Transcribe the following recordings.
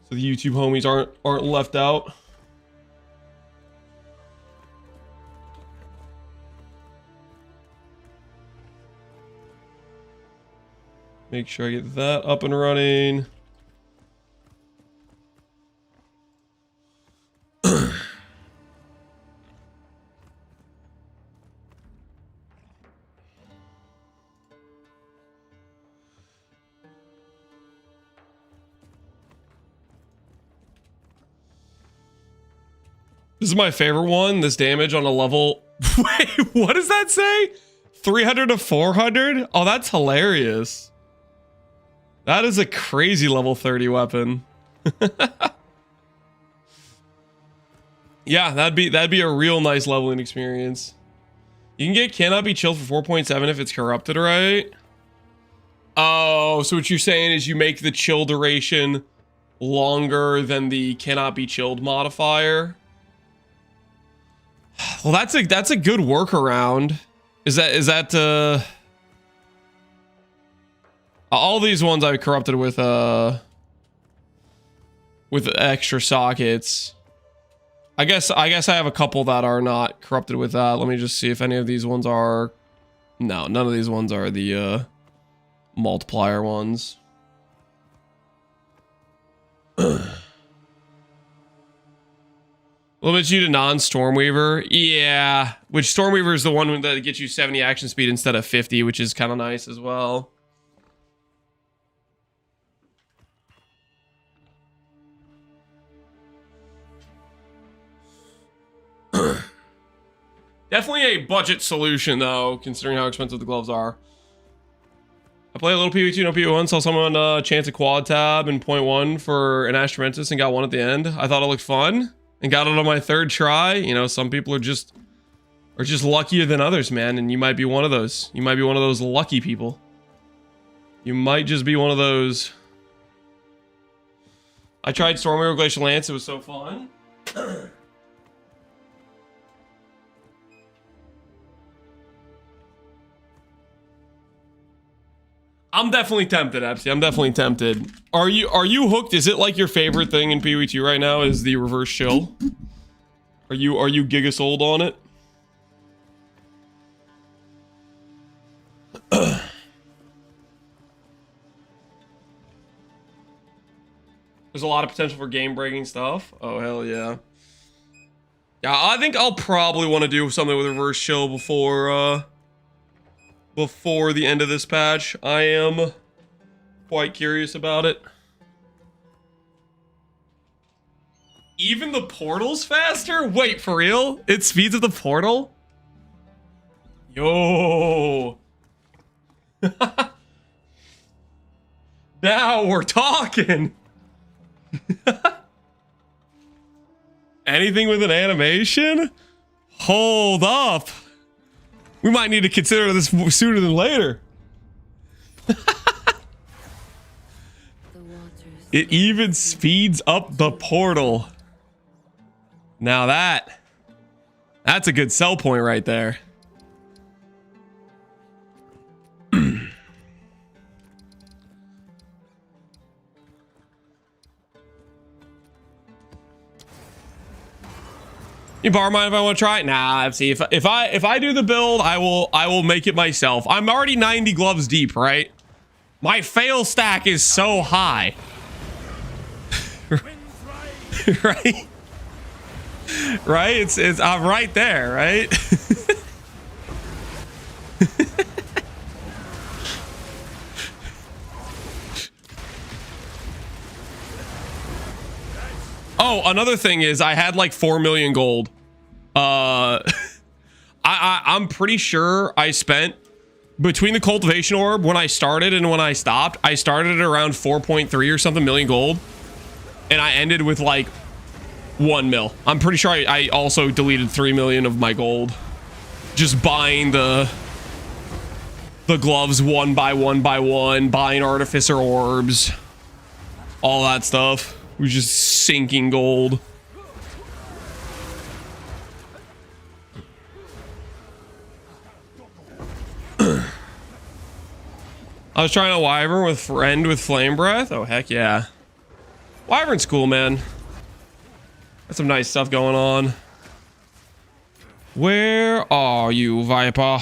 so the YouTube homies aren't left out. Make sure I get that up and running. This is my favorite one. This damage on a level. Wait, what does that say? 300 to 400? Oh, that's hilarious. That is a crazy level 30 weapon. Yeah, that'd be a real nice leveling experience. You can get cannot be chilled for 4.7 if it's corrupted, right? Oh, so what you're saying is you make the chill duration longer than the cannot be chilled modifier. Well, that's a good workaround. Is that all these ones I corrupted with extra sockets. I guess I have a couple that are not corrupted with that. Let me just see if any of these ones are. No, none of these ones are the multiplier ones. Limits you to non-Stormweaver. Yeah, which Stormweaver is the one that gets you 70 action speed instead of 50, which is kind of nice as well. Definitely a budget solution, though, considering how expensive the gloves are. I played a little PvE2, no PvE1, saw someone chance a quad tab in 0.1 for an Ascendancy and got one at the end. I thought it looked fun and got it on my third try. You know, some people are just luckier than others, man, and you might be one of those. You might be one of those lucky people. You might just be one of those. I tried Stormweaver Glacial Lance. It was so fun. I'm definitely tempted, Epsy. I'm definitely tempted. Are you hooked? Is it like your favorite thing in PvE2 right now is the reverse chill? Are you giga sold on it? There's a lot of potential for game-breaking stuff. Oh, hell yeah. Yeah, I think I'll probably want to do something with reverse chill before the end of this patch. I am quite curious about it. Even the portal's faster? Wait, for real? It speeds up the portal? Yo. Now we're talking. Anything with an animation? Hold up. We might need to consider this sooner than later. It even speeds up the portal. Now that's a good sell point right there. You borrow mine if I want to try it? Nah, see if I do the build, I will make it myself. I'm already 90 gloves deep, right? My fail stack is so high. Right? Right? It's I'm right there, right? Oh, another thing is I had like 4 million gold. I'm pretty sure I spent between the cultivation orb when I started and when I stopped. I started at around 4.3 or something million gold, and I ended with like 1 mil. I'm pretty sure I also deleted 3 million of my gold, just buying the gloves one by one, buying artificer orbs, all that stuff. It was just sinking gold. I was trying to wyvern with friend with flame breath. Oh heck yeah. Wyvern's cool, man. Got some nice stuff going on. Where are you, Viper?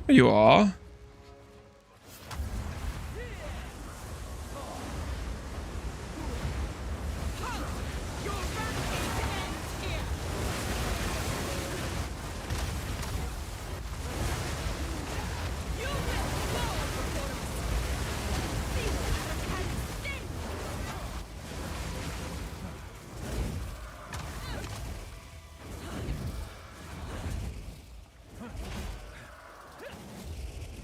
There you are.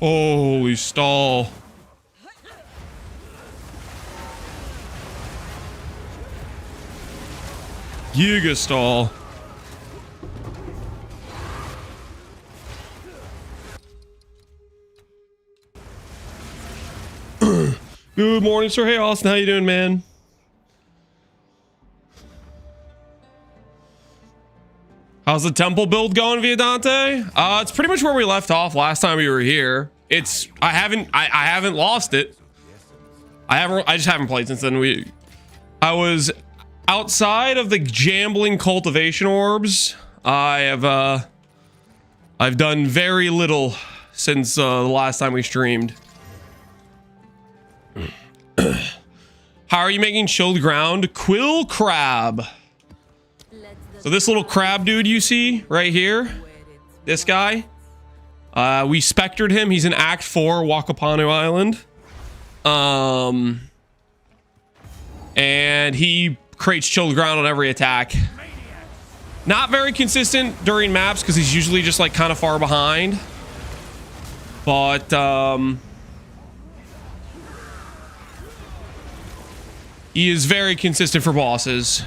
Holy stall. Giga stall. Good morning, sir. Hey, Austin. How you doing, man? How's the temple build going, Viadante? It's pretty much where we left off last time we were here. I haven't lost it. I just haven't played since then. I was outside of the jambling cultivation orbs. I've done very little since the last time we streamed. How are you making chilled ground? Quill crab. So this little crab dude you see right here, this guy, we spectered him. He's in Act 4, Wakapanu Island. And he creates chilled ground on every attack. Not very consistent during maps because he's usually just like kind of far behind. But he is very consistent for bosses.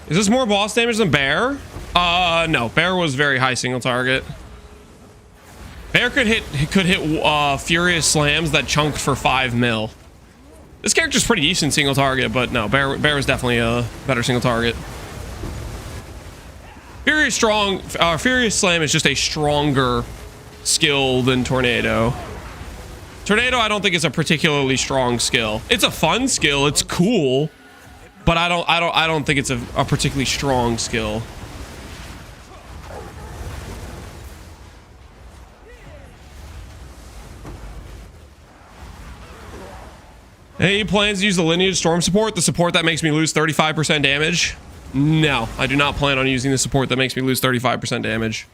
Is this more boss damage than Bear? No. Bear was very high single target. Bear could hit furious slams that chunked for 5 mil. This character's pretty decent single target, but no, Bear was definitely a better single target. Furious Slam is just a stronger skill than Tornado. Tornado, I don't think is a particularly strong skill. It's a fun skill. It's cool. But I don't think it's a particularly strong skill. Any plans to use the lineage storm support? The support that makes me lose 35% damage? No, I do not plan on using the support that makes me lose 35% damage.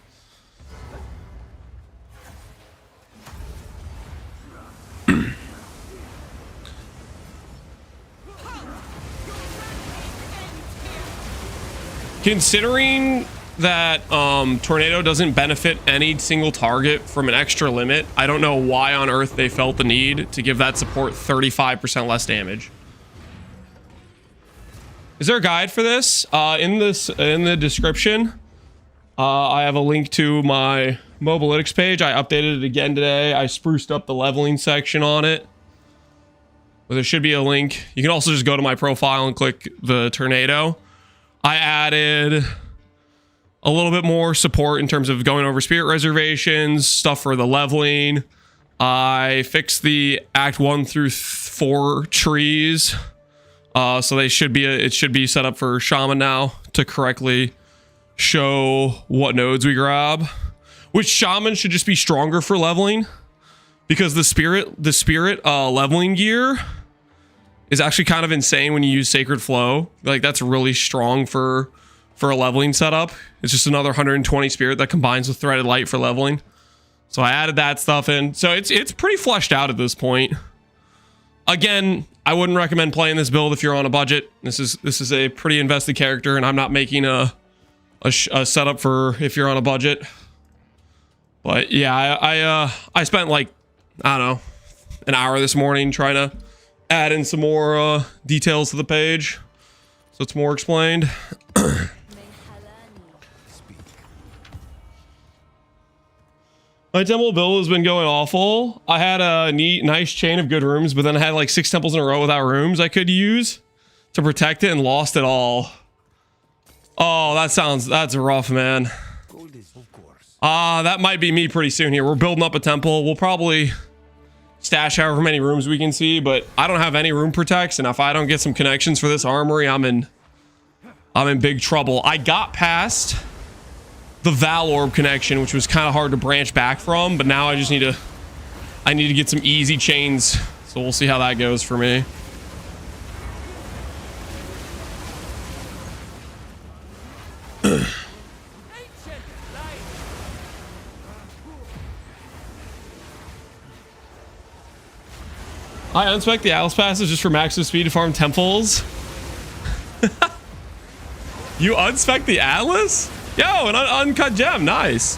Considering that Tornado doesn't benefit any single target from an extra limit, I don't know why on earth they felt the need to give that support 35% less damage. Is there a guide for this? In the description, I have a link to my Mobalytics page. I updated it again today. I spruced up the leveling section on it. But there should be a link. You can also just go to my profile and click the Tornado. I added a little bit more support in terms of going over spirit reservations, stuff for the leveling. I fixed the Act 1 through 4 trees. So it should be set up for Shaman now to correctly show what nodes we grab. Which Shaman should just be stronger for leveling, because the spirit leveling gear is actually kind of insane when you use Sacred Flow. Like, that's really strong for a leveling setup. It's just another 120 spirit that combines with Threaded Light for leveling. So I added that stuff in. So it's pretty fleshed out at this point. Again, I wouldn't recommend playing this build if you're on a budget. This is a pretty invested character, and I'm not making a setup for if you're on a budget. But yeah, I spent like, I don't know, an hour this morning trying to add in some more details to the page so it's more explained. My temple build has been going awful. I had a nice chain of good rooms, but then I had like 6 temples in a row without rooms I could use to protect it and lost it all. Oh, that's rough, man. That might be me pretty soon here. We're building up a temple. We'll probably stash however many rooms we can see, but I don't have any room protects, and if I don't get some connections for this armory, I'm in big trouble. I got past the Val Orb connection, which was kind of hard to branch back from, but now I just need to get some easy chains, so we'll see how that goes for me. I unspec the Atlas passes just for maximum speed to farm temples. You unspec the Atlas? Yo, an uncut gem, nice.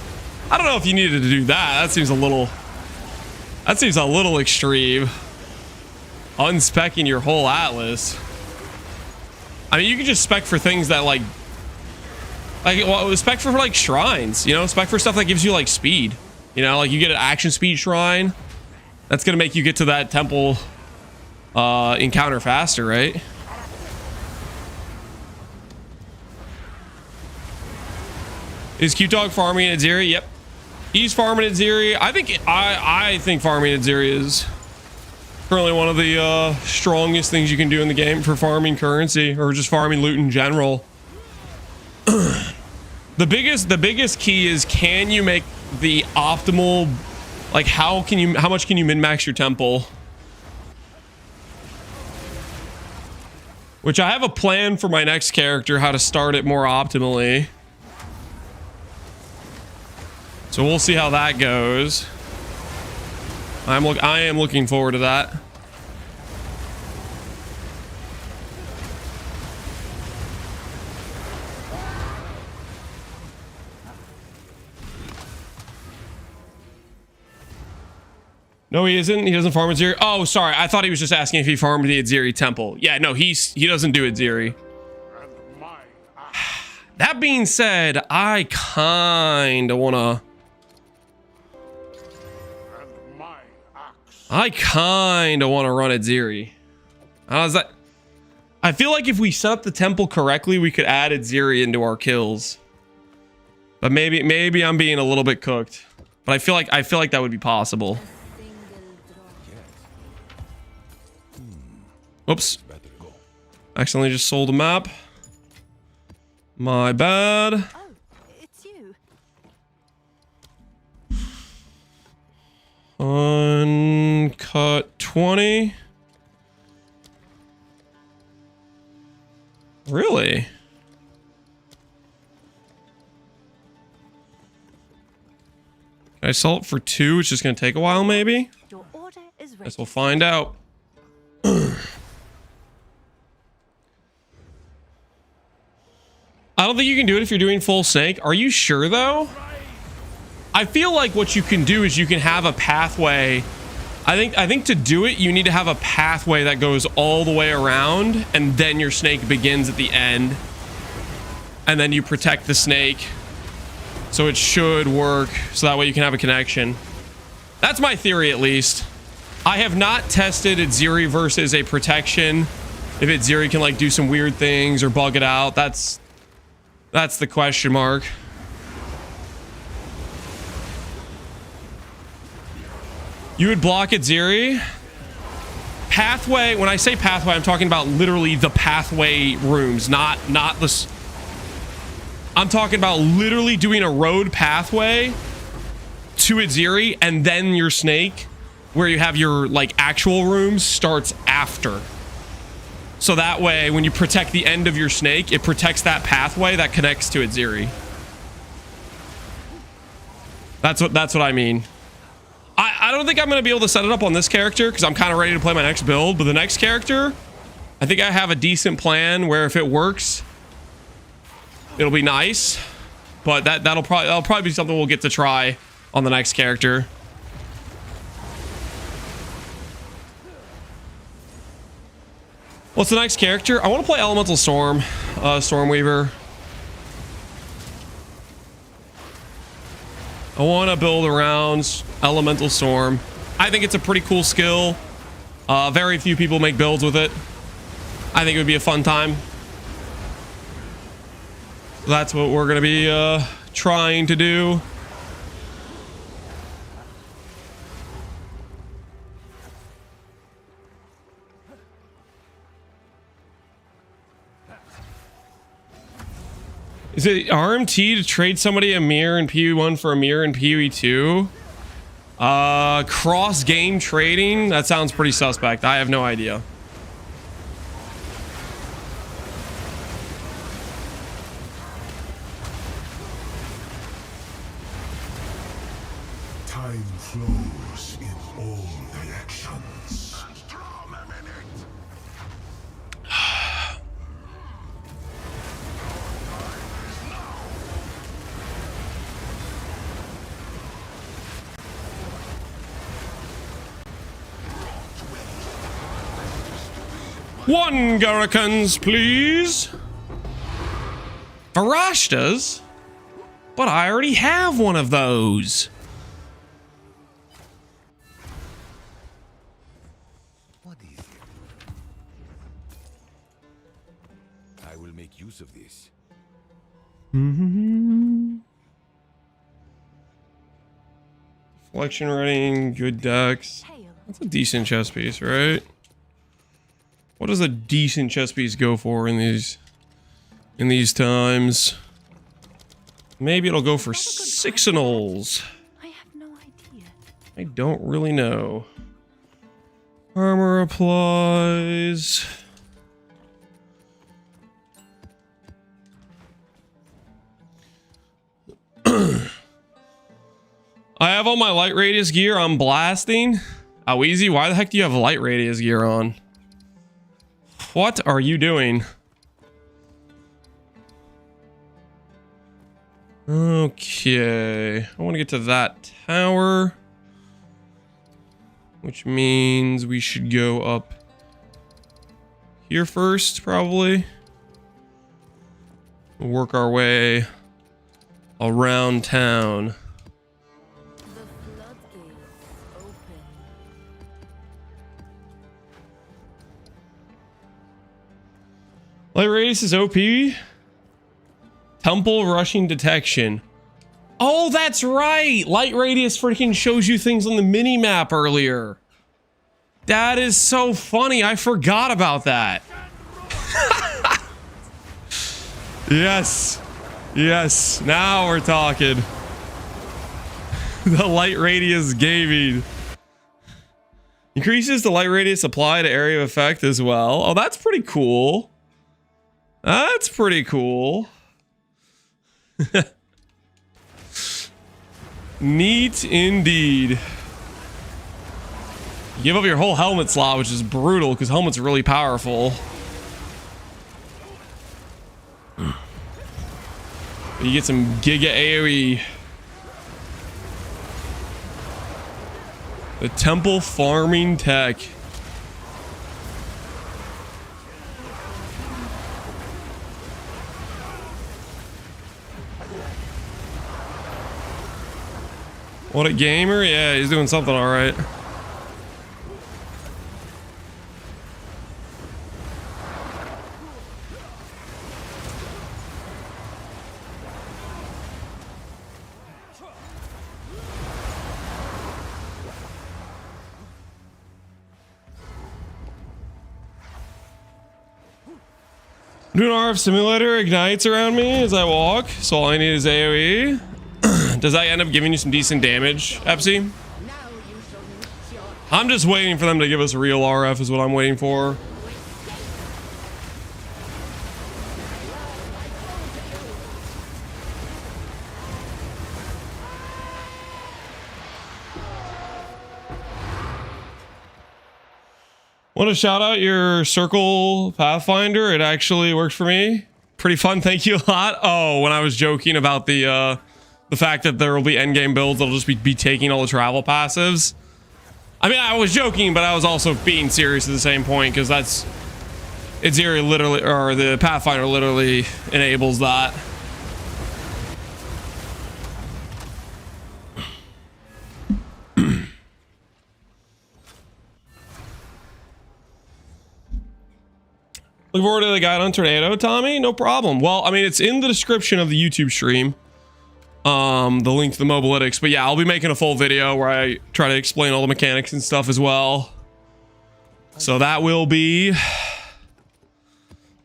I don't know if you needed to do that. That seems a little extreme. Unspecking your whole Atlas. I mean, you can just spec for things that like well, spec for like shrines, you know, spec for stuff that gives you like speed. You know, like you get an action speed shrine. That's gonna make you get to that temple encounter faster, right? Is Q-Dog farming at Atziri? Yep. He's farming at Atziri. I think farming at Atziri is currently one of the strongest things you can do in the game for farming currency or just farming loot in general. The biggest key is, can you make the optimal, like how much can you min-max your temple? Which I have a plan for my next character, how to start it more optimally. So we'll see how that goes. I am looking forward to that. No, he isn't. He doesn't farm Atziri. Oh, sorry. I thought he was just asking if he farmed the Atziri temple. Yeah, no, he doesn't do Atziri. That being said, I kind of want to... run Atziri. How is that? I feel like if we set up the temple correctly, we could add Atziri into our kills. But maybe I'm being a little bit cooked. But I feel like that would be possible. Oops. Accidentally just sold a map. My bad. Oh, it's you. Uncut 20. Really? Can I sell it for 2? It's just gonna take a while, maybe? Your order is ready. Guess we'll find out. I don't think you can do it if you're doing full snake. Are you sure though? I feel like what you can do is you can have a pathway. I think to do it, you need to have a pathway that goes all the way around, and then your snake begins at the end. And then you protect the snake. So it should work, so that way you can have a connection. That's my theory, at least. I have not tested Atziri versus a protection. If Atziri can like do some weird things or bug it out, that's the question mark. You would block Atziri? Pathway, when I say pathway, I'm talking about literally the pathway rooms, not the... I'm talking about literally doing a road pathway to Atziri, and then your snake, where you have your like actual rooms, starts after. So that way, when you protect the end of your snake, it protects that pathway that connects to Atziri. That's what I mean. I don't think I'm going to be able to set it up on this character because I'm kind of ready to play my next build. But the next character, I think I have a decent plan where if it works, it'll be nice. But that'll probably be something we'll get to try on the next character. What's the next character? I want to play Elemental Storm, Stormweaver. I want to build around Elemental Storm. I think it's a pretty cool skill. Very few people make builds with it. I think it would be a fun time. That's what we're going to be trying to do. Is it RMT to trade somebody a mirror in PoE1 for a mirror in PoE2? Cross game trading? That sounds pretty suspect. I have no idea. Time flows in all directions. One Garricans, please. Varashtas? But I already have one of those. What is it? I will make use of this. Flexion rating, good decks. That's a decent chess piece, right? What does a decent chess piece go for in these times? Maybe it'll go for sixinals. I have no idea. I don't really know. Armor applies. I have all my light radius gear on blasting. Oh, easy. Why the heck do you have light radius gear on? What are you doing? Okay. I want to get to that tower. Which means we should go up here first, probably. We'll work our way around town. The floodgates open. Light radius is OP. Temple rushing detection. Oh, that's right. Light radius freaking shows you things on the mini map earlier. That is so funny. I forgot about that. Yes. Yes. Now we're talking. The light radius gaming. Increases the light radius applied to area of effect as well. Oh, that's pretty cool. That's pretty cool. Neat indeed. You give up your whole helmet slot, which is brutal because helmet's really powerful. You get some Giga AoE. The temple farming tech. What a gamer. Yeah, he's doing something all right. Doing RF simulator ignites around me as I walk, so all I need is AoE. Does that end up giving you some decent damage, Epsi? I'm just waiting for them to give us a real RF is what I'm waiting for. Want to shout out your Circle Pathfinder? It actually worked for me. Pretty fun. Thank you a lot. Oh, when I was joking about the fact that there will be endgame builds that'll just be taking all the travel passives. I mean, I was joking, but I was also being serious at the same point because that's Atziri literally, or the Pathfinder literally enables that. Look forward to the guide on Tornado, Tommy. No problem. Well, I mean, it's in the description of the YouTube stream. The link to the mobalytics. But yeah, I'll be making a full video where I try to explain all the mechanics and stuff as well. So that will be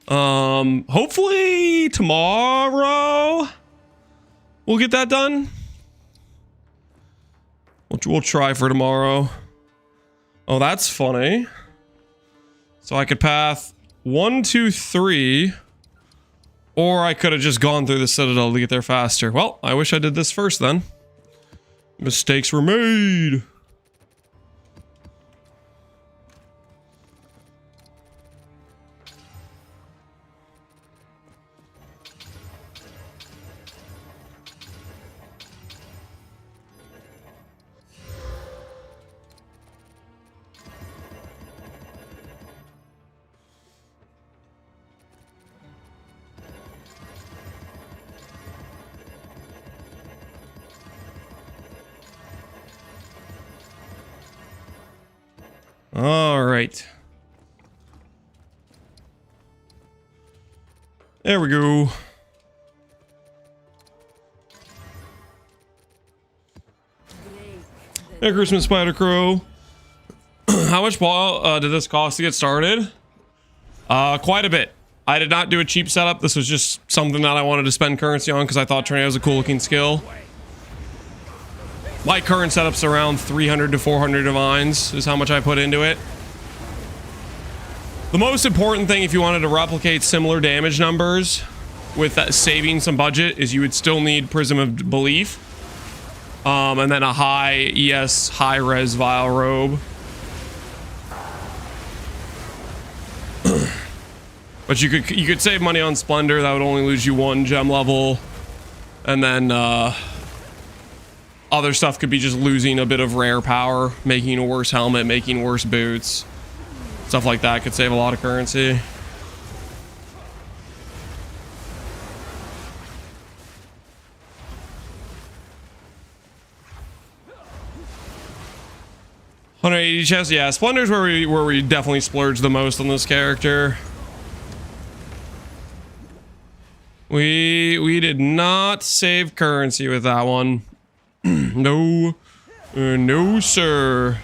hopefully tomorrow we'll get that done. We'll try for tomorrow. Oh, that's funny. So I could path 1, 2, 3, or I could have just gone through the Citadel to get there faster. Well, I wish I did this first then. Mistakes were made. All right. There we go. Merry Christmas, Spider Crow. How much ball did this cost to get started? Quite a bit. I did not do a cheap setup. This was just something that I wanted to spend currency on because I thought Tornado was a cool looking skill. My current setup's around 300 to 400 divines is how much I put into it. The most important thing if you wanted to replicate similar damage numbers with that saving some budget is you would still need Prism of Belief. And then a high ES high res Vile Robe. But you could save money on Splendor. That would only lose you 1 gem level. And then other stuff could be just losing a bit of rare power, making a worse helmet, making worse boots. Stuff like that could save a lot of currency. $180 chest, yeah. Splendor's where we definitely splurge the most on this character. We did not save currency with that one. No, no, sir.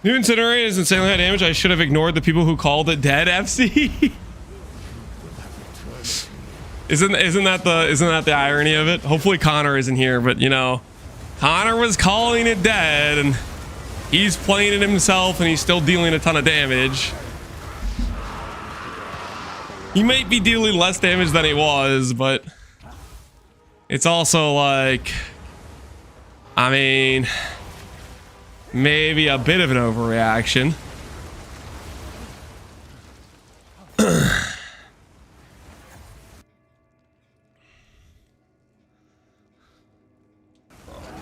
New Incinerate is insanely high damage. I should have ignored the people who called it dead, FC. Isn't that the irony of it? Hopefully Connor isn't here, but you know, Connor was calling it dead and he's playing it himself and he's still dealing a ton of damage. He might be dealing less damage than he was, but it's also like, I mean, maybe a bit of an overreaction.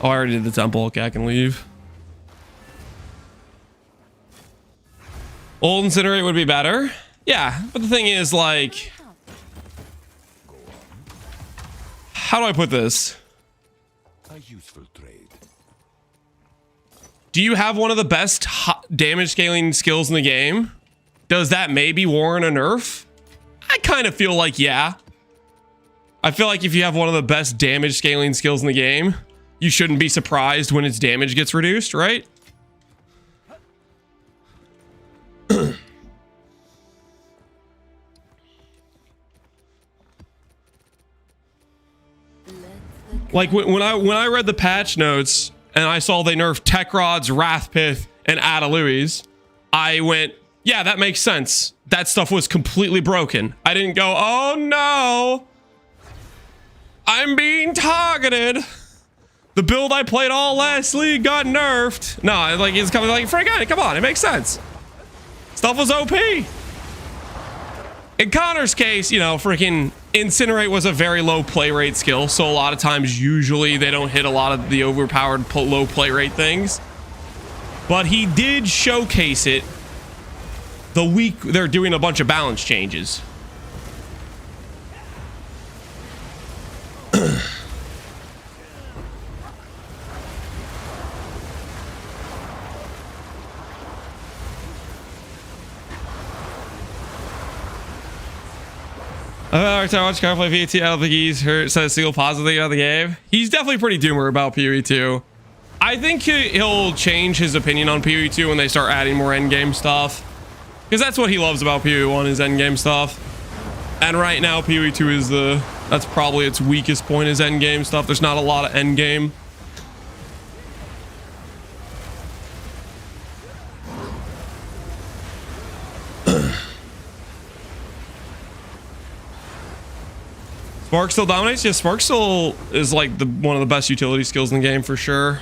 Oh, I already did the temple. Okay, I can leave. Old Incinerate would be better. Yeah, but the thing is, like, how do I put this? A useful trade. Do you have one of the best damage scaling skills in the game? Does that maybe warrant a nerf? I kind of feel like, yeah. I feel like if you have one of the best damage scaling skills in the game, you shouldn't be surprised when its damage gets reduced, right? Like when I read the patch notes and I saw they nerfed Tech Rods, Wrathpith, and Adaluis, I went, yeah, that makes sense. That stuff was completely broken. I didn't go, oh no, I'm being targeted. The build I played all last league got nerfed. No, like it's coming like, come on, it makes sense. Stuff was OP. In Connor's case, you know, freaking Incinerate was a very low play rate skill, so a lot of times, usually they don't hit a lot of the overpowered low play rate things. But he did showcase it the week they're doing a bunch of balance changes. Every time I watch Car play VT, I don't think he's said a single positive thing about the game. He's definitely pretty doomer about PoE 2. I think he'll change his opinion on PoE 2 when they start adding more endgame stuff. Because that's what he loves about PoE 1 is endgame stuff. And right now, PoE 2 is that's probably its weakest point is endgame stuff. There's not a lot of endgame. Spark still dominates? Yeah, Spark still is like one of the best utility skills in the game for sure.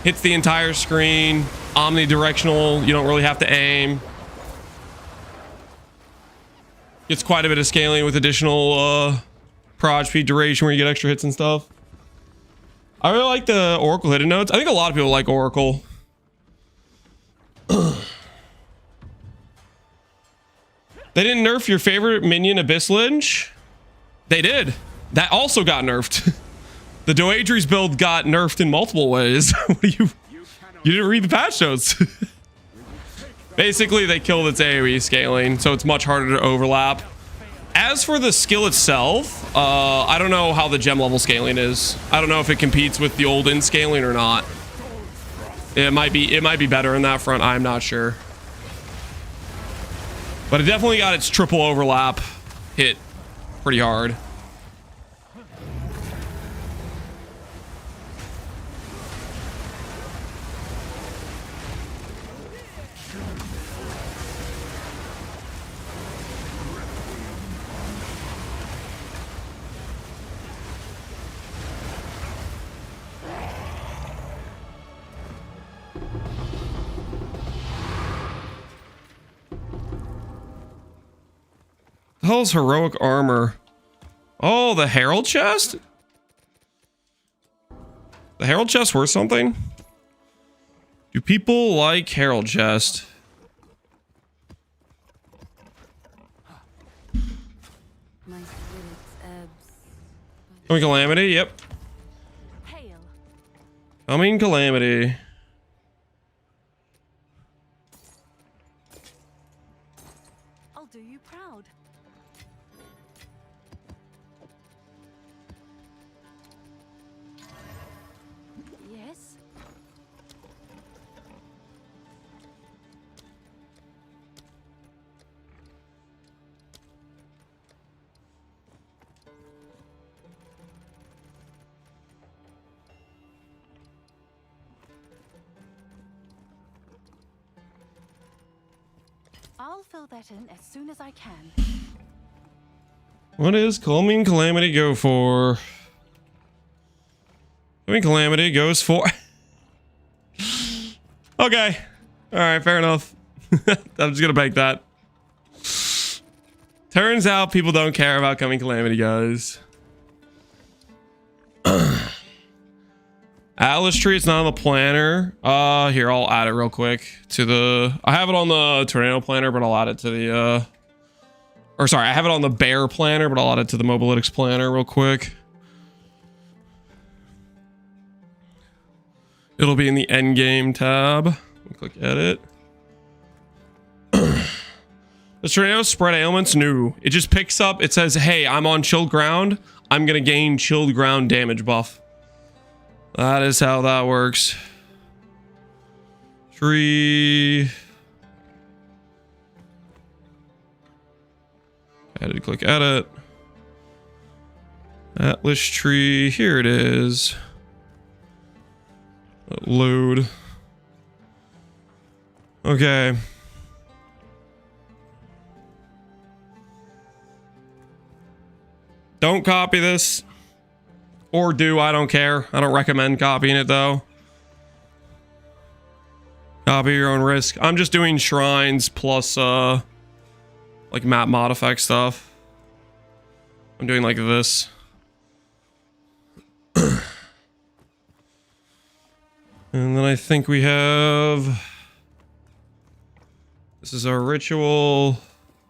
Hits the entire screen, omnidirectional, you don't really have to aim. Gets quite a bit of scaling with additional prod speed duration where you get extra hits and stuff. I really like the Oracle hidden notes. I think a lot of people like Oracle. They didn't nerf your favorite minion, Abyss Lynch? They did. That also got nerfed. The Doadri's build got nerfed in multiple ways. You didn't read the patch notes. Basically, they killed its AoE scaling, so it's much harder to overlap. As for the skill itself, I don't know how the gem level scaling is. I don't know if it competes with the old in scaling or not. It might be better in that front. I'm not sure. But it definitely got its triple overlap hit pretty hard. The hell's heroic armor? Oh, the Herald chest? The Herald chest worth something? Do people like Herald chest? My spirit's ebbs. Coming Calamity, yep. Hail. Coming Calamity. I'll do you proud. Yes. I'll fill that in as soon as I can. What is Calming Calamity go for? Calming Calamity goes for... Okay. Alright, fair enough. I'm just gonna bank that. Turns out people don't care about Coming Calamity, guys. Atlas Tree, it's not on the planner. Here, I'll add it real quick to the... I have it on the Tornado planner, but I'll add it to the... Or sorry, I have it on the Bear planner, but I'll add it to the Mobalytics planner real quick. It'll be in the Endgame tab. Click Edit. The Tornado spread ailments new. It just picks up, it says, hey, I'm on chilled ground. I'm gonna gain chilled ground damage buff. That is how that works. Tree. I had to click edit. Atlas tree. Here it is. Load. Okay. Don't copy this. Or do, I don't care. I don't recommend copying it though. Copy your own risk. I'm just doing shrines plus like map mod effect stuff. I'm doing like this. And then I think we have... This is our ritual.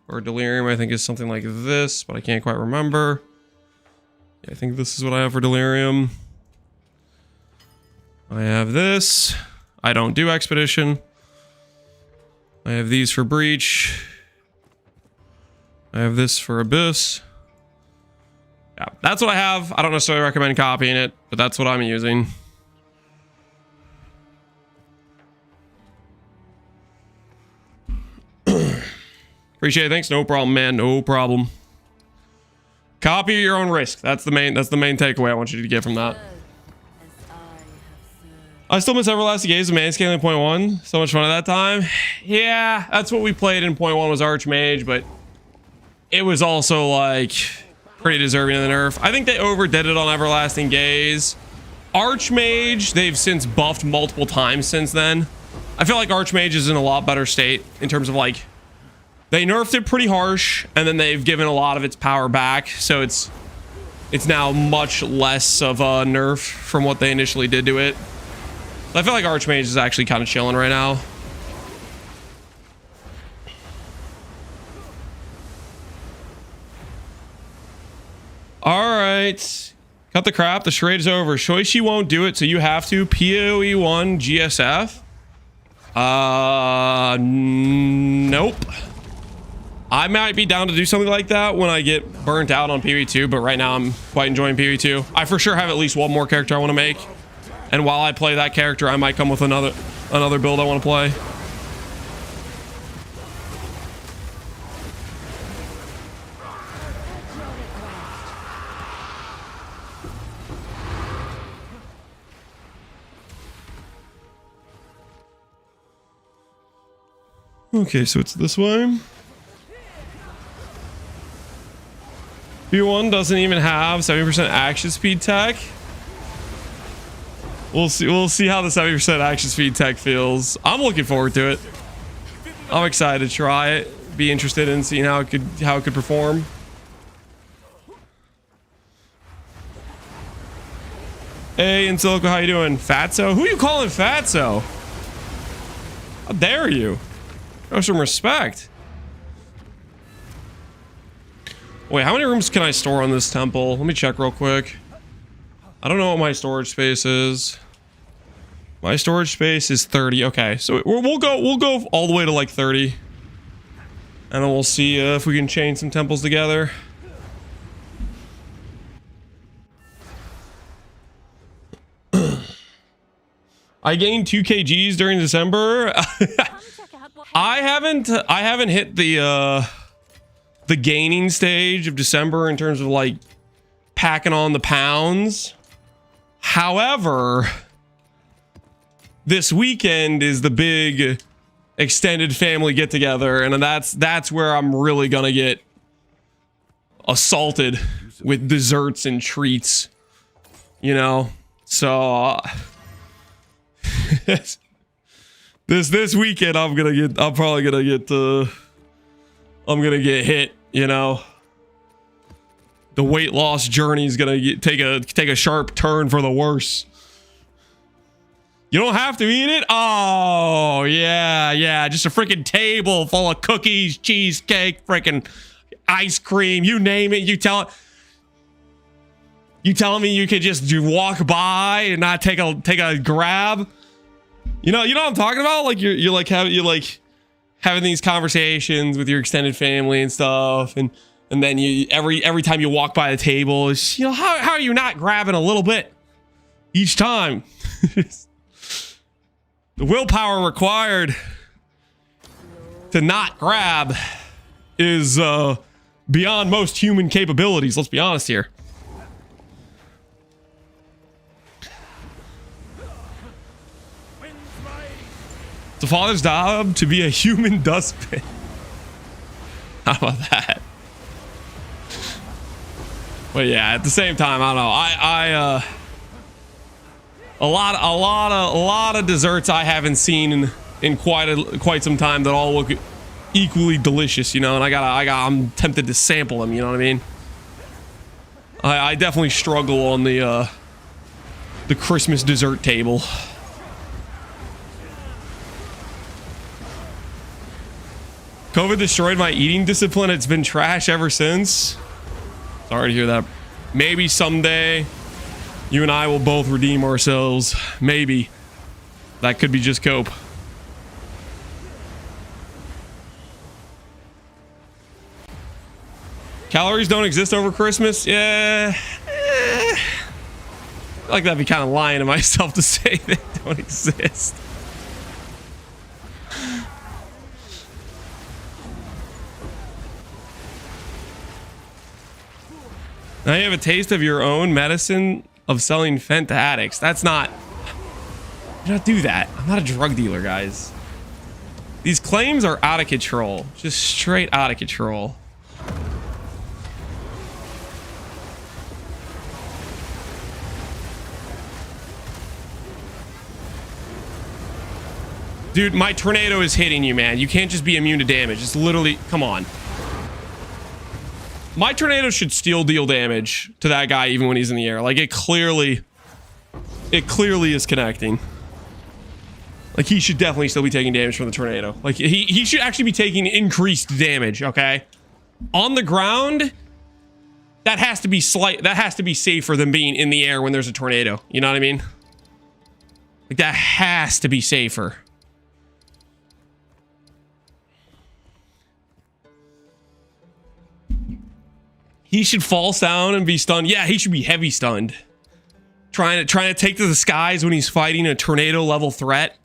Or delirium, I think is something like this, but I can't quite remember. I think this is what I have for delirium. I have this. I don't do expedition. I have these for breach. I have this for Abyss. Yeah, that's what I have. I don't necessarily recommend copying it, but that's what I'm using. Appreciate it. Thanks. No problem, man. No problem. Copy at your own risk. That's the main takeaway I want you to get from that. I still miss Everlasting Gaze of Manscaling point 1. So much fun at that time. Yeah, that's what we played in point 1 was Archmage, but it was also like pretty deserving of the nerf. I think they overdid it on Everlasting Gaze. Archmage, they've since buffed multiple times since then. I feel like Archmage is in a lot better state in terms of like they nerfed it pretty harsh and then they've given a lot of its power back. So it's now much less of a nerf from what they initially did to it. I feel like Archmage is actually kind of chilling right now. All right. Cut the crap. The charade is over. Shoichi won't do it, so you have to. PoE 1 GSF. Nope. I might be down to do something like that when I get burnt out on PoE2, but right now I'm quite enjoying PoE2. I for sure have at least one more character I want to make. And while I play that character, I might come with another build I want to play. Okay, so it's this way. B1 doesn't even have 70% action speed tech. We'll see how the 70% action speed tech feels. I'm looking forward to it. I'm excited to try it. Be interested in seeing how it could perform. Hey, in Silico, how you doing? Fatso? Who you calling Fatso? How dare you? Show some respect. Wait, how many rooms can I store on this temple? Let me check real quick. I don't know what my storage space is. My storage space is 30. Okay, so we'll go all the way to like 30, and then we'll see if we can chain some temples together. I gained 2 kgs during December. I haven't hit the gaining stage of December in terms of like packing on the pounds. However, this weekend is the big extended family get together, and that's where I'm really gonna get assaulted with desserts and treats, you know. So this weekend I'm gonna get hit, you know. The weight loss journey is gonna take a sharp turn for the worse. You don't have to eat it. Oh yeah, just a freaking table full of cookies, cheesecake, freaking ice cream, you name it. You telling me you could just walk by and not take a grab? You know what I'm talking about? Like you're like having these conversations with your extended family and stuff, and then you every time you walk by the table, is, you know, how are you not grabbing a little bit each time? The willpower required to not grab is beyond most human capabilities. Let's be honest here. It's a father's job to be a human dustbin. How about that? But yeah, at the same time, I don't know. A lot of desserts I haven't seen in quite some time that all look equally delicious, you know. And I'm tempted to sample them. You know what I mean? I definitely struggle on the Christmas dessert table. COVID destroyed my eating discipline. It's been trash ever since. Sorry to hear that. Maybe someday you and I will both redeem ourselves. Maybe. That could be just cope. Calories don't exist over Christmas? Yeah. I feel like that'd be kind of lying to myself to say they don't exist. Now you have a taste of your own medicine of selling fent to addicts. That's not... Do not do that. I'm not a drug dealer, guys. These claims are out of control. Just straight out of control. Dude, my tornado is hitting you, man. You can't just be immune to damage. It's literally... Come on. My tornado should still deal damage to that guy even when he's in the air. Like, it clearly is connecting. Like, he should definitely still be taking damage from the tornado. Like, he should actually be taking increased damage, okay? On the ground, that has to be safer than being in the air when there's a tornado. You know what I mean? Like, that has to be safer. He should fall down and be stunned. Yeah, he should be heavy stunned. Trying to take to the skies when he's fighting a tornado level threat.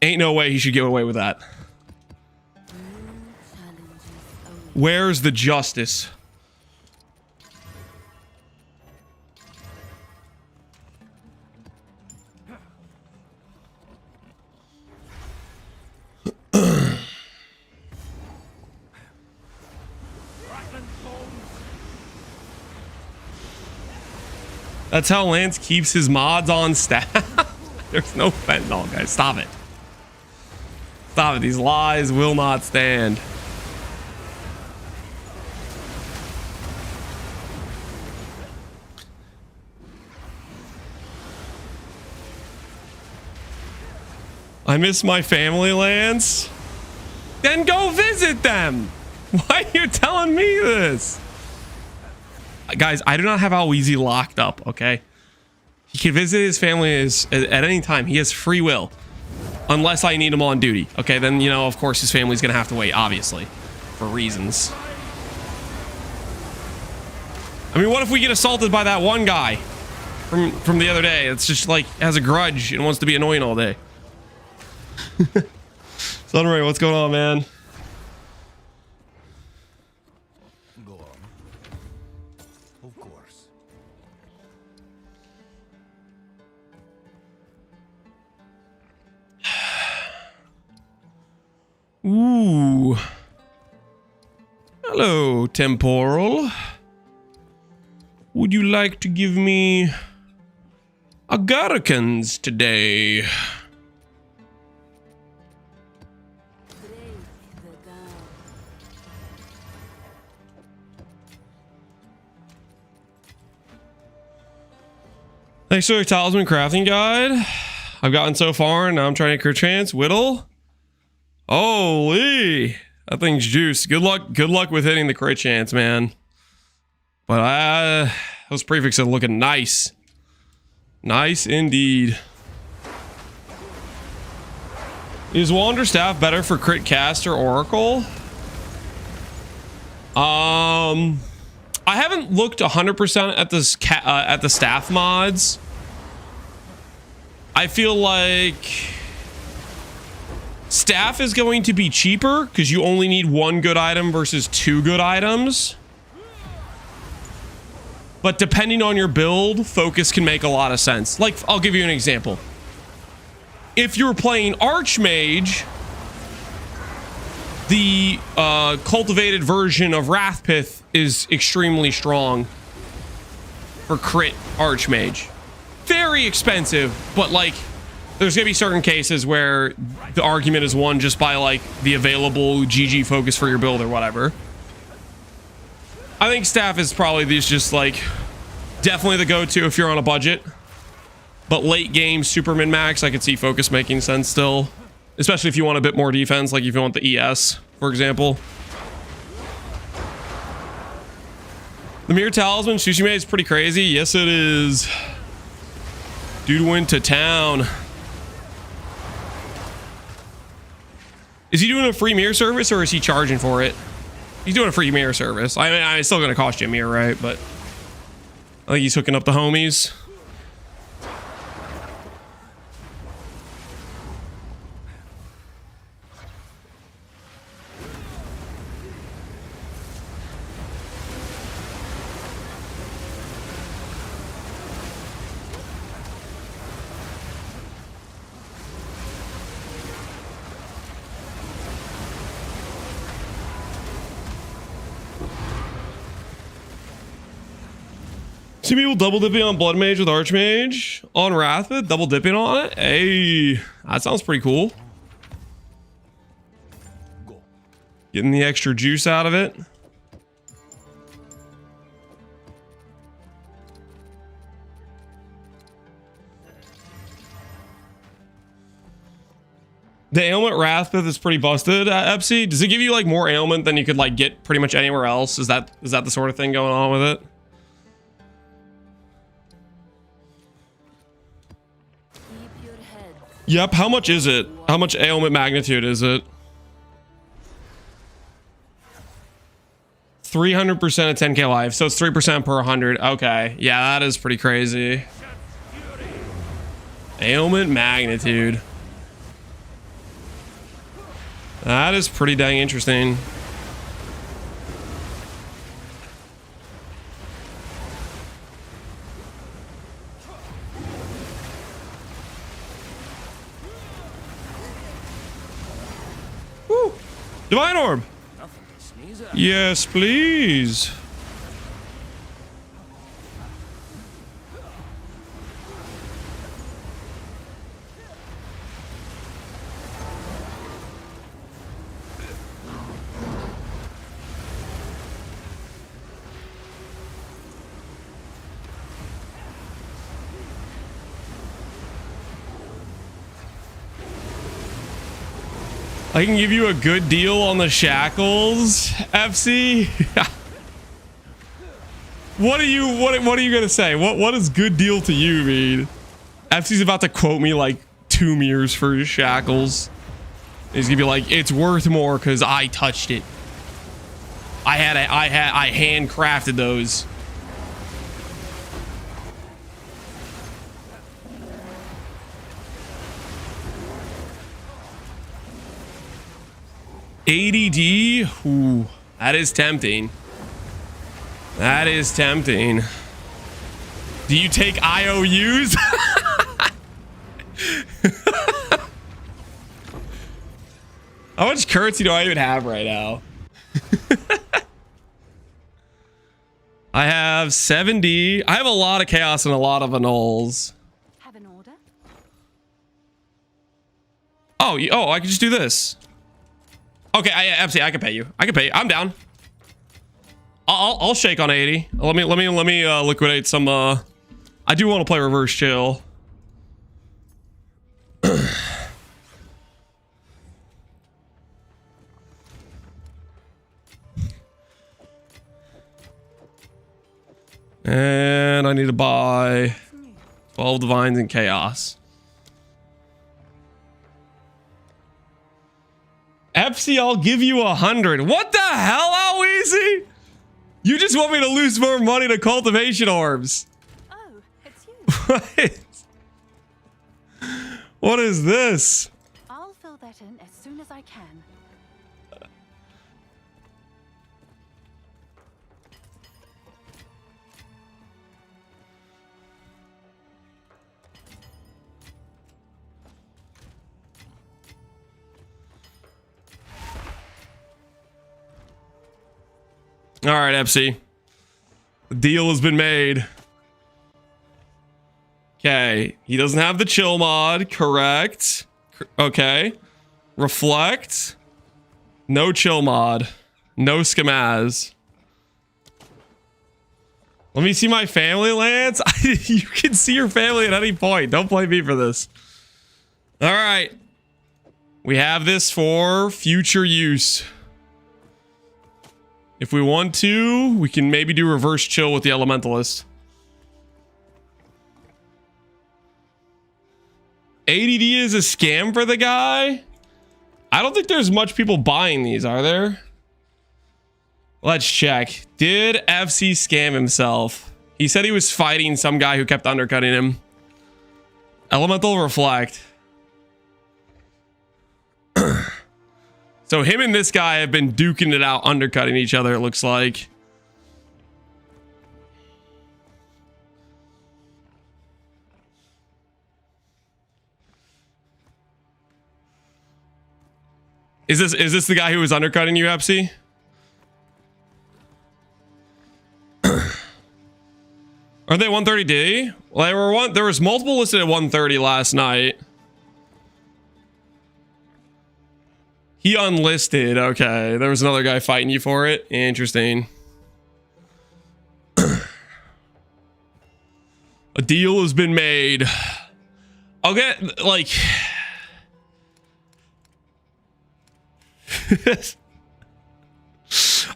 Ain't no way he should get away with that. Where's the justice? That's how Lance keeps his mods on staff. There's no fentanyl, guys. Stop it. Stop it. These lies will not stand. I miss my family, Lance. Then go visit them. Why are you telling me this? Guys, I do not have Alweezy locked up, okay? He can visit his family at any time. He has free will. Unless I need him on duty. Okay, then, you know, of course his family's gonna have to wait, obviously. For reasons. I mean, what if we get assaulted by that one guy from the other day? It's just like, has a grudge and wants to be annoying all day. Sunray, what's going on, man? Ooh. Hello, Temporal. Would you like to give me agarikans today? Thanks for the talisman crafting guide. I've gotten so far and now I'm trying to crit chance. Whittle. Holy, that thing's juice. Good luck with hitting the crit chance, man. But those prefixes are looking nice. Nice indeed. Is Wander Staff better for crit cast or Oracle? I haven't looked 100% at the staff mods. I feel like staff is going to be cheaper because you only need one good item versus two good items. But depending on your build, focus can make a lot of sense. Like, I'll give you an example. If you're playing Archmage, the cultivated version of Wrathpith is extremely strong for crit Archmage. Very expensive, but like, there's gonna be certain cases where the argument is won just by like the available GG focus for your build or whatever. I think staff is probably just like definitely the go-to if you're on a budget. But late game super min max, I could see focus making sense still, especially if you want a bit more defense, like if you want the ES, for example. The Mirror Talisman Sushime is pretty crazy. Yes, it is. Dude went to town. Is he doing a free mirror service or is he charging for it? He's doing a free mirror service. I mean, it's still gonna cost you a mirror, right? But I think he's hooking up the homies. See people double dipping on Blood Mage with Archmage on Wrathbit, double dipping on it. Hey, that sounds pretty cool. Getting the extra juice out of it. The ailment Wrathbit is pretty busted at Epsi. Does it give you like more ailment than you could like get pretty much anywhere else? Is that the sort of thing going on with it? Yep, how much is it? How much ailment magnitude is it? 300% of 10k life, so it's 3% per 100. Okay, yeah, that is pretty crazy. Ailment magnitude. That is pretty dang interesting. Divine Orb! Yes, please. I can give you a good deal on the shackles, FC. What are you gonna say? What does good deal to you mean? FC's about to quote me like 2 mirrors for his shackles. He's gonna be like, it's worth more because I touched it. I handcrafted those. ADD? Ooh, that is tempting. That is tempting. Do you take IOUs? How much currency do I even have right now? I have 70. I have a lot of chaos and a lot of annuls. Have an order? Oh, I can just do this. Okay, absolutely, I can pay you. I can pay you. I'm down. I'll shake on 80. Let me liquidate some. I do want to play reverse chill. And I need to buy 12 divines and chaos. FC, I'll give you 100. What the hell, Aloezy? You just want me to lose more money to cultivation orbs. Oh, it's you. What is this? I'll fill that in as soon as I can. All right, FC. The deal has been made. Okay, he doesn't have the chill mod, correct? Okay. Reflect. No chill mod. No skamaz. Let me see my family, Lance. You can see your family at any point. Don't blame me for this. All right. We have this for future use. If we want to, we can maybe do reverse chill with the Elementalist. ADD is a scam for the guy? I don't think there's much people buying these, are there? Let's check. Did FC scam himself? He said he was fighting some guy who kept undercutting him. Elemental Reflect. So him and this guy have been duking it out, undercutting each other, it looks like. Is this the guy who was undercutting you, FC? Are they 130D? Well, there was multiple listed at 130 last night. He unlisted. Okay, there was another guy fighting you for it. Interesting. A deal has been made. Okay, like...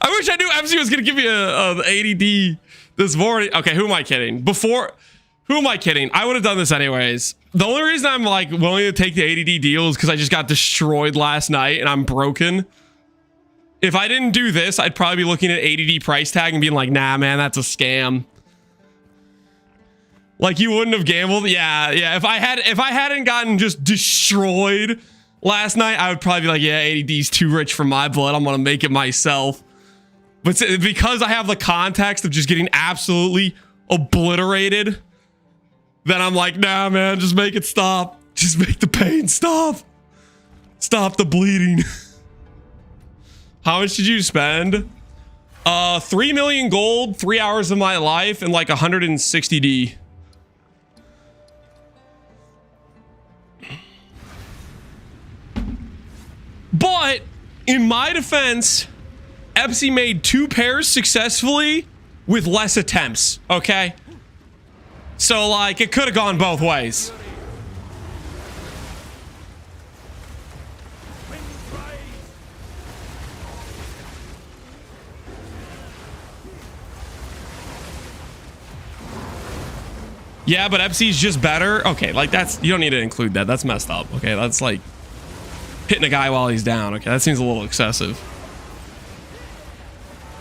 I wish I knew MC was gonna give me a ADD this morning. Okay, who am I kidding? Who am I kidding? I would have done this anyways. The only reason I'm like willing to take the ADD deal is because I just got destroyed last night and I'm broken. If I didn't do this, I'd probably be looking at ADD price tag and being like, nah, man, that's a scam. Like, you wouldn't have gambled. Yeah. If I hadn't gotten just destroyed last night, I would probably be like, yeah, ADD's too rich for my blood. I'm gonna make it myself. But because I have the context of just getting absolutely obliterated, then I'm like, nah, man, just make it stop. Just make the pain stop. Stop the bleeding. How much did you spend? 3 million gold, 3 hours of my life, and like 160D. But in my defense, Epsy made 2 pairs successfully with less attempts, okay? So like it could have gone both ways. Yeah, but Epsy's just better. Okay, like that's, you don't need to include that. That's messed up. Okay, that's like hitting a guy while he's down. Okay, that seems a little excessive.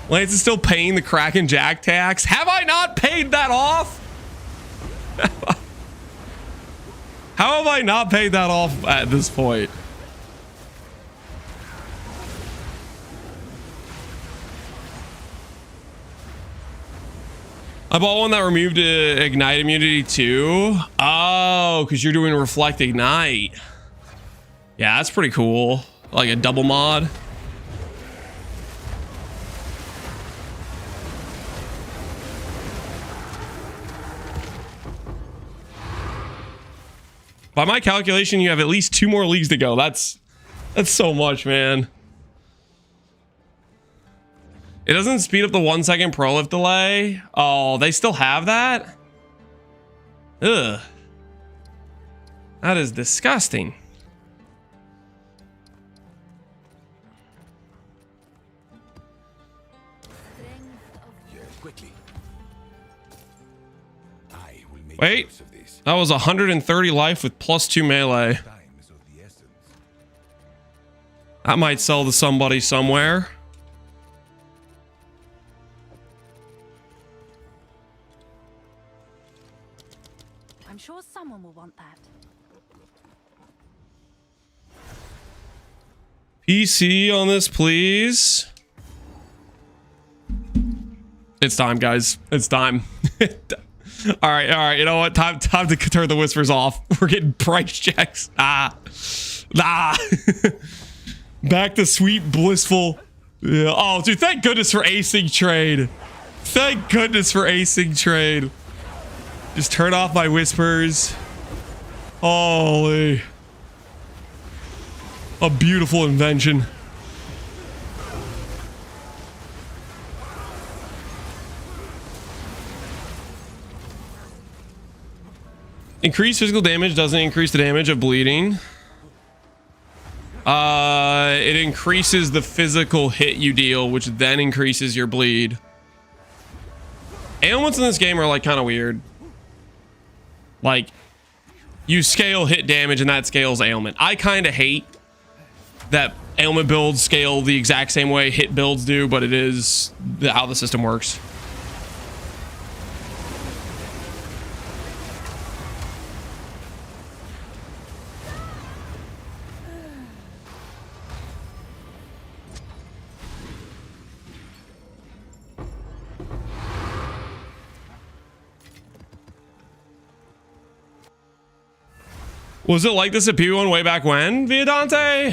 Lance is still paying the Kraken Jack tax. Have I not paid that off? How have I not paid that off at this point? I bought one that removed ignite immunity too. Oh, because you're doing reflect ignite. Yeah, that's pretty cool. Like a double mod. By my calculation, you have at least 2 more leagues to go. That's so much, man. It doesn't speed up the 1 second pro lift delay. Oh, they still have that? Ugh. That is disgusting. Wait, that was 130 life with +2 melee. That might sell to somebody somewhere. I'm sure someone will want that. PC on this, please. It's time, guys. It's time. All right. You know what? Time to turn the whispers off. We're getting price checks. Back to sweet, blissful. Yeah. Oh, dude, thank goodness for async trade. Thank goodness for async trade. Just turn off my whispers. Holy. A beautiful invention. Increased physical damage doesn't increase the damage of bleeding. It increases the physical hit you deal, which then increases your bleed. Ailments in this game are like kind of weird. Like, you scale hit damage and that scales ailment. I kind of hate that ailment builds scale the exact same way hit builds do, but it is how the system works. Was it like this at PoE1 way back when, Viadante?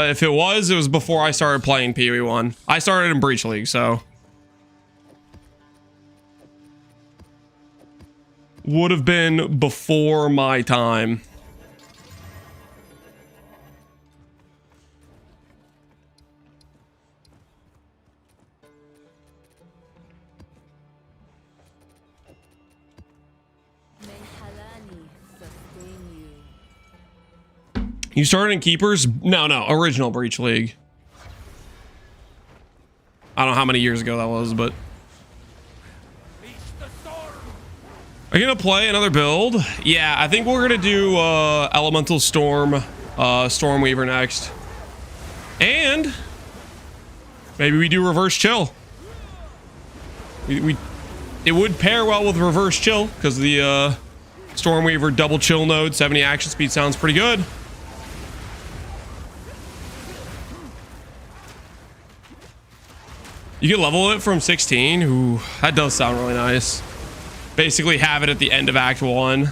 If it was before I started playing PoE1. I started in Breach League, so. Would have been before my time. You started in Keepers? No, original Breach League. I don't know how many years ago that was, but. Are you gonna play another build? Yeah, I think we're gonna do Elemental Storm, Stormweaver next. And maybe we do Reverse Chill. It would pair well with Reverse Chill, because the Stormweaver double chill node, 70 action speed sounds pretty good. You can level it from 16. Ooh, that does sound really nice. Basically have it at the end of Act 1.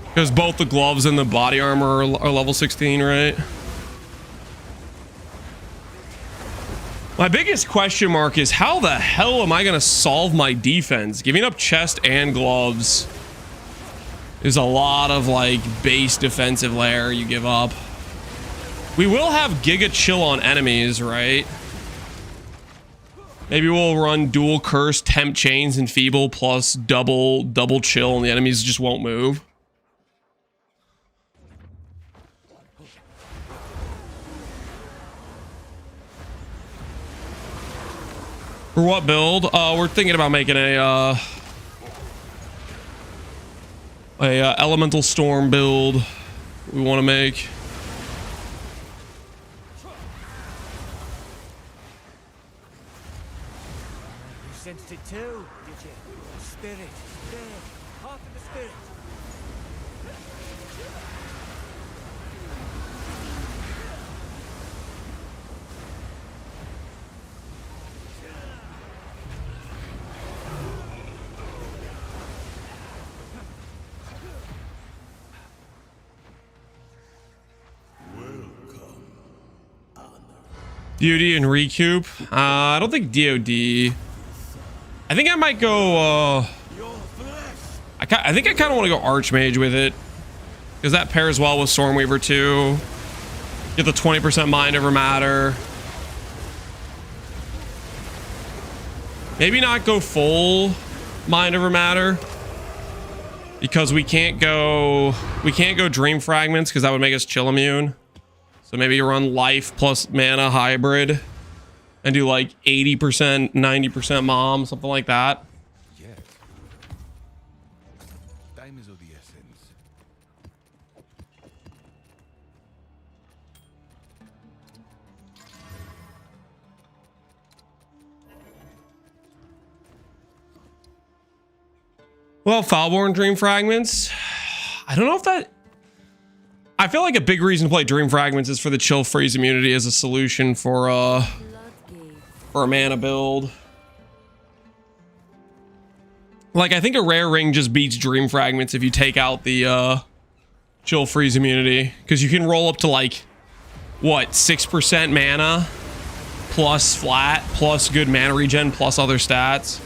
Because both the gloves and the body armor are level 16, right? My biggest question mark is how the hell am I going to solve my defense? Giving up chest and gloves is a lot of like base defensive layer you give up. We will have Giga Chill on enemies, right? Maybe we'll run dual curse, temp chains, and feeble plus double chill, and the enemies just won't move. For what build? We're thinking about making a elemental storm build. We want to make. Sensed it too, did you? Spirit, there, half of the spirit. DOD and recoup. I don't think DOD. I think I might go. I think I kind of want to go Archmage with it, because that pairs well with Stormweaver too. Get the 20% mind over matter. Maybe not go full mind over matter, because we can't go Dream Fragments, because that would make us chill immune. So maybe you run life plus mana hybrid and do like 80%, 90% mom, something like that. Yes. Time is of the essence. Well, Foulborn Dream Fragments. I don't know if that. I feel like a big reason to play Dream Fragments is for the chill freeze immunity as a solution for a mana build. Like, I think a rare ring just beats Dream Fragments if you take out the chill freeze immunity, because you can roll up to like what, 6% mana plus flat plus good mana regen plus other stats.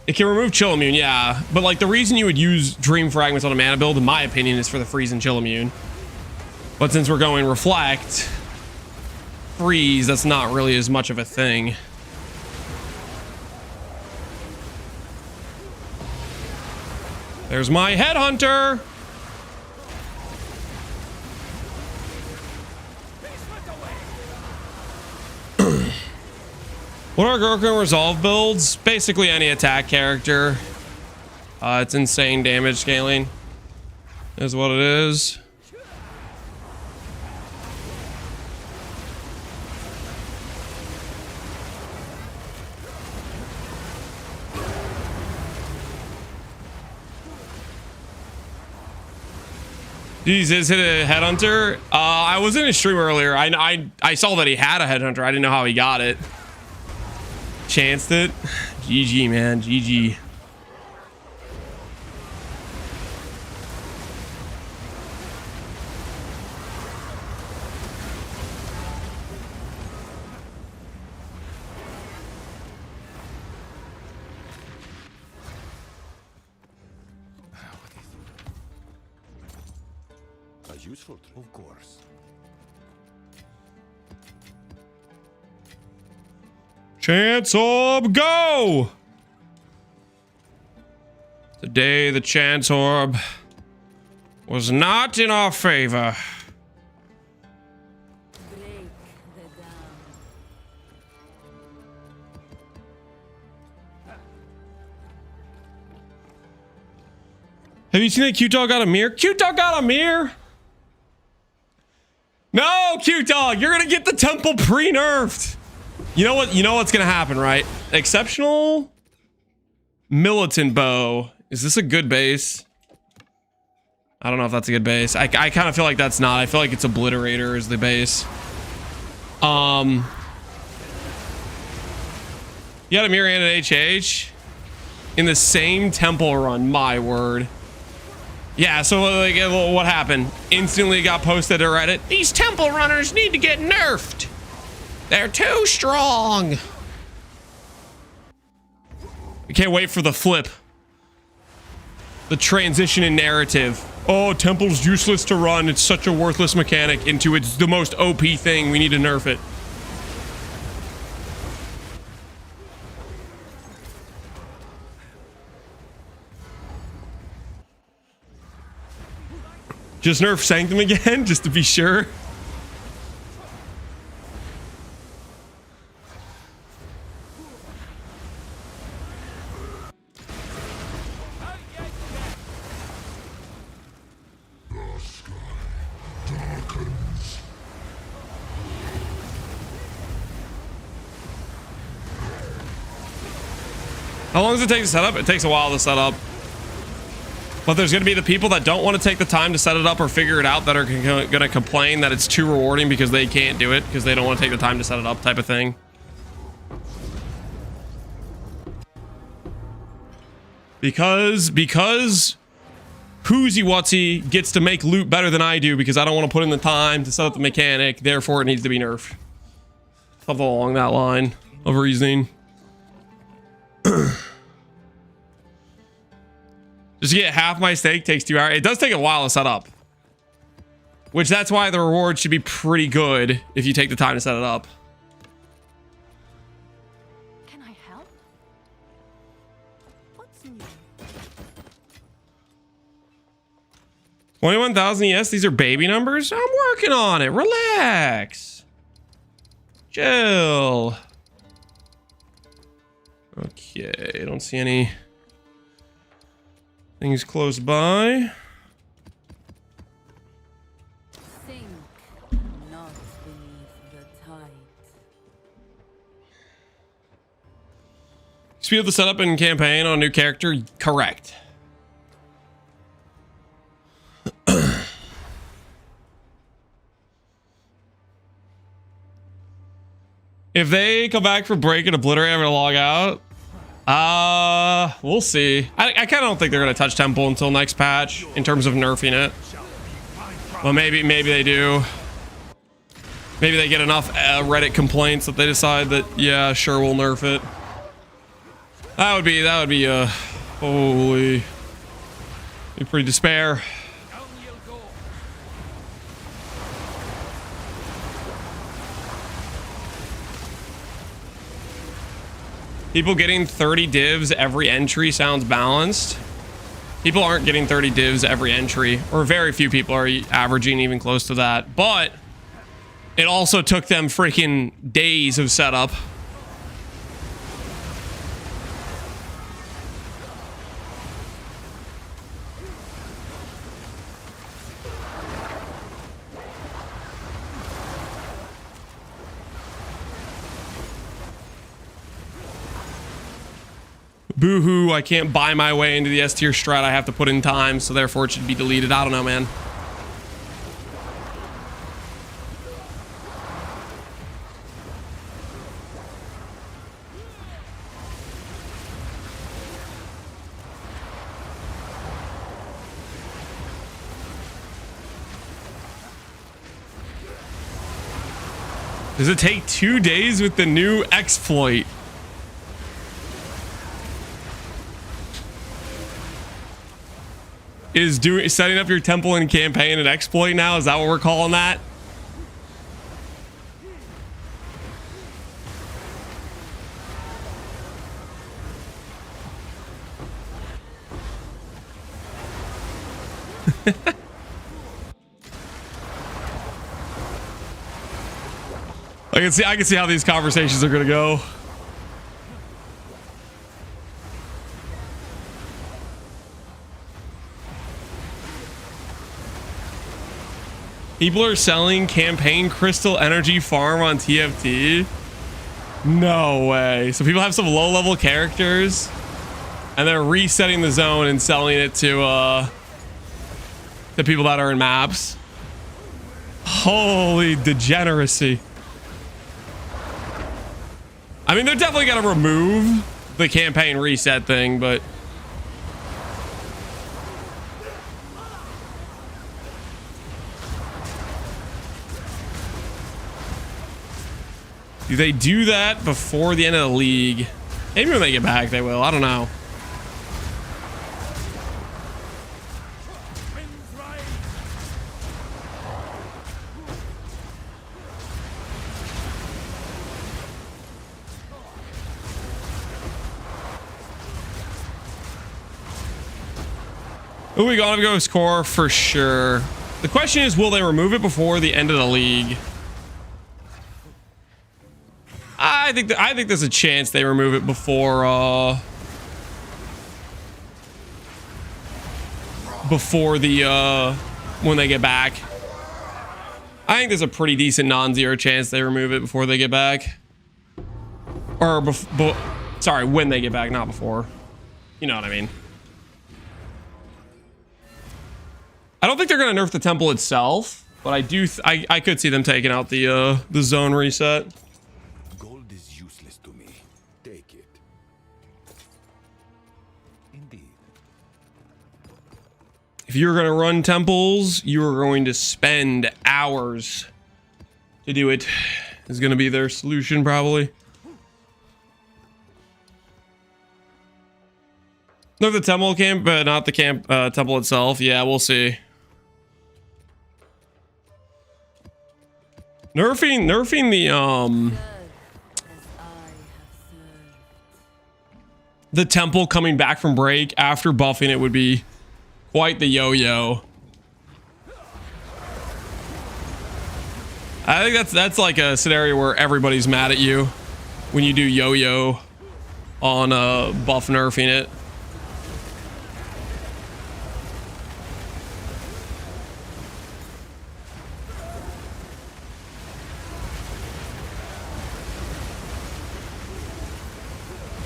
It can remove chill immune, yeah, but like the reason you would use Dream Fragments on a mana build, in my opinion, is for the freeze and chill immune. But since we're going reflect, freeze, that's not really as much of a thing. There's my headhunter. What are Gurkha Resolve builds? Basically any attack character. It's insane damage scaling is what it is. Jesus, hit a headhunter. I was in his stream earlier. I saw that he had a headhunter. I didn't know how he got it. Chanced it. GG, man. GG. A useful tool, of course. Chance orb, go! Today the chance orb was not in our favor. Break the dam. Have you seen that Cute Dog got a mirror? Cute Dog got a mirror? No, Cute Dog, you're gonna get the temple pre-nerfed. You know what? You know what's gonna happen, right? Exceptional militant bow. Is this a good base? I don't know if that's a good base. I kind of feel like that's not. I feel like it's Obliterator is the base. You got a mirror and an HH in the same temple run. My word. Yeah, so like, what happened? Instantly got posted to Reddit. These temple runners need to get nerfed. They're too strong. I can't wait for the flip. The transition in narrative. Oh, temple's useless to run. It's such a worthless mechanic into it's the most OP thing. We need to nerf it. Just nerf Sanctum again, just to be sure. How long does it take to set up? It takes a while to set up. But there's going to be the people that don't want to take the time to set it up or figure it out that are going to complain that it's too rewarding because they can't do it because they don't want to take the time to set it up type of thing. Because Whoozy Wutsy gets to make loot better than I do because I don't want to put in the time to set up the mechanic. Therefore, it needs to be nerfed. Something along that line of reasoning. Just to get half my stake takes 2 hours. It does take a while to set up. Which that's why the reward should be pretty good if you take the time to set it up. Can I help? What's new? 21,000 yes, these are baby numbers. I'm working on it. Relax. Chill. Okay, I don't see any things close by. Sink, not beneath the tide. Speed up the setup and campaign on a new character? Correct. If they come back for break and obliterate, I'm gonna log out. We'll see. I kind of don't think they're gonna touch temple until next patch in terms of nerfing it. Well, maybe they do. Maybe they get enough Reddit complaints that they decide that yeah, sure, we'll nerf it. That would be holy, be pretty despair. People getting 30 divs every entry sounds balanced. People aren't getting 30 divs every entry, or very few people are averaging even close to that. But it also took them freaking days of setup. Boo-hoo, I can't buy my way into the S tier strat. I have to put in time, so therefore it should be deleted. I don't know, man. Does it take 2 days with the new exploit? Is setting up your temple and campaign an exploit now? Is that what we're calling that? I can see how these conversations are gonna go. People are selling campaign crystal energy farm on TFT. No way. So people have some low level characters and they're resetting the zone and selling it to the people that are in maps. Holy degeneracy. I mean, they're definitely gonna remove the campaign reset thing, but do they do that before the end of the league? Maybe when they get back, they will. I don't know. Who we gonna go score for sure? The question is, will they remove it before the end of the league? I think there's a chance they remove it before the when they get back. I think there's a pretty decent non-zero chance they remove it before they get back. Or sorry, when they get back, not before. You know what I mean. I don't think they're gonna nerf the temple itself, but I do. I could see them taking out the zone reset. Gold is useless to me. Take it. Indeed. If you're gonna run temples, you are going to spend hours to do it. Is gonna be their solution probably. Nerf the temple camp, but not the temple itself. Yeah, we'll see. Nerfing the temple coming back from break after buffing it would be quite the yo-yo. I think that's like a scenario where everybody's mad at you when you do yo-yo on buff nerfing it.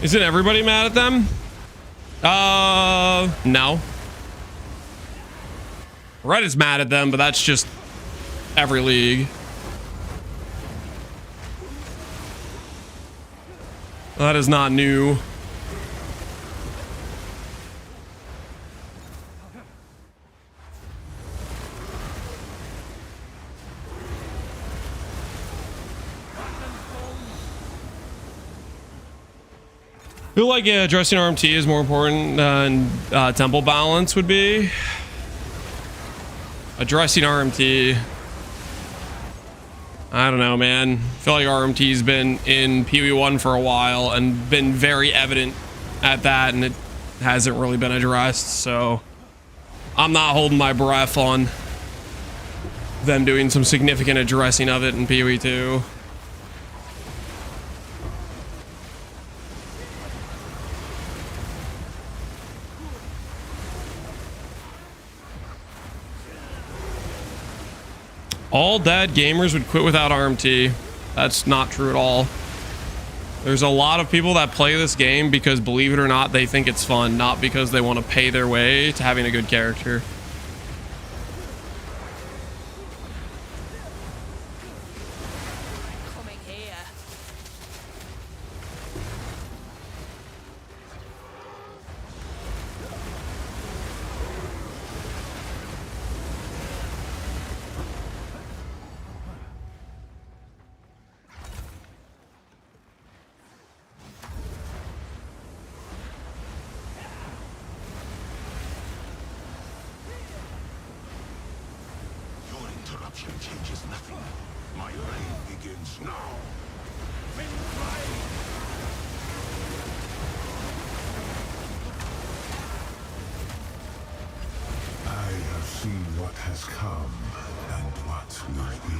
Isn't everybody mad at them? No. Reddit's mad at them, but that's just every league. That is not new. I feel like addressing RMT is more important than temple balance would be. Addressing RMT. I don't know, man. I feel like RMT's been in PoE1 for a while and been very evident at that, and it hasn't really been addressed, so I'm not holding my breath on them doing some significant addressing of it in PoE2. All dad gamers would quit without RMT. That's not true at all. There's a lot of people that play this game because, believe it or not, they think it's fun, not because they want to pay their way to having a good character. Coming here. My reign begins now. I have seen what has come and what will be.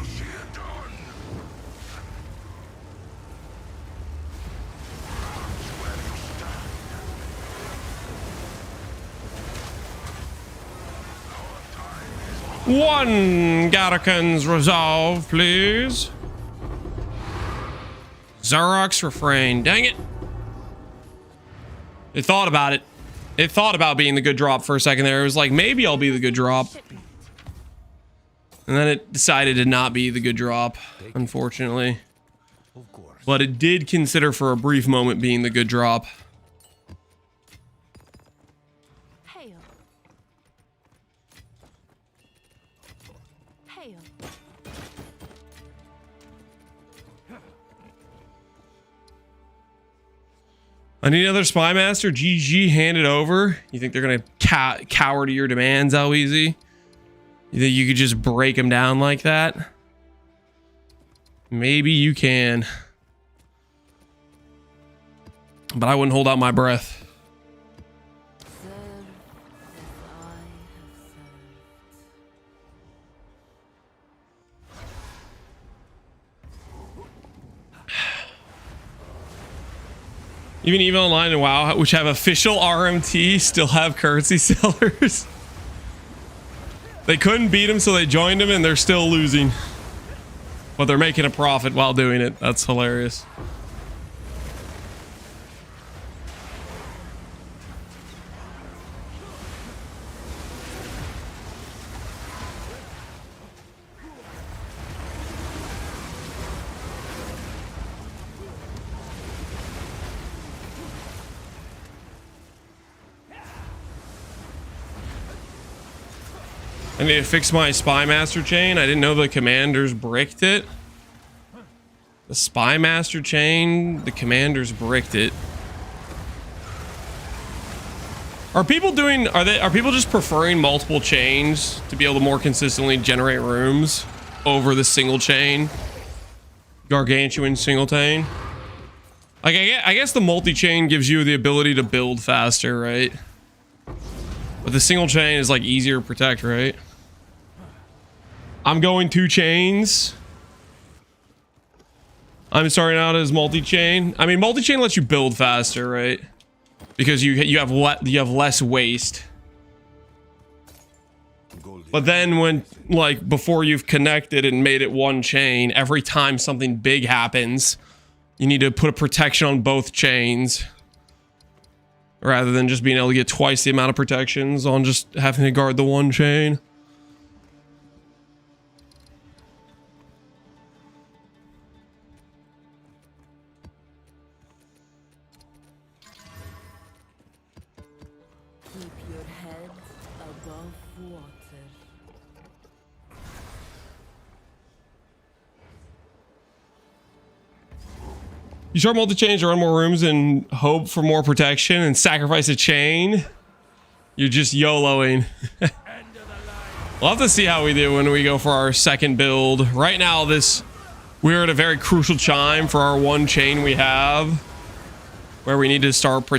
One Gatakan's resolve, please. Zarok's refrain. Dang it. It thought about it. It thought about being the good drop for a second there. It was like, maybe I'll be the good drop. And then it decided to not be the good drop, unfortunately. Of course. But it did consider for a brief moment being the good drop. Hail. Hail. I need another Spy Master. GG, hand it over. You think they're going to cower to your demands, Easy? You think you could just break them down like that? Maybe you can. But I wouldn't hold out my breath. Serve as I have served. Even Online and WoW, which have official RMT, still have currency sellers. They couldn't beat him, so they joined him, and they're still losing. But they're making a profit while doing it. That's hilarious. I need to fix my Spy Master chain. I didn't know the commanders bricked it. The Spy Master chain, the commanders bricked it. Are people just preferring multiple chains to be able to more consistently generate rooms over the single chain? Gargantuan single chain? Like, I guess the multi-chain gives you the ability to build faster, right? But the single chain is like easier to protect, right? I'm going 2 chains. I'm starting out as multi-chain. I mean, multi-chain lets you build faster, right? Because you have less waste. But then when, like, before you've connected and made it one chain, every time something big happens, you need to put a protection on both chains. Rather than just being able to get twice the amount of protections on just having to guard the one chain. Keep your head above water. You start multi-chains to run more rooms and hope for more protection and sacrifice a chain. You're just YOLOing. We'll have to see how we do when we go for our second build. Right now, we're at a very crucial time for our one chain we have, where we need to start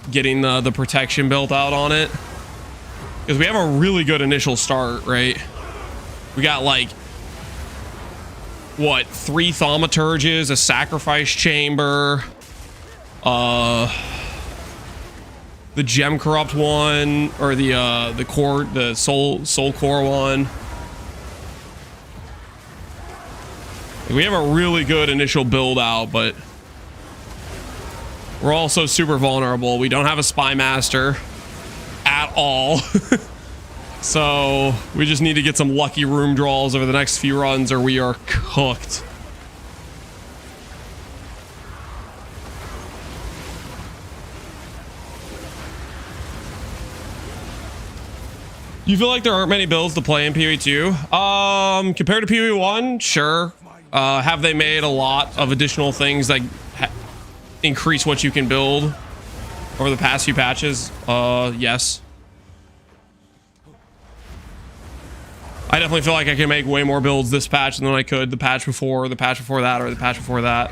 getting the protection built out on it. Because we have a really good initial start, right? We got like, what, 3 thaumaturges, a sacrifice chamber, the gem corrupt one, or the soul core one. We have a really good initial build out, but we're also super vulnerable. We don't have a Spy Master at all. So we just need to get some lucky room draws over the next few runs or we are cooked. Do you feel like there aren't many builds to play in PoE2? Compared to PoE1, sure. Have they made a lot of additional things that increase what you can build over the past few patches? Yes. I definitely feel like I can make way more builds this patch than I could the patch before, the patch before that, or the patch before that.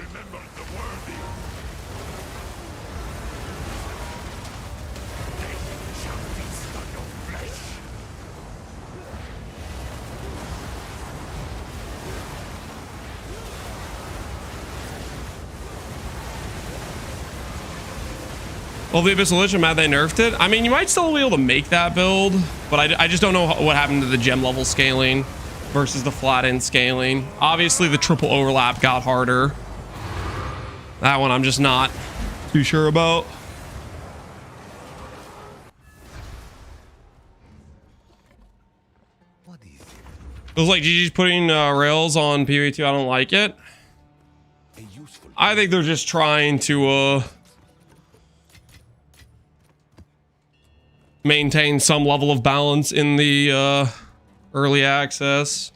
Well, the Abyssal Lich, I'm mad they nerfed it. I mean, you might still be able to make that build, but I just don't know what happened to the gem level scaling versus the flat end scaling. Obviously, the triple overlap got harder. That one I'm just not too sure about. It was like GG's putting rails on PvE2. I don't like it. I think they're just trying to maintain some level of balance in the early access.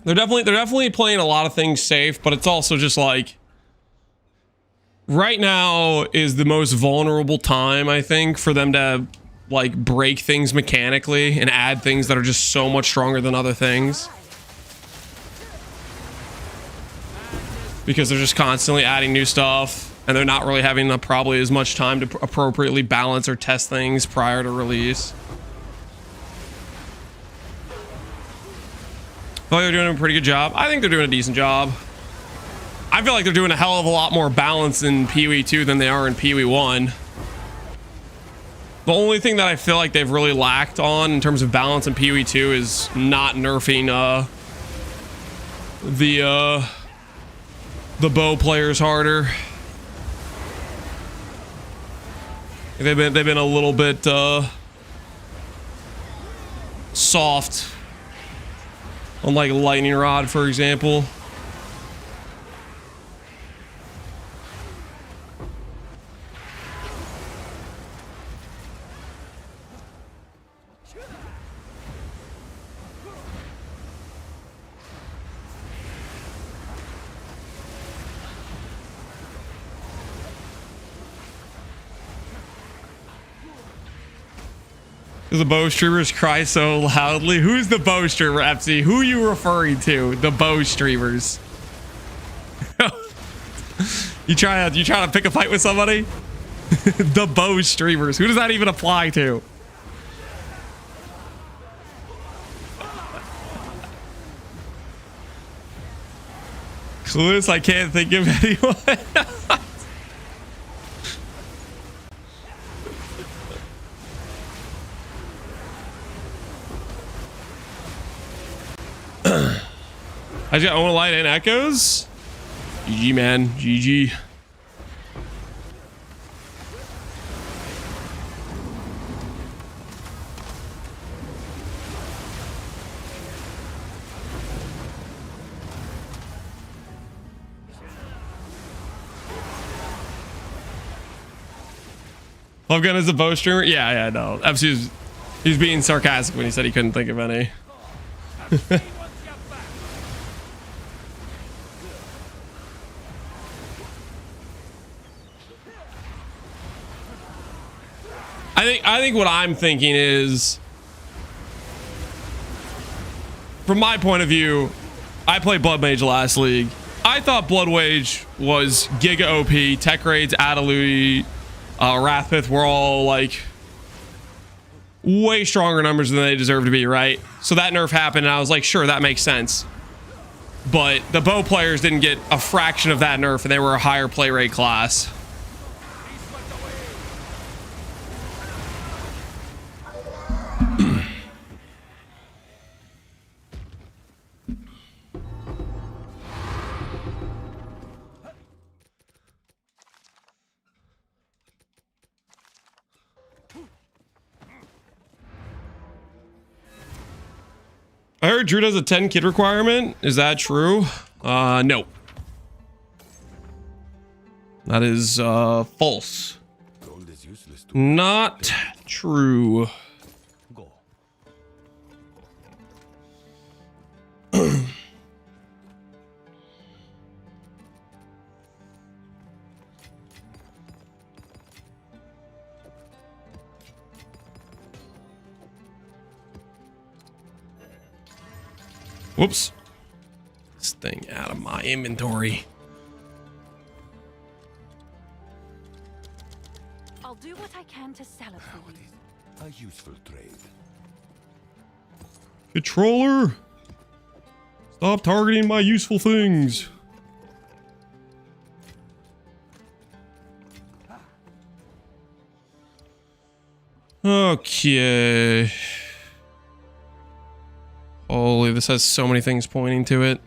They're definitely playing a lot of things safe, but it's also just like right now is the most vulnerable time, I think, for them to like break things mechanically and add things that are just so much stronger than other things, because they're just constantly adding new stuff and they're not really having probably as much time to appropriately balance or test things prior to release. Oh, they're doing a pretty good job. I think they're doing a decent job. I feel like they're doing a hell of a lot more balance in PoE 2 than they are in PoE 1. The only thing that I feel like they've really lacked on in terms of balance in PoE 2 is not nerfing the bow players harder. They've been a little bit soft on like lightning rod, for example. The bow streamers cry so loudly. Who's the bow streamer, Epsy? Who are you referring to? The bow streamers. you trying to pick a fight with somebody? The bow streamers. Who does that even apply to? Clueless, I can't think of anyone. I just got Owen Light and Echoes. GG, man. GG. Love Gun is a bow streamer? Yeah, no. FC's, he's being sarcastic when he said he couldn't think of any. I think what I'm thinking is, from my point of view, I played Blood Mage last league. I thought Blood Mage was giga OP. Tech Raids, Adalui, Wrathpith were all like way stronger numbers than they deserve to be, right? So that nerf happened and I was like, sure, that makes sense. But the bow players didn't get a fraction of that nerf and they were a higher play rate class. I heard Drew does a 10 kid requirement. Is that true? No. That is false. Not true. Whoops. This thing out of my inventory. I'll do what I can to sell it for you. A useful trade. Controller! Stop targeting my useful things. Okay. Holy, this has so many things pointing to it.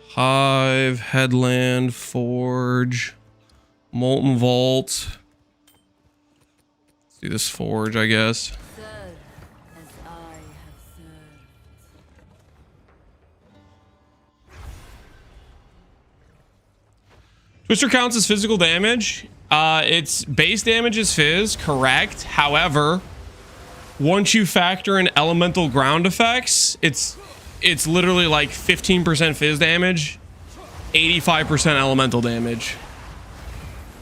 Hive, Headland, Forge, Molten Vault. Let's do this Forge, I guess. Serve as I have served. Twister counts as physical damage. Its base damage is fizz, correct. However, once you factor in elemental ground effects, it's literally like 15% fizz damage, 85% elemental damage.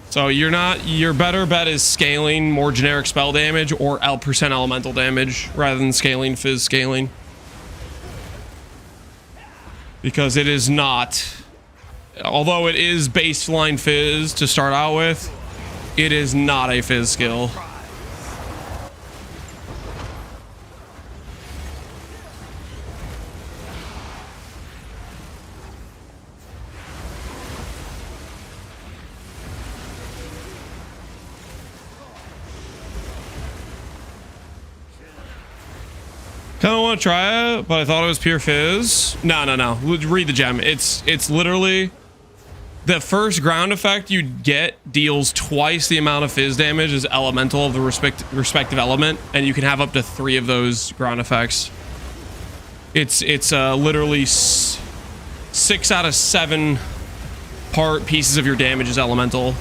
So your better bet is scaling more generic spell damage or % elemental damage rather than scaling fizz scaling. Because it is not, although it is baseline fizz to start out with, it is not a fizz skill. Kind of want to try it, but I thought it was pure fizz. No. Read the gem. It's literally the first ground effect you get deals twice the amount of fizz damage as elemental of the respective element, and you can have up to 3 of those ground effects. It's literally 6 out of 7 part pieces of your damage is elemental.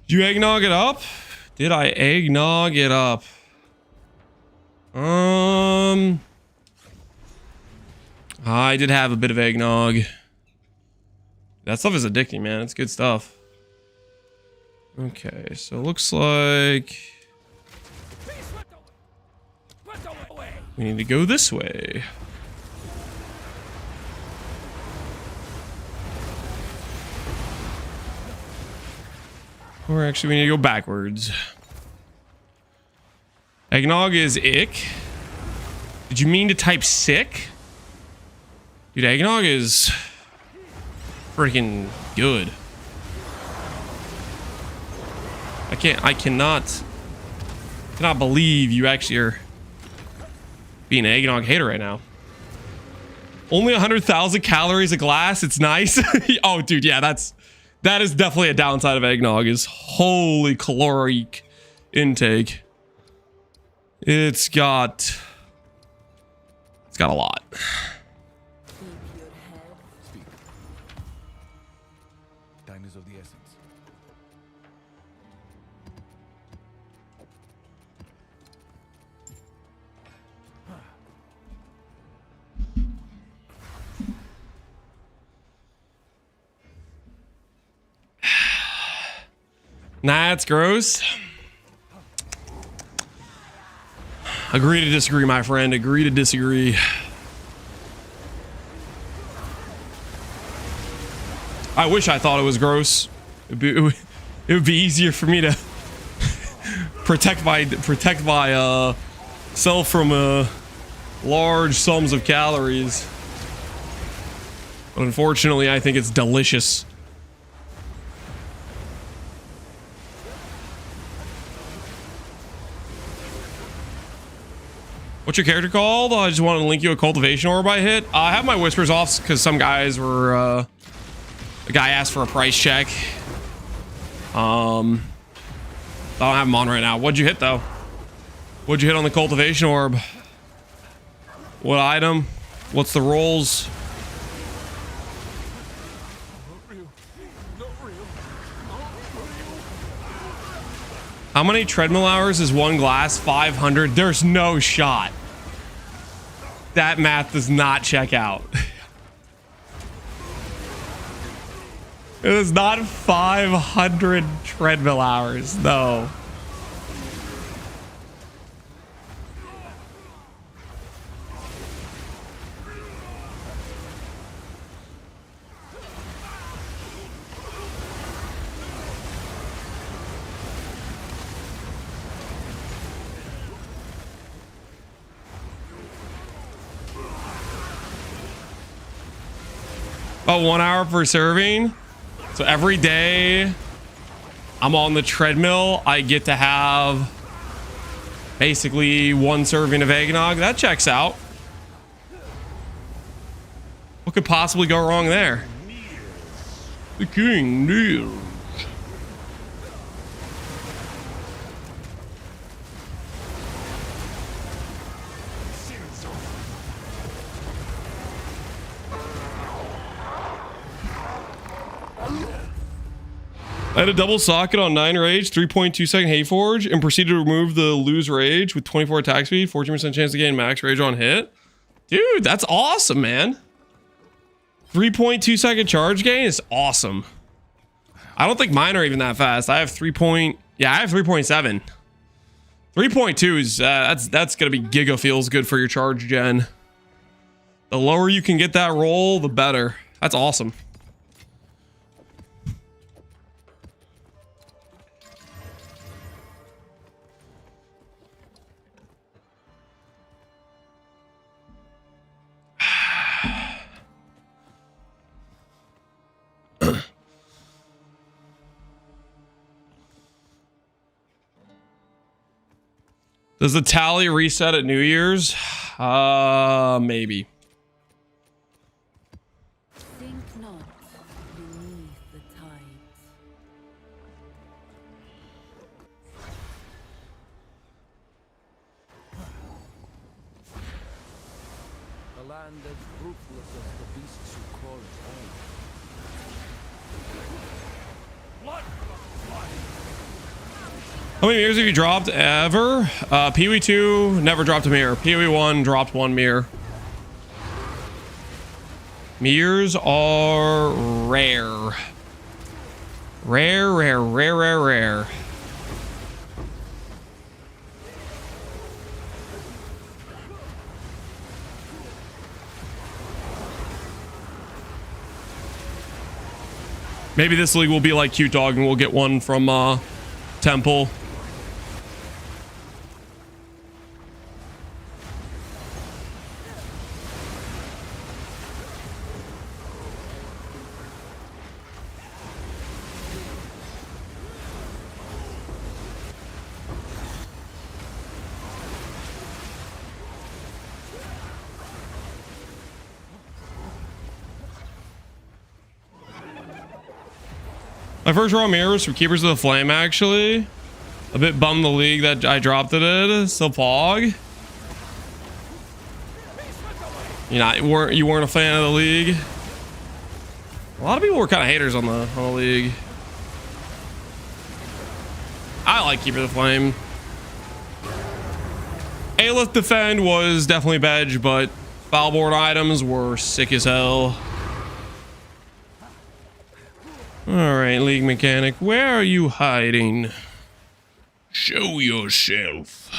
Did you eggnog it up? Did I eggnog it up? I did have a bit of eggnog. That stuff is addicting, man. It's good stuff. Okay, so it looks like we need to go this way. Or actually, we need to go backwards. Eggnog is ick. Did you mean to type sick? Dude, eggnog is freaking good. I cannot believe you actually are being an eggnog hater right now. Only 100,000 calories a glass. It's nice. Oh, dude, yeah, that is definitely a downside of eggnog, is holy caloric intake. It's got a lot. Keep your head. Speak. Time is of the essence. Nah, it's gross. Agree to disagree, my friend. Agree to disagree. I wish I thought it was gross. It would be easier for me to protect my self from large sums of calories. But unfortunately, I think it's delicious. What's your character called? I just wanted to link you a cultivation orb I hit. I have my whispers off because some guys were, the guy asked for a price check. I don't have them on right now. What'd you hit though? What'd you hit on the cultivation orb? What item? What's the rolls? How many treadmill hours is one glass? 500. There's no shot. That math does not check out. It is not 500 treadmill hours. No. About 1 hour per serving. So every day I'm on the treadmill, I get to have basically 1 serving of eggnog. That checks out. What could possibly go wrong there? The king kneels. I had a double socket on 9 rage, 3.2 second Hayforge, and proceeded to remove the lose rage with 24 attack speed, 14% chance to gain max rage on hit. Dude, that's awesome, man. 3.2 second charge gain is awesome. I don't think mine are even that fast. I have 3. Yeah, I have 3.7. 3.2 is that's gonna be giga feels good for your charge gen. The lower you can get that roll, the better. That's awesome. Does the tally reset at New Year's? Maybe. Think not beneath the tides. A land as ruthless as the beasts who call it home. Blood for blood. How many mirrors have you dropped ever? PoE 2 never dropped a mirror. PoE 1 dropped 1 mirror. Mirrors are rare. Rare. Maybe this league will be like Cute Dog and we'll get one from Temple. My first raw mirror was from Keepers of the Flame, actually. A bit bummed the league that I dropped it in. Still Pog. You weren't a fan of the league. A lot of people were kind of haters on the league. I like Keeper of the Flame. Aelith Defend was definitely Bedge, but foulboard items were sick as hell. Alright, League Mechanic, where are you hiding? Show yourself.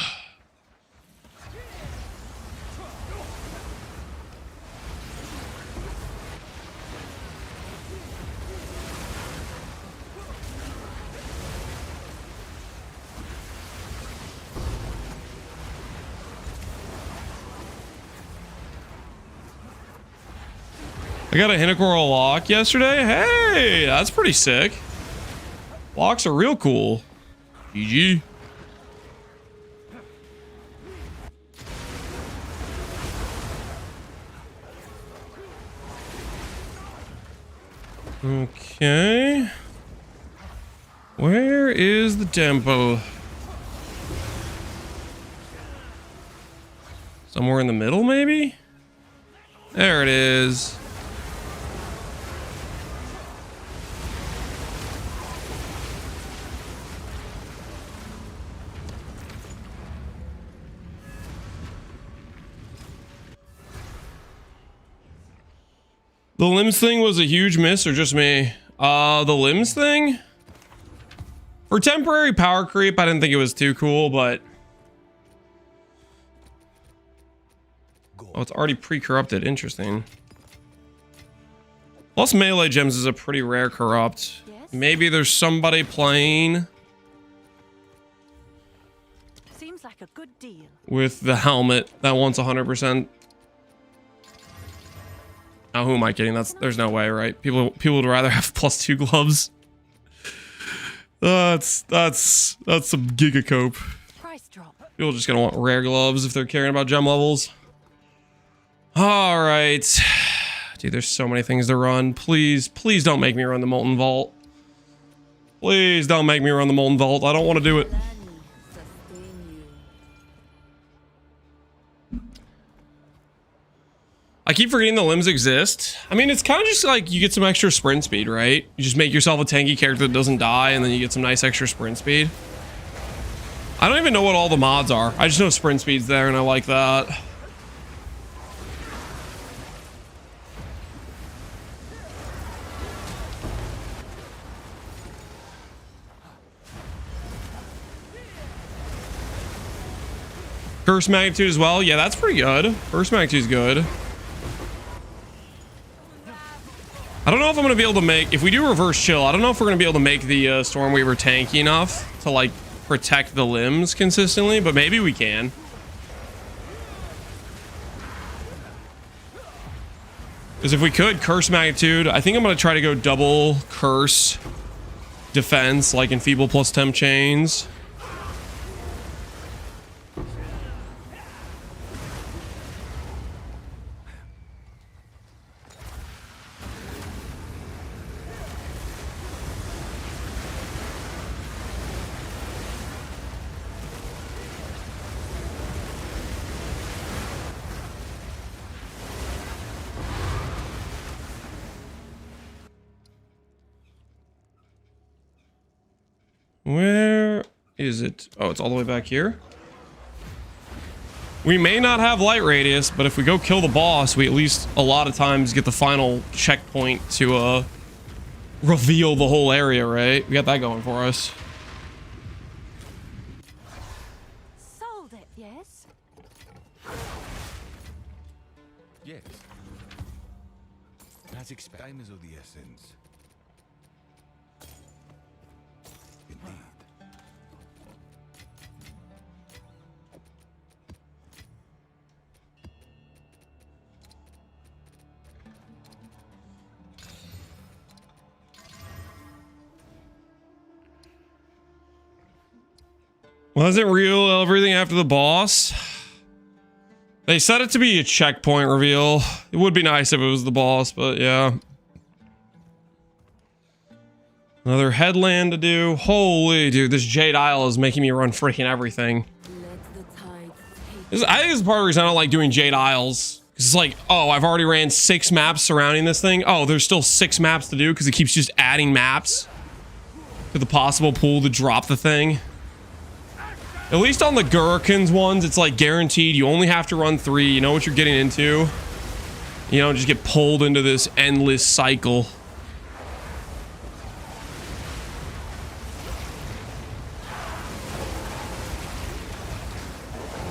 I got a Hinnacore lock yesterday. Hey, that's pretty sick. Locks are real cool. GG. Okay. Where is the tempo? Somewhere in the middle, maybe? There it is. The limbs thing was a huge miss, or just me? The limbs thing? For temporary power creep, I didn't think it was too cool, but... Oh, it's already pre-corrupted. Interesting. Plus melee gems is a pretty rare corrupt. Yes? Maybe there's somebody playing Seems like a good deal. with the helmet that wants 100%. Now, who am I kidding? There's no way, right? People would rather have +2 gloves. That's some gigacope. Price drop. People are just gonna want rare gloves if they're caring about gem levels. All right, dude. There's so many things to run. Please don't make me run the Molten Vault. Please don't make me run the Molten Vault. I don't want to do it. I keep forgetting the limbs exist. I mean, it's kind of just like you get some extra sprint speed, right? You just make yourself a tanky character that doesn't die, and then you get some nice extra sprint speed. I don't even know what all the mods are. I just know sprint speed's there, and I like that. Curse magnitude as well. Yeah, that's pretty good. Curse magnitude is good. I don't know if I'm going to be able to make... If we do reverse chill, I don't know if we're going to be able to make the Stormweaver tanky enough to, like, protect the limbs consistently, but maybe we can. Because if we could, curse magnitude, I think I'm going to try to go double curse defense, like enfeeble plus temp chains. Where is it? Oh, it's all the way back here. We may not have light radius, but if we go kill the boss, we at least a lot of times get the final checkpoint to reveal the whole area, right? We got that going for us. Sold it, yes? Yes. That's time is of the essence. Indeed. Wasn't real everything after the boss? They set it to be a checkpoint reveal. It would be nice if it was the boss, but yeah. Another headland to do. Holy dude, this Jade Isle is making me run freaking everything. Let the tide I think this is part of the reason I don't like doing Jade Isles. Because it's like, oh, I've already ran 6 maps surrounding this thing. Oh, there's still 6 maps to do because it keeps just adding maps to the possible pool to drop the thing. At least on the Gurkins ones, it's like guaranteed. You only have to run 3. You know what you're getting into. You don't just get pulled into this endless cycle.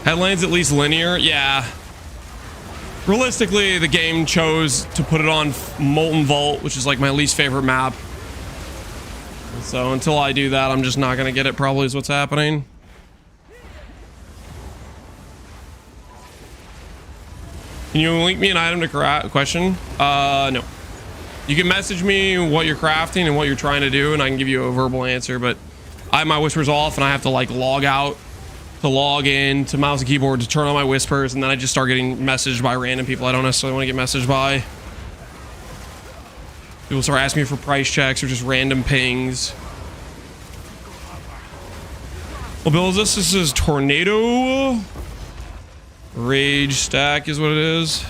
Headland's at least linear. Yeah. Realistically, the game chose to put it on Molten Vault, which is like my least favorite map. So until I do that, I'm just not going to get it, probably is what's happening. Can you link me an item to question? No. You can message me what you're crafting and what you're trying to do, and I can give you a verbal answer, but I have my whispers off, and I have to, like, log out to log in to mouse and keyboard to turn on my whispers, and then I just start getting messaged by random people I don't necessarily want to get messaged by. People start asking me for price checks or just random pings. What build is this? This is Tornado. Rage stack is what it is.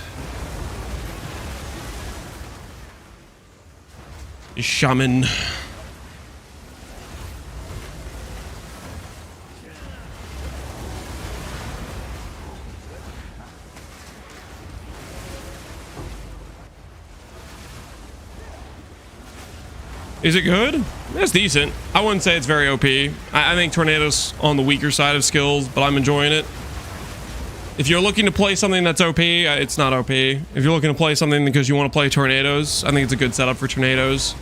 Shaman. Is it good? It's decent. I wouldn't say it's very OP. I think Tornado's on the weaker side of skills, but I'm enjoying it. If you're looking to play something that's OP, it's not OP. If you're looking to play something because you want to play Tornadoes, I think it's a good setup for Tornadoes.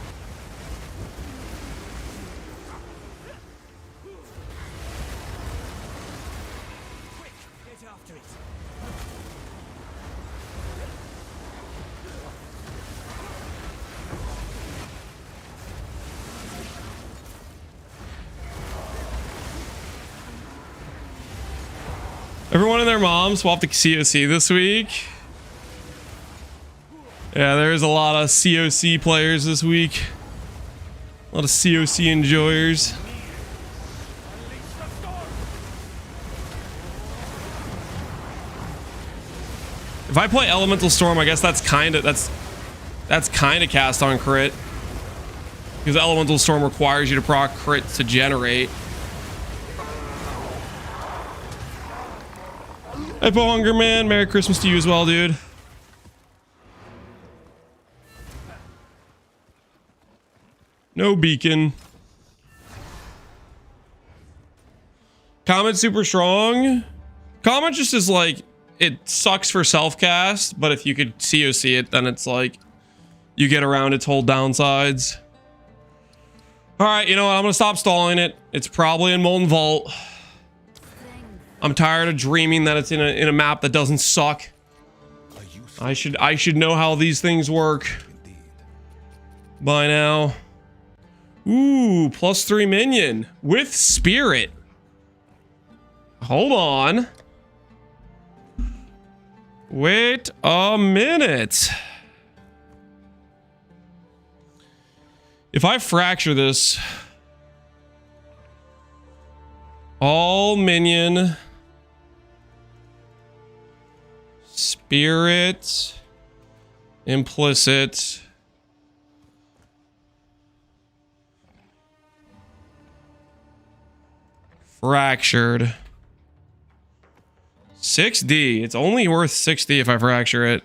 Get after it. Everyone and their mom swapped to COC this week. Yeah, there's a lot of COC players this week. A lot of COC enjoyers. If I play Elemental Storm, I guess that's kind of cast on crit, because Elemental Storm requires you to proc crit to generate. Hypo Hunger Man, Merry Christmas to you as well, dude. No beacon. Comet super strong. Comet just is like, it sucks for self-cast, but if you could COC it, then it's like, you get around its whole downsides. Alright, you know what? I'm gonna stop stalling it. It's probably in Molten Vault. I'm tired of dreaming that it's in a map that doesn't suck. I should know how these things work by now. Ooh, +3 minion with spirit. Hold on. Wait a minute. If I fracture this, all minion, spirit, implicit, fractured, 6D. It's only worth 6D if I fracture it.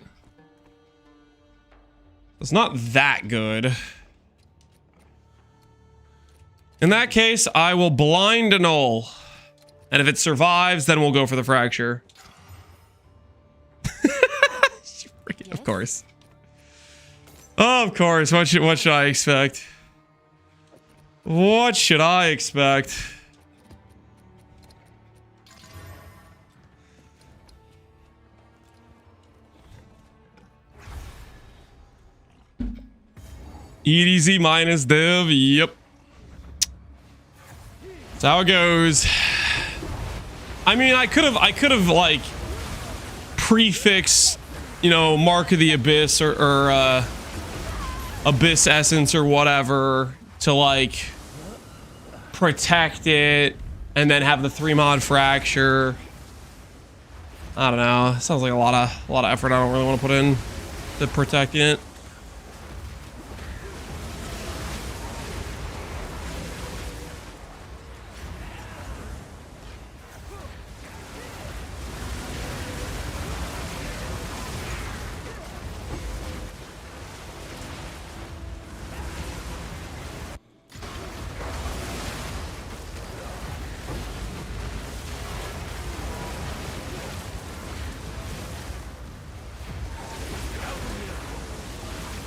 It's not that good. In that case, I will blind annul. And if it survives, then we'll go for the fracture. Of course. Oh, of course. What should I expect? What should I expect? EDZ minus div. Yep. That's how it goes. I mean, I could have like prefixed, you know, Mark of the Abyss or Abyss Essence or whatever to like protect it and then have the 3-mod fracture. I don't know. Sounds like a lot of effort I don't really want to put in to protecting it.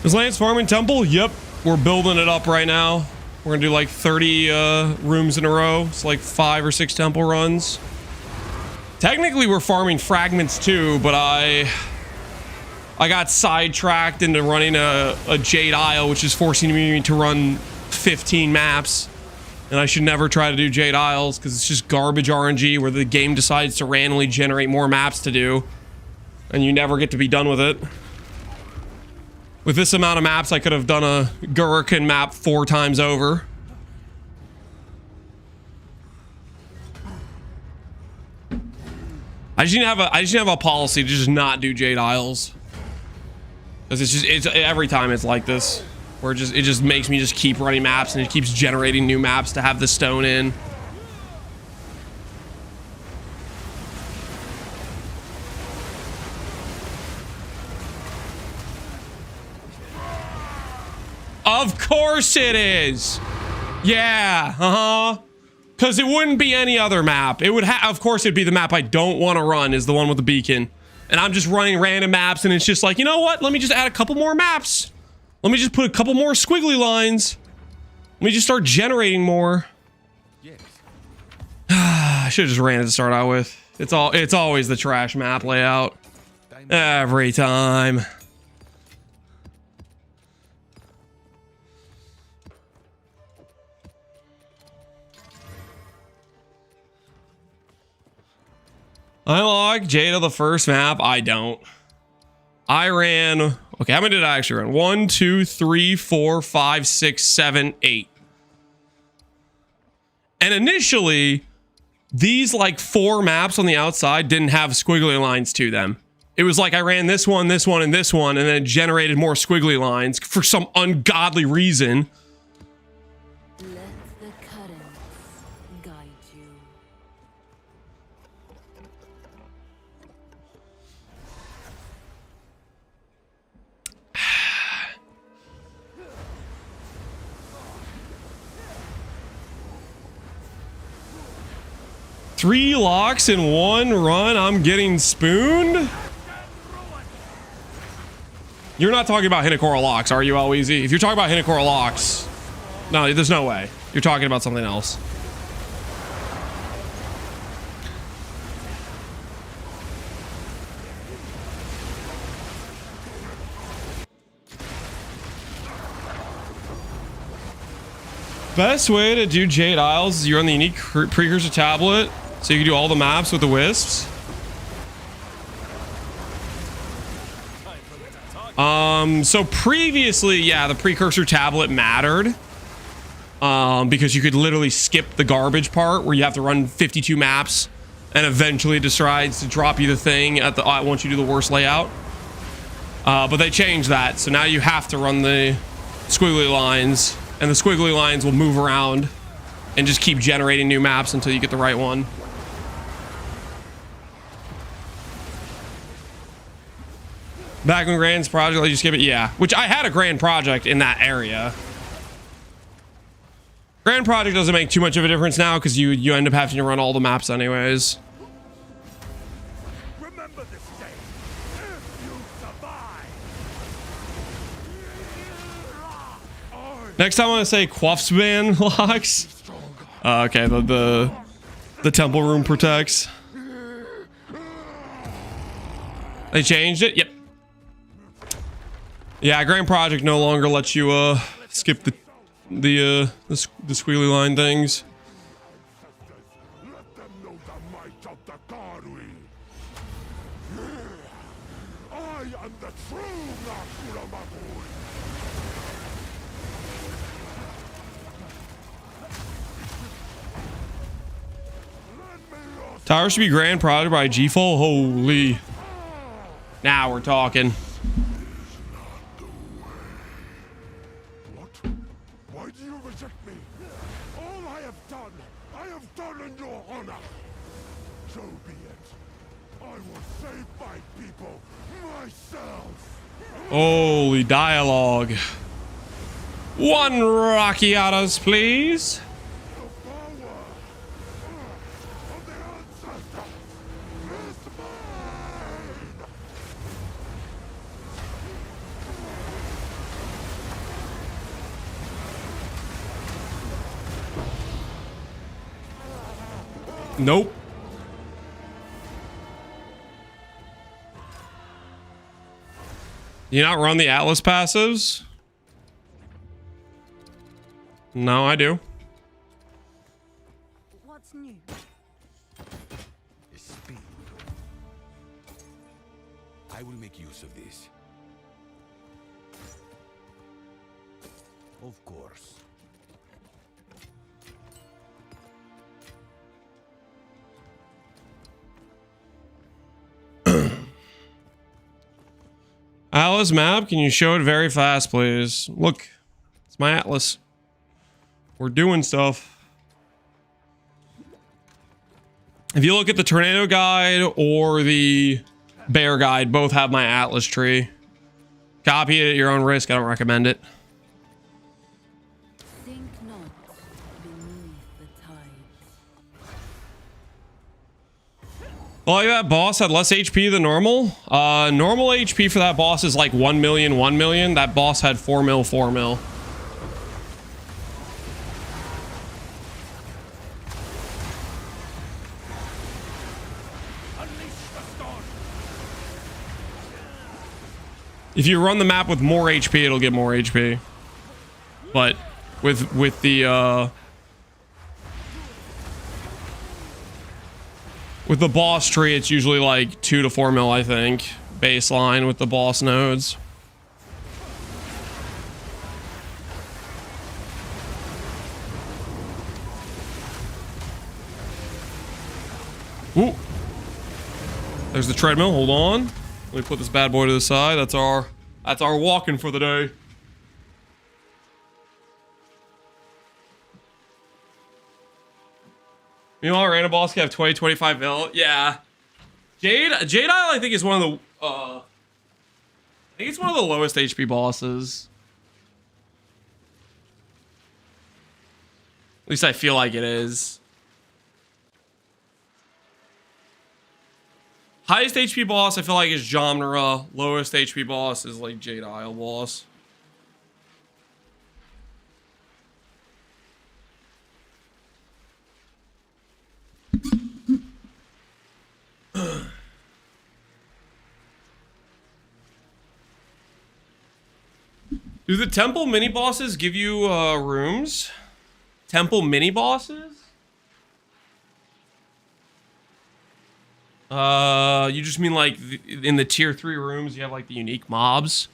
Is Lance farming temple? Yep. We're building it up right now. We're gonna do like 30 rooms in a row. It's like 5 or 6 temple runs. Technically we're farming fragments too, but I got sidetracked into running a Jade Isle, which is forcing me to run 15 maps. And I should never try to do Jade Isles because it's just garbage RNG where the game decides to randomly generate more maps to do. And you never get to be done with it. With this amount of maps, I could have done a Gurrican map 4 times over. I just need to have a policy to just not do Jade Isles. Because it's every time it's like this. Where it just makes me just keep running maps and it keeps generating new maps to have the stone in. Of course it is. Yeah, because it wouldn't be any other map. It would of course it'd be the map I don't want to run, is the one with the beacon. And I'm just running random maps and it's just like, you know what? Let me just add a couple more maps. Let me just put a couple more squiggly lines. Let me just start generating more. Yes. I should have just ran it to start out with. It's always the trash map layout. Every time. I like Jada the first map. I don't. I ran. Okay, how many did I actually run? 1, 2, 3, 4, 5, 6, 7, 8. And initially, these like 4 maps on the outside didn't have squiggly lines to them. It was like I ran this one, and this one, and then it generated more squiggly lines for some ungodly reason. Let the currents guide you. Three locks in one run. I'm getting spooned. You're not talking about Hinekora locks, are you, Easy? If you're talking about Hinekora locks, no, there's no way. You're talking about something else. Best way to do Jade Isles is you're on the unique precursor tablet, so you can do all the maps with the wisps. So previously, yeah, the precursor tablet mattered. Because you could literally skip the garbage part where you have to run 52 maps and eventually it decides to drop you the thing at the once you do the worst layout. But they changed that, so now you have to run the squiggly lines, and the squiggly lines will move around and just keep generating new maps until you get the right one. Back when Grand's project let you skip it, yeah. Which I had a Grand project in that area. Grand project doesn't make too much of a difference now because you end up having to run all the maps anyways. Remember this day. If you survive. Next time I want to say Quaffsban locks. Okay, the temple room protects. They changed it. Yep. Yeah, Grand Project no longer lets you skip the squiggly line things. Let them know the might of the Karui. I am the true Nakuramagui. Tower should be Grand Project by G-Fall. Holy. Now we're talking. What? Why do you reject me? All I have done in your honor. So be it. I will save my people myself. Holy dialogue. One Rockiatas, please. The power of the ancestor is mine. Nope. You not run the Atlas passives? No, I do. What's new? Speed. I will make use of this. Of course. Atlas map, can you show it very fast, please? Look, it's my Atlas. We're doing stuff. If you look at the tornado guide or the bear guide, both have my Atlas tree. Copy it at your own risk. I don't recommend it. Think not beneath the tides. Well, like that boss had less HP than normal. Normal HP for that boss is like 1 million, 1 million. That boss had 4 mil, 4 mil. If you run the map with more HP, it'll get more HP. But with the boss tree, it's usually like 2 to 4 mil, I think, baseline with the boss nodes. Ooh. There's the treadmill. Hold on. Let me put this bad boy to the side. That's our walking for the day. Meanwhile, random boss can have 20, 25 mil. Yeah. Jade Isle, I think, is one of the I think it's one of the lowest HP bosses. At least I feel like it is. Highest HP boss I feel like is Jamnara. Lowest HP boss is like Jade Isle boss. Do the temple mini bosses give you rooms? Temple mini bosses? You just mean like in the tier 3 rooms you have like the unique mobs?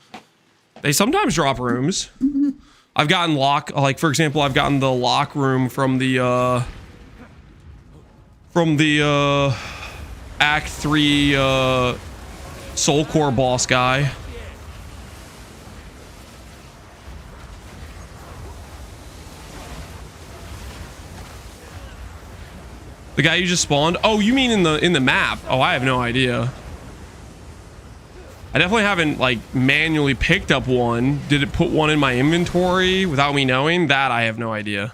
They sometimes drop rooms. I've gotten like for example, I've gotten the lock room from the Act 3 Soul Core boss guy. The guy you just spawned? Oh, you mean in the map? Oh, I have no idea. I definitely haven't like manually picked up one. Did it put one in my inventory without me knowing? That I have no idea.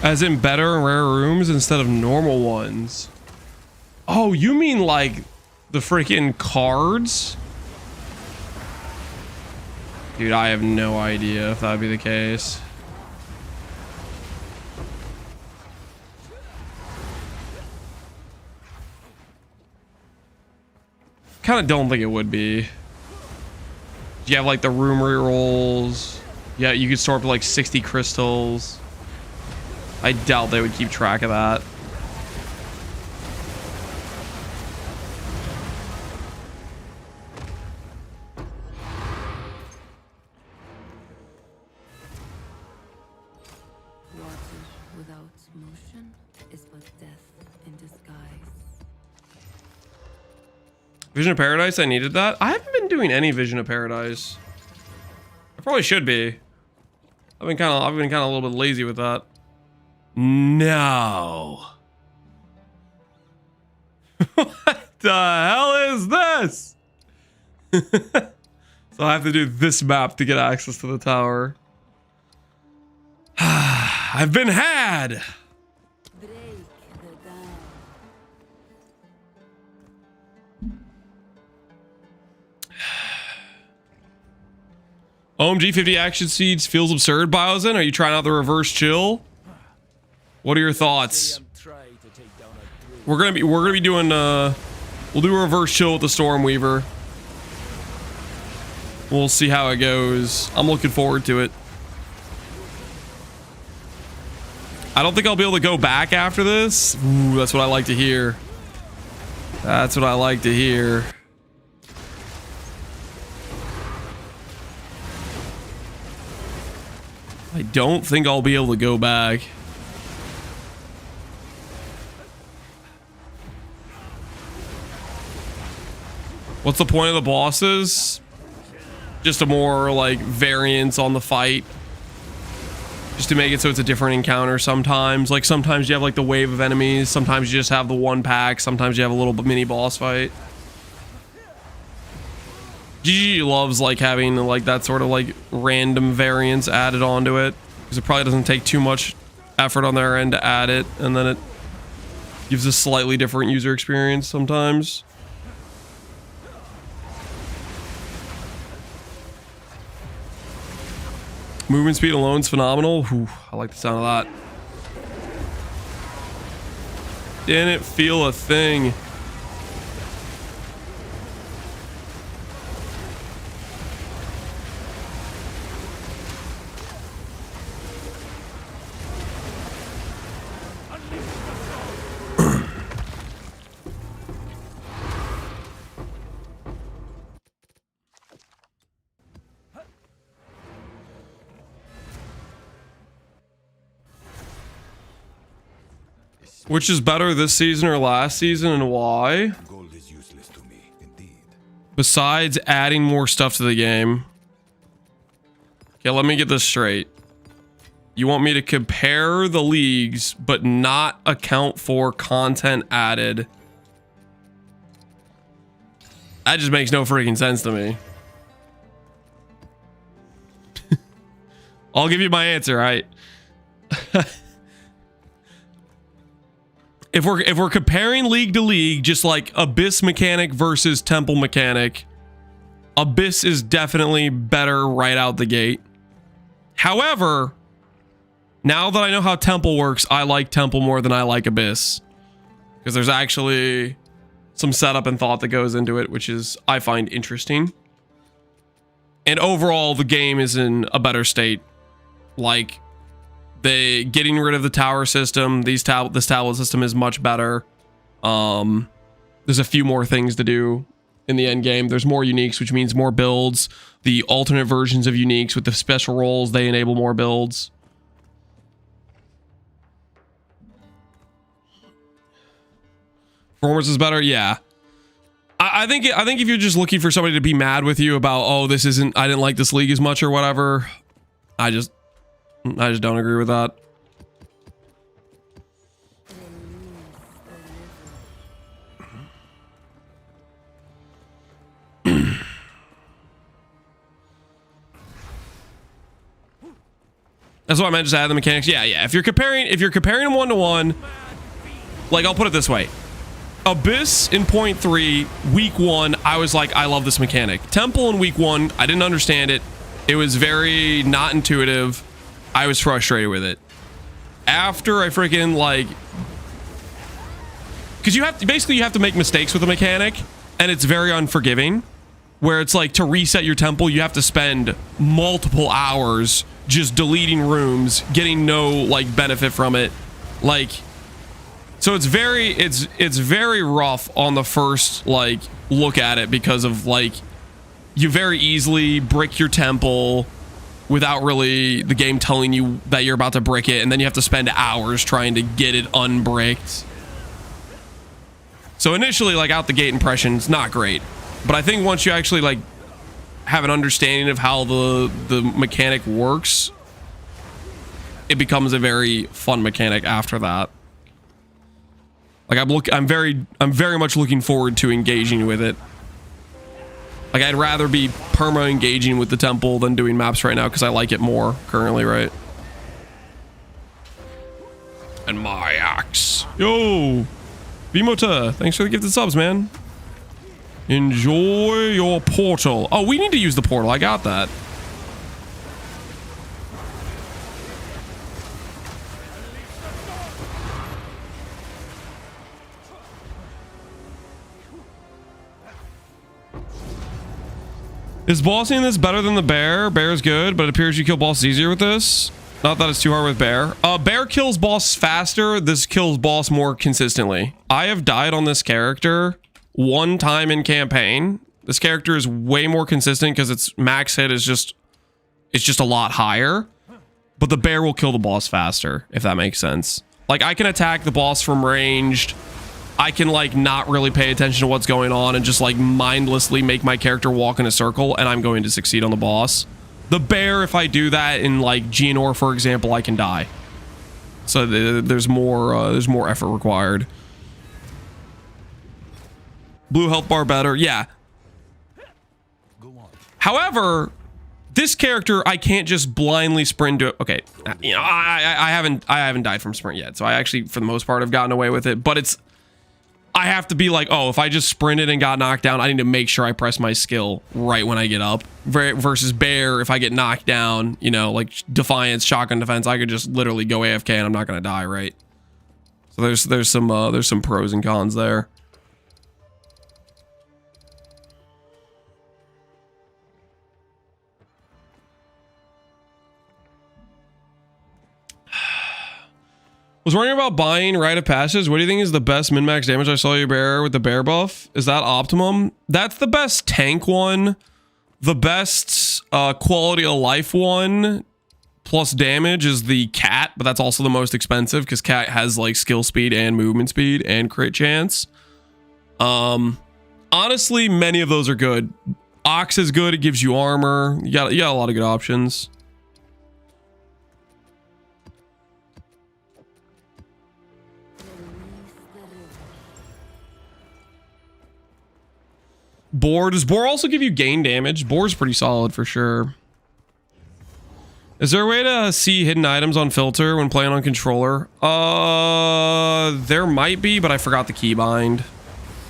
As in better and rare rooms instead of normal ones. Oh, you mean like the freaking cards? Dude, I have no idea if that'd be the case. Kind of don't think it would be. You have like the room rerolls. Yeah, you could store up to like 60 crystals. I doubt they would keep track of that. Water without motion is but death in disguise. Vision of Paradise, I needed that. I haven't been doing any Vision of Paradise. I probably should be. I've been kind of a little bit lazy with that. No. What the hell is this? So I have to do this map to get access to the tower. I've been had. Break the dam. OMG 50 action seeds feels absurd, Biozen. Are you trying out the reverse chill? What are your thoughts? We're gonna be doing We'll do a reverse chill with the Stormweaver. We'll see how it goes. I'm looking forward to it. I don't think I'll be able to go back after this. Ooh, that's what I like to hear. That's what I like to hear. I don't think I'll be able to go back. What's the point of the bosses? Just a more like variance on the fight. Just to make it so it's a different encounter sometimes. Like sometimes you have like the wave of enemies. Sometimes you just have the one pack. Sometimes you have a little mini boss fight. GG loves like having like that sort of like random variance added onto it. Because it probably doesn't take too much effort on their end to add it. And then it gives a slightly different user experience sometimes. Movement speed alone is phenomenal. Whew, I like the sound of that. Didn't feel a thing. Which is better, this season or last season, and why? Gold is useless to me, indeed. Besides adding more stuff to the game. Okay, let me get this straight. You want me to compare the leagues, but not account for content added? That just makes no freaking sense to me. I'll give you my answer, right? If we're comparing league to league, just like Abyss mechanic versus Temple mechanic, Abyss is definitely better right out the gate. However, now that I know how Temple works, I like Temple more than I like Abyss. Because there's actually some setup and thought that goes into it, which is, I find interesting. And overall, the game is in a better state. Like, getting rid of the tower system, this tablet system is much better. There's a few more things to do in the end game. There's more uniques, which means more builds. The alternate versions of uniques with the special roles, they enable more builds. Performance is better, yeah. I think if you're just looking for somebody to be mad with you about, oh, I didn't like this league as much or whatever, I just don't agree with that. That's what I meant, just add the mechanics. Yeah. If you're comparing them 1-to-1, like, I'll put it this way. Abyss in point 3, week 1, I was like, I love this mechanic. Temple in week 1, I didn't understand it. It was very not intuitive. I was frustrated with it. After I freaking like, because you have to make mistakes with the mechanic, and it's very unforgiving. Where it's like, to reset your temple, you have to spend multiple hours just deleting rooms, getting no like benefit from it. Like, so it's very rough on the first like look at it, because of like, you very easily brick your temple without really the game telling you that you're about to brick it, and then you have to spend hours trying to get it unbricked. So initially, like, out the gate impressions, not great. But I think once you actually like have an understanding of how the mechanic works, it becomes a very fun mechanic after that. Like, I'm very much looking forward to engaging with it. Like, I'd rather be perma engaging with the temple than doing maps right now, because I like it more currently, right? And my axe. Yo, Vimota, thanks for the gifted subs, man. Enjoy your portal. Oh, we need to use the portal. I got that. Is bossing this better than the bear? Bear's good, but it appears you kill bosses easier with this. Not that it's too hard with bear. Bear kills boss faster. This kills boss more consistently. I have died on this character one time in campaign. This character is way more consistent because its max hit is just, it's just a lot higher. But the bear will kill the boss faster, if that makes sense. Like, I can attack the boss from ranged. I can, like, not really pay attention to what's going on and just, like, mindlessly make my character walk in a circle, and I'm going to succeed on the boss. The bear, if I do that in, like, Geonor, for example, I can die. So there's more effort required. Blue health bar better. Yeah. However, this character, I can't just blindly sprint to it. Okay, you know, I haven't died from sprint yet, so I actually, for the most part, have gotten away with it. But it's, I have to be like, oh, if I just sprinted and got knocked down, I need to make sure I press my skill right when I get up. Versus bear, if I get knocked down, you know, like defiance, shotgun defense, I could just literally go AFK and I'm not gonna die, right? So there's some pros and cons there. Was wondering about buying Rite of Passage. What do you think is the best min-max damage? I saw you bear with the bear buff. Is that optimum? That's the best tank one. The best quality of life one plus damage is the cat, but that's also the most expensive because cat has like skill speed and movement speed and crit chance. Honestly, many of those are good. Ox is good. It gives you armor. You got a lot of good options. Boar. Does boar also give you gain damage? Boar's pretty solid for sure. Is there a way to see hidden items on filter when playing on controller? There might be, but I forgot the keybind.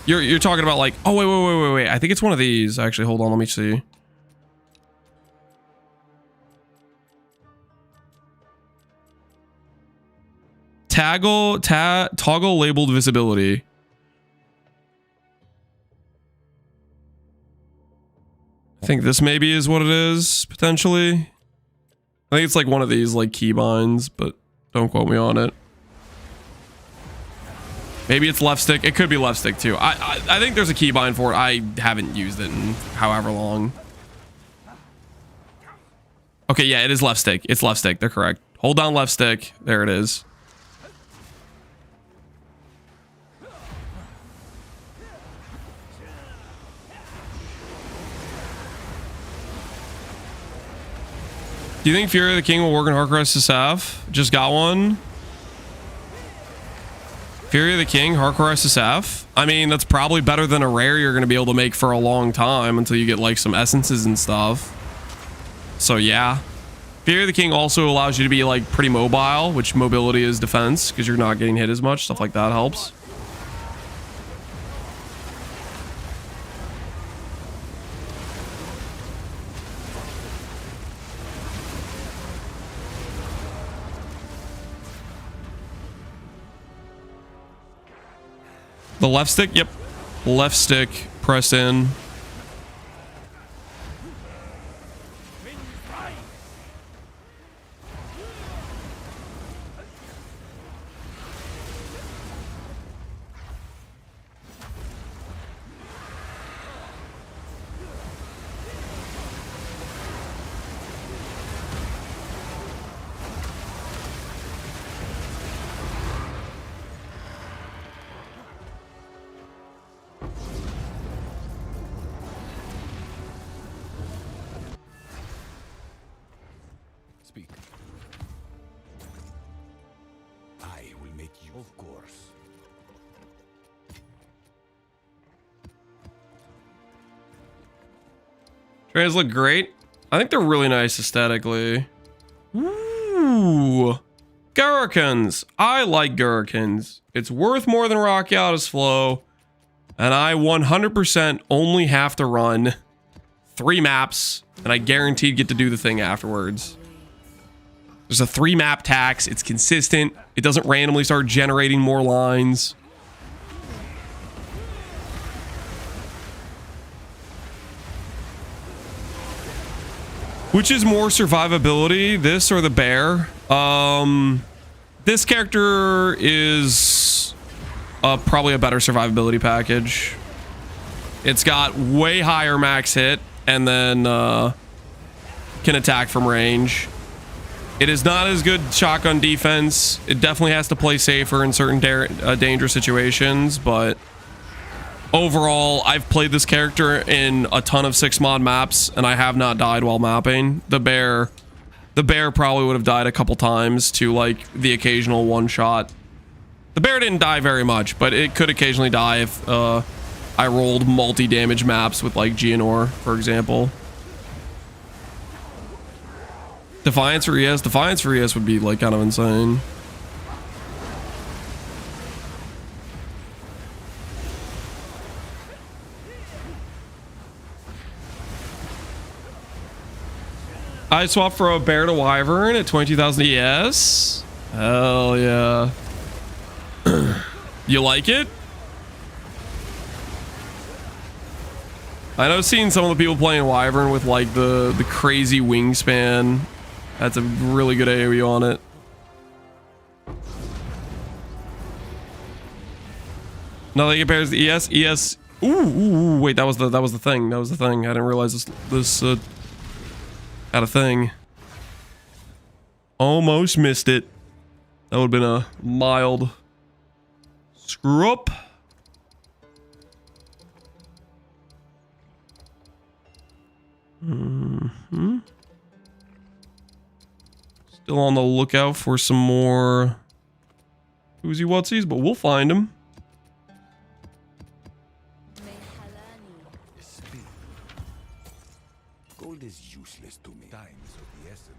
You're talking about like, oh wait. I think it's one of these. Actually, hold on, let me see. Toggle labeled visibility. I think this maybe is what it is, potentially. I think it's like one of these like keybinds, but don't quote me on it. Maybe it's left stick. It could be left stick too. I think there's a keybind for it. I haven't used it in however long. Okay, yeah, it is left stick. It's left stick. They're correct. Hold down left stick. There it is. Do you think Fury of the King will work in Harkrest to Saf? Just got one. Fury of the King, Harkrest to Saf. I mean, that's probably better than a rare you're going to be able to make for a long time until you get like some essences and stuff. So yeah. Fury of the King also allows you to be like pretty mobile, which mobility is defense because you're not getting hit as much. Stuff like that helps. The left stick? Yep. Left stick, press in. Speak. I will make you. Of course. Trains look great. I think they're really nice aesthetically. Ooh. Gurrikins. I like Gurrikins. It's worth more than Rocky Out's Flow. And I 100% only have to run 3 maps. And I guaranteed get to do the thing afterwards. There's a 3 map tax. It's consistent. It doesn't randomly start generating more lines. Which is more survivability, this or the bear? This character is probably a better survivability package. It's got way higher max hit and then can attack from range. It is not as good shotgun defense. It definitely has to play safer in certain dangerous situations, but overall, I've played this character in a ton of 6-mod maps, and I have not died while mapping. The bear probably would have died a couple times to like the occasional one shot. The bear didn't die very much, but it could occasionally die if I rolled multi-damage maps with like Geonor, for example. Defiance for ES? Defiance for ES would be like kind of insane. I swapped for a bear to wyvern at 22,000 ES. Hell yeah. You like it? I know seeing some of the people playing wyvern with like the crazy wingspan. That's a really good AoE on it. Nothing compares to ES. ES. Ooh, wait, that was the thing. That was the thing. I didn't realize this had a thing. Almost missed it. That would have been a mild screw up. Still on the lookout for some more Uzi Wutsies, but we'll find them. Gold is useless to me. Time is of the essence.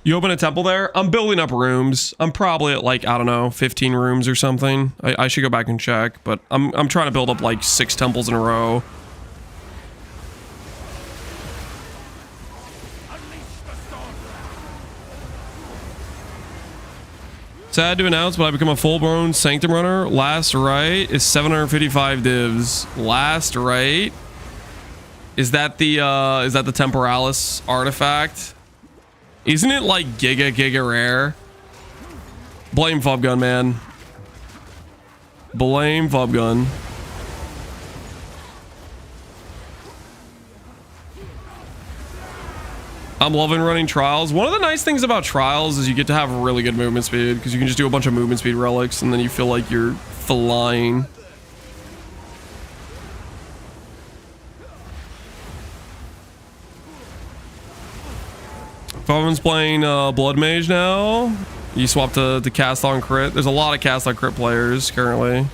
You open a temple there? I'm building up rooms. I'm probably at like, I don't know, 15 rooms or something. I should go back and check, but I'm trying to build up like 6 temples in a row. Sad to announce, but I become a full-blown Sanctum runner. Last right is 755 divs. Last right. Is that the Temporalis artifact? Isn't it like giga rare? Blame Fubgun, man. Blame Fubgun. I'm loving running trials. One of the nice things about trials is you get to have really good movement speed because you can just do a bunch of movement speed relics and then you feel like you're flying. Fubgun's playing Blood Mage now. You swap to cast on crit. There's a lot of cast on crit players currently.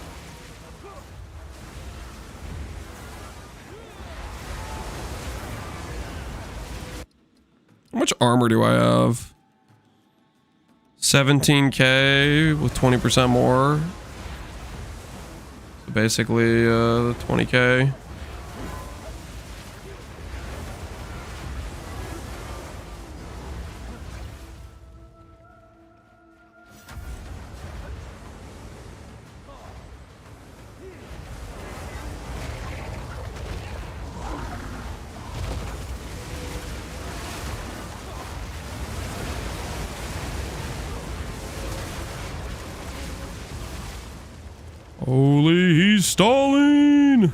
How much armor do I have? 17k with 20% more. So basically 20k. Holy, he's stalling!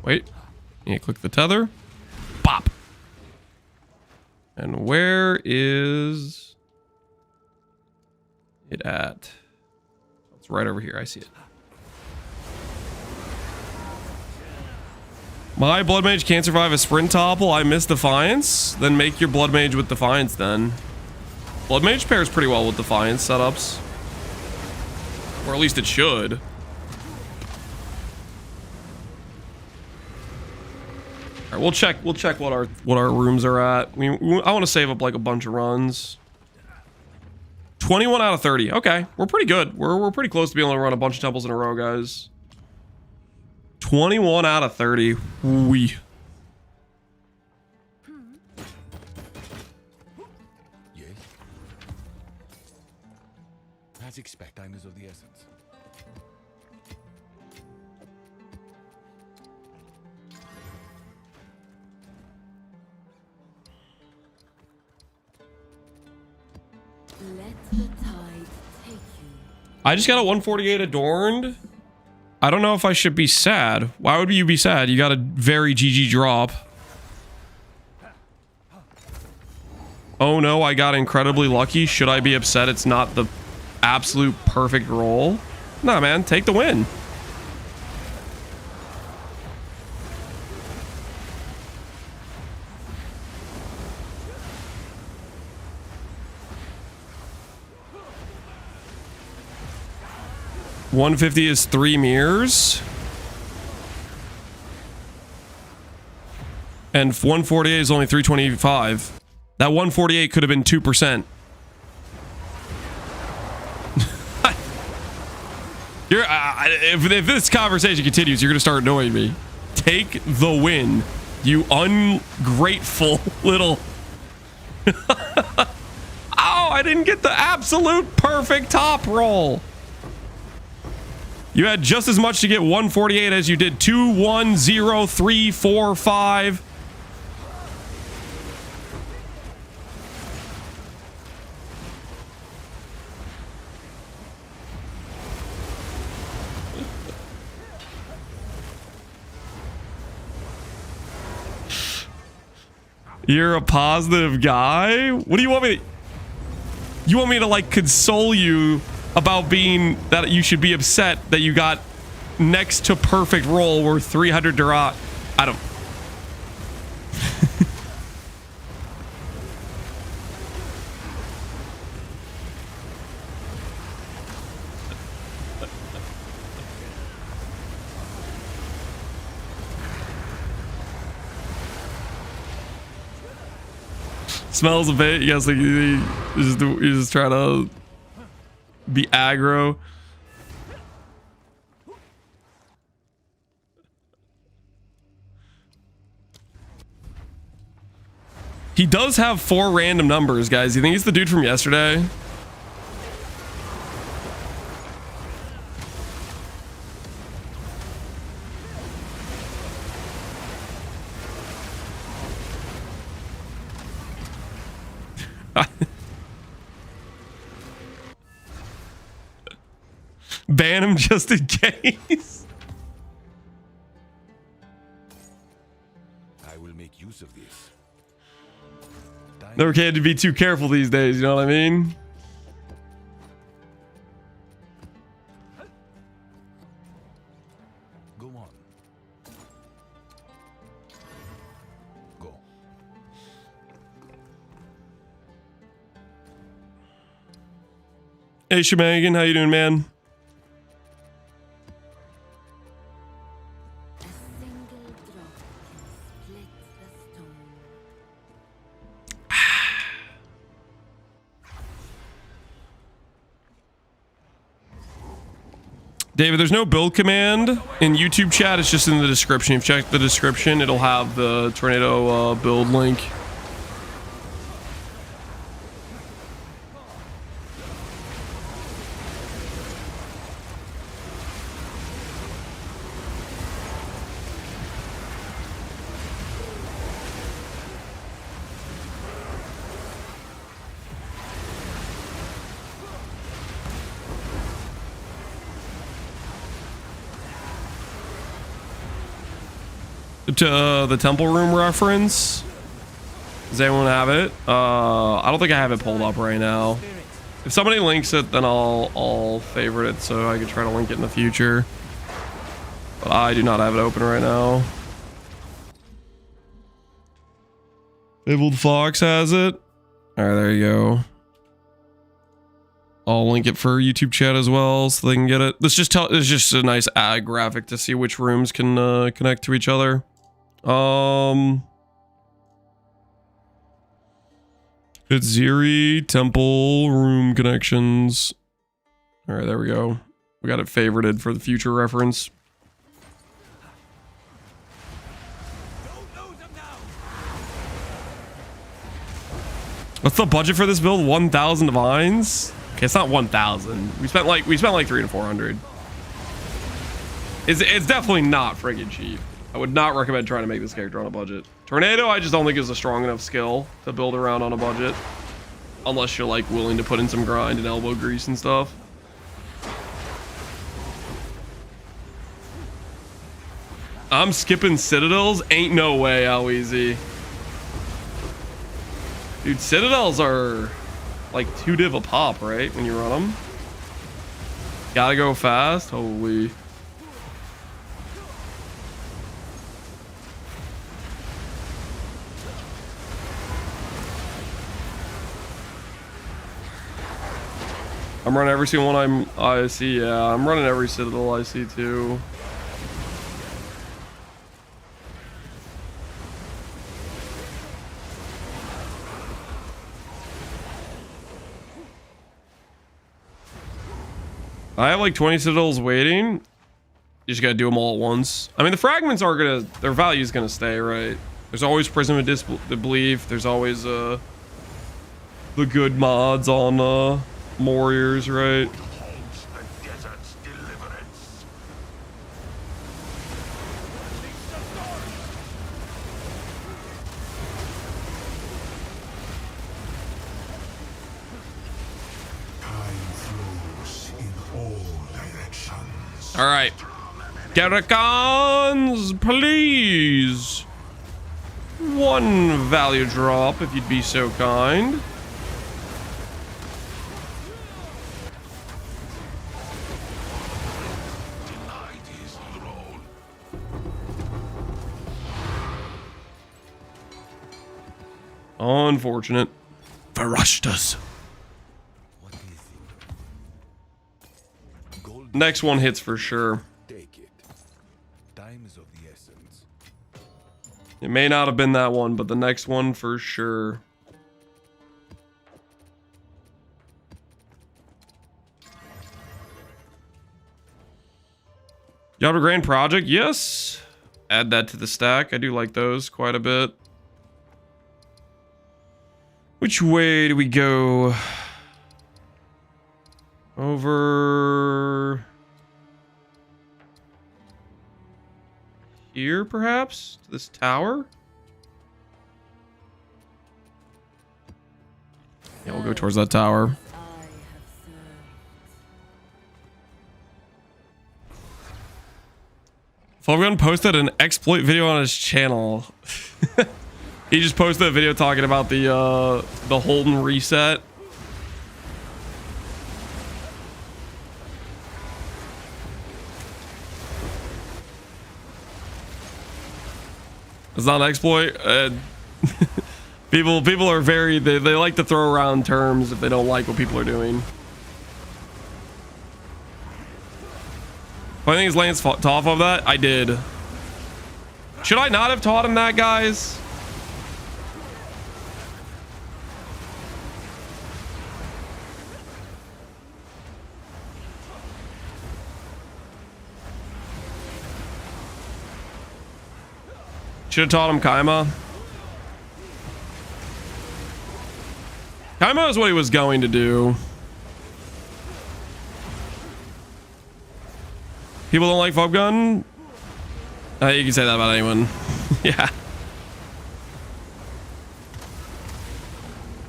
Wait, you click the tether. Pop! And where is it at? It's right over here, I see it. My Blood Mage can't survive a sprint topple. I miss Defiance. Then make your Blood Mage with Defiance then. Blood Mage pairs pretty well with Defiance setups. Or at least it should. Alright, we'll check what our rooms are at. I want to save up like a bunch of runs. 21 out of 30. Okay, we're pretty good. We're pretty close to being able to run a bunch of temples in a row, guys. 21 out of 30. Wee. Yes. As expect, time is of the essence. Let the tide take you. I just got a 148 adorned. I don't know if I should be sad. Why would you be sad? You got a very GG drop. Oh no, I got incredibly lucky. Should I be upset it's not the absolute perfect roll? Nah, man, take the win. $150 is 3 mirrors. And 148 is only 325. That 148 could have been 2%. If this conversation continues, you're going to start annoying me. Take the win, you ungrateful little... Oh, I didn't get the absolute perfect top roll. You had just as much to get 148 as you did 2, 1, 0, 3, 4, 5. You're a positive guy? What do you want me to... You want me to, like, console you about being that you should be upset that you got next to perfect roll worth 300 Durat? I don't... Smells a bit. You guys think you just try to be aggro? He does have 4 random numbers, guys. You think he's the dude from yesterday? Ban him just in case. I will make use of this. Never can to be too careful these days, you know what I mean? Go on. Go. Hey Shaman, how you doing, man? A single drop can split the stone. David, there's no build command in YouTube chat. It's just in the description. If you check the description, it'll have the tornado build link. To the temple room reference. Does anyone have it? I don't think I have it pulled up right now. If somebody links it, then I'll favorite it so I can try to link it in the future. But I do not have it open right now. Fabled Fox has it. All right, there you go. I'll link it for YouTube chat as well so they can get it. It's just a nice ad graphic to see which rooms can connect to each other. Atziri, temple, room connections. All right, there we go. We got it favorited for the future reference. What's the budget for this build? 1,000 divines? Okay, it's not 1,000. We spent like 300 to 400. It's definitely not friggin' cheap. I would not recommend trying to make this character on a budget. Tornado, I just don't think is a strong enough skill to build around on a budget, unless you're like willing to put in some grind and elbow grease and stuff. I'm skipping citadels. Ain't no way, how easy. Dude, citadels are like 2 div a pop, right? When you run them. Gotta go fast. Holy. I'm running every single one I see. Yeah, I'm running every citadel I see too. I have like 20 citadels waiting. You just gotta do them all at once. I mean, the fragments are gonna, their value is gonna stay, right? There's always Prism of Disbelief. There's always the good mods on warriors, right? All right, Garacons, please. 1 value drop, if you'd be so kind. Unfortunate. Varashtas. Next one hits for sure. Take it. Time is of the essence. It may not have been that one, but the next one for sure. You have a grand project? Yes. Add that to the stack. I do like those quite a bit. Which way do we go? Over here, perhaps? To this tower? Yeah, we'll go towards that tower. Fulgun posted an exploit video on his channel. He just posted a video talking about the Holden reset. It's not an exploit. People are very, they like to throw around terms if they don't like what people are doing. I think his Lance fought off of that. I did. Should I not have taught him that, guys? Should have taught him Kaima. Kaima is what he was going to do. People don't like Foggun? You can say that about anyone. Yeah.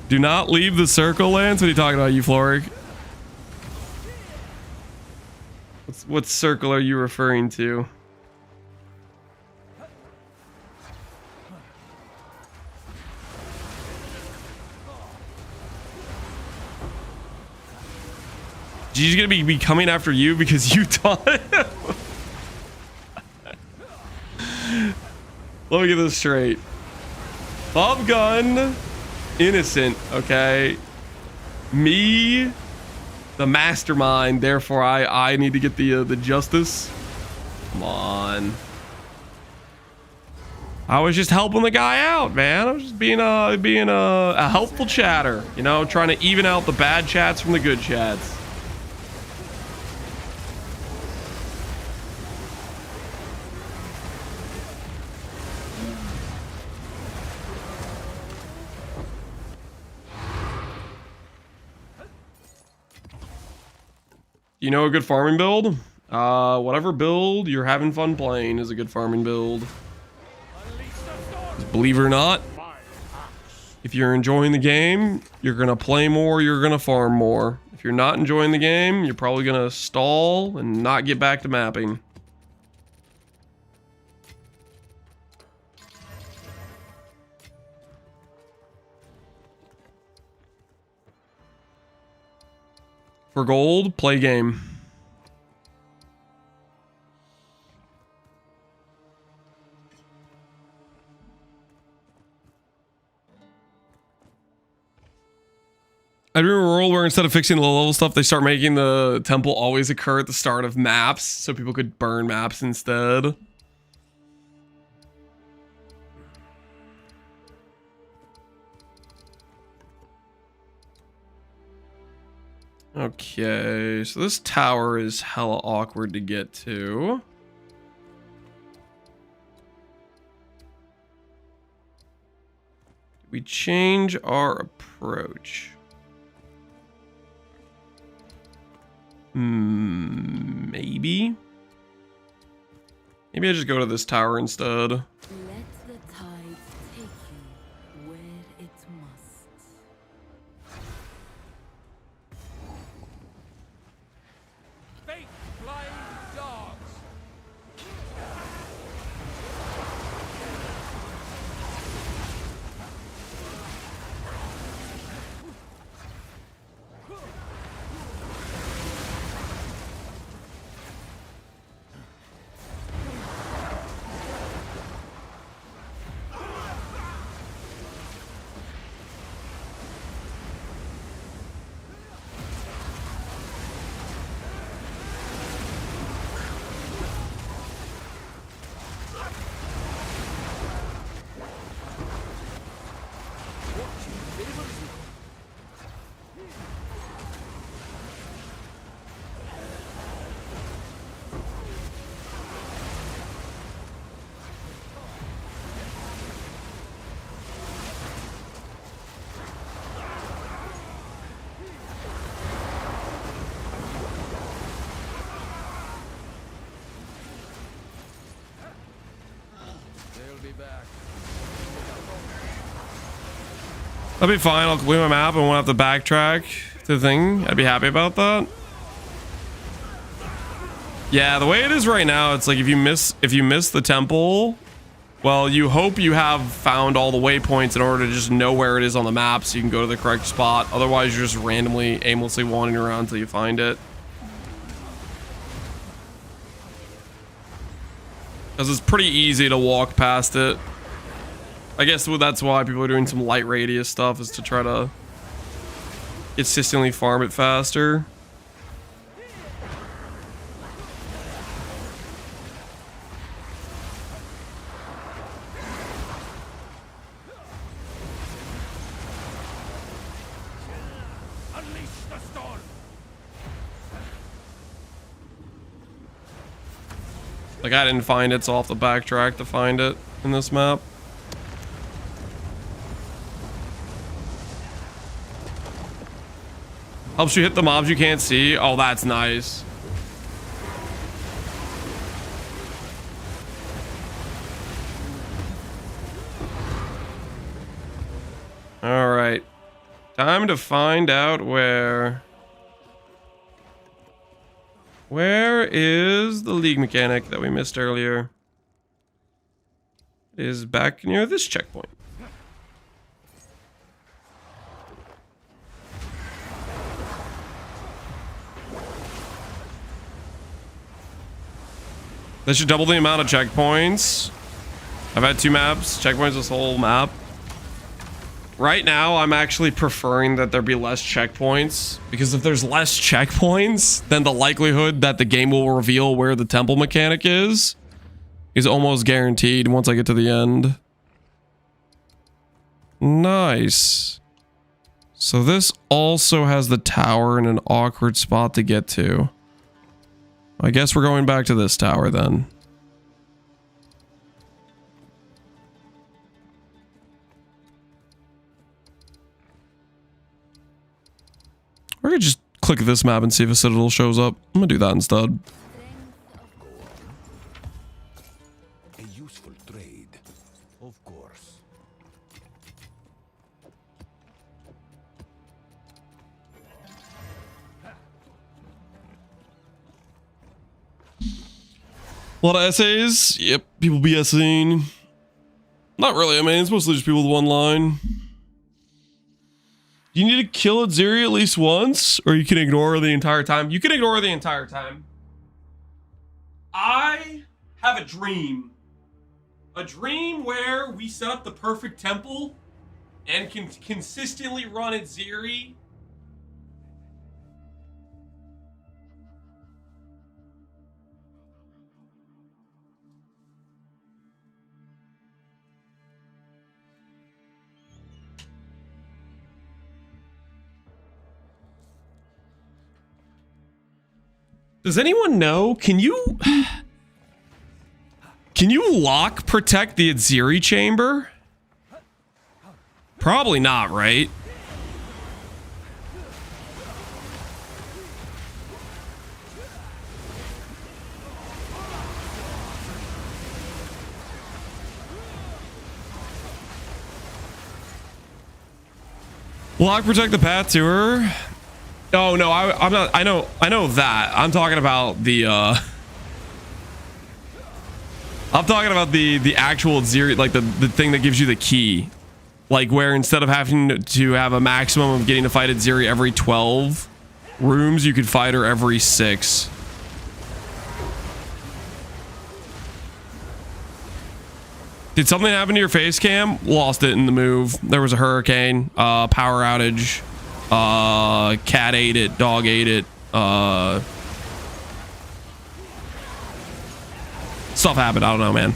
Do not leave the circle, Lance. What are you talking about, Floric? What circle are you referring to? He's gonna be coming after you because you taught him. Let me get this straight. Bob Gun, innocent, okay? Me, the mastermind, therefore I need to get the justice. Come on. I was just helping the guy out, man. I was just being a helpful chatter, you know, trying to even out the bad chats from the good chats. You know a good farming build? Whatever build you're having fun playing is a good farming build. Believe it or not, if you're enjoying the game, you're gonna play more, you're gonna farm more. If you're not enjoying the game, you're probably gonna stall and not get back to mapping. For gold, play game. I remember a world where instead of fixing the low level stuff, they start making the temple always occur at the start of maps so people could burn maps instead. Okay, so this tower is hella awkward to get to. We change our approach. Maybe. Maybe I just go to this tower instead. Let the tide take you where it must. Fake flying dogs. That'll be fine. I'll complete my map and won't have to backtrack to the thing. I'd be happy about that. Yeah, the way it is right now, it's like if you miss the temple, well, you hope you have found all the waypoints in order to just know where it is on the map so you can go to the correct spot. Otherwise, you're just randomly, aimlessly wandering around until you find it. Because it's pretty easy to walk past it. I guess that's why people are doing some light radius stuff, is to try to consistently farm it faster. Unleash the storm. Like, I didn't find it, so I'll have to backtrack to find it in this map. Helps you hit the mobs you can't see. Oh, that's nice. All right. Time to find out where is the league mechanic that we missed earlier? It is back near this checkpoint. That should double the amount of checkpoints. I've had 2 maps, checkpoints this whole map. Right now, I'm actually preferring that there be less checkpoints, because if there's less checkpoints, then the likelihood that the game will reveal where the temple mechanic is is almost guaranteed once I get to the end. Nice. So this also has the tower in an awkward spot to get to. I guess we're going back to this tower then. Or I could just click this map and see if a citadel shows up. I'm gonna do that instead. A useful trade, of course. A lot of essays. Yep, people BSing. Not really, I mean, it's mostly just people with one line. You need to kill Atziri at least once, or you can ignore her the entire time. You can ignore her the entire time. I have a dream. A dream where we set up the perfect temple and can consistently run Atziri. Does anyone know? Can you lock protect the Atziri chamber? Probably not, right? Lock protect the path to her. Oh no, I'm not. I know that. I'm talking about the. I'm talking about the actual Atziri, like the thing that gives you the key, like where instead of having to have a maximum of getting to fight Atziri every 12 rooms, you could fight her every 6. Did something happen to your face cam? Lost it in the move. There was a hurricane, power outage. Cat ate it, dog ate it, stuff happened, I don't know, man.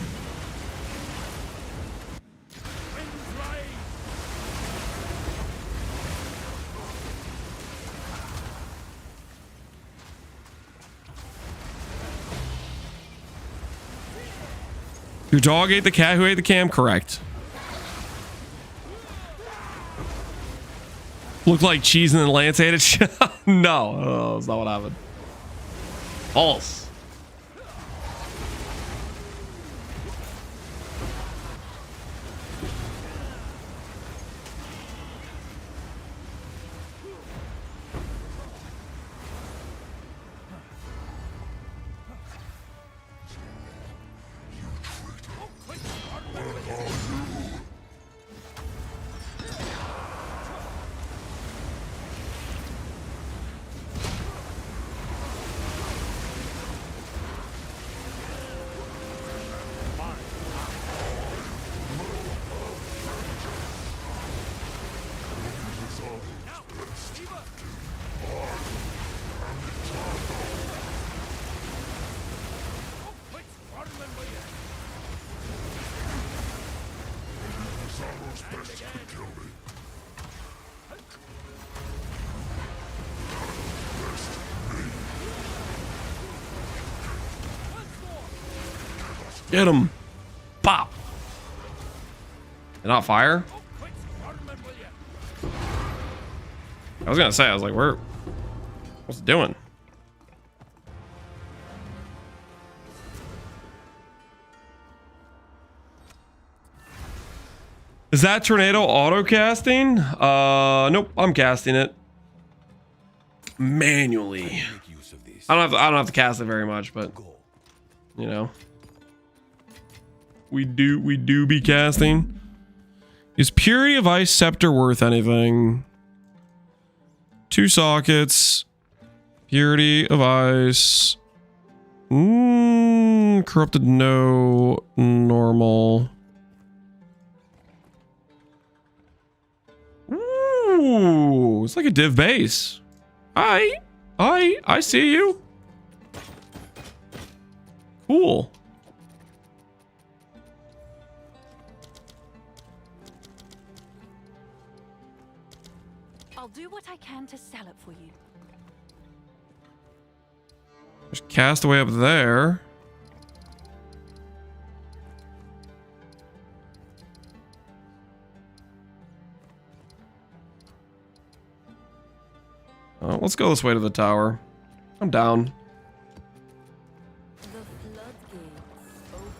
Your dog ate the cat who ate the cam? Correct. Looked like cheese and then Lance ate it. No, that's not what happened. False. Get him. Pop. And not fire? I was gonna say, I was like, what's it doing? Is that tornado auto casting? Nope, I'm casting it manually. I don't have to cast it very much, but you know. We do be casting. Is Purity of Ice Scepter worth anything? 2 sockets. Purity of Ice. Corrupted, no. Normal. Ooh, it's like a div base. I see you. Cool. I'll do what I can to sell it for you. There's Castaway up there. Let's go this way to the tower. I'm down. The floodgates open.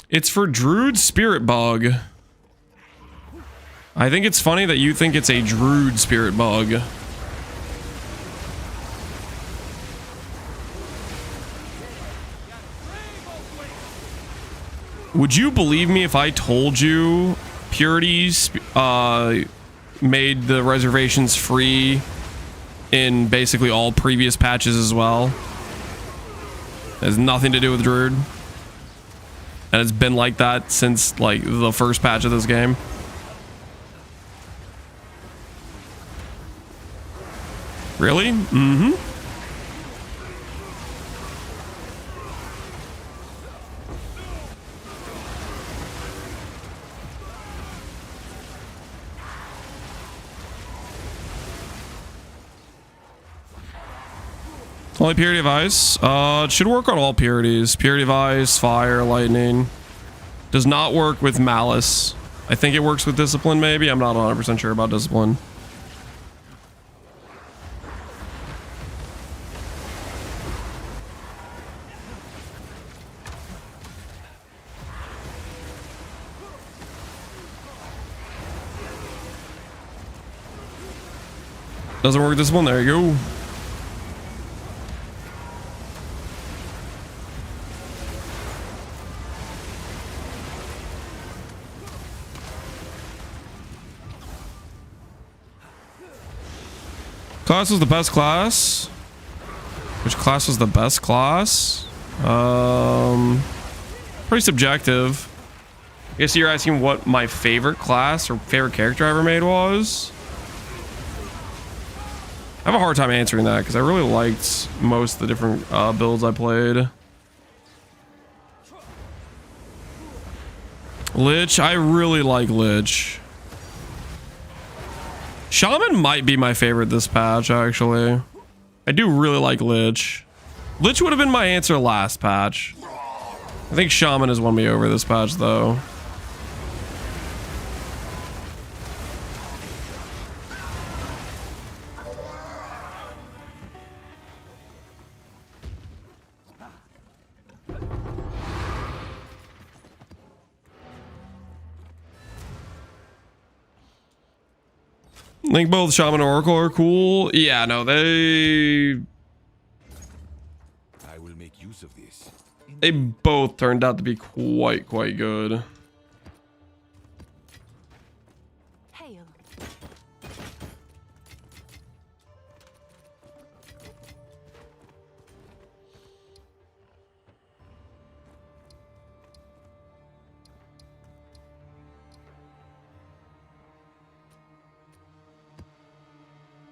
It's for Druid Spirit Bug. I think it's funny that you think it's a Druid Spirit Bug. Would you believe me if I told you Purities made the reservations free in basically all previous patches as well? It has nothing to do with Druid. And it's been like that since like the first patch of this game. Really? Mm-hmm. Only Purity of Ice. It should work on all Purities. Purity of Ice, Fire, Lightning. Does not work with Malice. I think it works with Discipline, maybe. I'm not 100% sure about Discipline. Doesn't work with Discipline. There you go. Class was the best class. Which class was the best class? Pretty subjective. I guess you're asking what my favorite class or favorite character I ever made was. I have a hard time answering that because I really liked most of the different builds I played. Lich, I really like Lich. Shaman might be my favorite this patch, actually. I do really like Lich. Lich would have been my answer last patch. I think Shaman has won me over this patch, though. I think both Shaman and Oracle are cool. Yeah, no, they I will make use of this. both turned out to be quite good. Hail.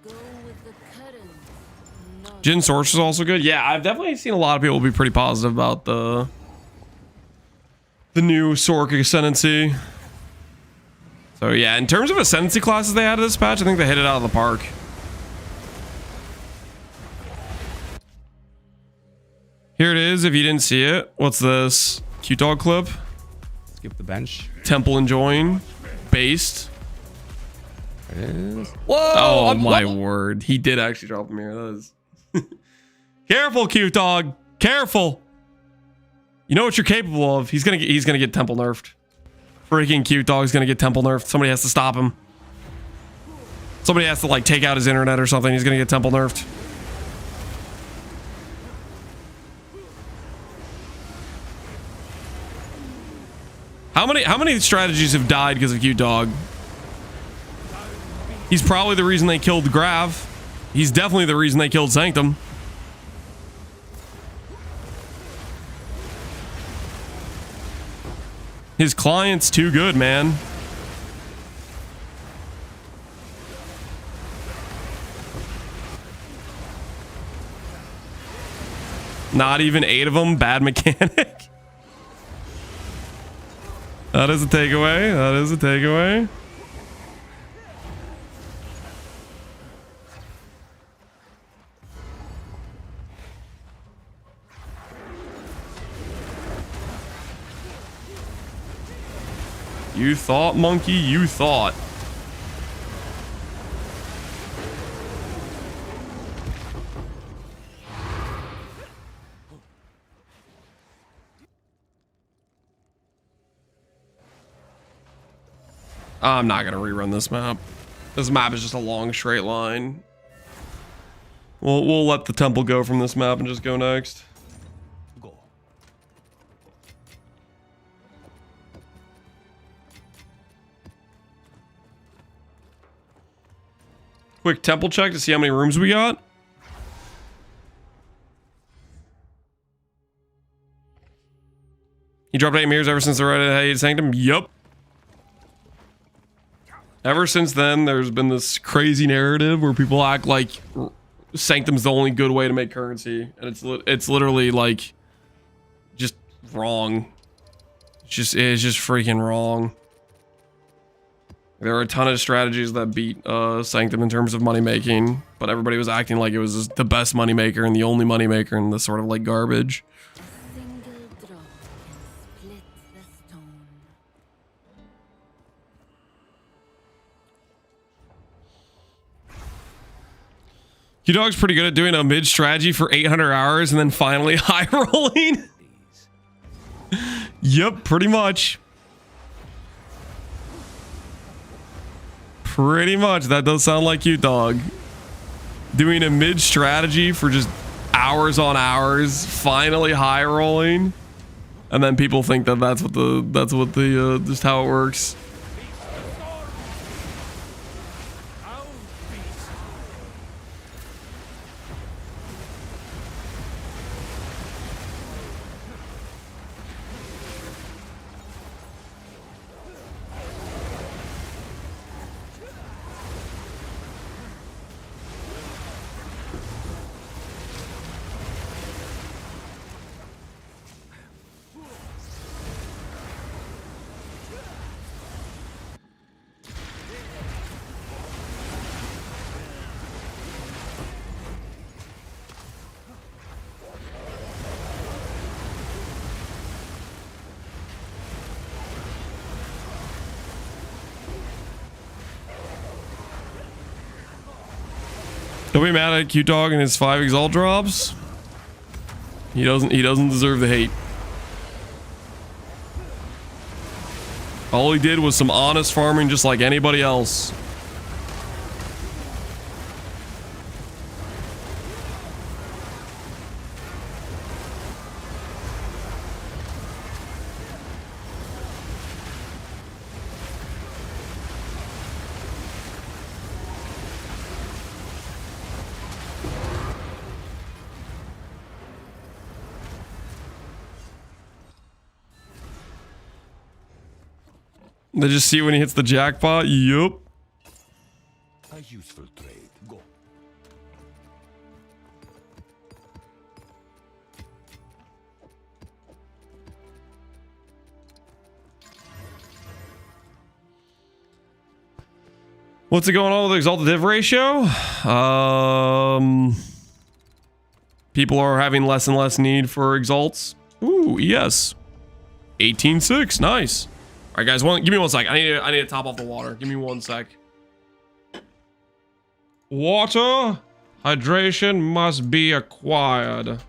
Go with the curtains. Not Jin Source is also good. Yeah, I've definitely seen a lot of people be pretty positive about the new Sork Ascendancy. So yeah, in terms of Ascendancy classes they added this patch, I think they hit it out of the park. Here it is, if you didn't see it. What's this? Cute dog clip? Skip the bench. Temple and join. Based. There it is. Whoa! Oh my word. He did actually drop him here. That is... Careful, cute dog. Careful. You know what you're capable of. He's gonna get temple nerfed. Freaking cute dog's gonna get temple nerfed. Somebody has to stop him. Somebody has to like take out his internet or something. He's gonna get temple nerfed. How many strategies have died because of cute dog? He's probably the reason they killed Grav. He's definitely the reason they killed Sanctum. His client's too good, man. Not even 8 of them. Bad mechanic. That is a takeaway. That is a takeaway. You thought, monkey, you thought. I'm not gonna rerun this map. This map is just a long straight line. We'll let the temple go from this map and just go next. Go. Quick temple check to see how many rooms we got. He dropped 8 mirrors ever since the Red Sanctum. Yup. Ever since then, there's been this crazy narrative where people act like Sanctum's the only good way to make currency, and it's literally like just wrong. It's just freaking wrong. There are a ton of strategies that beat Sanctum in terms of money making, but everybody was acting like it was the best money maker and the only money maker and this sort of like garbage. A single drop can split the stone. Q-Dog's pretty good at doing a mid strategy for 800 hours and then finally high rolling. Yep, pretty much. Pretty much. That does sound like Q-Dog. Doing a mid strategy for just hours on hours, finally high rolling. And then people think that that's what the just how it works. Don't be mad at Q-Dog and his 5 Exile drops. He doesn't deserve the hate. All he did was some honest farming just like anybody else. They just see when he hits the jackpot. Yup. A useful trade. Go. What's it going on with the Exalted Div ratio? People are having less and less need for Exalts. Ooh, yes. 18.6. Nice. All right, guys. Give me 1 sec. I need to top off the water. Give me 1 sec. Water hydration must be acquired.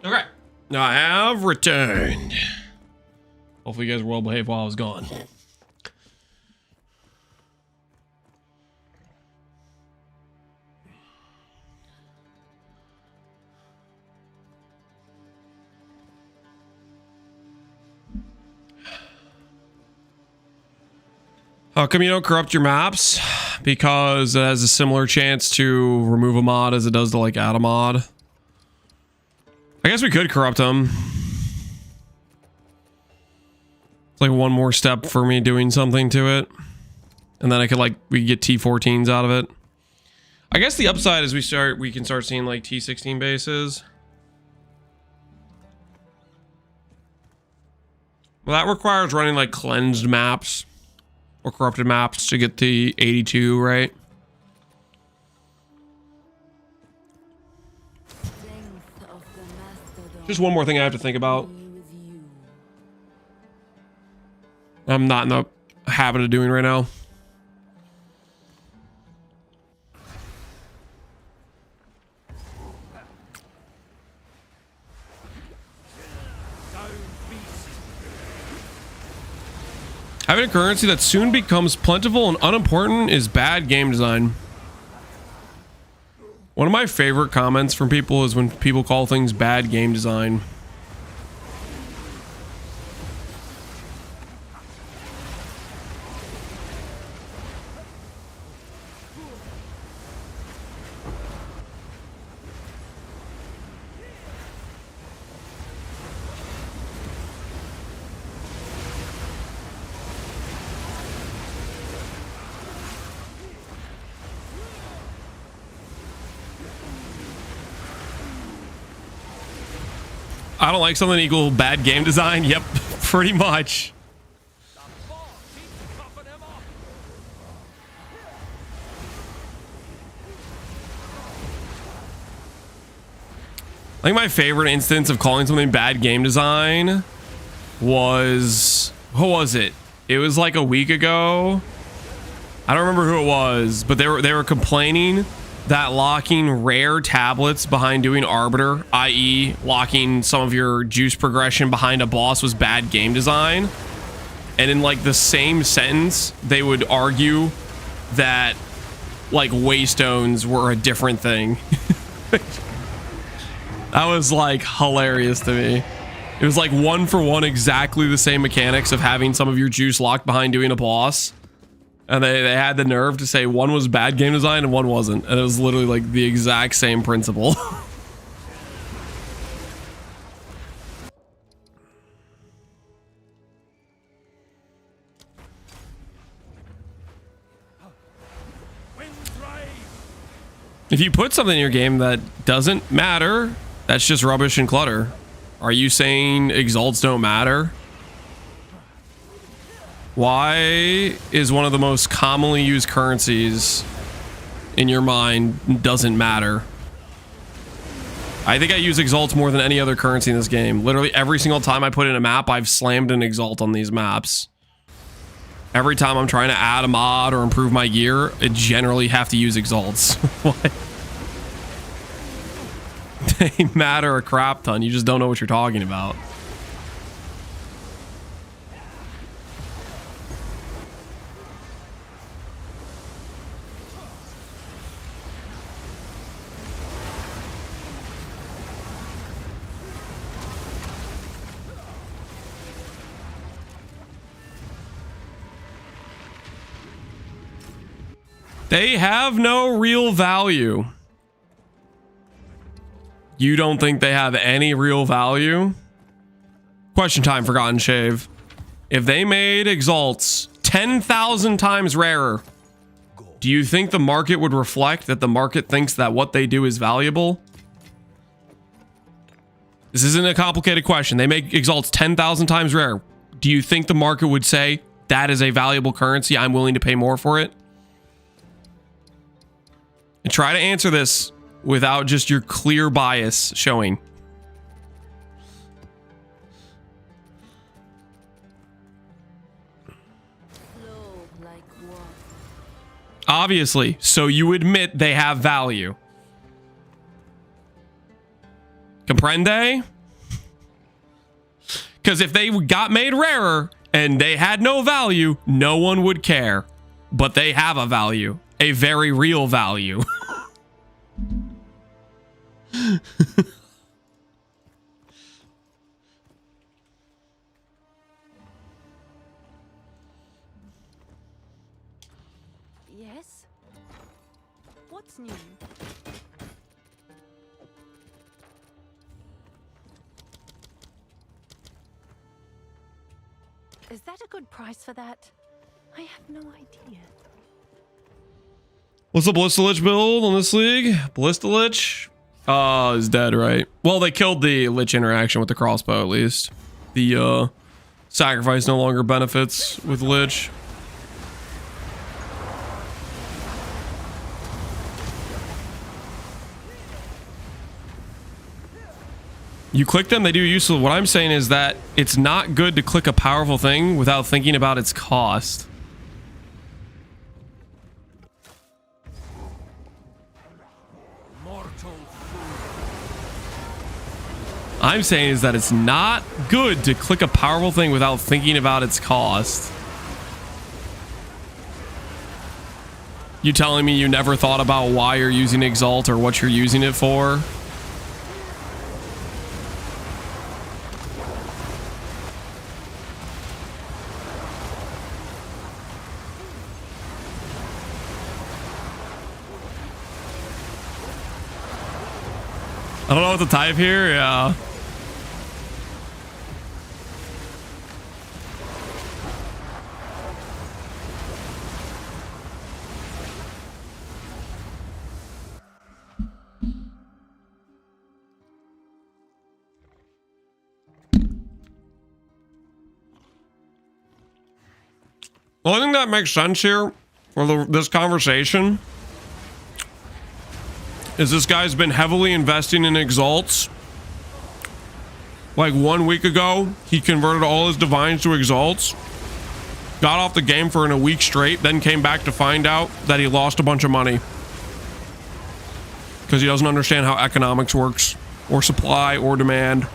Okay. Now I have returned. Hopefully you guys were well behaved while I was gone. How come you don't corrupt your maps? Because it has a similar chance to remove a mod as it does to like add a mod. I guess we could corrupt them. It's like one more step for me doing something to it. And then I could like, we get T14s out of it. I guess the upside is we can start seeing like T16 bases. Well, that requires running like cleansed maps or corrupted maps to get the 82, right? Just one more thing I have to think about. I'm not in the habit of doing right now. Having a currency that soon becomes plentiful and unimportant is bad game design. One of my favorite comments from people is when people call things bad game design. I don't like something equal bad game design. Yep, pretty much. I think my favorite instance of calling something bad game design was, what was it? It was like a week ago. I don't remember who it was, but they were complaining that locking rare tablets behind doing Arbiter, i.e. locking some of your juice progression behind a boss, was bad game design. And in like the same sentence, they would argue that like waystones were a different thing. That was like hilarious to me. It was like one for one exactly the same mechanics of having some of your juice locked behind doing a boss. And they had the nerve to say one was bad game design and one wasn't. And it was literally like the exact same principle. If you put something in your game that doesn't matter, that's just rubbish and clutter. Are you saying exalts don't matter? Why is one of the most commonly used currencies in your mind doesn't matter? I think I use exalts more than any other currency in this game. Literally every single time I put in a map, I've slammed an exalt on these maps. Every time I'm trying to add a mod or improve my gear, I generally have to use exalts. What? They matter a crap ton. You just don't know what you're talking about. They have no real value. You don't think they have any real value? Question time, Forgotten Shave. If they made exalts 10,000 times rarer, do you think the market would reflect that the market thinks that what they do is valuable? This isn't a complicated question. They make exalts 10,000 times rarer. Do you think the market would say that is a valuable currency? I'm willing to pay more for it? And try to answer this without just your clear bias showing. Obviously, so you admit they have value. Comprende? Because if they got made rarer and they had no value, no one would care. But they have a value, a very real value. Yes? What's new? Is that a good price for that? I have no idea. What's the Ballistalich build on this league? Ballistalich is dead, right? Well, they killed the Lich interaction with the crossbow, at least. The sacrifice no longer benefits with Lich. You click them, they do useful. What I'm saying is that it's not good to click a powerful thing without thinking about its cost. I'm saying is that it's not good to click a powerful thing without thinking about its cost. You telling me you never thought about why you're using Exalt or what you're using it for? I don't know what to type here. Yeah. Well, I think that makes sense here for this conversation. Is this guy's been heavily investing in Exalts. Like 1 week ago, he converted all his divines to Exalts. Got off the game for a week straight, then came back to find out that he lost a bunch of money. Because he doesn't understand how economics works, or supply, or demand.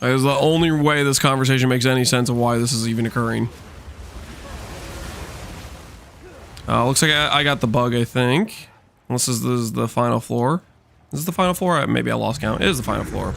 That is the only way this conversation makes any sense of why this is even occurring. Looks like I got the bug, I think. Unless this is the final floor. Is this the final floor? Maybe I lost count. It is the final floor.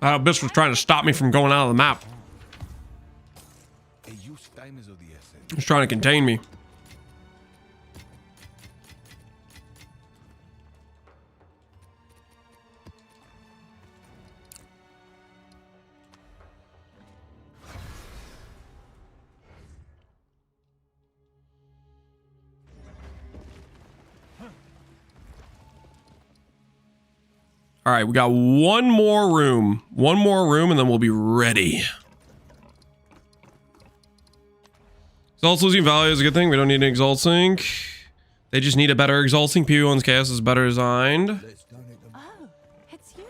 That bitch was trying to stop me from going out of the map. He's trying to contain me. All right, we got one more room. One more room, and then we'll be ready. Exalt losing value is a good thing. We don't need an Exalt sync. They just need a better Exalt sync. PV1's chaos is better designed. Oh, it's you.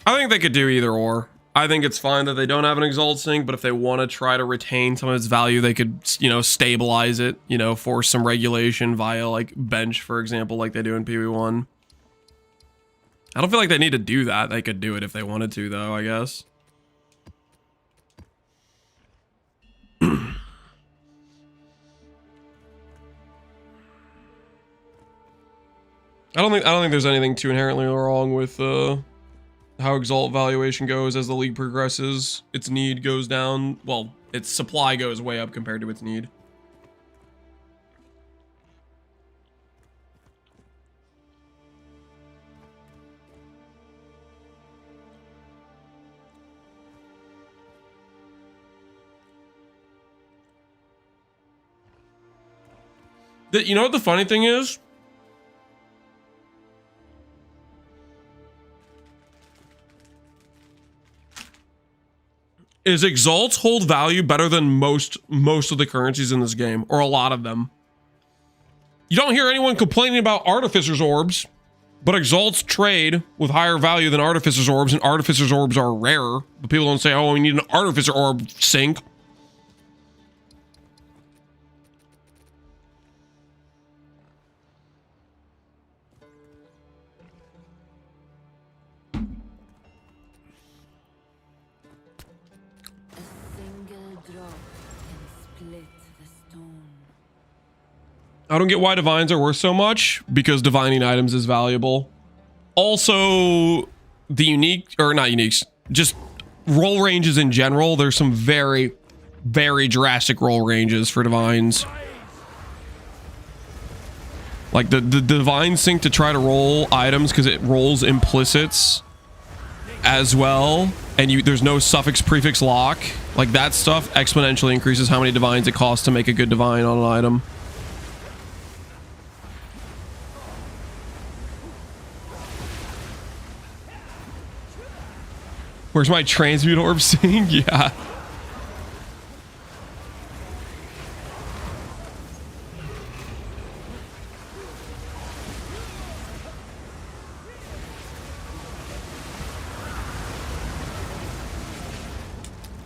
I think they could do either or. I think it's fine that they don't have an Exalt sync, but if they want to try to retain some of its value, they could, you know, stabilize it, you know, force some regulation via, like, bench, for example, like they do in PV1. I don't feel like they need to do that. They could do it if they wanted to, though, I guess. I don't think there's anything too inherently wrong with how Exalt valuation goes as the league progresses. Its need goes down. Well, its supply goes way up compared to its need. You know what the funny thing is? Is Exalts hold value better than most of the currencies in this game, or a lot of them. You don't hear anyone complaining about Artificer's Orbs, but Exalts trade with higher value than Artificer's Orbs, and Artificer's Orbs are rarer. But people don't say, oh, we need an Artificer Orb sink. I don't get why divines are worth so much, because divining items is valuable. Also, the unique, or not uniques, just roll ranges in general. There's some very, very drastic roll ranges for divines. Like the divine sync to try to roll items because it rolls implicits as well, and there's no suffix prefix lock. Like that stuff exponentially increases how many divines it costs to make a good divine on an item. Where's my transmute orb sing? Yeah.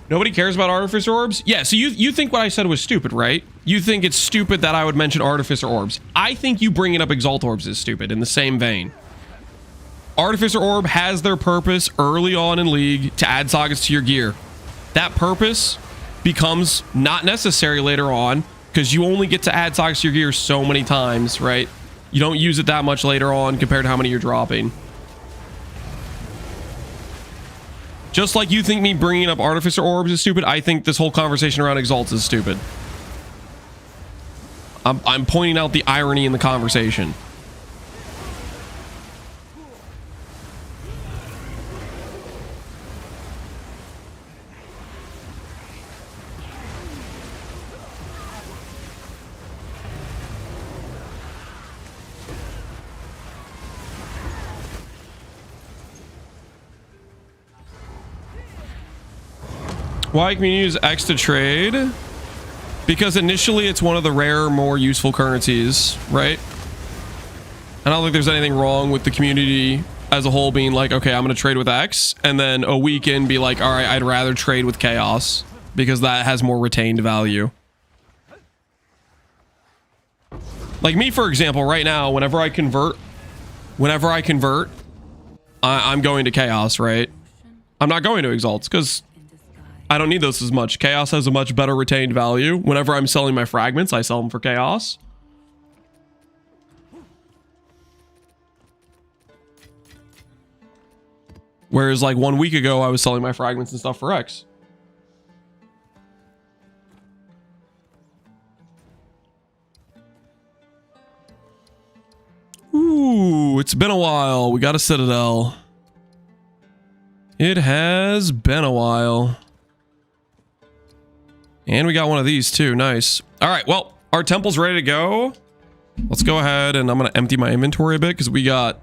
Nobody cares about Artificer Orbs? Yeah, so you think what I said was stupid, right? You think it's stupid that I would mention Artificer Orbs. I think you bringing up Exalt Orbs is stupid in the same vein. Artificer Orb has their purpose early on in League to add sockets to your gear. That purpose becomes not necessary later on because you only get to add sockets to your gear so many times, right? You don't use it that much later on compared to how many you're dropping. Just like you think me bringing up Artificer Orbs is stupid, I think this whole conversation around Exalts is stupid. I'm pointing out the irony in the conversation. Why can you use X to trade? Because initially it's one of the rare, more useful currencies, right? I don't think there's anything wrong with the community as a whole being like, okay, I'm going to trade with X, and then a week in be like, all right, I'd rather trade with Chaos because that has more retained value. Like me, for example, right now, whenever I convert, I'm going to Chaos, right? I'm not going to Exalts because I don't need those as much. Chaos has a much better retained value. Whenever I'm selling my fragments, I sell them for Chaos. Whereas like 1 week ago, I was selling my fragments and stuff for X. Ooh, it's been a while. We got a Citadel. It has been a while. And we got one of these too. Nice. All right. Well, our temple's ready to go. Let's go ahead and I'm going to empty my inventory a bit because we got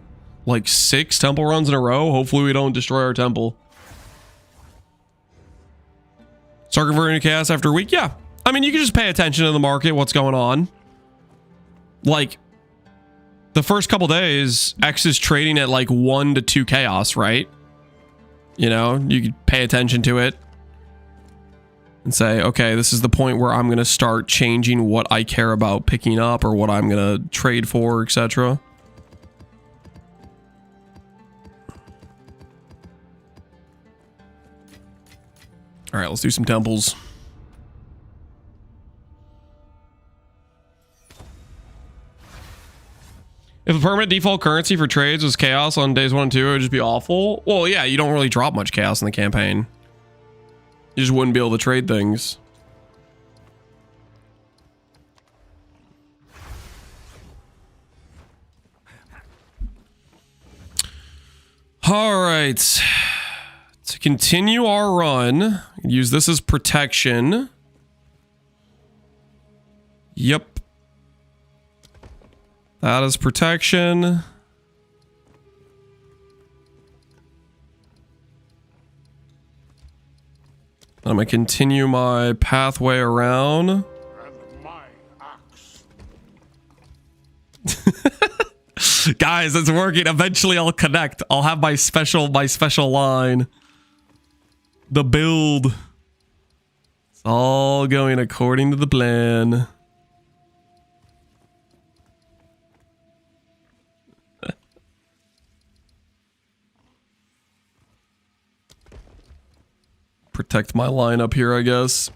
like 6 temple runs in a row. Hopefully we don't destroy our temple. Start converting to chaos after a week. Yeah. I mean, you can just pay attention to the market, what's going on. Like the first couple days, X is trading at like 1 to 2 chaos, right? You know, you could pay attention to it. And say, okay, this is the point where I'm going to start changing what I care about picking up or what I'm going to trade for, etc. All right, let's do some temples. If the permanent default currency for trades was chaos on days 1 and 2, it would just be awful. Well, yeah, you don't really drop much chaos in the campaign. You just wouldn't be able to trade things. All right. To continue our run, use this as protection. Yep. That is protection. I'm gonna continue my pathway around. And my axe. Guys, it's working. Eventually I'll connect. I'll have my special line. The build. It's all going according to the plan. Protect my line up here, I guess.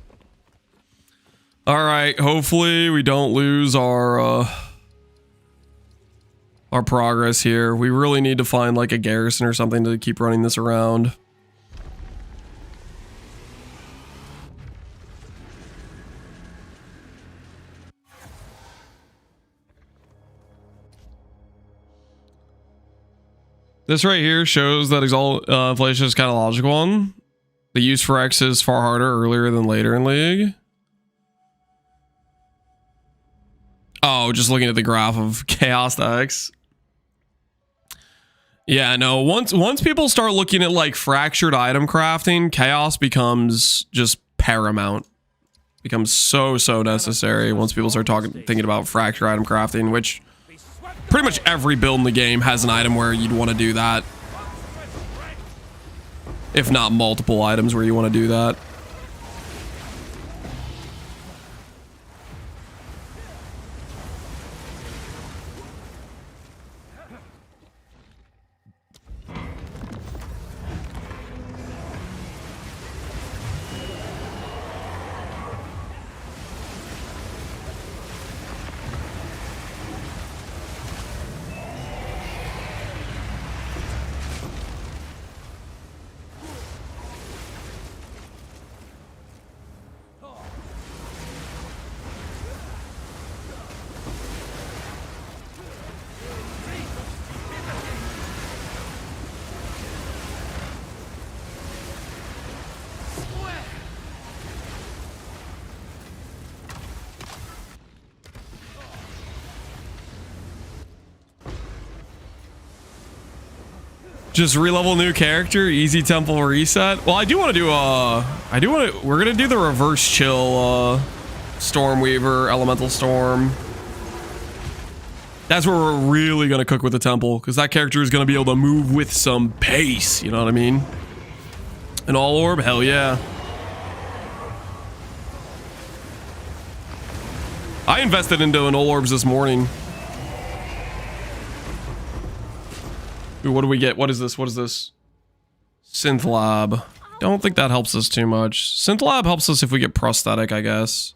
All right, hopefully we don't lose our progress here. We really need to find like a garrison or something to keep running this around. This right here shows that Exile inflation is kind of a logical one. The use for X is far harder earlier than later in League. Oh, just looking at the graph of Chaos to X. Yeah, no, once people start looking at like fractured item crafting, Chaos becomes just paramount. Becomes so necessary once people start thinking about fractured item crafting, which pretty much every build in the game has an item where you'd want to do that. If not multiple items where you want to do that. Just re-level new character, easy temple reset. Well, I do want to do we're gonna do the reverse chill Stormweaver, Elemental Storm. That's where we're really gonna cook with the temple, because that character is gonna be able to move with some pace, you know what I mean? An all orb, hell yeah. I invested into an all orbs this morning. Ooh, what do we get? What is this? What is this? Synth Lab. Don't think that helps us too much. Synth Lab helps us if we get prosthetic, I guess.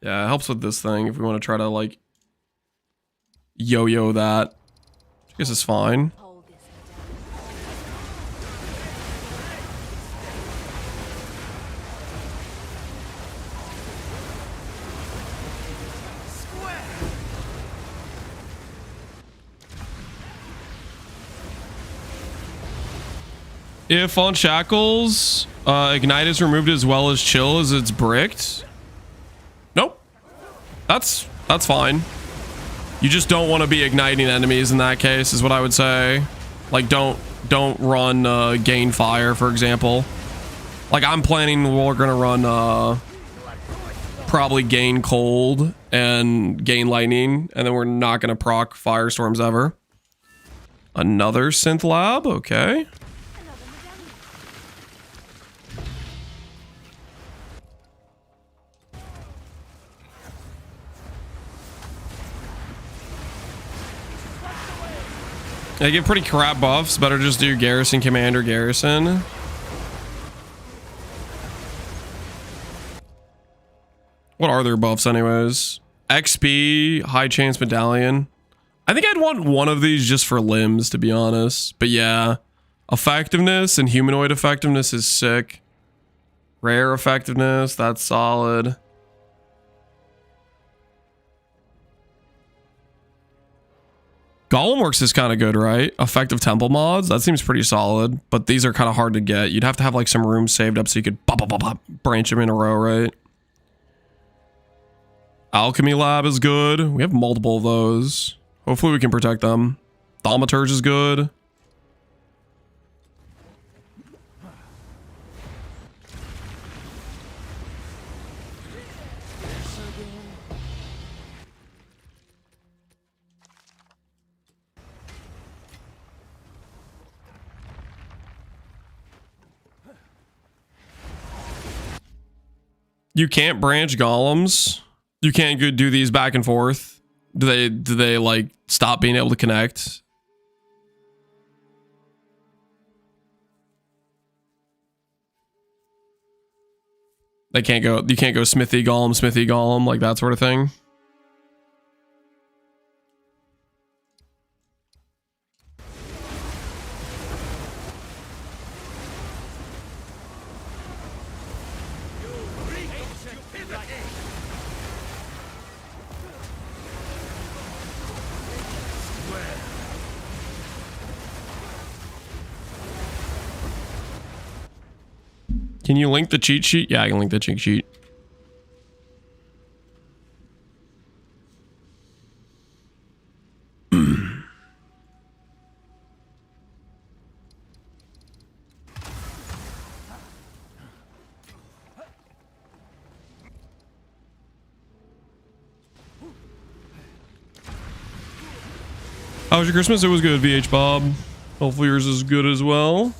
Yeah, it helps with this thing if we want to try to, like, yo-yo that. I guess it's fine. If on Shackles, Ignite is removed as well as Chill as it's bricked. Nope. That's fine. You just don't want to be igniting enemies in that case, is what I would say. Like, don't run Gain Fire, for example. Like, I'm planning we're gonna run probably Gain Cold and Gain Lightning, and then we're not gonna proc Firestorms ever. Another Synth Lab, okay. They get pretty crap buffs. Better just do Garrison, Commander, Garrison. What are their buffs anyways? XP, High Chance Medallion. I think I'd want one of these just for limbs, to be honest. But yeah, effectiveness and humanoid effectiveness is sick. Rare effectiveness, that's solid. Golem Works is kind of good, right? Effective temple mods, that seems pretty solid. But these are kind of hard to get. You'd have to have like some rooms saved up so you could branch them in a row, right? Alchemy Lab is good. We have multiple of those. Hopefully we can protect them. Thaumaturge is good. You can't branch golems. You can't do these back and forth. Do they like stop being able to connect? They can't go. You can't go smithy golem, like that sort of thing. Can you link the cheat sheet? Yeah, I can link the cheat sheet. How was your Christmas? It was good, VH Bob. Hopefully yours is good as well.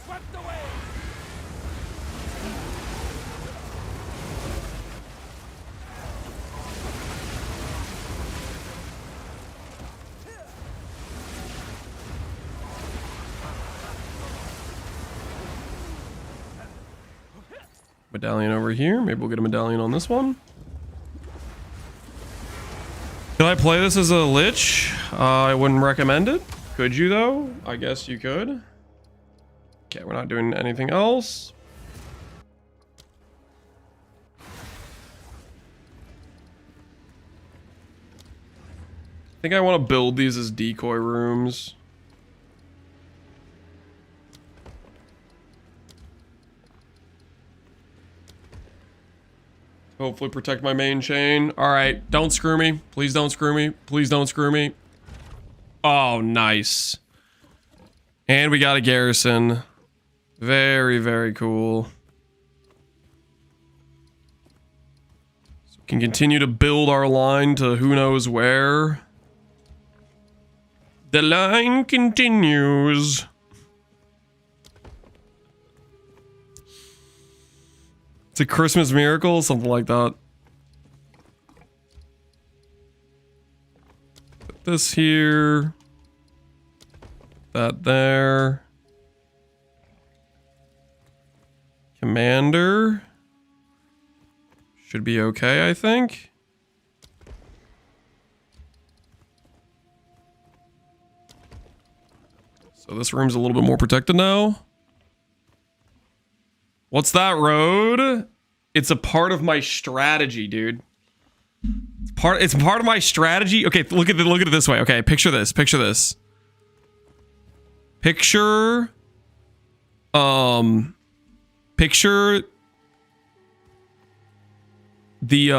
Medallion over here. Maybe we'll get a medallion on this one. Can I play this as a lich? I wouldn't recommend it. Could you though? I guess you could. Okay, we're not doing anything else. I think I want to build these as decoy rooms. Hopefully protect my main chain. All right, don't screw me. Please don't screw me. Please don't screw me. Oh, nice. And we got a garrison. Very, very cool. So we can continue to build our line to who knows where. The line continues. It's a Christmas miracle, something like that. Put this here. That there. Commander. Should be okay, I think. So this room's a little bit more protected now. What's that road? It's a part of my strategy, dude. It's part of my strategy. Okay, look at it this way. Okay, picture this. Picture this. Picture the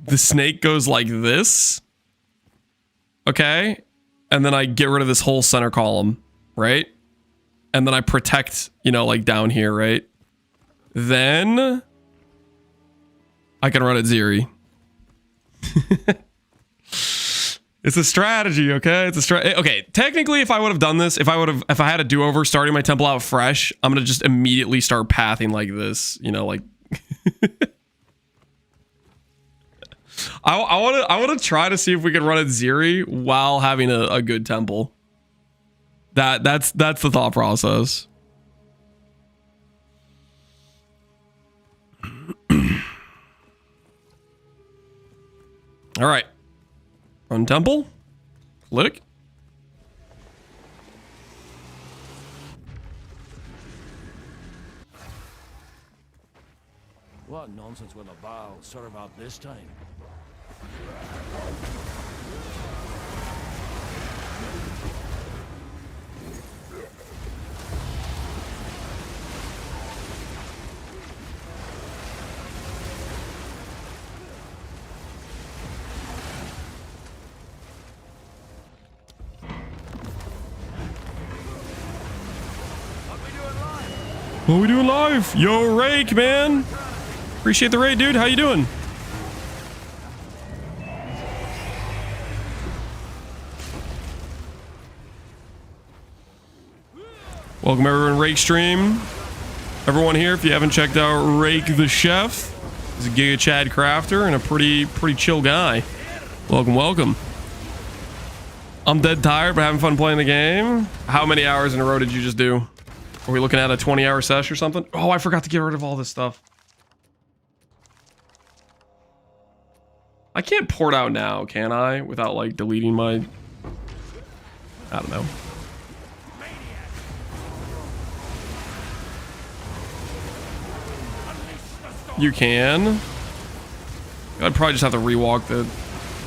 the snake goes like this. Okay? And then I get rid of this whole center column, right? And then I protect, you know, like down here, right? Then I can run Atziri. It's a strategy, okay? It's a strategy. Okay, technically, if I would have done this, if I had a do-over starting my temple out fresh, I'm gonna just immediately start pathing like this, you know, like. I want to try to see if we can run Atziri while having a good temple. That's the thought process. All right, run temple. Lytic? What nonsense will the Baal serve up this time? What we doing live? Yo, Rake, man. Appreciate the raid, dude. How you doing? Welcome everyone, Rake stream. Everyone here, if you haven't checked out Rake the Chef, he's a Giga Chad crafter and a pretty chill guy. Welcome, welcome. I'm dead tired, but having fun playing the game. How many hours in a row did you just do? Are we looking at a 20-hour sesh or something? Oh, I forgot to get rid of all this stuff. I can't port out now, can I? Without, like, deleting my... I don't know. You can. I'd probably just have to rewalk the...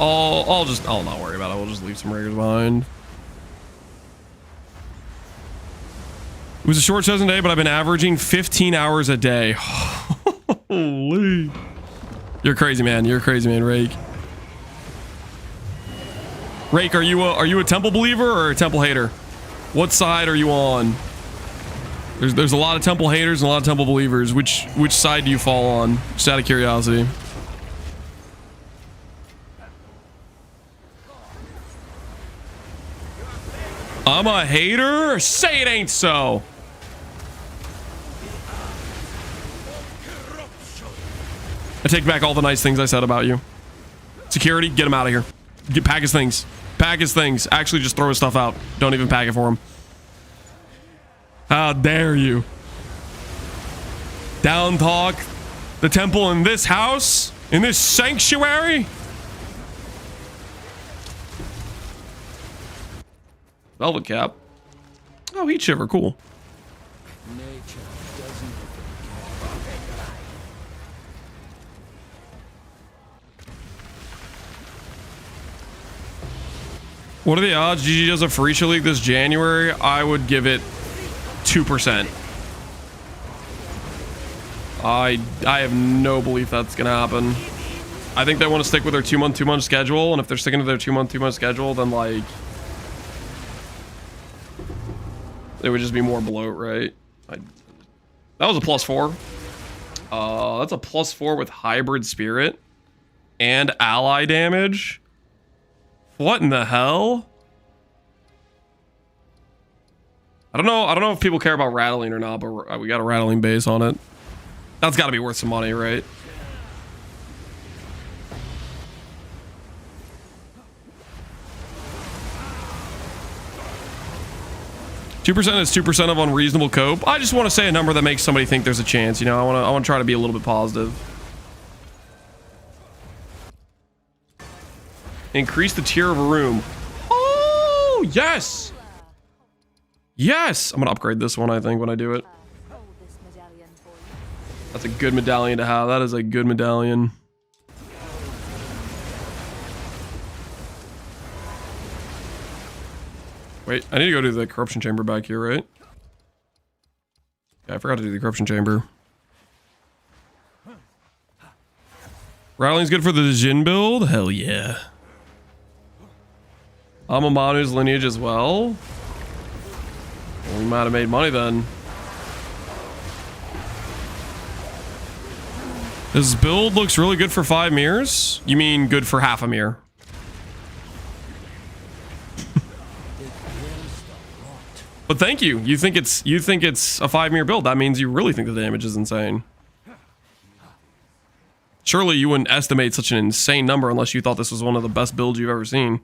I'll not worry about it. We'll just leave some riggers behind. It was a short session day, but I've been averaging 15 hours a day. Holy. You're crazy, man. You're crazy, man, Rake. Rake, are you a temple believer or a temple hater? What side are you on? There's a lot of temple haters and a lot of temple believers. Which side do you fall on? Just out of curiosity. I'm a hater? Say it ain't so. I take back all the nice things I said about you. Security, get him out of here. Pack his things. Pack his things. Actually, just throw his stuff out. Don't even pack it for him. How dare you? Down talk the temple in this house? In this sanctuary? Velvet cap. Oh, heat shiver. Cool. Nature doesn't What are the odds GG does a Freesia League this January? I would give it 2%. I have no belief that's gonna happen. I think they want to stick with their 2-month schedule, and if they're sticking to their 2-month schedule, then like it would just be more bloat, right? That was a +4. That's a +4 with hybrid spirit and ally damage. What in the hell? I don't know if people care about rattling or not, but we got a rattling base on it. That's got to be worth some money, right? %2% is 2% of unreasonable cope. I just want to say a number that makes somebody think there's a chance. You know, I want to try to be a little bit positive. Increase the tier of a room. Oh, yes. Yes. I'm going to upgrade this one, I think, when I do it. That's a good medallion to have. That is a good medallion. Wait, I need to go to the corruption chamber back here, right? Yeah, I forgot to do the corruption chamber. Rattling's good for the Jin build? Hell yeah. I'm a Manu's lineage as well. Well, we might have made money then. This build looks really good for 5 mirrors. You mean good for half a mirror? But thank you. You think it's a 5 mirror build. That means you really think the damage is insane. Surely you wouldn't estimate such an insane number unless you thought this was one of the best builds you've ever seen.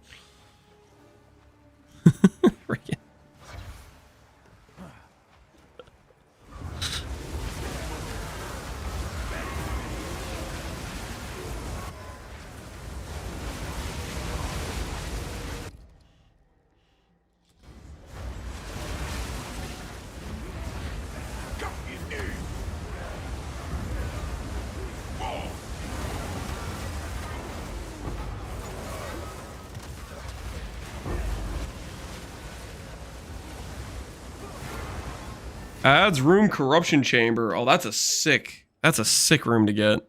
Adds room corruption chamber. Oh, that's a sick room to get.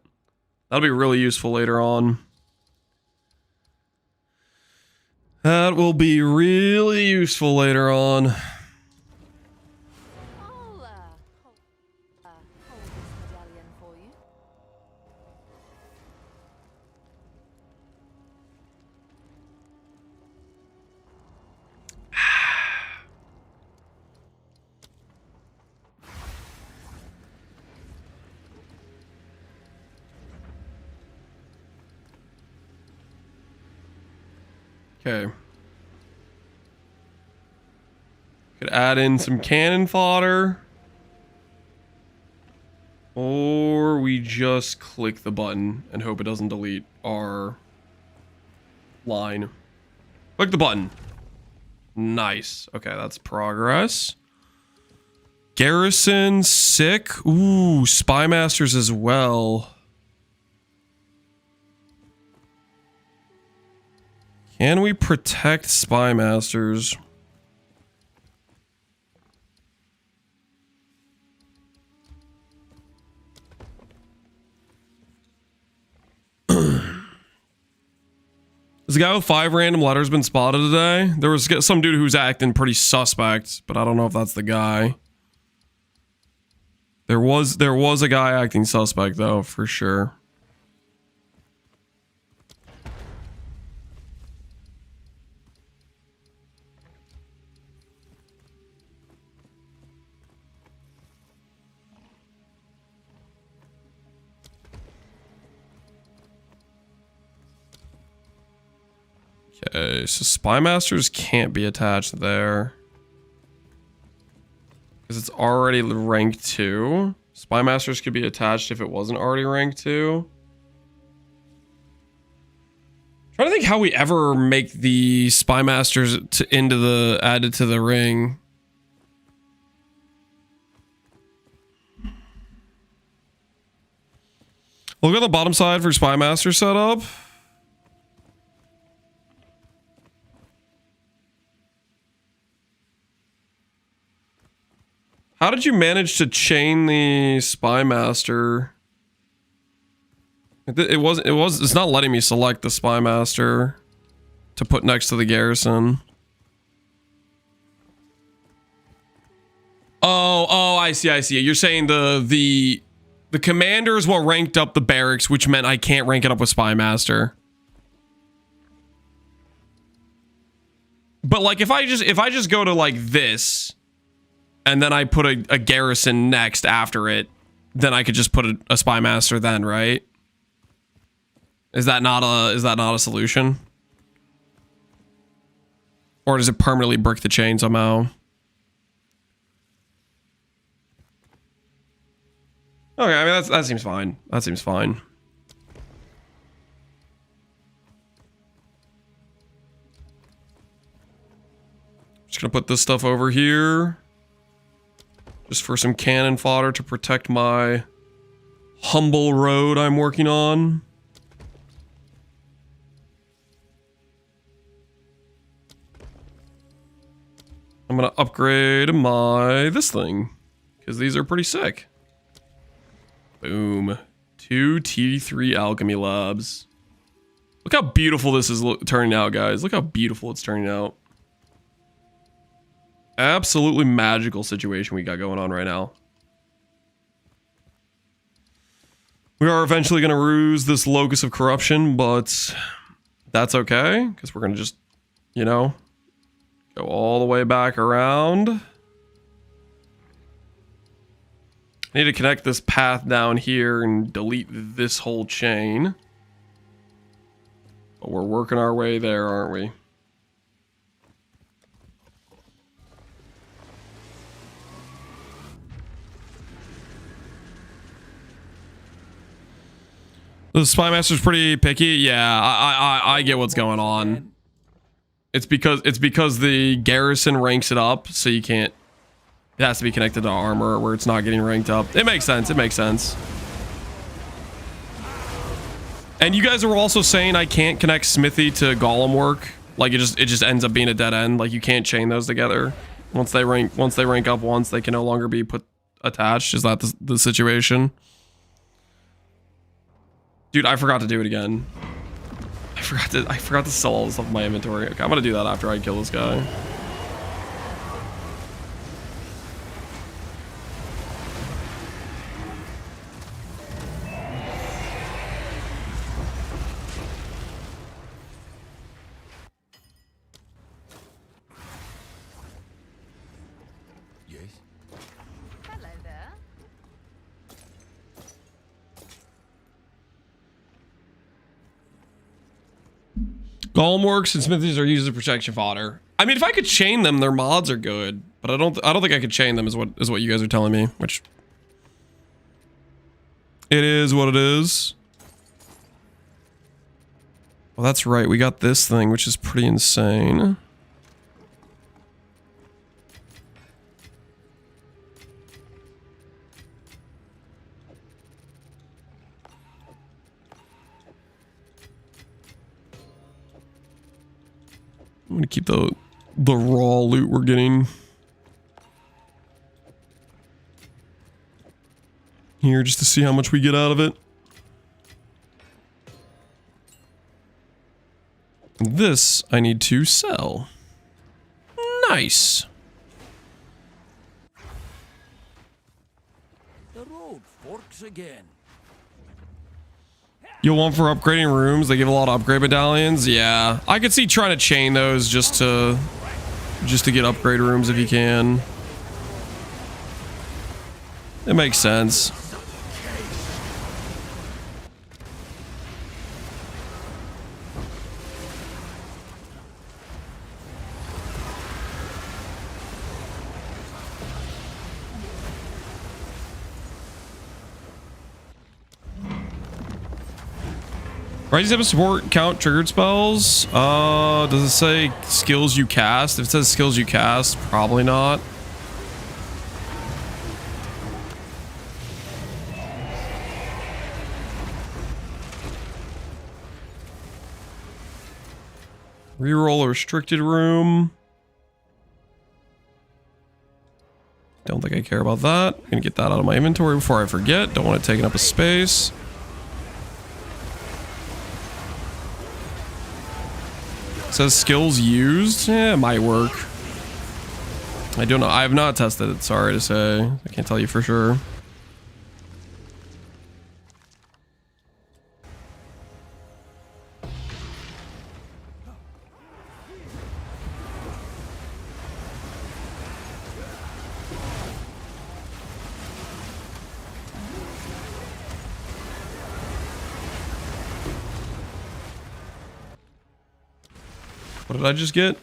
That'll be really useful later on. That will be really useful later on. I'll hold this medallion for you. Okay. Could add in some cannon fodder. Or we just click the button and hope it doesn't delete our line. Click the button. Nice. Okay, that's progress. Garrison, sick. Ooh, Spy Masters as well. Can we protect Spy Masters? This guy with 5 random letters been spotted today. There was some dude who's acting pretty suspect, but I don't know if that's the guy. There was a guy acting suspect though, for sure. Okay, so Spy Masters can't be attached there. Because it's already rank 2. Spy Masters could be attached if it wasn't already rank 2. Trying to think how we ever make the Spy Masters added to the ring. Look on the bottom side for Spy Master setup. How did you manage to chain the Spy Master? It's not letting me select the Spy Master to put next to the garrison. Oh, I see. You're saying the commander is what ranked up the barracks, which meant I can't rank it up with Spy Master. But like if I just go to like this and then I put a garrison next after it, then I could just put a Spy Master then, right? Is that not a solution? Or does it permanently brick the chain somehow? Okay, I mean that seems fine. That seems fine. Just gonna put this stuff over here. Just for some cannon fodder to protect my humble road I'm working on. I'm gonna upgrade this thing, because these are pretty sick. Boom. 2 T3 alchemy labs. Look how beautiful this is turning out, guys. Look how beautiful it's turning out. Absolutely magical situation we got going on right now. We are eventually going to lose this locus of corruption, but that's okay, because we're going to just, you know, go all the way back around. I need to connect this path down here and delete this whole chain. But we're working our way there, aren't we? The Spy Master's pretty picky. Yeah, I get what's going on. It's because the garrison ranks it up, so you can't. It has to be connected to armor where it's not getting ranked up. It makes sense. It makes sense. And you guys are also saying I can't connect Smithy to Golem work. Like it just ends up being a dead end. Like you can't chain those together. Once they rank up once, they can no longer be put attached. Is that the situation? Dude, I forgot to do it again. I forgot to sell all this stuff in my inventory. Okay, I'm gonna do that after I kill this guy. Hello there. Golemworks and smithies are used as protection fodder. I mean, if I could chain them, their mods are good, but I don't think I could chain them. Is what you guys are telling me. Which it is what it is. Well, that's right. We got this thing, which is pretty insane. I'm gonna keep the raw loot we're getting here just to see how much we get out of it. This I need to sell. Nice. The road forks again. You'll want for upgrading rooms. They give a lot of upgrade medallions. Yeah, I could see trying to chain those just to get upgrade rooms if you can. It makes sense. Right, does it have a support count triggered spells? Does it say skills you cast? If it says skills you cast, probably not. Reroll a restricted room. Don't think I care about that. I'm gonna get that out of my inventory before I forget. Don't want it taking up a space. Says skills used. Yeah, it might work. I don't know. I have not tested it. Sorry to say. I can't tell you for sure. What did I just get?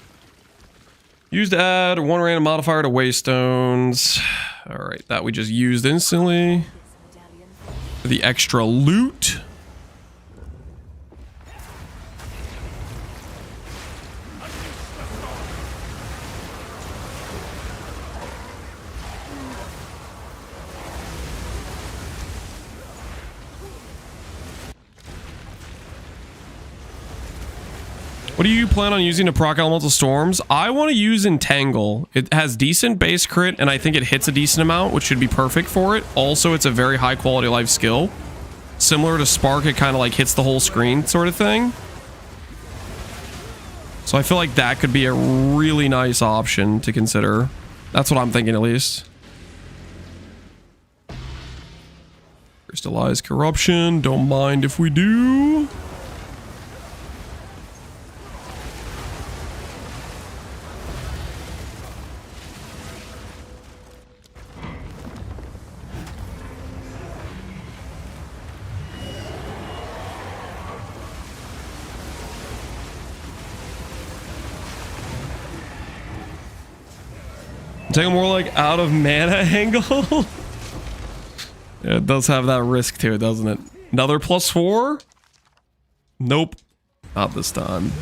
Used to add one random modifier to waystones. All right, that we just used instantly. For the extra loot. What do you plan on using to proc elemental storms? I want to use Entangle. It has decent base crit, and I think it hits a decent amount, which should be perfect for it. Also, it's a very high quality of life skill. Similar to Spark, it kind of like hits the whole screen sort of thing. So I feel like that could be a really nice option to consider. That's what I'm thinking, at least. Crystallize corruption. Don't mind if we do. Take a more like out of mana angle. Yeah, it does have that risk to it, doesn't it? Another +4? Nope. Not this time.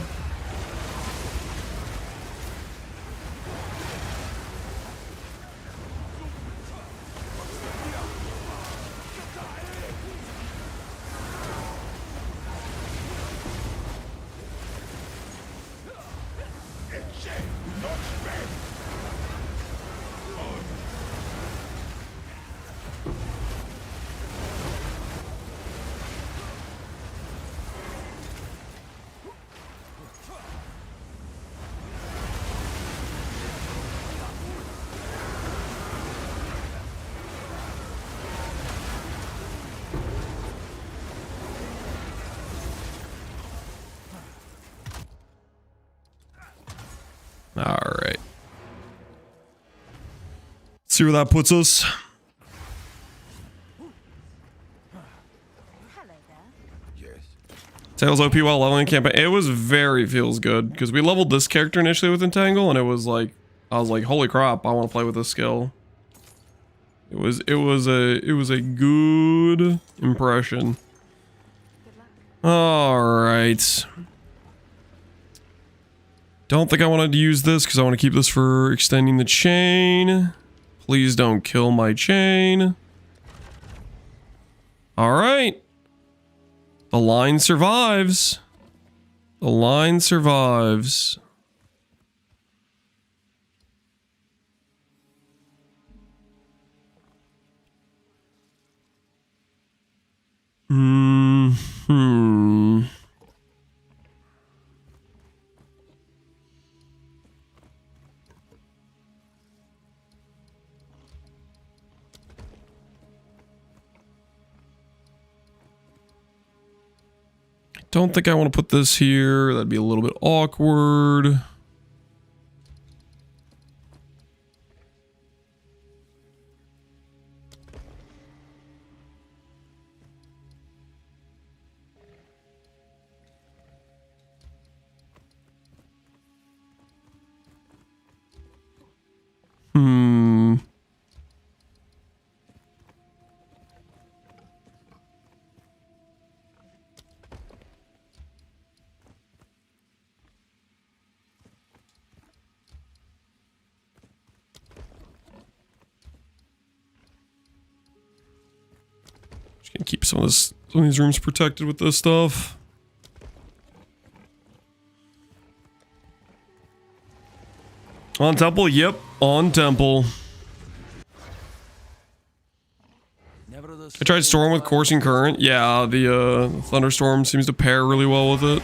See where that puts us. Hello there. Yes. Tails OP while leveling campaign. It was very feels good because we leveled this character initially with Entangle, and it was like I was like, holy crap, I want to play with this skill. It was a good impression. All right. Don't think I wanted to use this because I want to keep this for extending the chain. Please don't kill my chain. All right. The line survives. The line survives. Hmm. Don't think I want to put this here. That'd be a little bit awkward. Hmm. Just gonna keep some of these rooms protected with this stuff. On temple, yep, on temple. I tried storm with coursing current. Yeah, the thunderstorm seems to pair really well with it.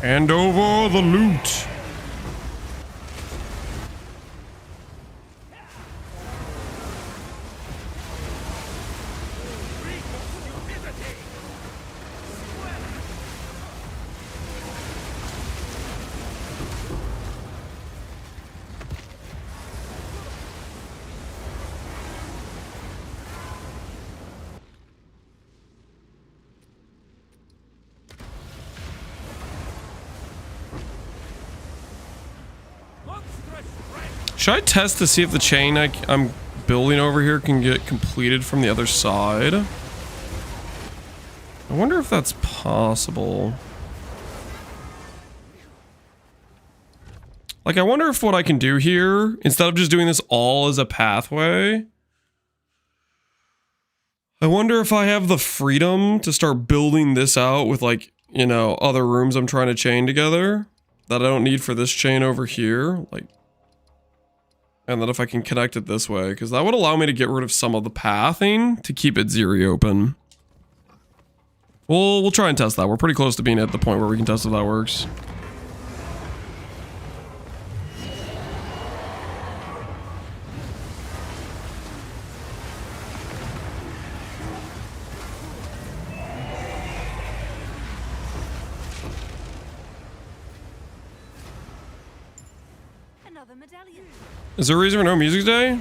Hand over the loot. Should I test to see if the chain I'm building over here can get completed from the other side? I wonder if that's possible. Like, I wonder if what I can do here, instead of just doing this all as a pathway, I wonder if I have the freedom to start building this out with, like, you know, other rooms I'm trying to chain together that I don't need for this chain over here. Like, and then if I can connect it this way, because that would allow me to get rid of some of the pathing to keep Atziri open. We'll try and test that. We're pretty close to being at the point where we can test if that works. Another medallion. Is there a reason for no music today?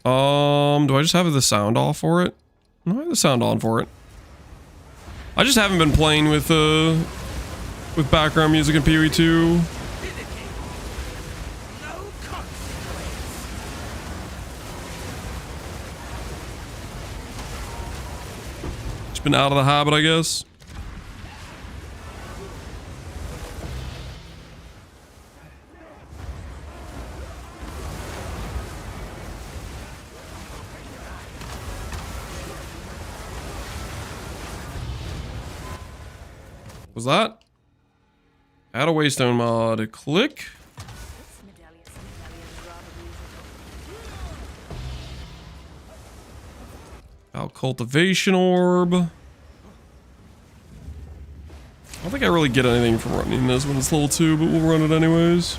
Do I just have the sound off for it? No, I have the sound on for it. I just haven't been playing with background music in PoE2. Just been out of the habit, I guess. Was that? Add a waystone mod. Click. This medallion rather beautiful. Cultivation orb. I don't think think I really get anything from running this when it's level 2, but we'll run it anyways.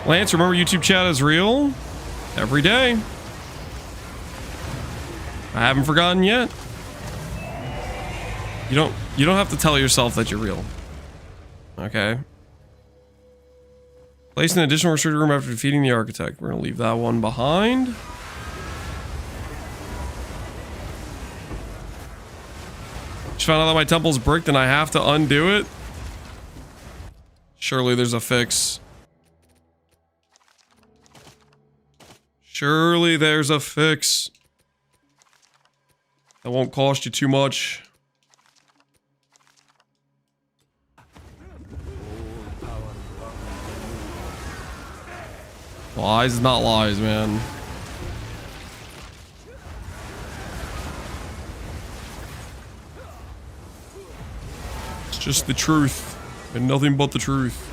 Lance, remember YouTube chat is real? Every day. I haven't forgotten yet. You don't have to tell yourself that you're real. Okay. Place an additional restricted room after defeating the architect. We're gonna leave that one behind. Just found out that my temple's bricked and I have to undo it. Surely there's a fix. Surely there's a fix. That won't cost you too much. Lies is not lies, man. It's just the truth and nothing but the truth.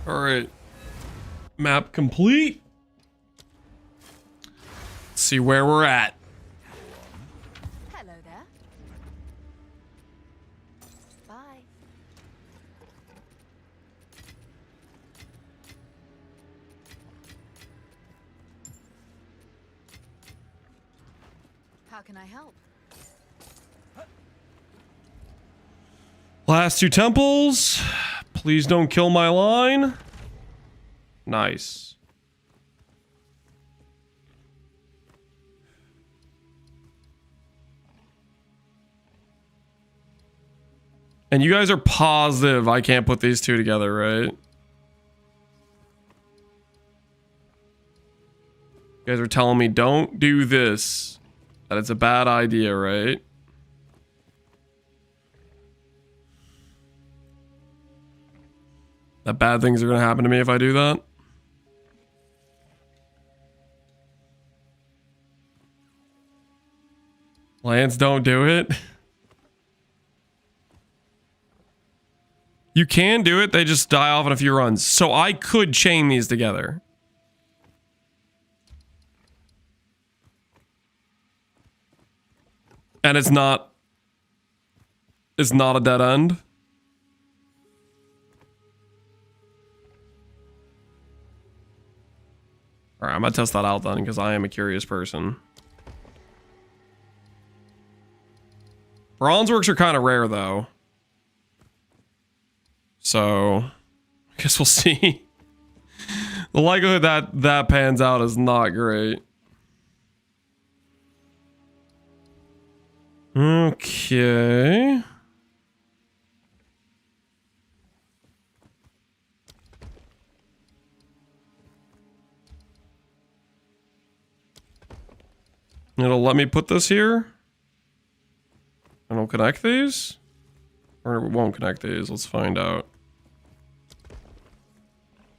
All right, map complete. Let's see where we're at. Hello there. Bye. How can I help? Last 2 temples. Please don't kill my line. Nice. And you guys are positive I can't put these 2 together, right? You guys are telling me don't do this. That it's a bad idea, right? That bad things are gonna happen to me if I do that. Lance, don't do it. You can do it, they just die off in a few runs. So I could chain these together. And it's not a dead end. Alright, I'm gonna test that out then, because I am a curious person. Bronze works are kind of rare, though. So, I guess we'll see. The likelihood that that pans out is not great. Okay. It'll let me put this here. And it'll connect these. Or it won't connect these. Let's find out.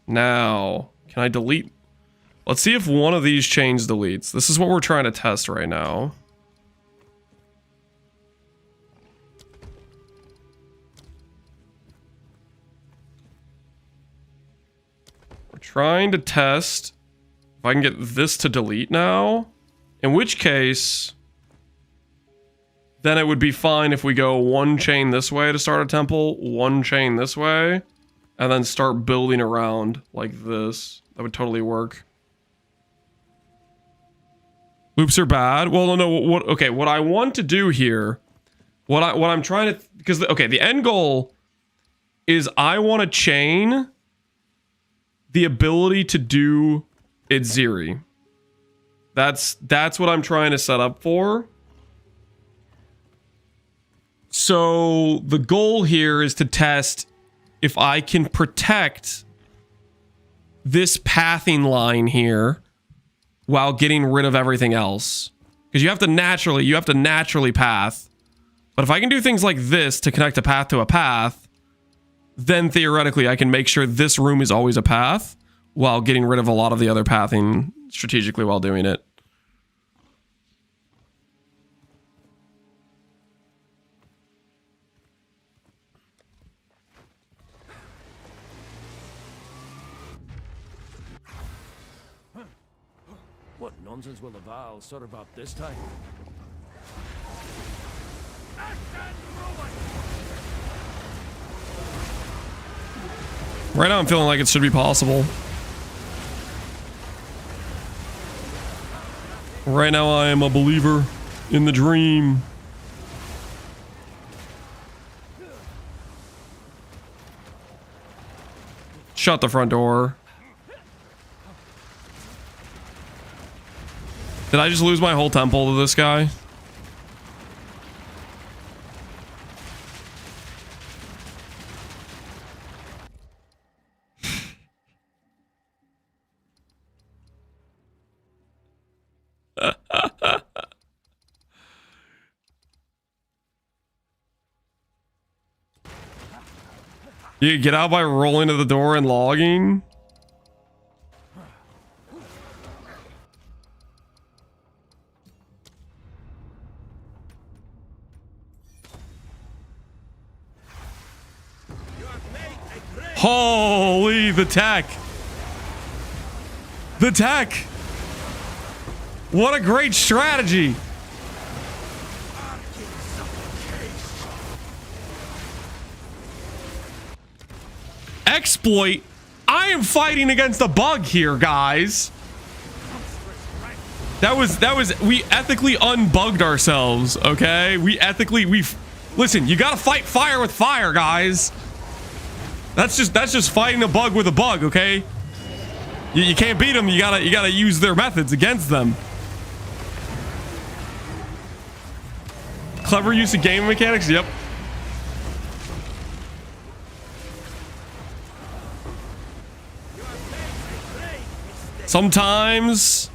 Now, can I delete? Let's see if one of these chains deletes. This is what we're trying to test right now. Trying to test if I can get this to delete now. In which case, then it would be fine if we go one chain this way to start a temple, one chain this way, and then start building around like this. That would totally work. Loops are bad. Well, no, what I want to do here, what I'm trying to, because, okay, the end goal is I want to chain the ability to do Atziri. That's what I'm trying to set up for. So the goal here is to test if I can protect this pathing line here while getting rid of everything else. Because you have to naturally path. But if I can do things like this to connect a path to a path, then theoretically I can make sure this room is always a path while getting rid of a lot of the other pathing strategically while doing it. What nonsense will the Val serve up this time? Right now I'm feeling like it should be possible. Right now I am a believer in the dream. Shut the front door. Did I just lose my whole temple to this guy? You get out by rolling to the door and logging? Holy, the tech. The tech. What a great strategy. Exploit. I am fighting against a bug here, guys. That was we ethically unbugged ourselves, okay? Listen, you gotta fight fire with fire, guys. That's just fighting a bug with a bug, okay? You can't beat them. You gotta use their methods against them. Clever use of game mechanics. Yep. Sometimes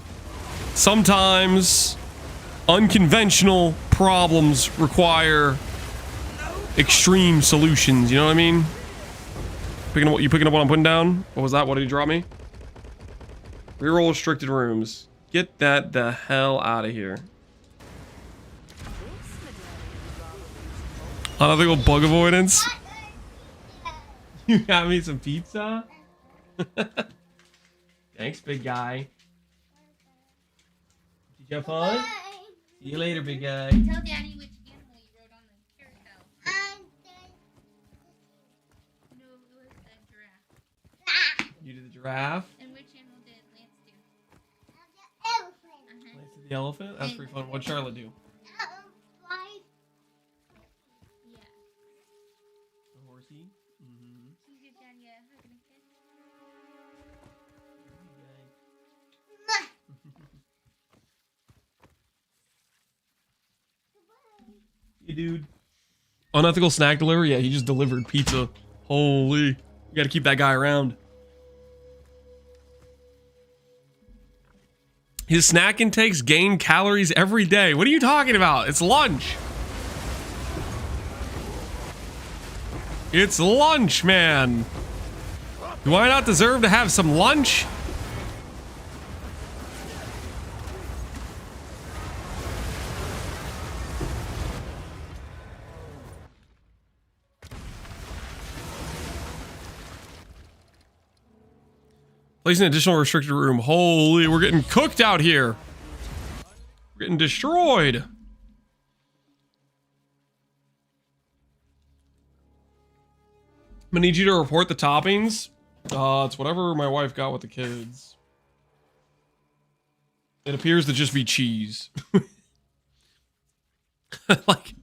unconventional problems require extreme solutions. You know what I mean? You picking up what I'm putting down? What was that? What did he drop me? Reroll restricted rooms. Get that the hell out of here. Unethical bug avoidance. You got me some pizza? Thanks, big guy. Did you have fun? See you later, big guy. Tell Daddy which animal you rode on the carousel. No, it was the giraffe. You did the giraffe? And which animal did Lance do? Lance did the elephant? That's pretty fun. What'd Charlotte do? Yeah. The horsey? Mm-hmm. Can you give Daddy a hug and a kiss? Hey, dude. Unethical snack delivery? Yeah, he just delivered pizza. Holy. You gotta keep that guy around. His snack intakes gain calories every day. What are you talking about? It's lunch. It's lunch, man. Do I not deserve to have some lunch? Placing an additional restricted room. Holy, we're getting cooked out here. We're getting destroyed. I'm gonna need you to report the toppings. It's whatever my wife got with the kids. It appears to just be cheese. like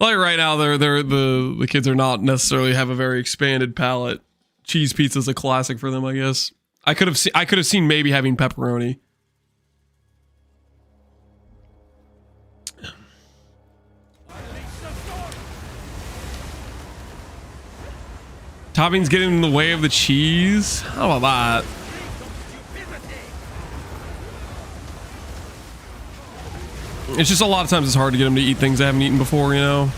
right now, the kids are not necessarily have a very expanded palate. Cheese pizza's a classic for them, I guess. I could have seen maybe having pepperoni. Toppings getting in the way of the cheese. How about that? It's just a lot of times it's hard to get them to eat things they haven't eaten before, you know?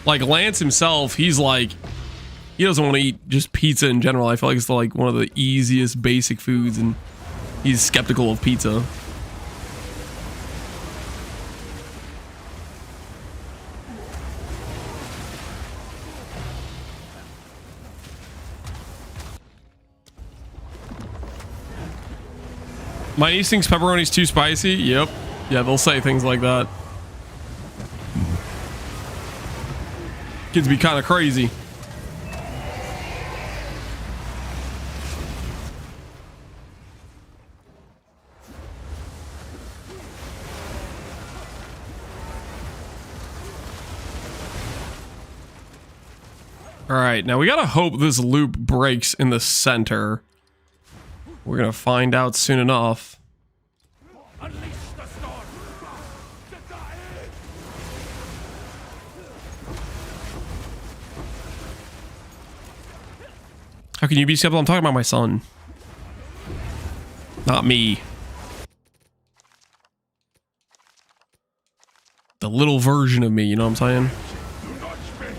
Like Lance himself, he's like, he doesn't want to eat just pizza in general. I feel like it's like one of the easiest basic foods, and he's skeptical of pizza. My niece thinks pepperoni's too spicy. Yep. Yeah, they'll say things like that. Kids be kind of crazy. All right, now we gotta hope this loop breaks in the center. We're gonna find out soon enough. Unleash the storm! Get the edge! How can you be skeptical? I'm talking about my son. Not me. The little version of me, you know what I'm saying? Do not spare!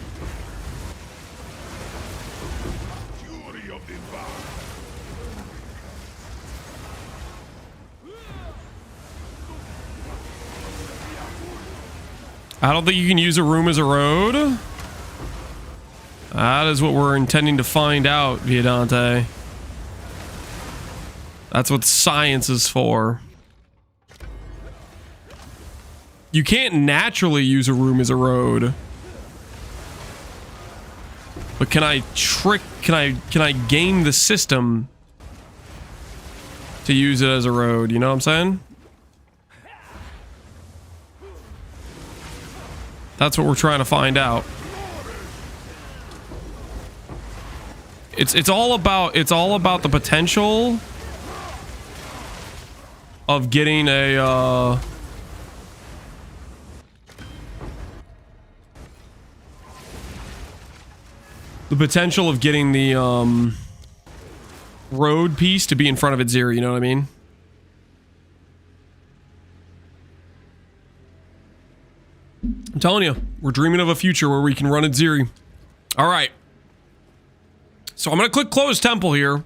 Fury of the Vow! I don't think you can use a room as a road. That is what we're intending to find out, Viadante. That's what science is for. You can't naturally use a room as a road. But can I game the system to use it as a road? You know what I'm saying? That's what we're trying to find out. It's all about the potential of getting a the potential of getting the road piece to be in front of Atziri, you know what I mean? I'm telling you, we're dreaming of a future where we can run Atziri. All right. So I'm going to click close temple here.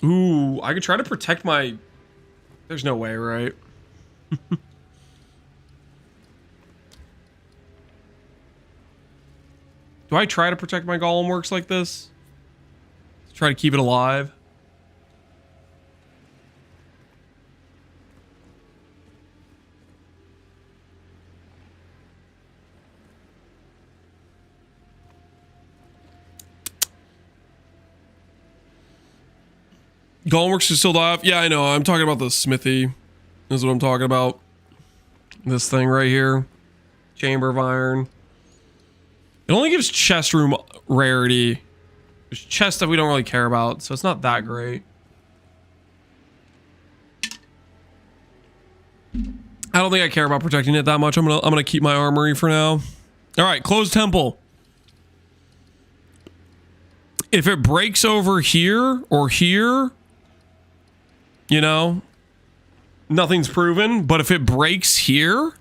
Ooh, I could try to protect my... There's no way, right? Do I try to protect my golem works like this? Try to keep it alive? Golemworks is still alive? Yeah, I know. I'm talking about the smithy. This is what I'm talking about. This thing right here. Chamber of Iron. It only gives chest room rarity. There's chest that we don't really care about, so it's not that great. I don't think I care about protecting it that much. I'm gonna keep my armory for now. All right, closed temple. If it breaks over here or here, you know, nothing's proven. But if it breaks here,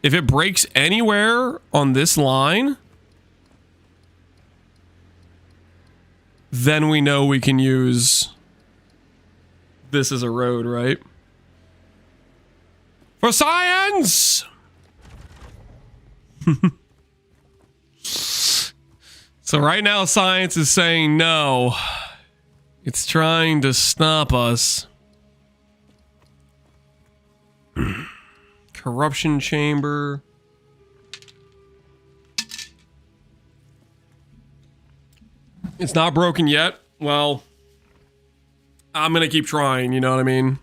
if it breaks anywhere on this line, then we know we can use this as a road, right? For science! So right now, science is saying no. It's trying to stop us. Corruption chamber. It's not broken yet. Well, I'm gonna keep trying, you know what I mean?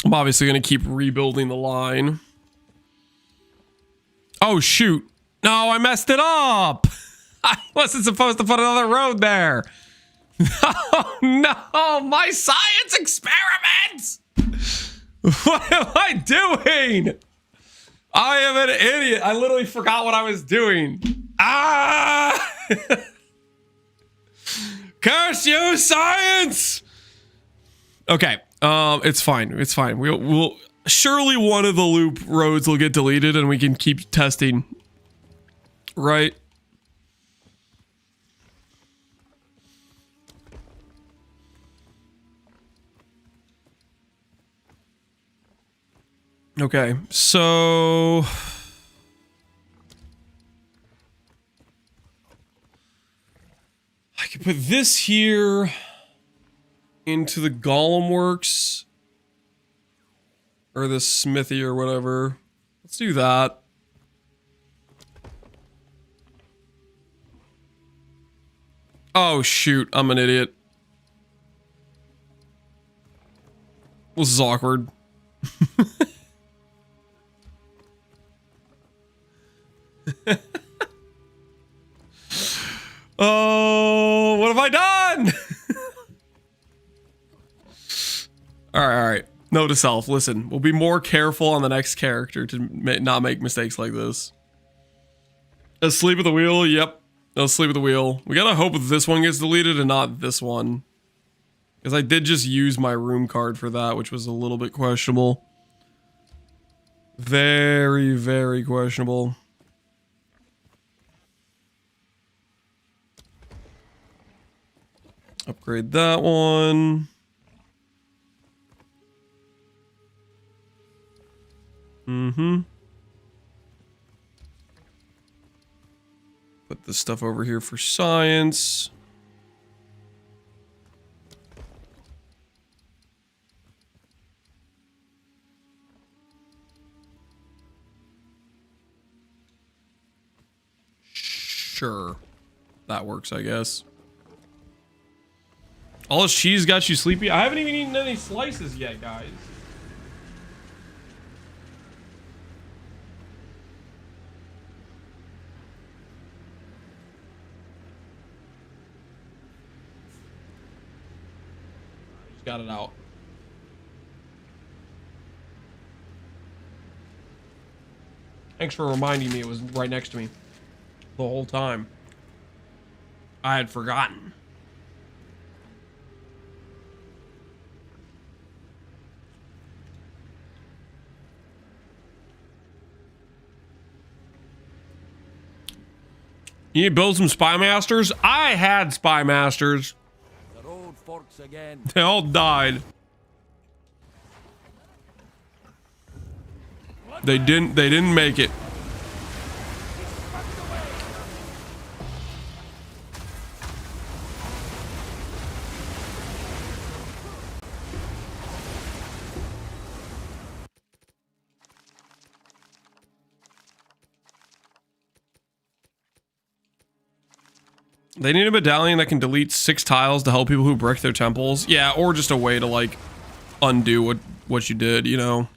I'm obviously gonna keep rebuilding the line. Oh shoot. No, I messed it up. I wasn't supposed to put another road there. Oh no, my science experiments! What am I doing? I am an idiot. I literally forgot what I was doing. Ah! Curse you, science! Okay, it's fine. It's fine. We'll surely one of the loop roads will get deleted and we can keep testing. Right? Okay, so I could put this here into the Golem Works or the Smithy or whatever. Let's do that. Oh shoot, I'm an idiot. This is awkward. Oh, what have I done? All right. Note to self. Listen, we'll be more careful on the next character to not make mistakes like this. Asleep at the wheel. Yep. Asleep at the wheel. We gotta hope this one gets deleted and not this one. Because I did just use my room card for that, which was a little bit questionable. Very, very questionable. Upgrade that one. Put this stuff over here for science. Sure. That works, I guess. All this cheese got you sleepy? I haven't even eaten any slices yet, guys. Just got it out. Thanks for reminding me it was right next to me the whole time. I had forgotten. You need to build some Spy Masters? I had Spy Masters. The road forks again. They all died. They didn't make it. They need a medallion that can delete 6 tiles to help people who brick their temples. Yeah, or just a way to like undo what you did, you know.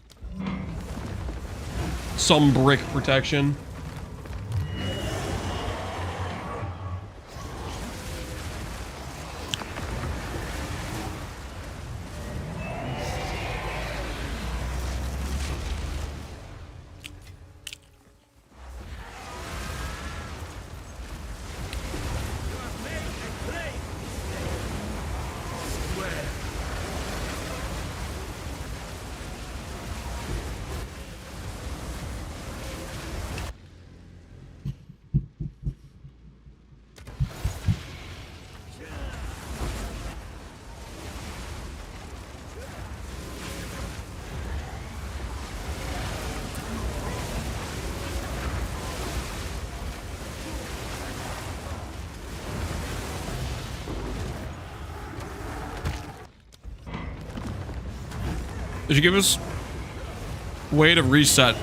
Some brick protection. They should give us a way to reset.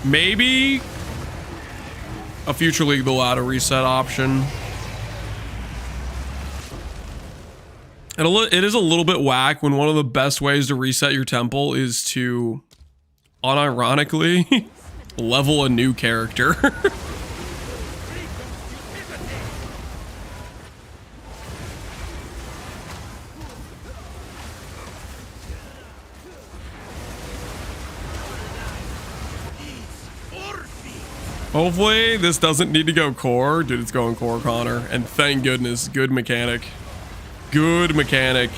Maybe a future league they'll add a reset option. It is a little bit whack when one of the best ways to reset your temple is to unironically level a new character. Hopefully this doesn't need to go core. Dude, it's going core, Connor. And thank goodness, good mechanic. Good mechanic.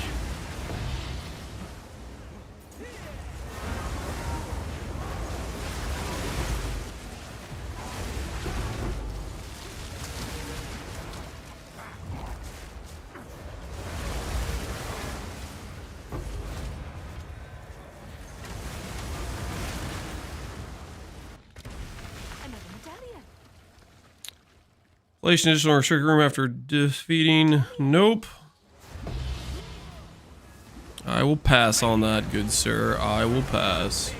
Place an additional restrict room after defeating. Nope. I will pass on that, good sir. I will pass.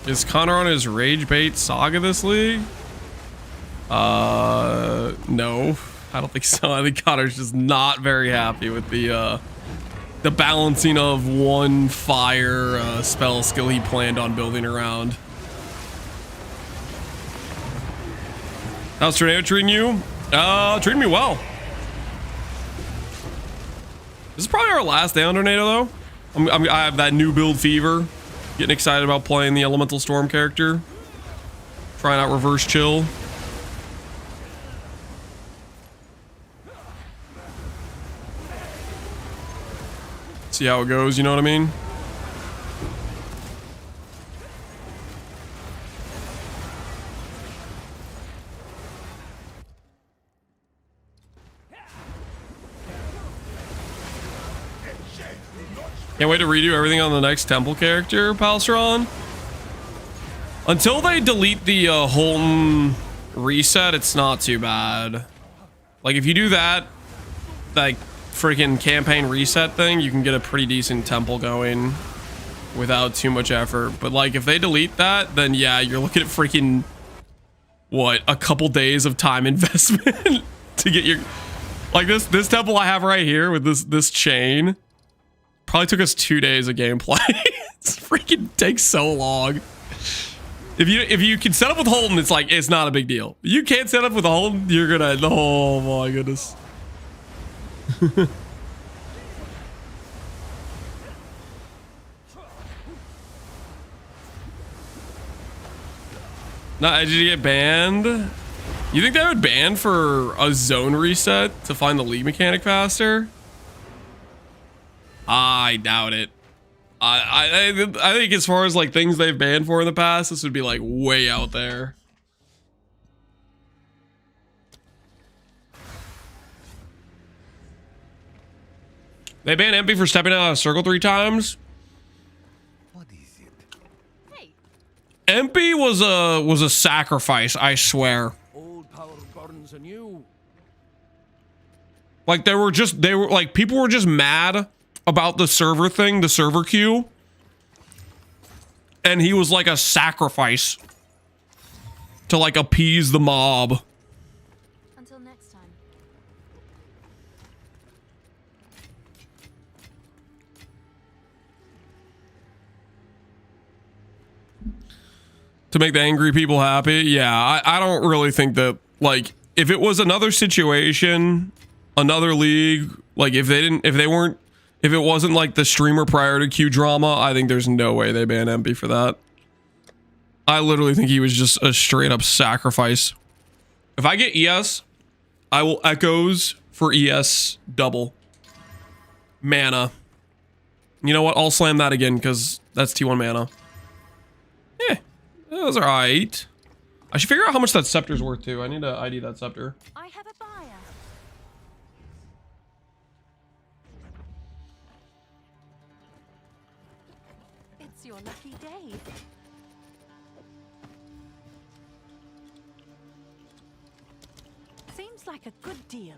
Is Connor on his rage bait saga this league? No, I don't think so. I think Connor's just not very happy with the balancing of one fire spell skill he planned on building around. How's Tornado treating you? Treating me well. This is probably our last day on Tornado though. I have that new build fever. Getting excited about playing the Elemental Storm character. Trying out Reverse Chill. See how it goes, you know what I mean? Can't wait to redo everything on the next temple character, Palstron. Until they delete the Holton reset, it's not too bad. Like, if you do that, like, freaking campaign reset thing, you can get a pretty decent temple going without too much effort. But, like, if they delete that, then, yeah, you're looking at freaking, what, a couple days of time investment to get your... Like, this temple I have right here with this chain... Probably took us 2 days of gameplay. It's freaking takes so long. If you can set up with Holden, it's like it's not a big deal. You can't set up with Holden, you're gonna. Oh my goodness. Not edgy to get banned. You think they would ban for a zone reset to find the league mechanic faster? I doubt it. I think as far as like things they've banned for in the past, this would be like way out there. They banned MP for stepping out of a circle 3 times. What is it? Hey. MP was a sacrifice, I swear. Old power burns anew. Like they were like people were just mad about the server thing, the server queue. And he was like a sacrifice to like appease the mob. Until next time. To make the angry people happy. Yeah, I don't really think that, like, if it was another situation, another league, like if it wasn't like the streamer prior to Q drama, I think there's no way they ban MP for that. I literally think he was just a straight up sacrifice. If I get ES, I will echoes for ES double. Mana. You know what? I'll slam that again because that's T1 mana. Those are right. I should figure out how much that scepter's worth too. I need to ID that scepter. I have a buyer. It's your lucky day. Seems like a good deal.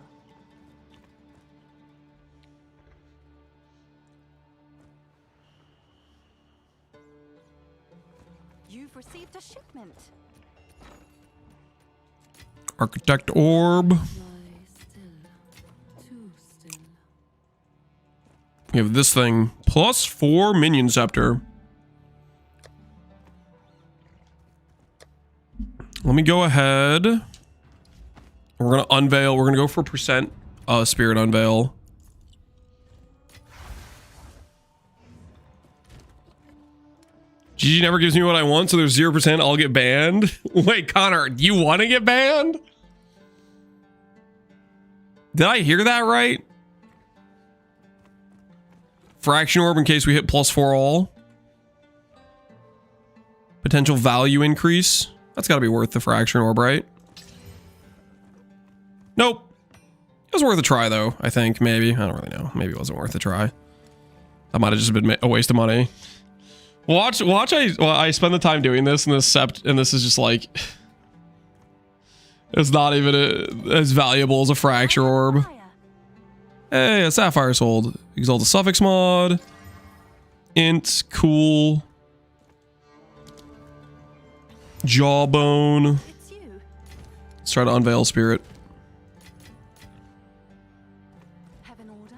You've received a shipment. Architect orb. Lie still. Too still. We have this thing. +4 minion scepter. Let me go ahead. We're going to unveil. We're going to go for percent spirit unveil. GG never gives me what I want, so there's 0%. I'll get banned. Wait, Connor, do you want to get banned? Did I hear that right? Fraction orb in case we hit +4 all. Potential value increase. That's got to be worth the fraction orb, right? Nope. It was worth a try, though, I think. Maybe. I don't really know. Maybe it wasn't worth a try. That might have just been a waste of money. Watch. I spend the time doing this, and this is just like, it's not even as valuable as a fracture orb. Hey, a sapphire sold. Exalt a suffix mod. Int, cool. Jawbone. It's you. Let's try to unveil spirit. Have an order?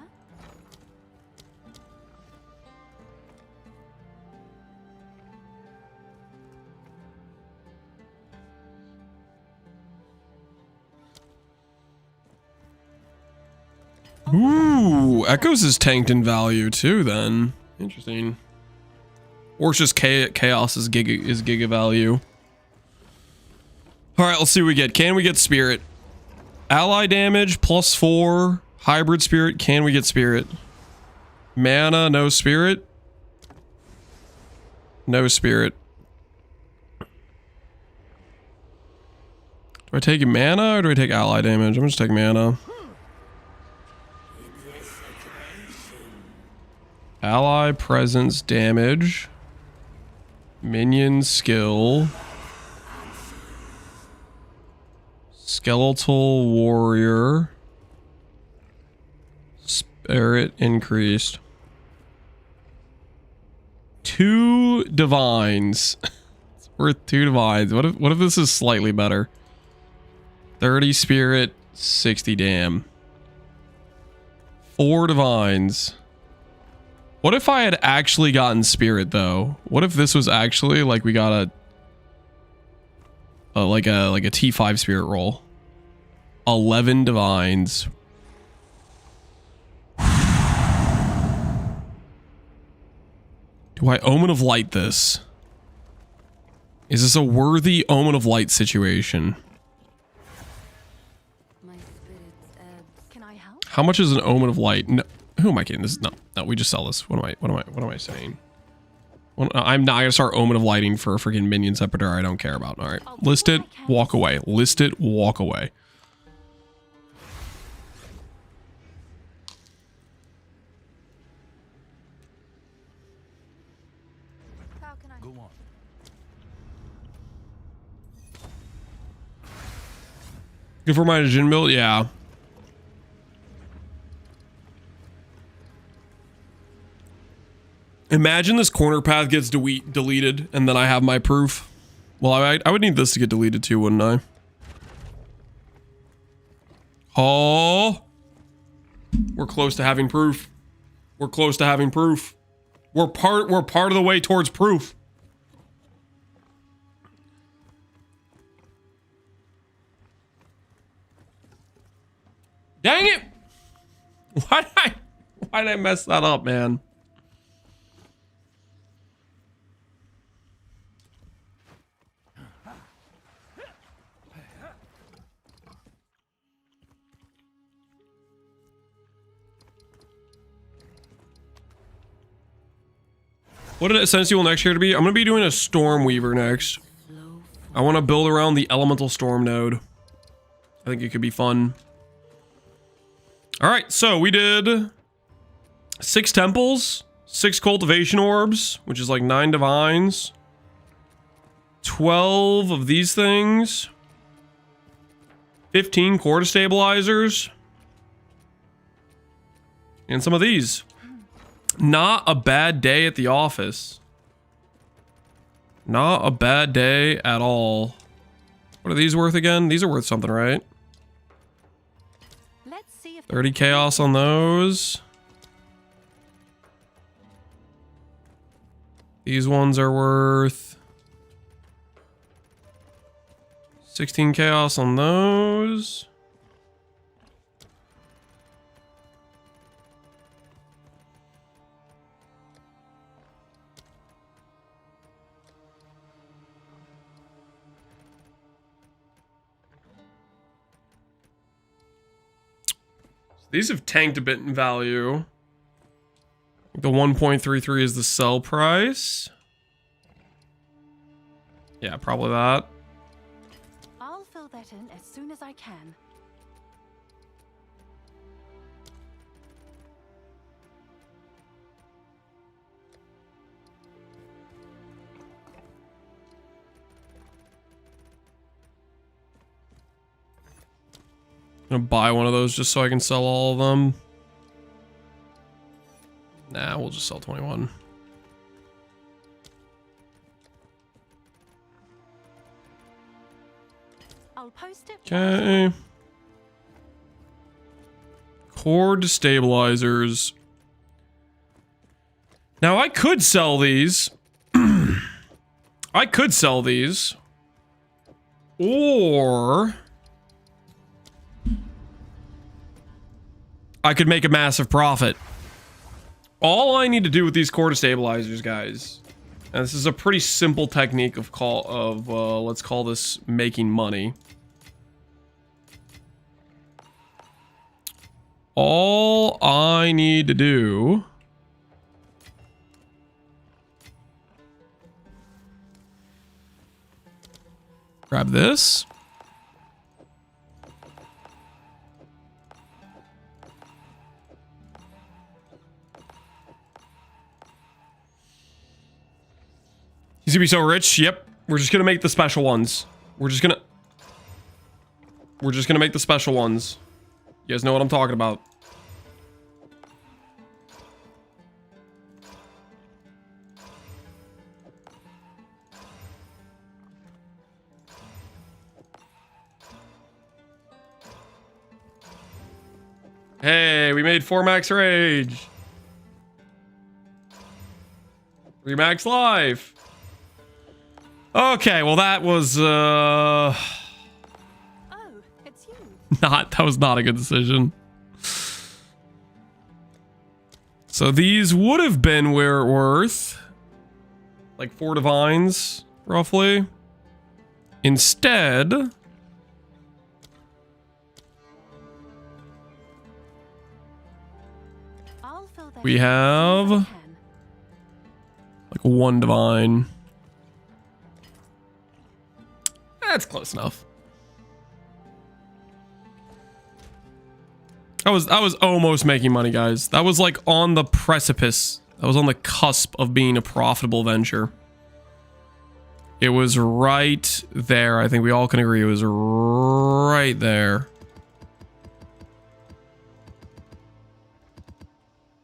Ooh, Echoes is tanked in value too then. Interesting. Or it's just Chaos is giga value. Alright, let's see what we get. Can we get spirit? Ally damage +4. Hybrid spirit. Can we get spirit? Mana, no spirit. No spirit. Do I take mana or do I take ally damage? I'm gonna just take mana. Ally presence damage. Minion skill. Skeletal warrior. Spirit increased. 2 divines. It's worth 2 divines. What if this is slightly better? 30 spirit, 60 dam. 4 divines. What if I had actually gotten spirit though? What if this was actually like we got like a T5 spirit roll? 11 divines. Do I Omen of Light this? Is this a worthy Omen of Light situation? My spirit's ebbs. Can I help? How much is an Omen of Light? No, who am I kidding? This is no, we just sell this. What am I saying? I'm not gonna start Omen of Lighting for a freaking minion separator I don't care about. All right, list it, walk away. List it, walk away. How can I? Go on. Good for my Jin build, yeah. Imagine this corner path gets deleted and then I have my proof. Well, I would need this to get deleted too, wouldn't I? Oh, we're close to having proof. We're close to having proof. We're part of the way towards proof. Dang it! Why did I mess that up, man? What did it sense you will next year to be? I'm gonna be doing a Stormweaver next. Flow. I want to build around the elemental storm node. I think it could be fun. All right, so we did 6 temples, 6 cultivation orbs, which is like 9 divines, 12 of these things, 15 core stabilizers, and some of these. Not a bad day at the office. Not a bad day at all. What are these worth again? These are worth something, right? Let's see if 30 chaos on those. These ones are worth 16 chaos on those. These have tanked a bit in value. The 1.33 is the sell price. Yeah, probably that. I'll fill that in as soon as I can. I'm gonna buy one of those just so I can sell all of them. Nah, we'll just sell 21. I'll post it. Okay. Core stabilizers. Now I could sell these. I could sell these. Or I could make a massive profit. All I need to do with these core stabilizers, guys, and this is a pretty simple technique of let's call this making money. All I need to do grab this. He's gonna be so rich. Yep. We're just gonna make the special ones. We're just gonna make the special ones. You guys know what I'm talking about. Hey, we made 4 max rage. 3 max life. Okay, well that was Oh, it's you. that was not a good decision. So these would have been worth like 4 divines, roughly. Instead, I'll fill that we in as have soon as I can. like 1 divine. That's close enough. I was almost making money, guys. That was like on the precipice. That was on the cusp of being a profitable venture. It was right there. I think we all can agree it was right there.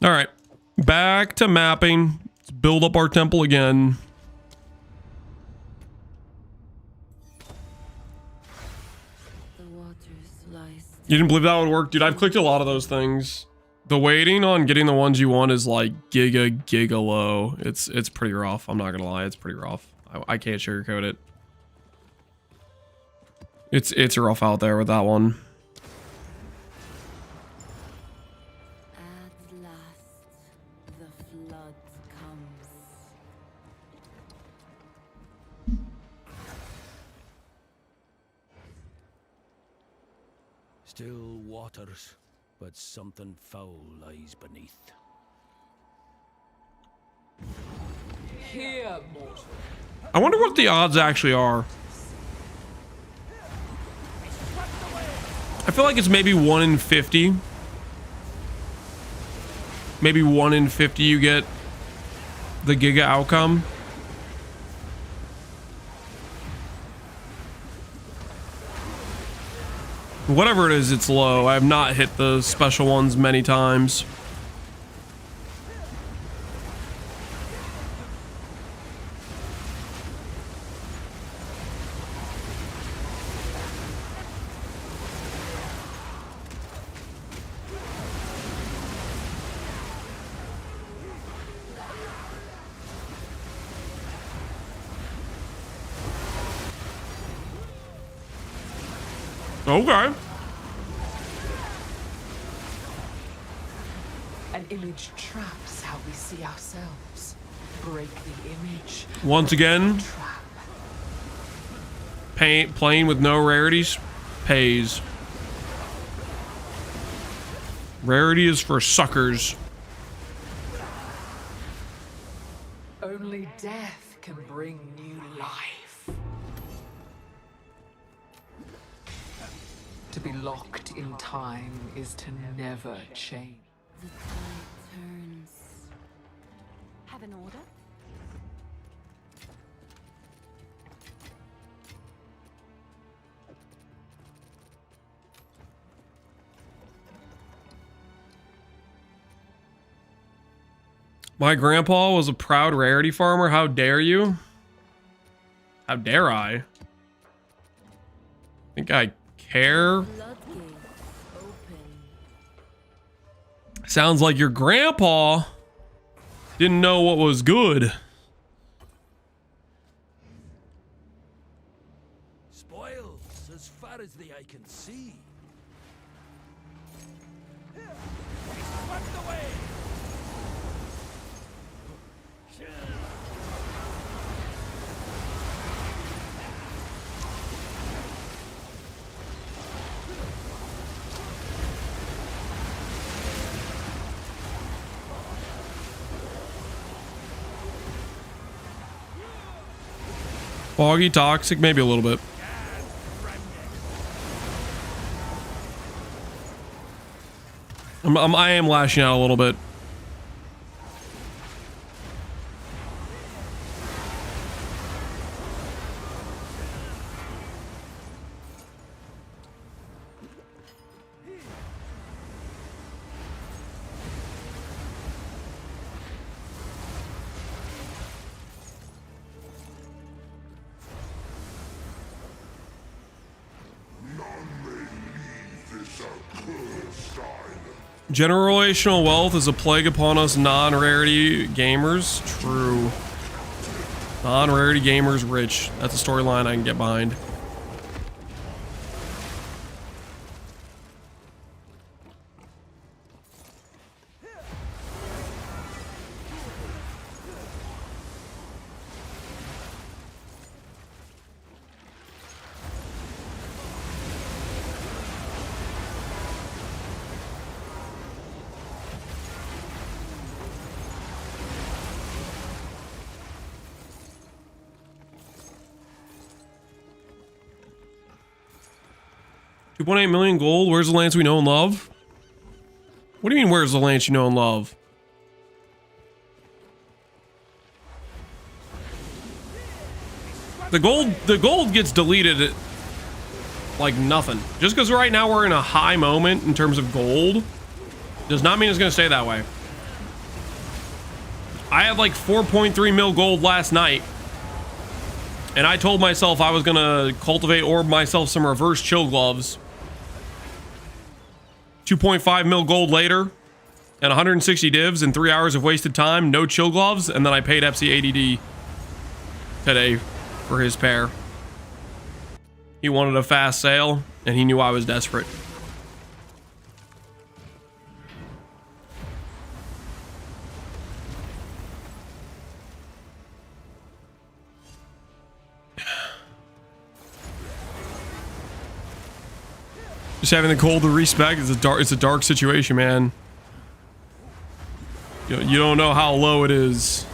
All right, back to mapping. Let's build up our temple again. You didn't believe that would work? Dude, I've clicked a lot of those things. The waiting on getting the ones you want is like giga low. It's pretty rough. I'm not gonna lie, it's pretty rough. I can't sugarcoat it. It's rough out there with that one. At last, the flood comes. Still waters, but something foul lies beneath. Here, mortal. I wonder what the odds actually are. I feel like it's maybe 1 in 50. Maybe 1 in 50 you get the Giga outcome. Whatever it is, it's low. I have not hit the special ones many times. Okay. An image traps how we see ourselves. Break the image. Once again, Trap. playing with no rarities pays. Rarity is for suckers. Only death can bring new life. To be locked in time is to never change. The tide turns. Have an order? My grandpa was a proud rarity farmer. How dare you? How dare I? Think I care? Floodgates open. Sounds like your grandpa didn't know what was good. Spoils as far as the eye can see. Swept away. Foggy, toxic, maybe a little bit. I am lashing out a little bit. Generational wealth is a plague upon us non-rarity gamers. True. Non-rarity gamers rich. That's a storyline I can get behind. $2.8 million gold. Where's the Lance we know and love? What do you mean, where's the Lance you know and love? The gold gets deleted at like nothing. Just because right now we're in a high moment in terms of gold does not mean it's going to stay that way. I had like 4.3 mil gold last night. And I told myself I was going to cultivate orb myself some reverse chill gloves. 2.5 mil gold later and 160 divs and 3 hours of wasted time, no chill gloves, and then I paid FC ADD today for his pair. He wanted a fast sale and he knew I was desperate. Just having the cold to respec is a dark situation, man. You don't know how low it is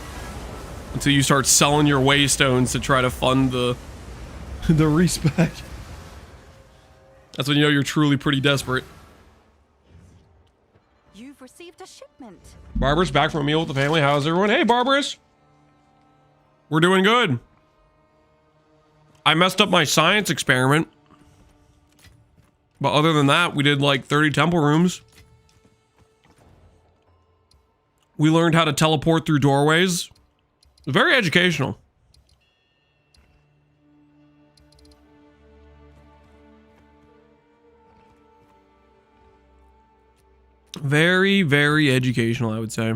until you start selling your waystones to try to fund the respec. That's when you know you're truly pretty desperate. You've received a shipment. Barbara's back from a meal with the family. How's everyone? Hey, Barbara's. We're doing good. I messed up my science experiment. But other than that, we did like 30 temple rooms. We learned how to teleport through doorways. Very educational. Very, very educational, I would say.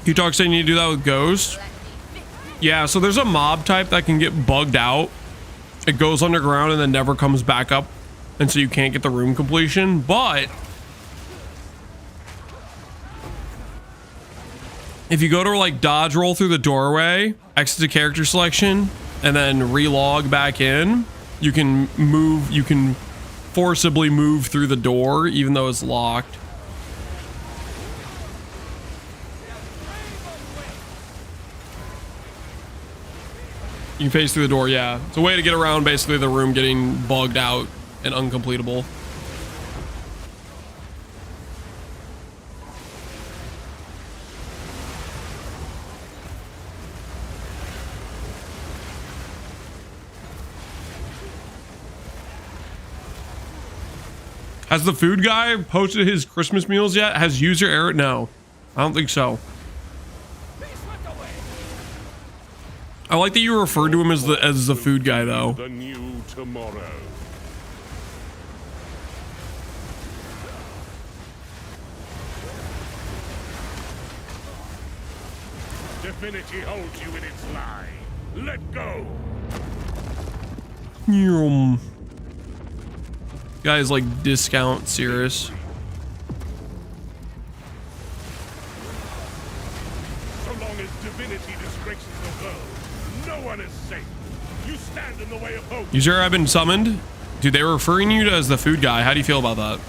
You talk saying you need to do that with Ghost? Yeah, so there's a mob type that can get bugged out. It goes underground and then never comes back up. And so you can't get the room completion. But if you go to like dodge roll through the doorway, exit to character selection, and then relog back in, you can move, you can forcibly move through the door even though it's locked. You can phase through the door, yeah. It's a way to get around basically the room getting bugged out and uncompletable. Has the food guy posted his Christmas meals yet? Has user error? No, I don't think so. I like that you referred to him as the food guy though. The new tomorrow. Divinity holds you in its lie. Let go. Guys like discount Cirrus. So long as divinity disgraces the world, no one is safe. You stand in the way of hope. You sure I've been summoned? Dude, they were referring you to as the food guy. How do you feel about that?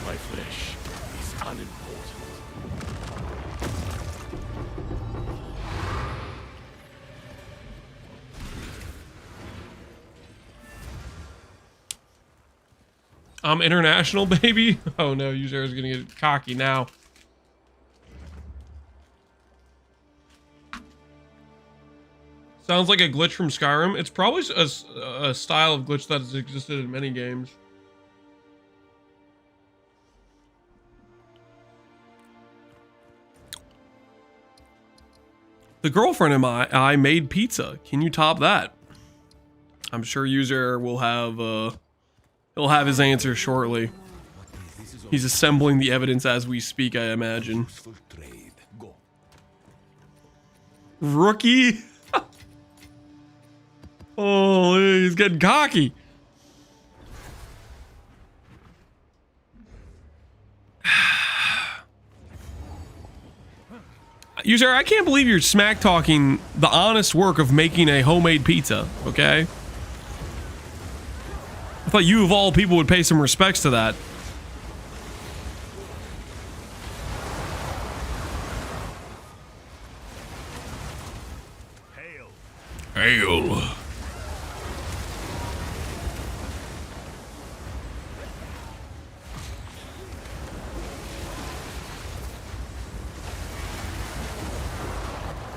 My flesh is unimportant. I'm international, baby. Oh no, user is gonna get cocky now. Sounds like a glitch from Skyrim. It's probably a style of glitch that has existed in many games. The girlfriend and I made pizza. Can you top that? I'm sure user will have he'll have his answer shortly. He's assembling the evidence as we speak, I imagine. Rookie. Oh, he's getting cocky. User, I can't believe you're smack talking the honest work of making a homemade pizza, okay? I thought you of all people would pay some respects to that. Hail. Hail.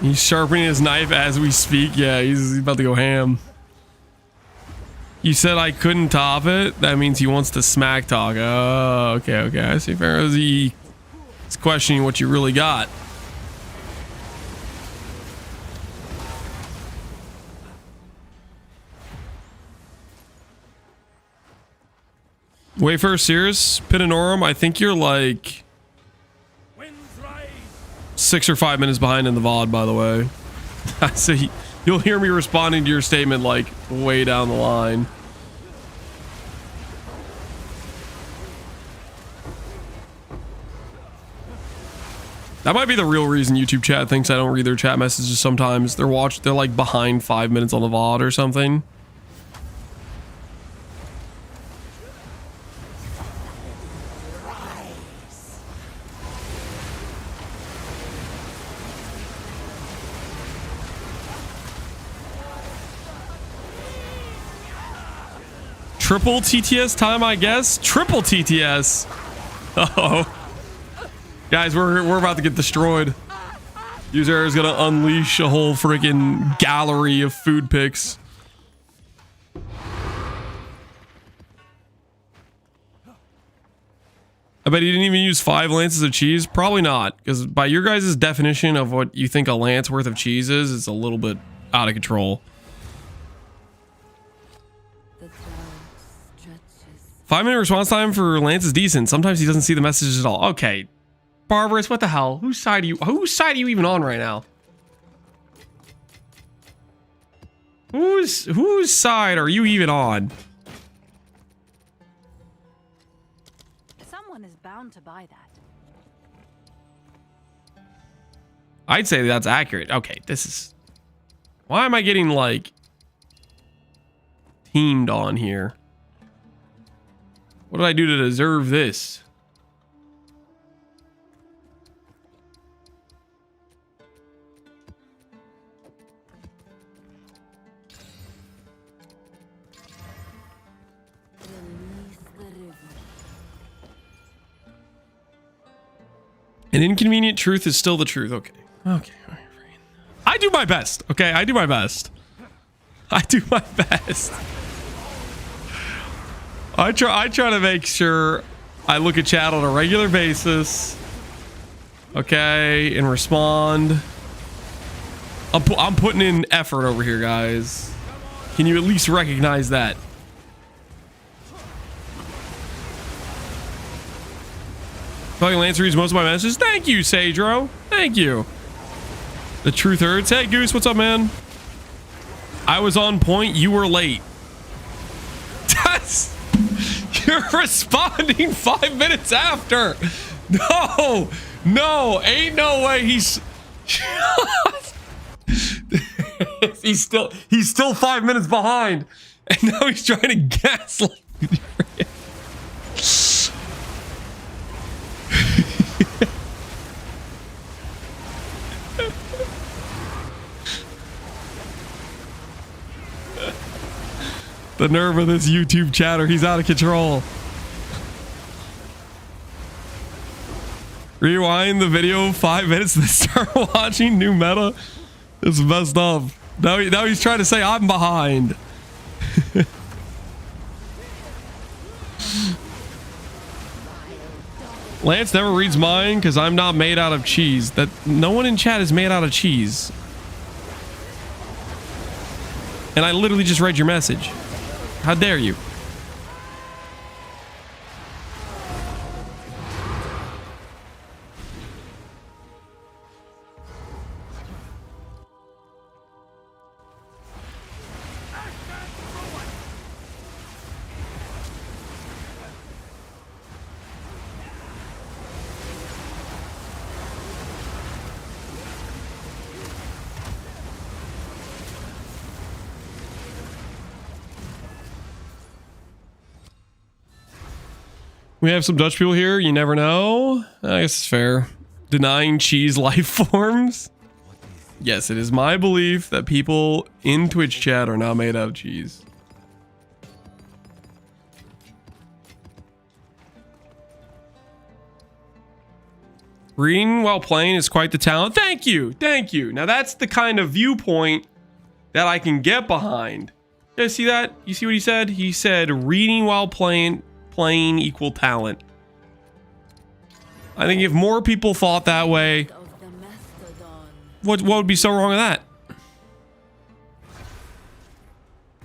He's sharpening his knife as we speak. Yeah, he's about to go ham. You said I couldn't top it? That means he wants to smack talk. Oh, okay, okay. I see. Fair. He's questioning what you really got. Wayfarer Cirrus, Pitanorum, I think you're like 6 or 5 minutes behind in the VOD, by the way. I see. You'll hear me responding to your statement like way down the line. That might be the real reason YouTube chat thinks I don't read their chat messages sometimes. They're like behind 5 minutes on the VOD or something. Triple TTS time, I guess. Triple TTS. Uh-oh. Guys, we're about to get destroyed. User is gonna unleash a whole freaking gallery of food pics. I bet he didn't even use 5 lances of cheese. Probably not, because by your guys' definition of what you think a lance worth of cheese is, it's a little bit out of control. 5-minute response time for Lance is decent. Sometimes he doesn't see the messages at all. Okay, Barbarous, what the hell? Whose side are you even on right now? Whose side are you even on? Someone is bound to buy that. I'd say that's accurate. Okay, this is... Why am I getting, like, teamed on here? What did I do to deserve this? An inconvenient truth is still the truth. Okay. Okay. I do my best. Okay. I do my best. I do my best. I try to make sure I look at chat on a regular basis. Okay. And respond. I'm putting in effort over here, guys. Can you at least recognize that? Probably Lance reads most of my messages. Thank you, Sadro. Thank you. The truth hurts. Hey, Goose, what's up, man? I was on point. You were late. You're responding 5 minutes after. No, no, ain't no way he's... he's still 5 minutes behind. And now he's trying to gaslight me. The nerve of this YouTube chatter. He's out of control. Rewind the video 5 minutes and start watching new meta. It's messed up. Now he's trying to say I'm behind. Lance never reads mine because I'm not made out of cheese. That no one in chat is made out of cheese. And I literally just read your message. How dare you? We have some Dutch people here. You never know. I guess it's fair. Denying cheese life forms. Yes, it is my belief that people in Twitch chat are not made out of cheese. Reading while playing is quite the talent. Thank you. Thank you. Now that's the kind of viewpoint that I can get behind. You guys see that? You see what he said? He said reading while playing equal talent. I think if more people thought that way, what would be so wrong with that?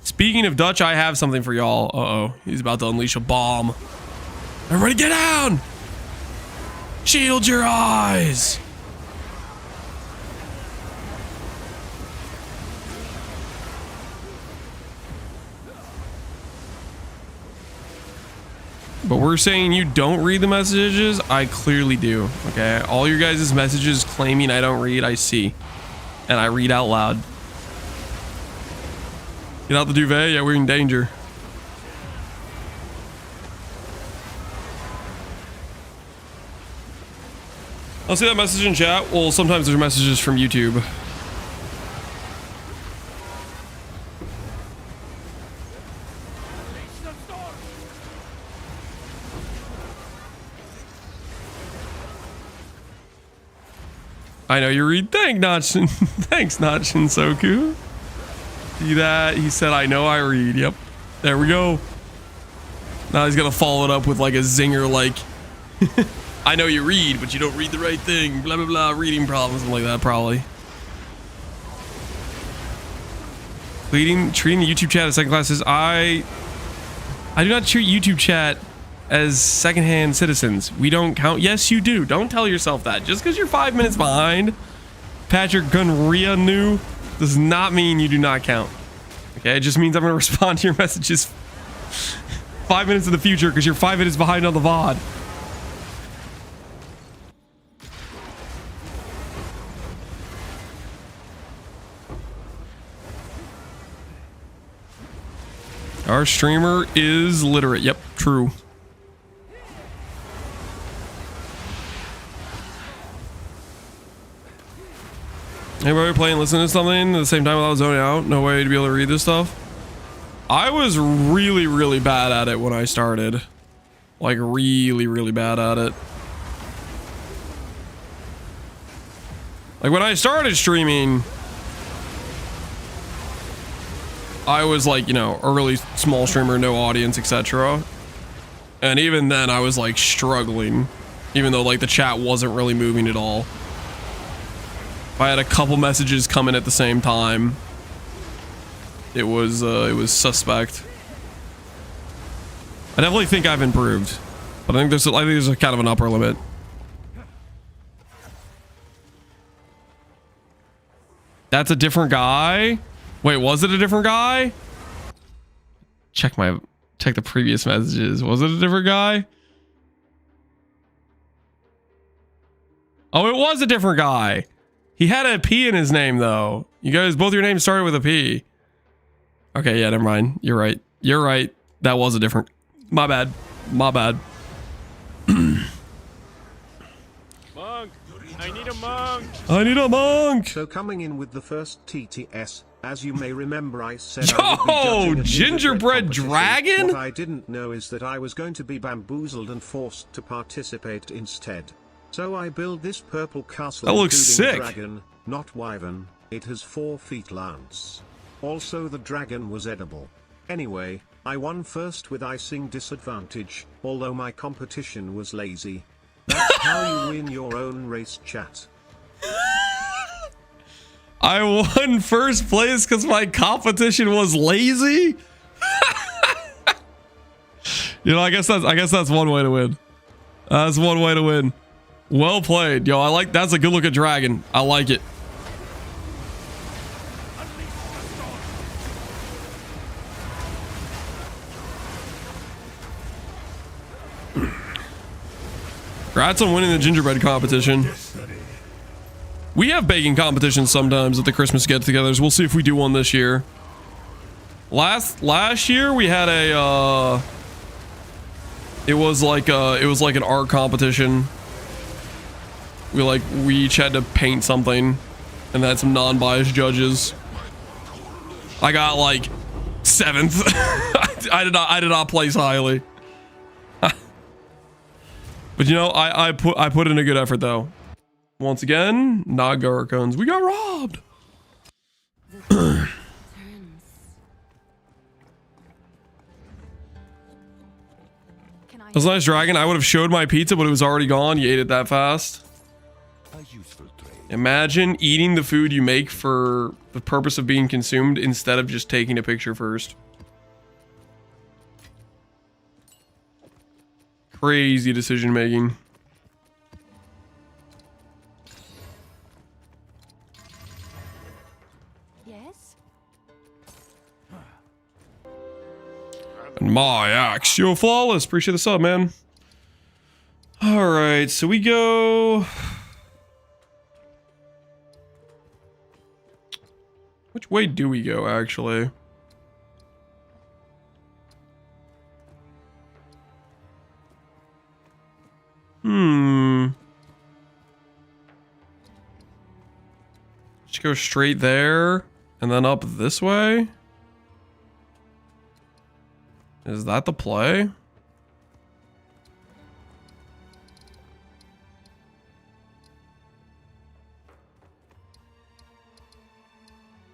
Speaking of Dutch, I have something for y'all. Uh-oh, he's about to unleash a bomb. Everybody get down! Shield your eyes! but we're saying you don't read the messages. I clearly do. Okay, all your guys' messages claiming I don't read, I see, and I read out loud. Get out the duvet. Yeah, we're in danger. I'll see that message in chat. Well, sometimes there's messages from YouTube. I know you read. Thanks, Nachin-soku. See that? He said, I know I read. Yep. There we go. Now he's gonna follow it up with like a zinger like, I know you read, but you don't read the right thing. Blah, blah, blah. Reading problems. Something like that, probably. Treating the YouTube chat as second classes. I do not treat YouTube chat as secondhand citizens. We don't count. Yes, you do. Don't tell yourself that. Just because you're 5 minutes behind, Patrick Gunria knew, does not mean you do not count. Okay, it just means I'm going to respond to your messages 5 minutes in the future because you're 5 minutes behind on the VOD. Our streamer is literate. Yep, true. Anybody playing, listening to something at the same time while I was zoning out? No way to be able to read this stuff. I was really, really bad at it when I started. Like really, really bad at it. Like when I started streaming, I was like, you know, early small streamer, no audience, etc. And even then I was like struggling, even though like the chat wasn't really moving at all. I had a couple messages coming at the same time. It was suspect. I definitely think I've improved, but I think there's a kind of an upper limit. That's a different guy. Wait, was it a different guy? Check the previous messages. Was it a different guy? Oh, it was a different guy. He had a P in his name though. You guys, both your names started with a P. Okay, yeah, never mind. You're right. You're right. That was a different. My bad. My bad. Monk! I need a monk! I need a monk! So coming in with the first TTS, as you may remember I said Yo, I would be judging a gingerbread dragon? What I didn't know is that I was going to be bamboozled and forced to participate instead. So I build this purple castle. That looks including sick. Dragon, not wyvern. It has 4 feet lance. Also the dragon was edible. Anyway, I won first with icing disadvantage, although my competition was lazy. That's how you win your own race, chat. I won first place because my competition was lazy. You know, I guess that's one way to win. That's one way to win. Well played, yo. I like that's a good looking dragon. I like it. Congrats on winning the gingerbread competition. We have baking competitions sometimes at the Christmas get-togethers. We'll see if we do one this year. Last year we had a it was like an art competition. We each had to paint something and had some non-biased judges. I got like 7th. I did not place highly. But you know, I put in a good effort though. Once again, not Garcones. We got robbed. That's a nice dragon. I would have showed my pizza, but it was already gone. You ate it that fast. Imagine eating the food you make for the purpose of being consumed instead of just taking a picture first. Crazy decision making. Yes? And my axe. Yo, Flawless. Appreciate the sub, man. All right, so we go... Which way do we go, actually? Just go straight there and then up this way? Is that the play?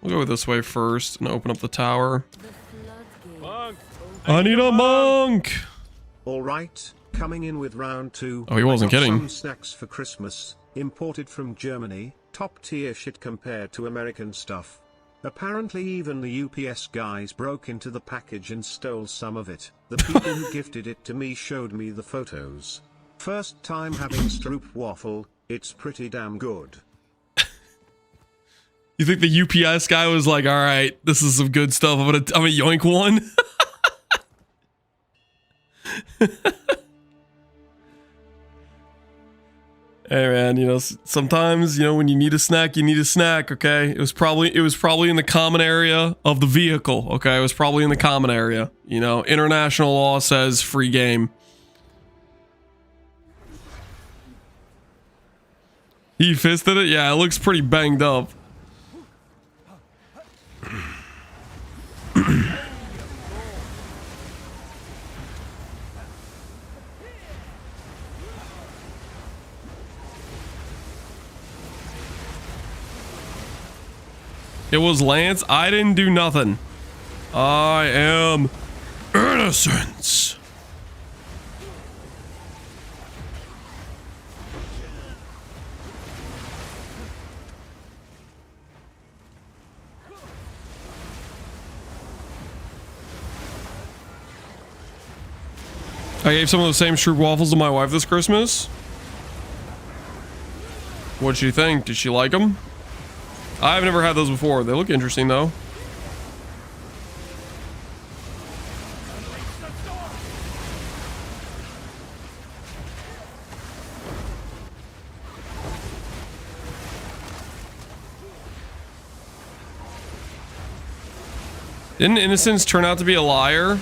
We'll go this way first and open up the tower. Monk! I need a monk! Alright, coming in with round 2. Oh, he wasn't I got kidding. Some snacks for Christmas, imported from Germany, top tier shit compared to American stuff. Apparently even the UPS guys broke into the package and stole some of it. The people who gifted it to me showed me the photos. First time having stroop waffle, it's pretty damn good. You think the UPS guy was like, all right, this is some good stuff. I'm gonna yoink one. Hey man, you know, sometimes, you know, when you need a snack, you need a snack, okay? It was probably in the common area of the vehicle, okay? It was probably in the common area. You know, international law says free game. He fisted it? Yeah, it looks pretty banged up. It was Lance. I didn't do nothing. I am innocence. I gave some of the same stroop waffles to my wife this Christmas. What'd she think? Did she like them? I've never had those before. They look interesting, though. Didn't Innocence turn out to be a liar?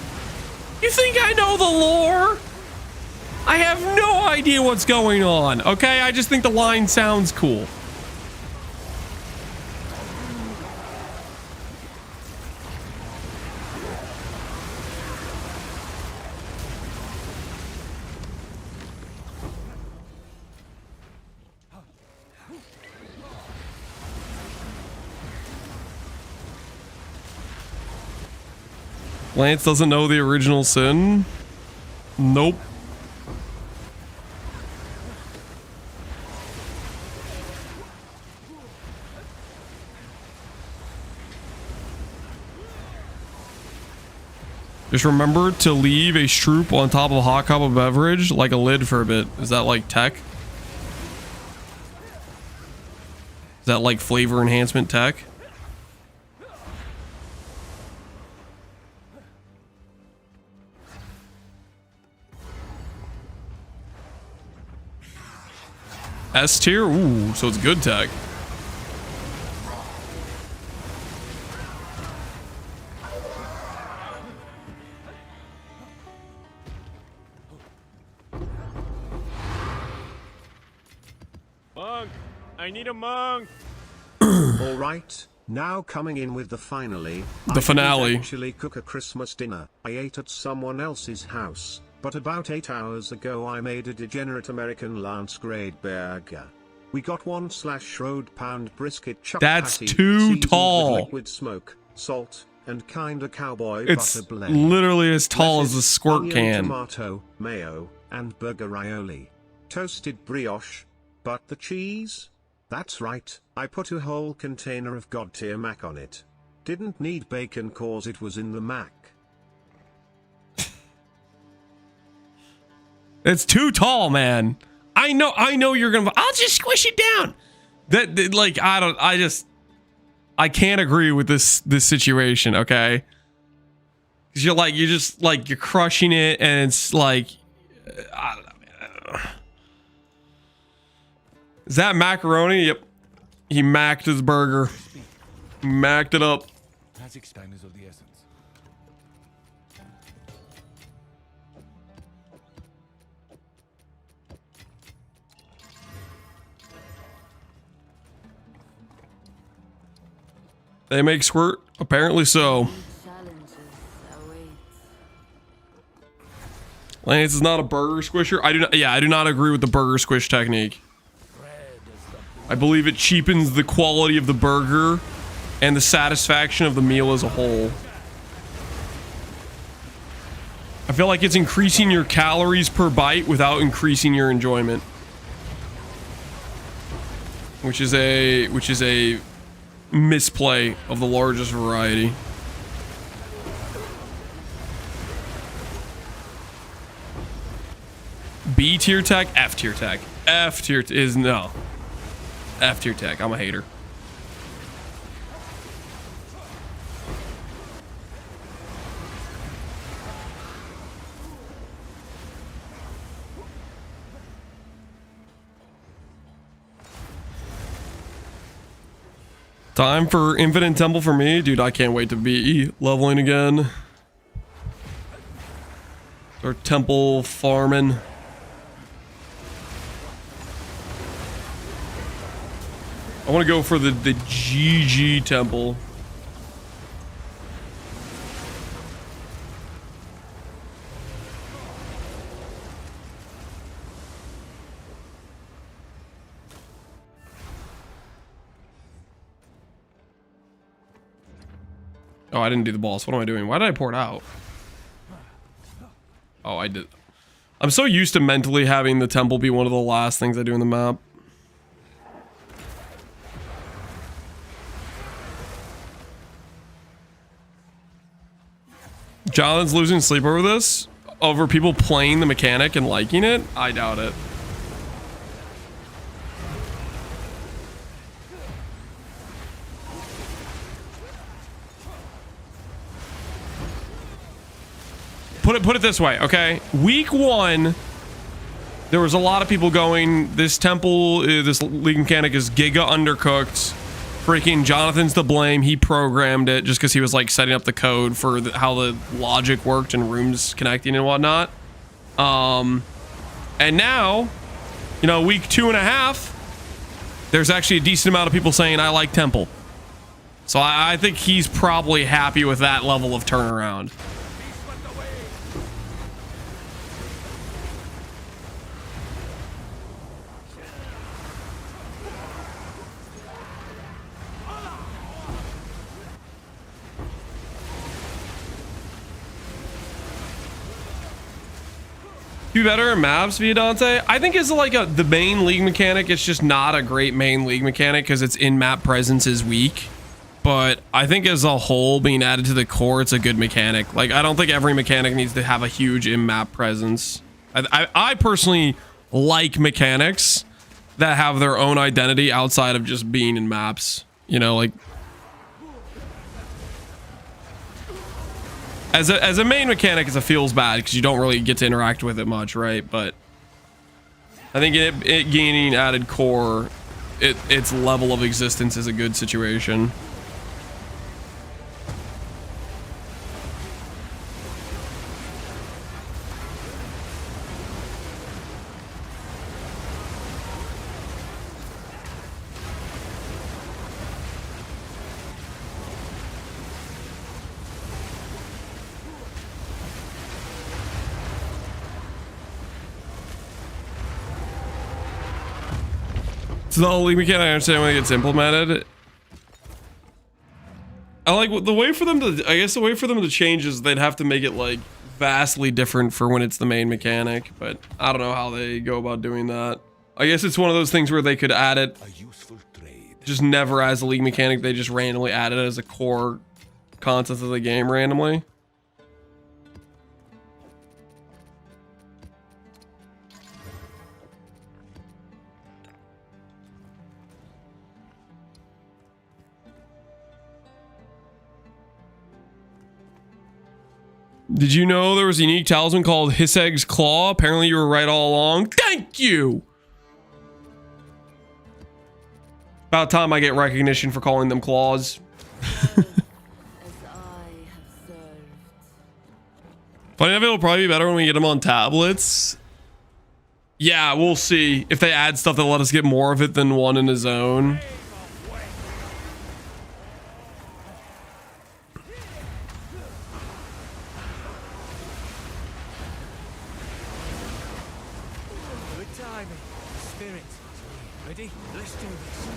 You think I know the lore? I have no idea what's going on, okay? I just think the line sounds cool. Lance doesn't know the original sin? Nope. Just remember to leave a stroop on top of a hot cup of beverage like a lid for a bit. Is that like tech? Is that like flavor enhancement tech? S tier? Ooh, so it's good tech. Monk! I need a monk! Alright, now coming in with the finale. The finale. I didn't actually cook a Christmas dinner. I ate at someone else's house. But about 8 hours ago I made a degenerate American Lance grade burger. We got 1/road pound brisket chuck That's patty, too seasoned tall. with liquid smoke, salt, and kinda cowboy It's butter blend. literally as tall as a Lettuce, squirt onion, can. Tomato, mayo, and burger aioli. Toasted brioche. But the cheese? That's right, I put a whole container of god tier mac on it. Didn't need bacon cause it was in the mac. It's too tall, man. I know you're gonna. I'll just squish it down. That like I can't agree with this situation. Okay. 'Cause you're crushing it, and it's like, I don't know, man. I don't know. Is that macaroni? Yep. He macked his burger. Macked it up. Time is of the essence. They make squirt? Apparently so. Lance is not a burger squisher. I do not agree with the burger squish technique. I believe it cheapens the quality of the burger and the satisfaction of the meal as a whole. I feel like it's increasing your calories per bite without increasing your enjoyment. Which is a misplay of the largest variety. B tier tech, F tier tech. F tier is no. F tier tech. I'm a hater. Time for Infinite Temple for me. Dude, I can't wait to be leveling again. Or temple farming. I want to go for the GG temple. Oh, I didn't do the boss. What am I doing? Why did I pour it out? Oh, I did. I'm so used to mentally having the temple be one of the last things I do in the map. Jonathan's losing sleep over this? Over people playing the mechanic and liking it? I doubt it. Put it this way, okay? Week 1, there was a lot of people going, this temple, this league mechanic is giga undercooked. Freaking Jonathan's to blame. He programmed it just because he was like setting up the code for how the logic worked and rooms connecting and whatnot. And now, you know, week 2.5, there's actually a decent amount of people saying I like temple. So I think he's probably happy with that level of turnaround. Be better at maps, Viadante. I think it's like the main league mechanic. It's just not a great main league mechanic because its in-map presence is weak. But I think as a whole, being added to the core, it's a good mechanic. Like, I don't think every mechanic needs to have a huge in-map presence. I personally like mechanics that have their own identity outside of just being in maps. You know, like... As a main mechanic, it feels bad because you don't really get to interact with it much, right? But I think it gaining added core, its level of existence is a good situation. So the league mechanic, I understand when it gets implemented. I like the way for them to, I guess the way for them to change is they'd have to make it like vastly different for when it's the main mechanic, but I don't know how they go about doing that. I guess it's one of those things where they could add it just never as a league mechanic. They just randomly add it as a core content of the game randomly. Did you know there was a unique talisman called Hiseg's Claw? Apparently you were right all along. Thank you! About time I get recognition for calling them claws. Funny enough, it'll probably be better when we get them on tablets. Yeah, we'll see if they add stuff that let us get more of it than one in his own. Good timing. Spirit. Ready? Let's do this.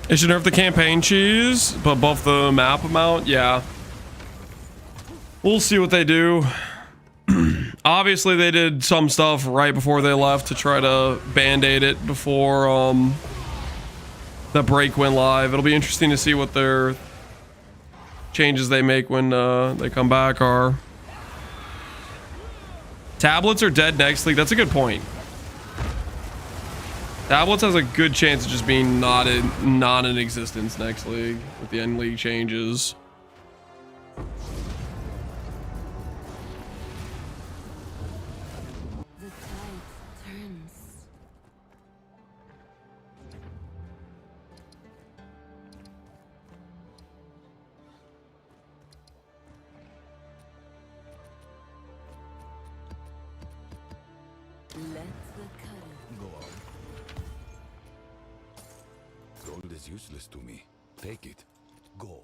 It should nerf the campaign cheese, but buff the map amount. Yeah. We'll see what they do. Obviously, they did some stuff right before they left to try to band-aid it before the break went live. It'll be interesting to see what their changes they make when they come back are. Tablets are dead next league. That's a good point. Tablets has a good chance of just being not in existence next league with the end league changes. The tide turns. Let the cuddle. Go on. Gold is useless to me. Take it. Go.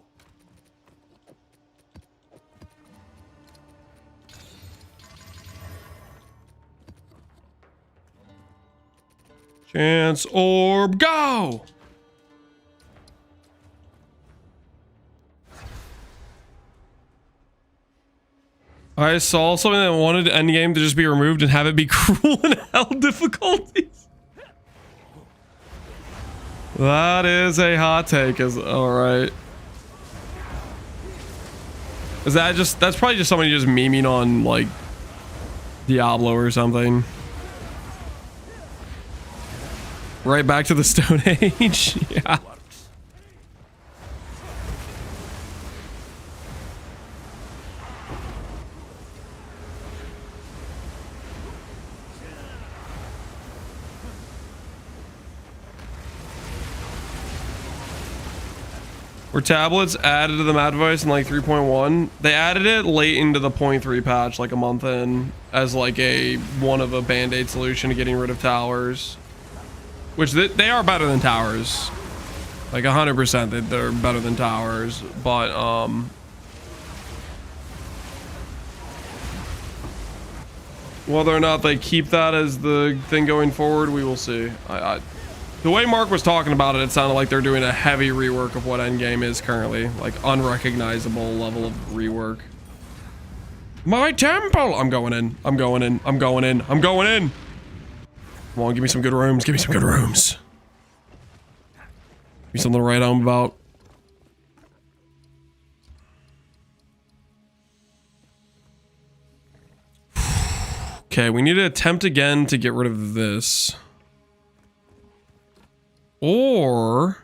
Chance orb, go! I saw something that wanted Endgame to just be removed and have it be cruel and hell difficulties. That is a hot take. All right. Is that just, that's probably just somebody just memeing on like Diablo or something. Right back to the Stone Age. Yeah. Were tablets added to the map device in like 3.1? They added it late into the 0.3 patch, like a month in, as like one of a band-aid solution to getting rid of towers. Which they are better than towers. Like 100% they're better than towers. But whether or not they keep that as the thing going forward, we will see. The way Mark was talking about it, it sounded like they're doing a heavy rework of what Endgame is currently. Like unrecognizable level of rework. My temple! I'm going in. I'm going in. I'm going in. I'm going in. Come on, give me some good rooms. Give me some good rooms. Give me something to write home about. Okay, we need to attempt again to get rid of this. Or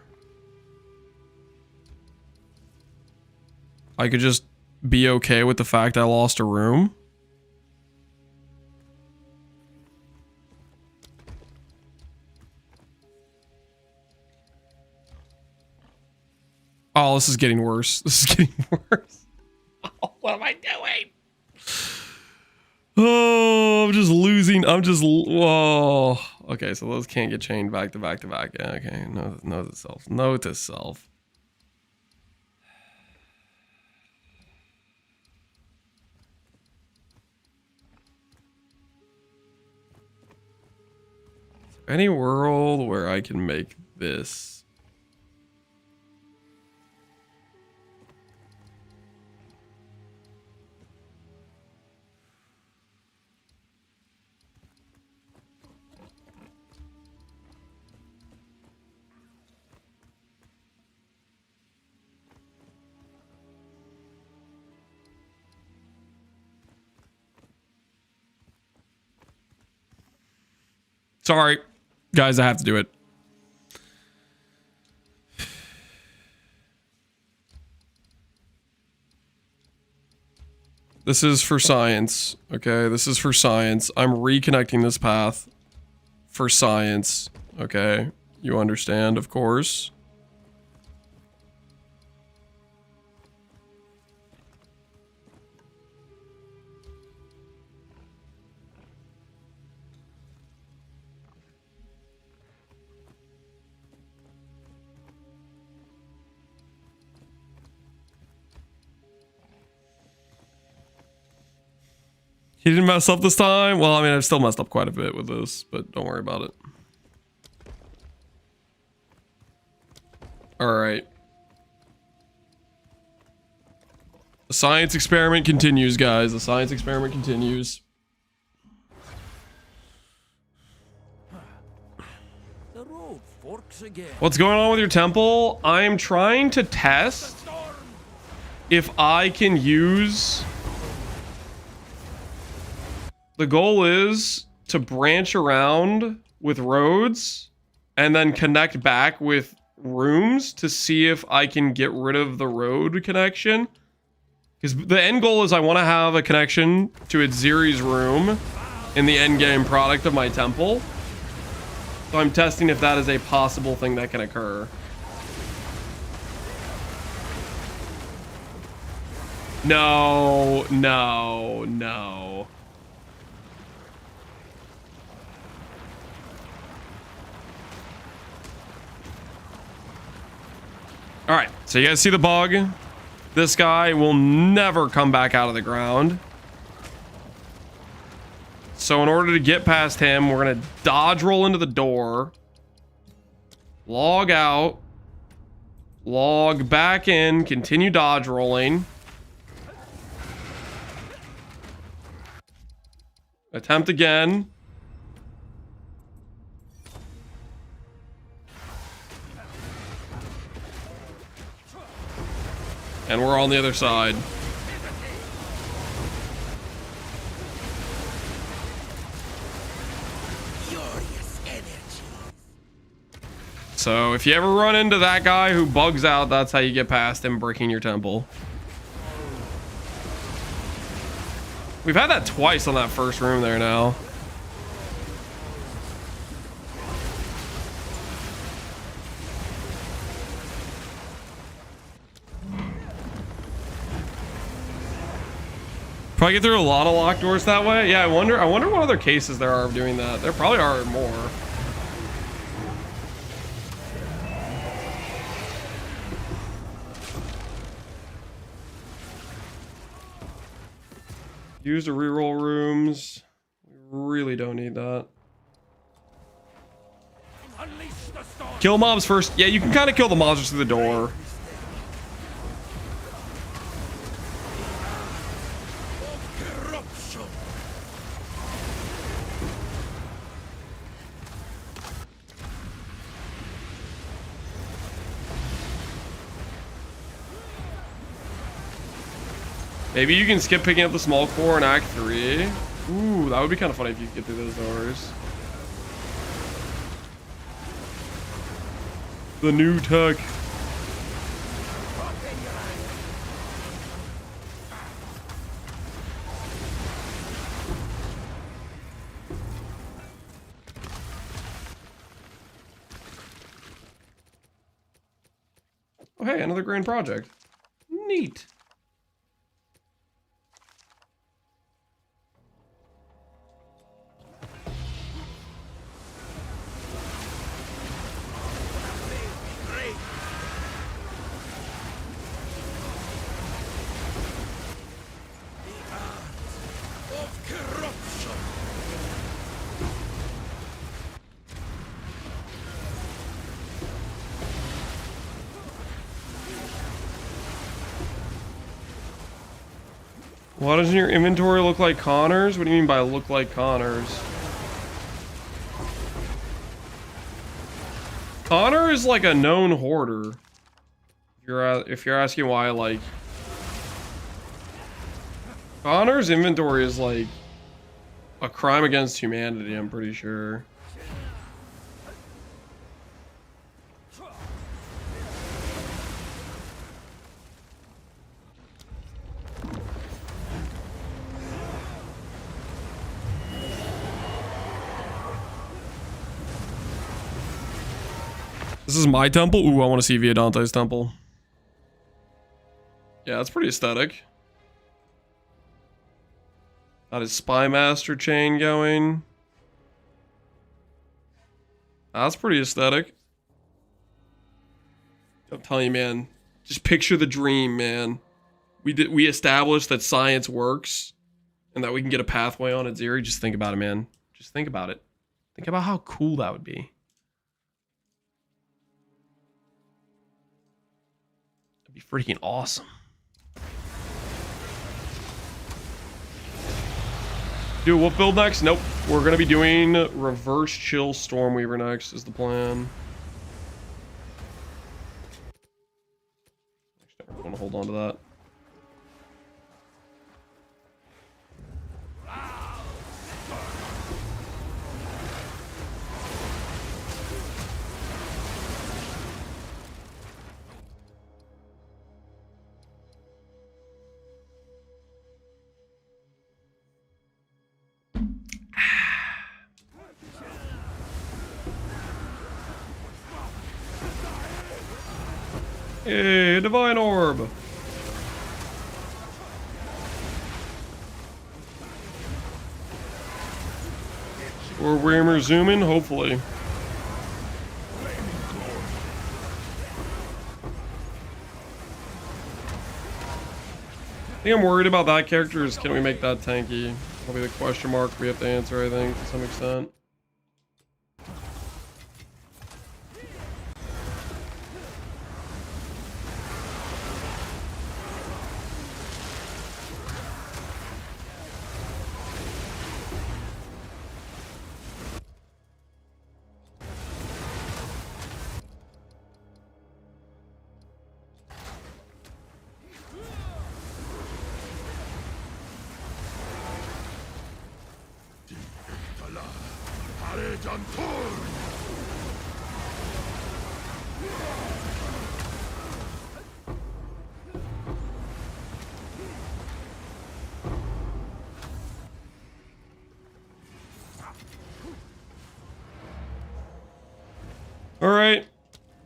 I could just be okay with the fact I lost a room. Oh, this is getting worse. This is getting worse. Oh, what am I doing? Oh, I'm just losing. I'm just. Whoa. Okay, so those can't get chained back to back to back. Yeah, okay. No to self. No to self. Is there any world where I can make this? Sorry, guys, I have to do it. This is for science, okay? This is for science. I'm reconnecting this path for science, okay? You understand, of course. He didn't mess up this time? Well, I mean, I've still messed up quite a bit with this, but don't worry about it. All right. The science experiment continues, guys. The science experiment continues. The road forks again. What's going on with your temple? I'm trying to test if I can use... The goal is to branch around with roads and then connect back with rooms to see if I can get rid of the road connection. Because the end goal is I want to have a connection to Atziri's room in the end game product of my temple. So I'm testing if that is a possible thing that can occur. No, no, no. All right, so you guys see the bug? This guy will never come back out of the ground. So in order to get past him, we're gonna dodge roll into the door, log out, log back in, continue dodge rolling. Attempt again. And we're on the other side. So if you ever run into that guy who bugs out, that's how you get past him breaking your temple. We've had that twice on that first room there now. Probably get through a lot of locked doors that way. Yeah, I wonder what other cases there are of doing that. There probably are more. Use the reroll rooms. We really don't need that. Kill mobs first. Yeah, you can kind of kill the monsters through the door. Maybe you can skip picking up the small core in Act 3. Ooh, that would be kind of funny if you could get through those doors. The new tech. Oh, hey, another grand project. Neat. Why doesn't your inventory look like Connor's? What do you mean by look like Connor's? Connor is like a known hoarder. If you're asking why, like, Connor's inventory is like a crime against humanity, I'm pretty sure. This is my temple. Ooh, I want to see Viodante's temple. Yeah, that's pretty aesthetic. Got his Spy Master chain going. That's pretty aesthetic. I'm telling you, man. Just picture the dream, man. We established that science works and that we can get a pathway on Atziri. Just think about it, man. Just think about it. Think about how cool that would be. That'd be freaking awesome. Dude, what build next? Nope. We're going to be doing Reverse Chill Stormweaver next is the plan. Actually, I want to hold on to that. Hey, Divine Orb! Or we're zooming, hopefully. I think I'm worried about that character is can we make that tanky? That'll be the question mark we have to answer, I think, to some extent. All right.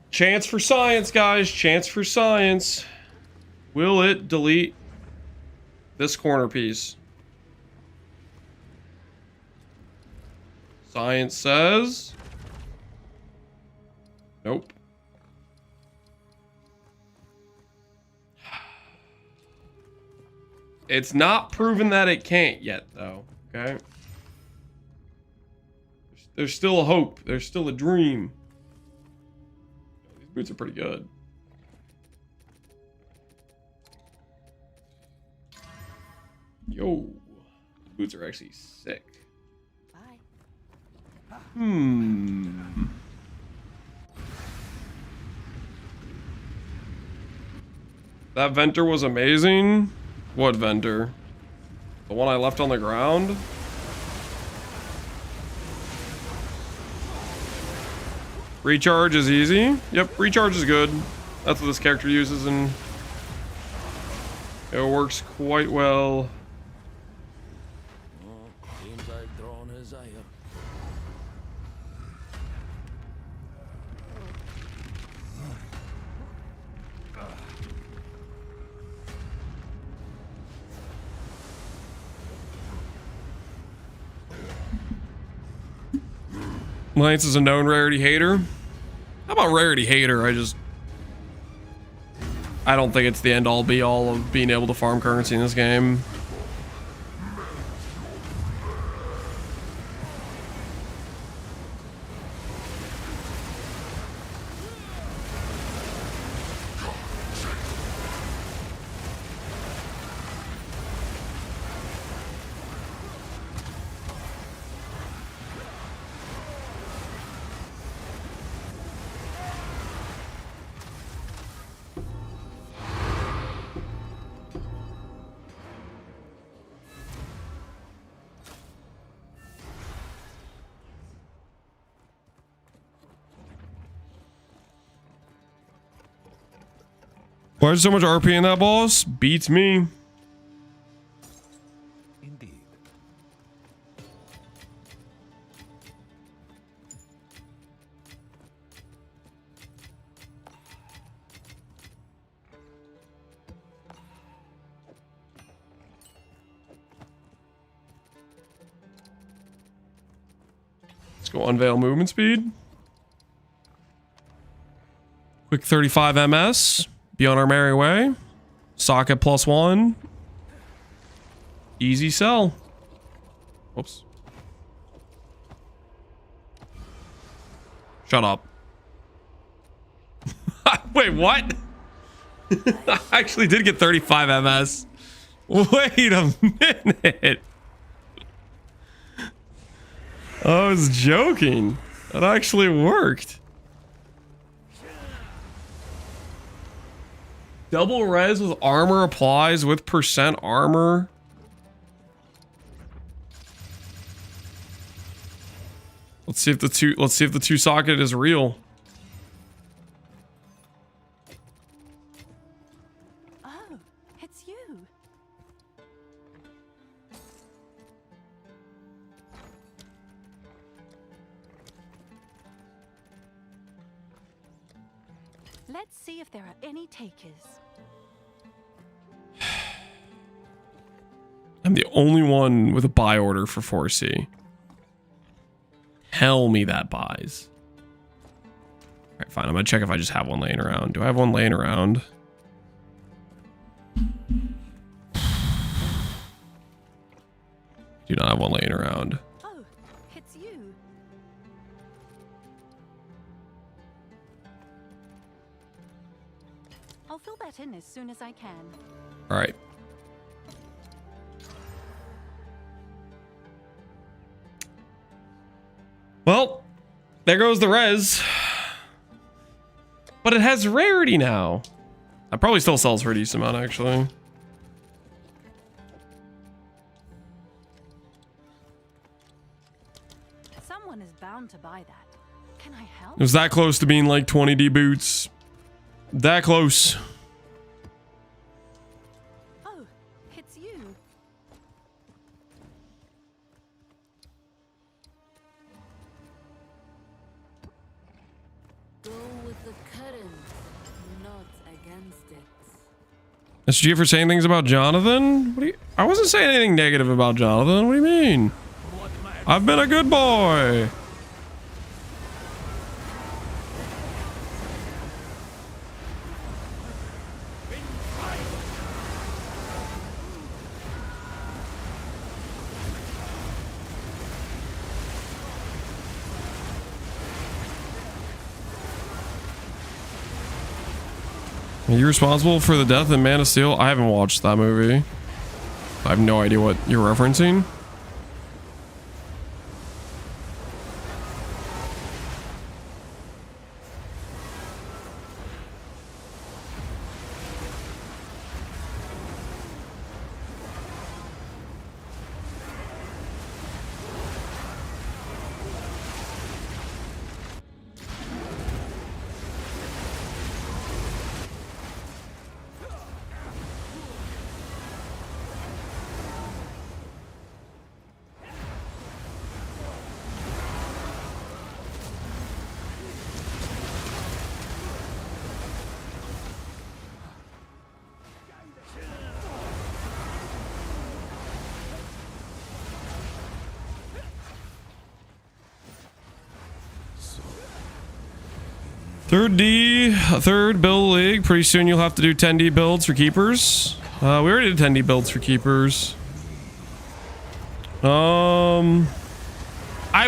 Chance for science, guys. Chance for science. Will it delete this corner piece? Science says... Nope. It's not proven that it can't yet, though. Okay? There's still a hope. There's still a dream. These boots are pretty good. Yo. These boots are actually sick. Bye. That venter was amazing. What venter? The one I left on the ground? Recharge is easy. Yep, recharge is good. That's what this character uses, and it works quite well. Seems I've drawn his ire. Lance is a known rarity hater. How about rarity hater? I don't think it's the end all be all of being able to farm currency in this game. Why is so much RP in that boss? Beats me. Indeed. Let's go unveil movement speed. Quick 35 ms. Be on our merry way. Socket +1. Easy sell. Whoops. Shut up. Wait, what? I actually did get 35 ms. Wait a minute. I was joking. That actually worked. Double res with armor applies with percent armor. Let's see if the two socket is real. Oh, it's you. Let's see if there are any takers. I'm the only one with a buy order for 4C. Tell me that buys. All right, fine. I'm gonna check if I just have one laying around. Do I have one laying around? Do not have one laying around. Oh, it's you. I'll fill that in as soon as I can. All right. Well, there goes the res. But it has rarity now. That probably still sells for a decent amount, actually. Someone is bound to buy that. Can I help? It was that close to being like 20D boots. That close. Oh, it's you. Go with the current, not against it. SG for saying things about Jonathan? What do you, I wasn't saying anything negative about Jonathan. What do you mean? I've been a good boy. Are you responsible for the death in Man of Steel? I haven't watched that movie. I have no idea what you're referencing. Third build league. Pretty soon you'll have to do 10D builds for keepers. We already did 10D builds for keepers. I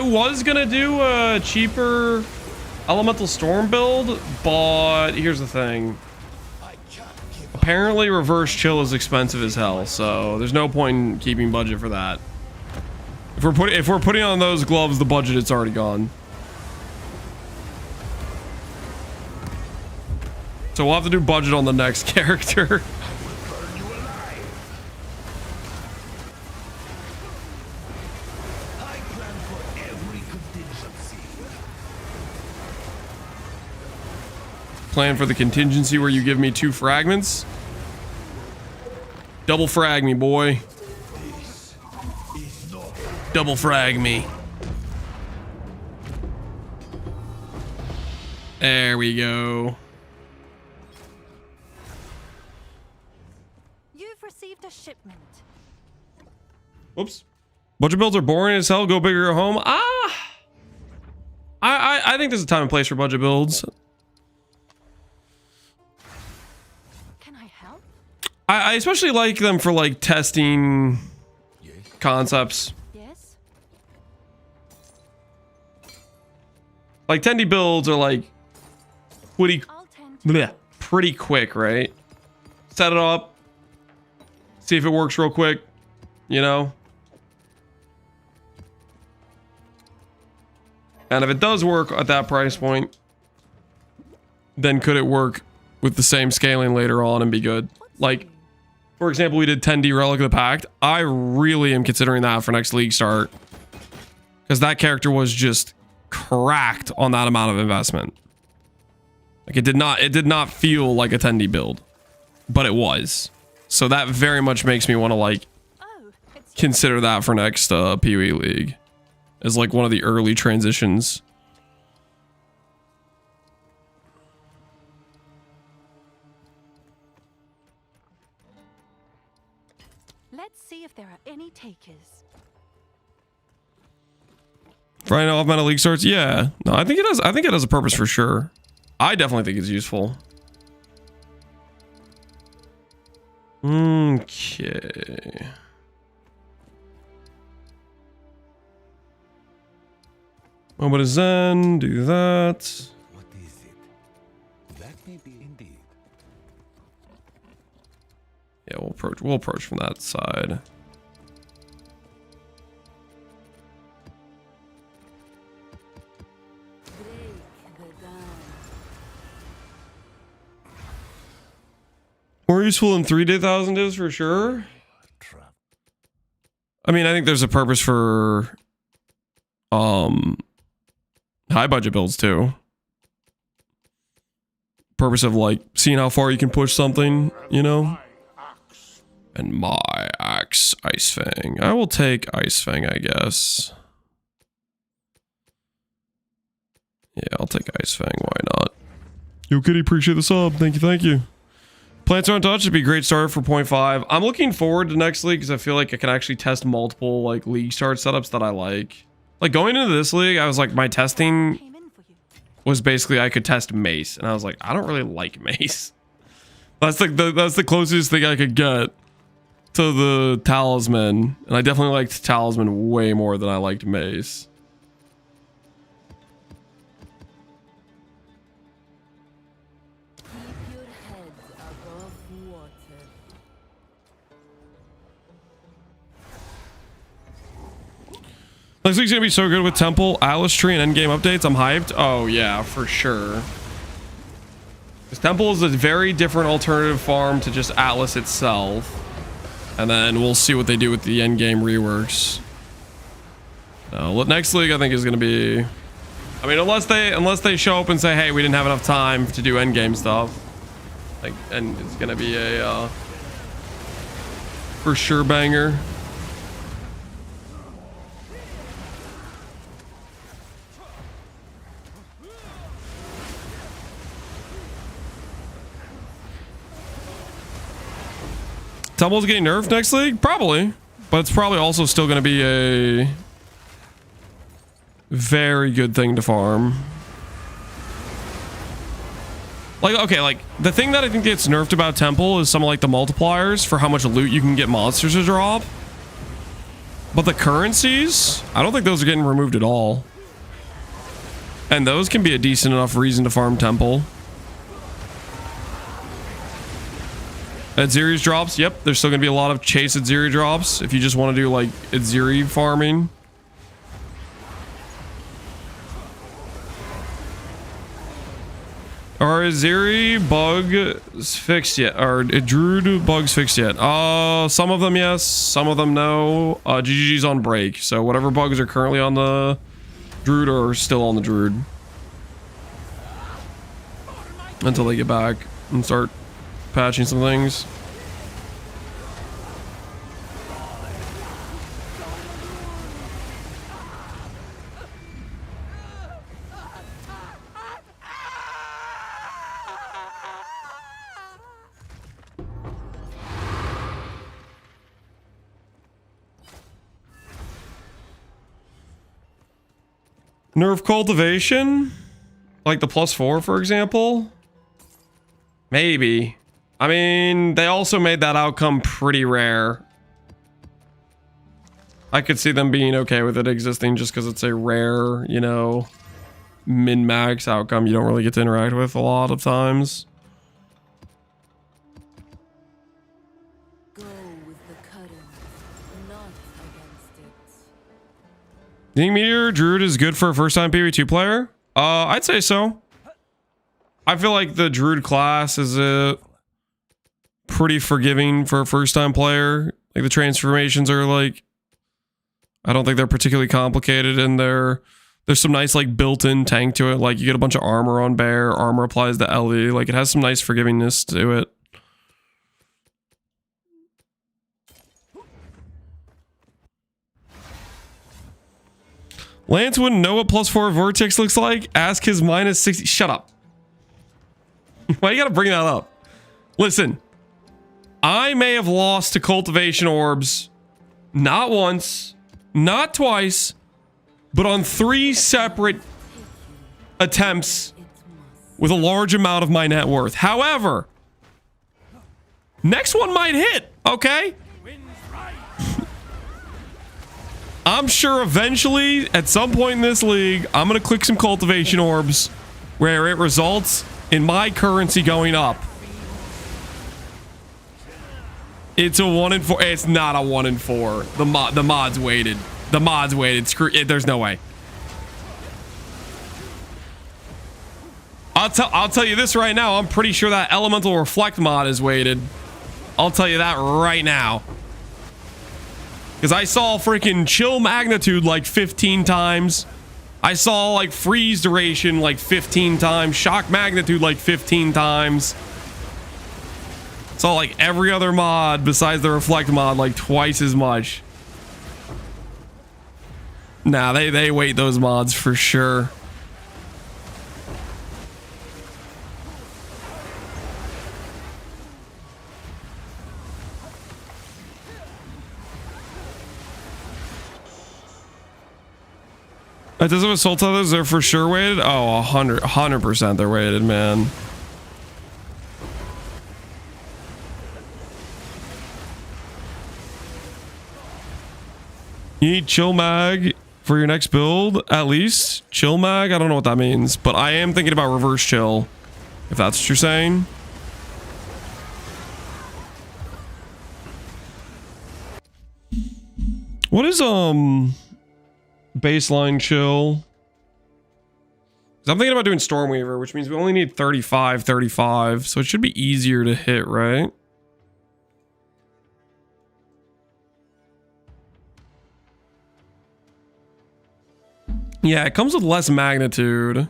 was gonna do a cheaper elemental storm build, but here's the thing. Apparently reverse chill is expensive as hell, so there's no point in keeping budget for that. If we're putting on those gloves, the budget it's already gone. So we'll have to do budget on the next character. Plan for the contingency where you give me 2 fragments. Double frag me, boy. Double frag me. There we go. You've received a shipment. Whoops. Budget builds are boring as hell. Go big or go home. Ah! I think there's a time and place for budget builds. Can I help? I especially like them for like testing concepts. Yes. Like tendy builds are like pretty quick, right? Set it up, see if it works real quick, you know? And if it does work at that price point, then could it work with the same scaling later on and be good? Like, for example, we did 10D Relic of the Pact. I really am considering that for next League start. Because that character was just cracked on that amount of investment. Like it did not feel like a 10D build. But it was. So that very much makes me want to like consider that for next PoE League. As like one of the early transitions. Let's see if there are any takers. Right now, off meta League starts. Yeah, no, I think it does. I think it has a purpose for sure. I definitely think it's useful. Okay. Moment of Zen. Do that. What is it? That may be indeed. Yeah, we'll approach from that side. More useful than 3,000 is for sure. I mean, I think there's a purpose for high budget builds too. Purpose of like seeing how far you can push something, you know. And my axe, Ice Fang. I will take Ice Fang, I guess. Yeah, I'll take Ice Fang. Why not? Yo, Kitty, appreciate the sub. Thank you, thank you. Plants Are Untouched would be a great start for 0.5. I'm looking forward to next league because I feel like I can actually test multiple like league start setups that I like. Like going into this league, I was like, my testing was basically I could test Mace, and I was like, I don't really like Mace. That's the closest thing I could get to the Talisman, and I definitely liked Talisman way more than I liked Mace. Next week's gonna be so good with Temple, Atlas Tree, and Endgame updates. I'm hyped. Oh yeah, for sure. Because Temple is a very different alternative farm to just Atlas itself. And then we'll see what they do with the Endgame reworks. Next league I think is gonna be, I mean, unless they show up and say, hey, we didn't have enough time to do Endgame stuff. Like, and it's gonna be a for sure banger. Temple's getting nerfed next league? Probably. But it's probably also still going to be a very good thing to farm. Like, okay, like, the thing that I think gets nerfed about Temple is some of, like, the multipliers for how much loot you can get monsters to drop. But the currencies, I don't think those are getting removed at all. And those can be a decent enough reason to farm Temple. Atziri's drops, yep, there's still gonna be a lot of chase Atziri drops if you just want to do like Atziri farming. Are Atziri bugs fixed yet? Are Druid bugs fixed yet? Some of them yes, some of them no. GGG's on break, so whatever bugs are currently on the Druid are still on the Druid until they get back and start patching some things. Nerf cultivation? Like the +4, for example? Maybe. I mean, they also made that outcome pretty rare. I could see them being okay with it existing just because it's a rare, you know, min-max outcome you don't really get to interact with a lot of times. Go with the cutting, not against it. You think Meteor Druid is good for a first-time PvE2 player? I'd say so. I feel like the Druid class is pretty forgiving for a first-time player. Like the transformations are like, I don't think they're particularly complicated, and there's some nice like built-in tank to it. Like you get a bunch of armor on bear, armor applies to LE. Like it has some nice forgivingness to it. Lance wouldn't know what +4 Vortex looks like. Ask his -60. Shut up. Why you gotta bring that up? Listen, I may have lost to cultivation orbs not once, not twice, but on 3 separate attempts with a large amount of my net worth. However, next one might hit, okay? I'm sure eventually, at some point in this league, I'm going to click some cultivation orbs where it results in my currency going up. It's a 1 in 4. It's not a 1 in 4. The mod's waited. The mod's waited. Screw it. There's no way. I'll tell you this right now. I'm pretty sure that Elemental Reflect mod is weighted. I'll tell you that right now. Because I saw freaking chill magnitude like 15 times. I saw like freeze duration like 15 times. Shock magnitude like 15 times. Saw like every other mod besides the reflect mod like twice as much. Nah, they weight those mods for sure. It doesn't assault others, they're for sure weighted? Oh, 100% they're weighted, man. You need chill mag for your next build, at least. Chill mag? I don't know what that means, but I am thinking about reverse chill, if that's what you're saying. What is, baseline chill? I'm thinking about doing Stormweaver, which means we only need 35, so it should be easier to hit, right? Yeah, it comes with less magnitude. It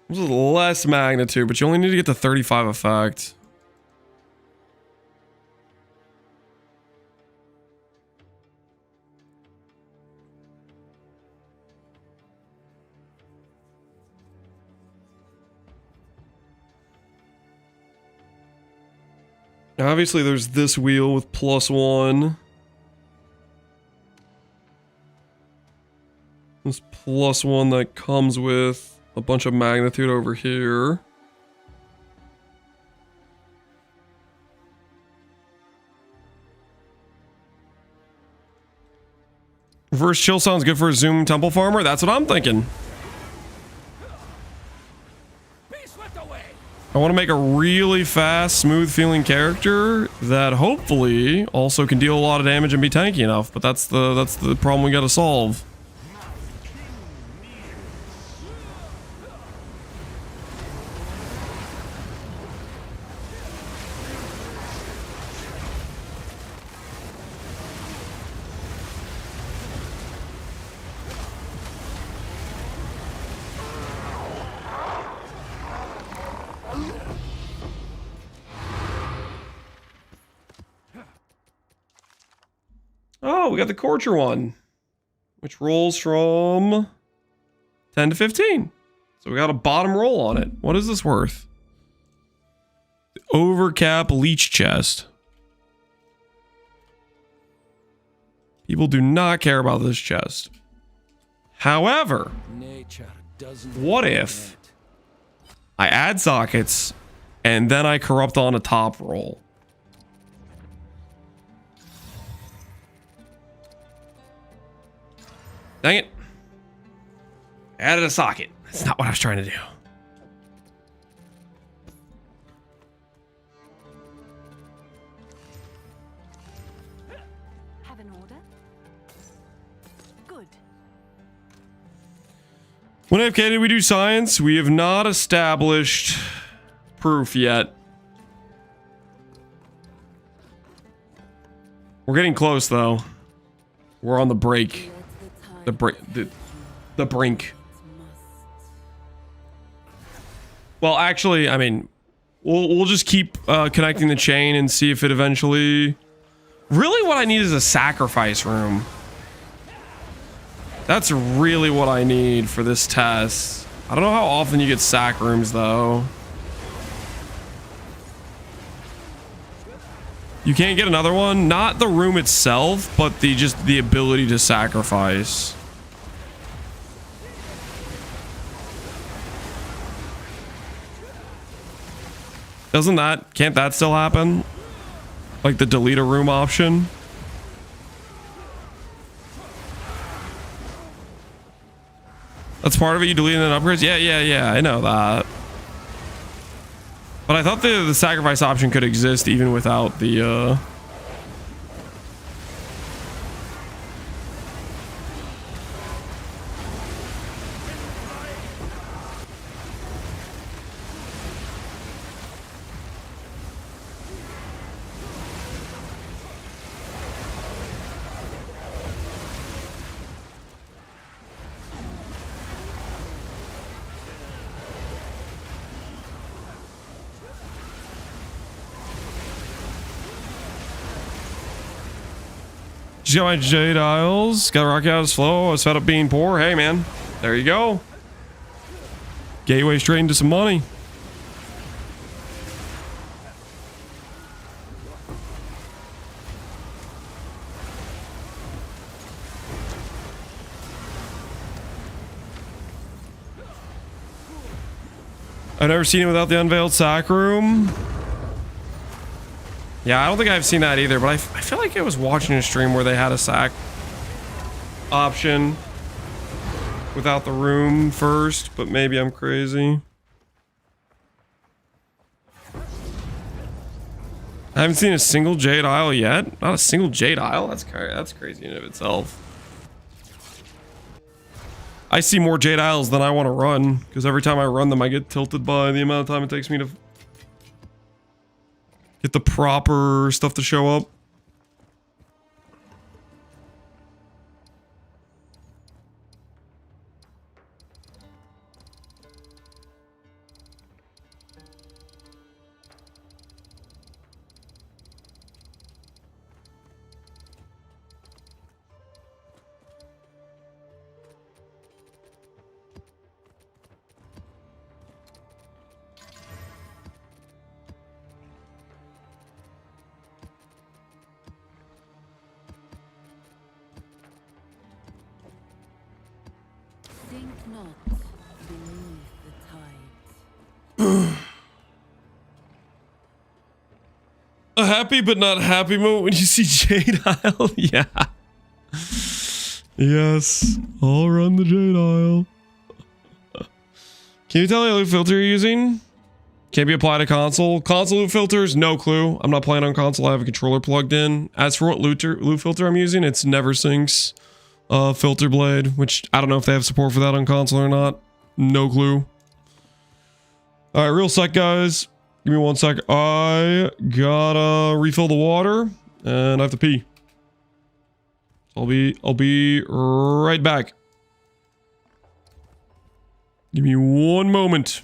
comes with less magnitude, but you only need to get the 35 effect. Obviously, there's this wheel with +1. This +1 that comes with a bunch of magnitude over here. Reverse chill sounds good for a Zoom Temple Farmer. That's what I'm thinking. I want to make a really fast, smooth feeling character that hopefully also can deal a lot of damage and be tanky enough, but that's the problem we got to solve. Oh, we got the Corcher one, which rolls from 10 to 15. So we got a bottom roll on it. What is this worth? The Overcap Leech Chest. People do not care about this chest. However, Nature doesn't what if I add sockets and then I corrupt on a top roll? Dang it. Added a socket. That's not what I was trying to do. Have an order? Good. When AFK did we do science? We have not established proof yet. We're getting close though. We're on the break. The brink. Well, actually, I mean, we'll just keep connecting the chain and see if it eventually. Really, what I need is a sacrifice room. That's really what I need for this test. I don't know how often you get sac rooms though. You can't get another one? Not the room itself, but just the ability to sacrifice. Can't that still happen? Like the delete a room option? That's part of it, you delete and then upgrades? Yeah, I know that. But I thought the sacrifice option could exist even without the Just got my Jade Isles. Got Rocky out of slow. I was fed up being poor. Hey, man. There you go. Gateway straight into some money. I've never seen it without the unveiled sack room. Yeah, I don't think I've seen that either, but I feel like I was watching a stream where they had a sack option without the room first, but maybe I'm crazy. I haven't seen a single Jade Isle yet. Not a single Jade Isle? That's crazy in and of itself. I see more Jade Isles than I want to run, because every time I run them, I get tilted by the amount of time it takes me to get the proper stuff to show up. A happy but not happy moment when you see Jade Isle. Yeah. Yes. I'll run the Jade Isle. Can you tell me what loot filter you're using? Can't be applied to console. Console loot filters, no clue. I'm not playing on console. I have a controller plugged in. As for what loot filter I'm using, it's NeverSyncs filter blade, which I don't know if they have support for that on console or not. No clue. All right, real sec, guys. Give me 1 sec. I gotta refill the water and I have to pee. I'll be right back. Give me 1 moment.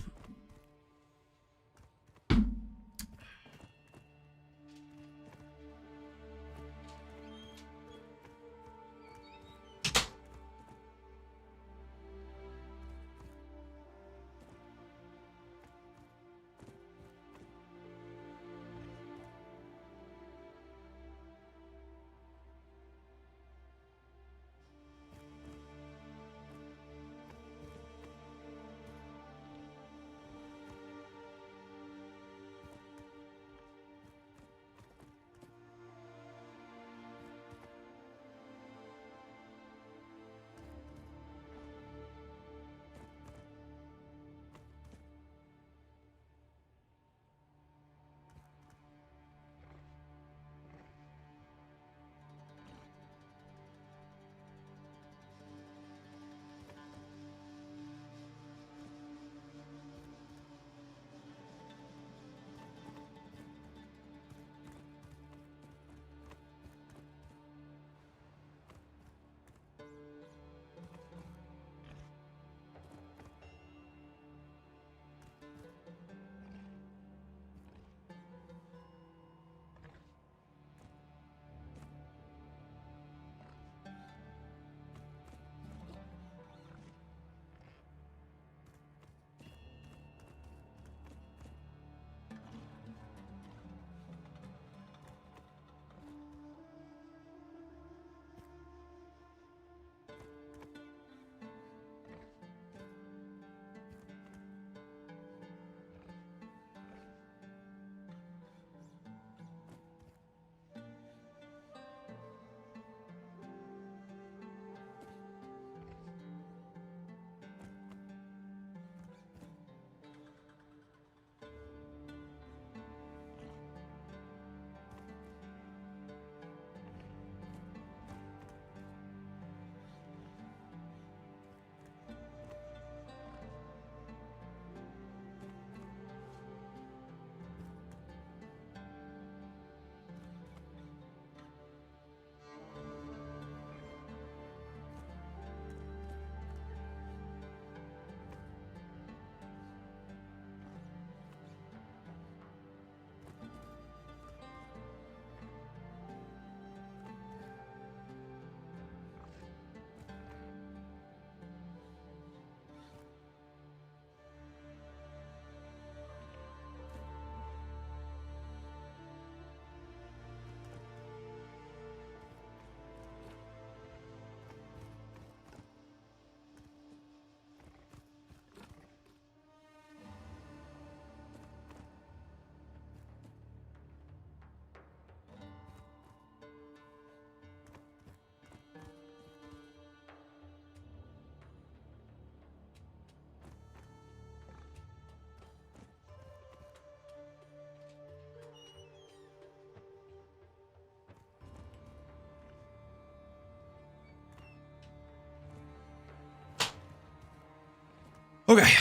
Okay.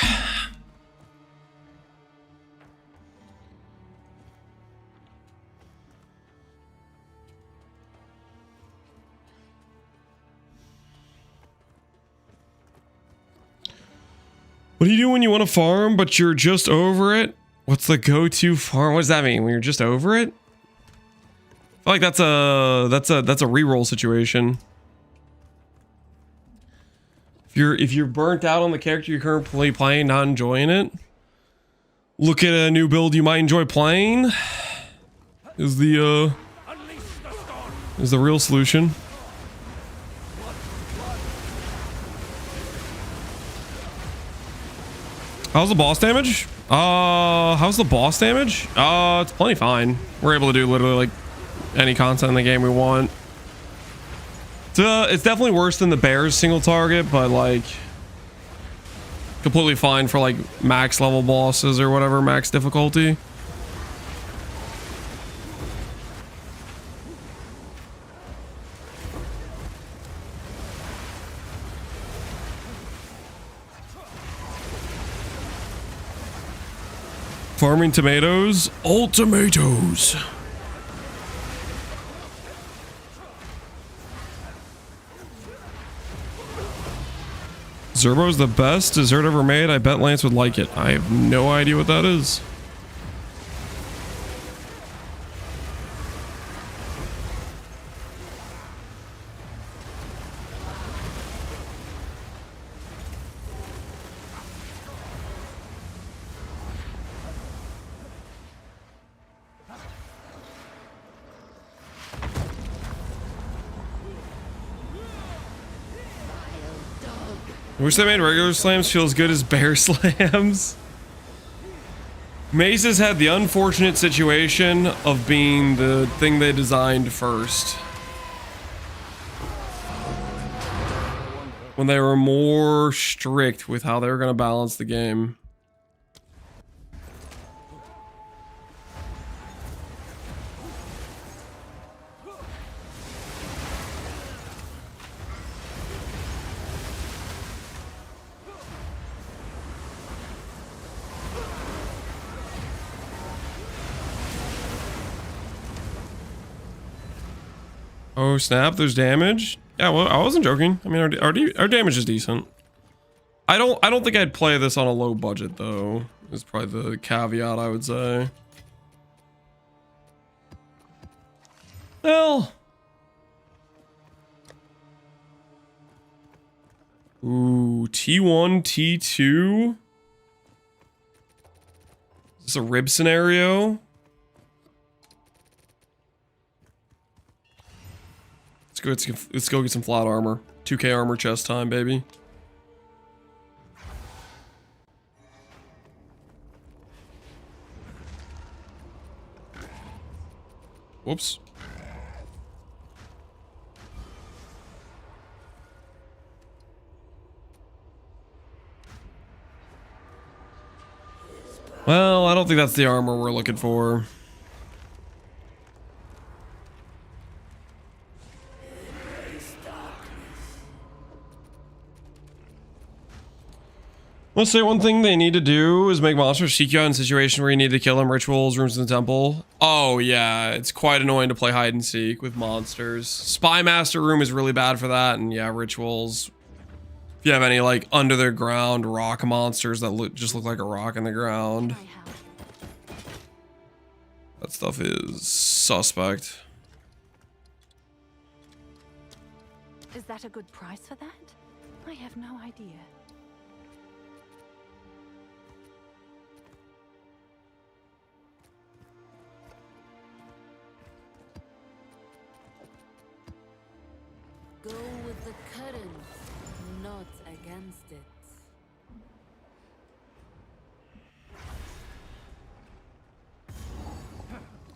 What do you do when you want to farm, but you're just over it? What's the go-to farm? What does that mean? When you're just over it? I feel like that's a reroll situation. If you're burnt out on the character you're currently playing, not enjoying it, look at a new build you might enjoy playing. Is the real solution. How's the boss damage? How's the boss damage? It's plenty fine. We're able to do literally like any content in the game we want. It's definitely worse than the bear's single target, but like completely fine for like max level bosses or whatever, max difficulty. Farming tomatoes, all tomatoes. Zerbo's the best dessert ever made. I bet Lance would like it. I have no idea what that is. I wish they made regular slams feel as good as bear slams. Maces had the unfortunate situation of being the thing they designed first. When they were more strict with how they were going to balance the game. Oh snap, there's damage. Yeah, well, I wasn't joking. I mean, our damage is decent. I don't think I'd play this on a low budget though. Is probably the caveat I would say. Well, ooh, T1, T2. Is this a rib scenario? Let's go get some flat armor. 2K armor chest time, baby. Whoops. Well, I don't think that's the armor we're looking for. Let's say one thing they need to do is make monsters seek you out in a situation where you need to kill them. Rituals, rooms in the temple. Oh yeah, it's quite annoying to play hide and seek with monsters. Spy Master Room is really bad for that, and yeah, rituals. If you have any like under the ground rock monsters that just look like a rock in the ground, that stuff is suspect. Is that a good price for that? I have no idea. Go with the current, not against it.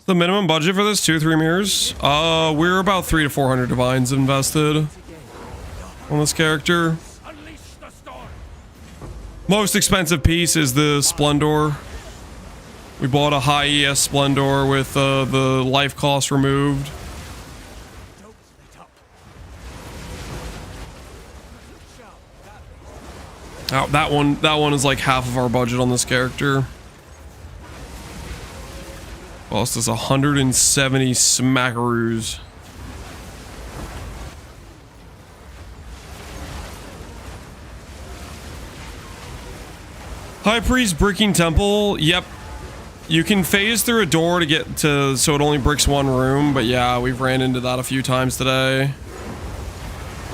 The minimum budget for this 2-3 mirrors. We're about 300 to 400 divines invested on this character. Most expensive piece is the Splendor. We bought a high ES Splendor with the life cost removed. Oh, that one is like half of our budget on this character. Cost us 170 smackaroos. High Priest bricking temple. Yep. You can phase through a door to get to, so it only bricks one room. But yeah, we've ran into that a few times today.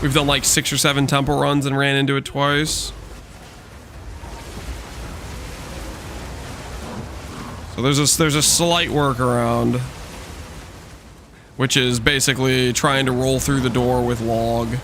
We've done like 6 or 7 temple runs and ran into it twice. So there's a slight workaround, which is basically trying to roll through the door with log.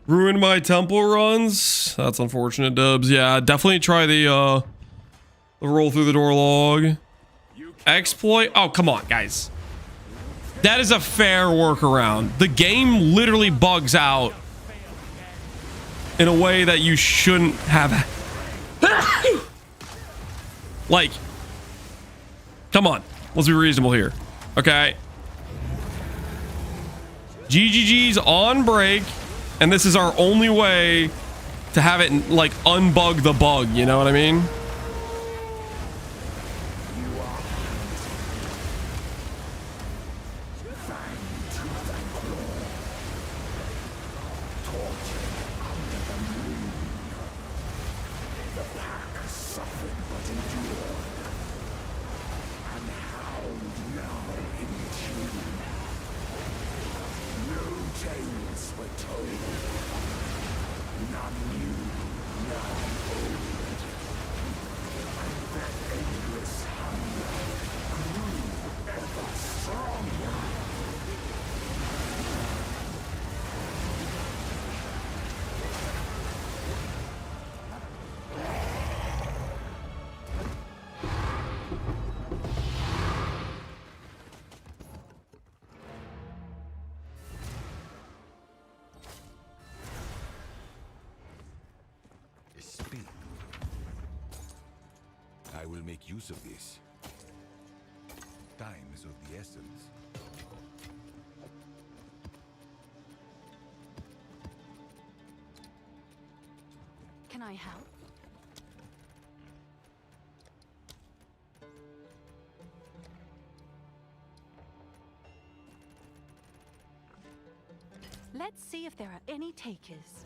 Ruined my temple runs. That's unfortunate, Dubs. Yeah, definitely try the roll through the door log. Exploit. Oh, come on, guys. That is a fair workaround. The game literally bugs out in a way that you shouldn't have. Like, come on. Let's be reasonable here. Okay. GGG's on break. And this is our only way to have it, like, unbug the bug, you know what I mean? I will make use of this. Time is of the essence. Can I help? Let's see if there are any takers.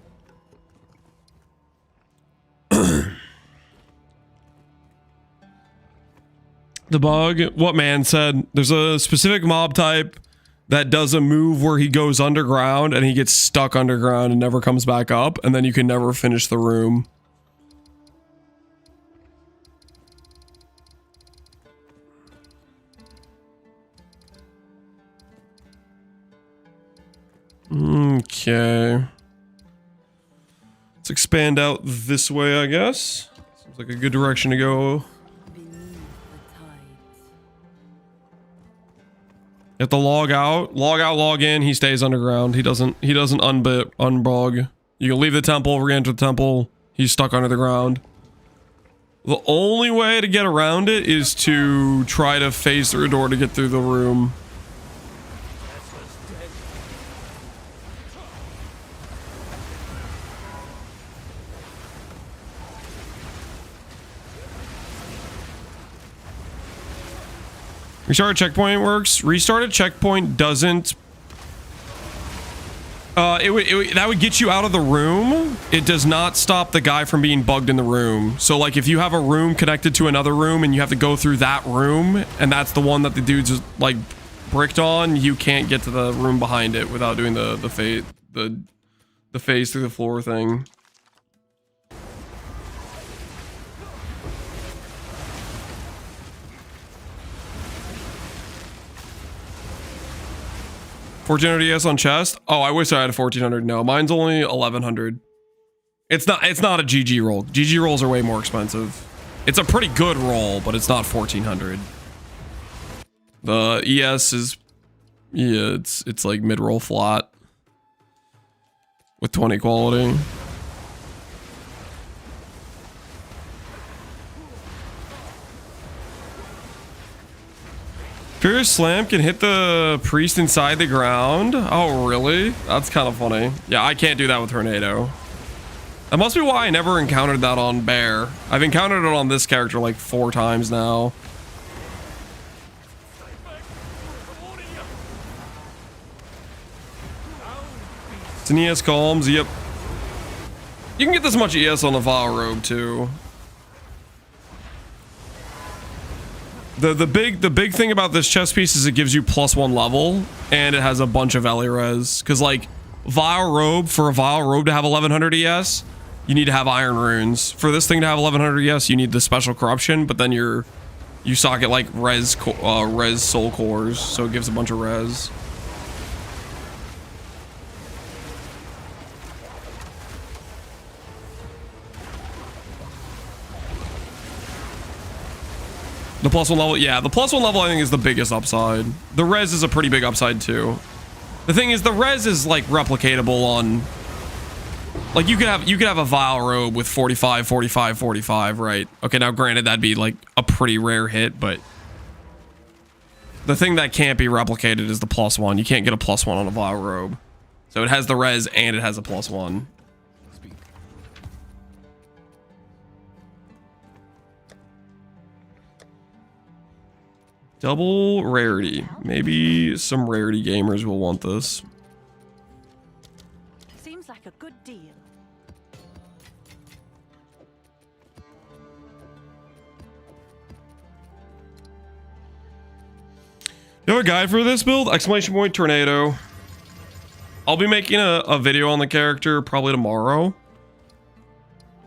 The bug, what man said, there's a specific mob type that does a move where he goes underground and he gets stuck underground and never comes back up, and then you can never finish the room. Okay. Let's expand out this way, I guess. Seems like a good direction to go. You have to log out, log in. He stays underground. He doesn't unbug. You can leave the temple, re-enter the temple. He's stuck under the ground. The only way to get around it is to try to phase through a door to get through the room. Restart a checkpoint works. Restart a checkpoint doesn't. That would get you out of the room. It does not stop the guy from being bugged in the room. So like if you have a room connected to another room and you have to go through that room and that's the one that the dude's like bricked on, you can't get to the room behind it without doing the phase through the floor thing. $1,400 ES on chest. Oh, I wish I had a 1,400. No, mine's only 1,100. It's not a GG roll. GG rolls are way more expensive. It's a pretty good roll, but it's not 1,400. The ES is, yeah, it's like mid roll flat. with 20 quality. Furious Slam can hit the priest inside the ground. Oh, really? That's kind of funny. Yeah, I can't do that with Tornado. That must be why I never encountered that on Bear. I've encountered it on this character like 4 times now. It's an ES Calms, yep. You can get this much ES on the Vile Robe too. The big thing about this chest piece is it gives you +1 level, and it has a bunch of Ellie res. Because like Vile Robe, for a Vile Robe to have 1100 ES, you need to have Iron Runes. For this thing to have 1100 ES, you need the Special Corruption, but then you socket like res Soul Cores, so it gives a bunch of res. The +1 level, yeah, the +1 level I think is the biggest upside. The res is a pretty big upside too. The thing is, the res is like replicatable on, like you could have a Vile Robe with 45, 45, 45, right? Okay, now granted that'd be like a pretty rare hit, but the thing that can't be replicated is the +1. You can't get a +1 on a Vile Robe. So it has the res and it has a +1. Double rarity. Maybe some rarity gamers will want this. Seems like a good deal. You have a guide for this build? Exclamation point Tornado. I'll be making a video on the character probably tomorrow.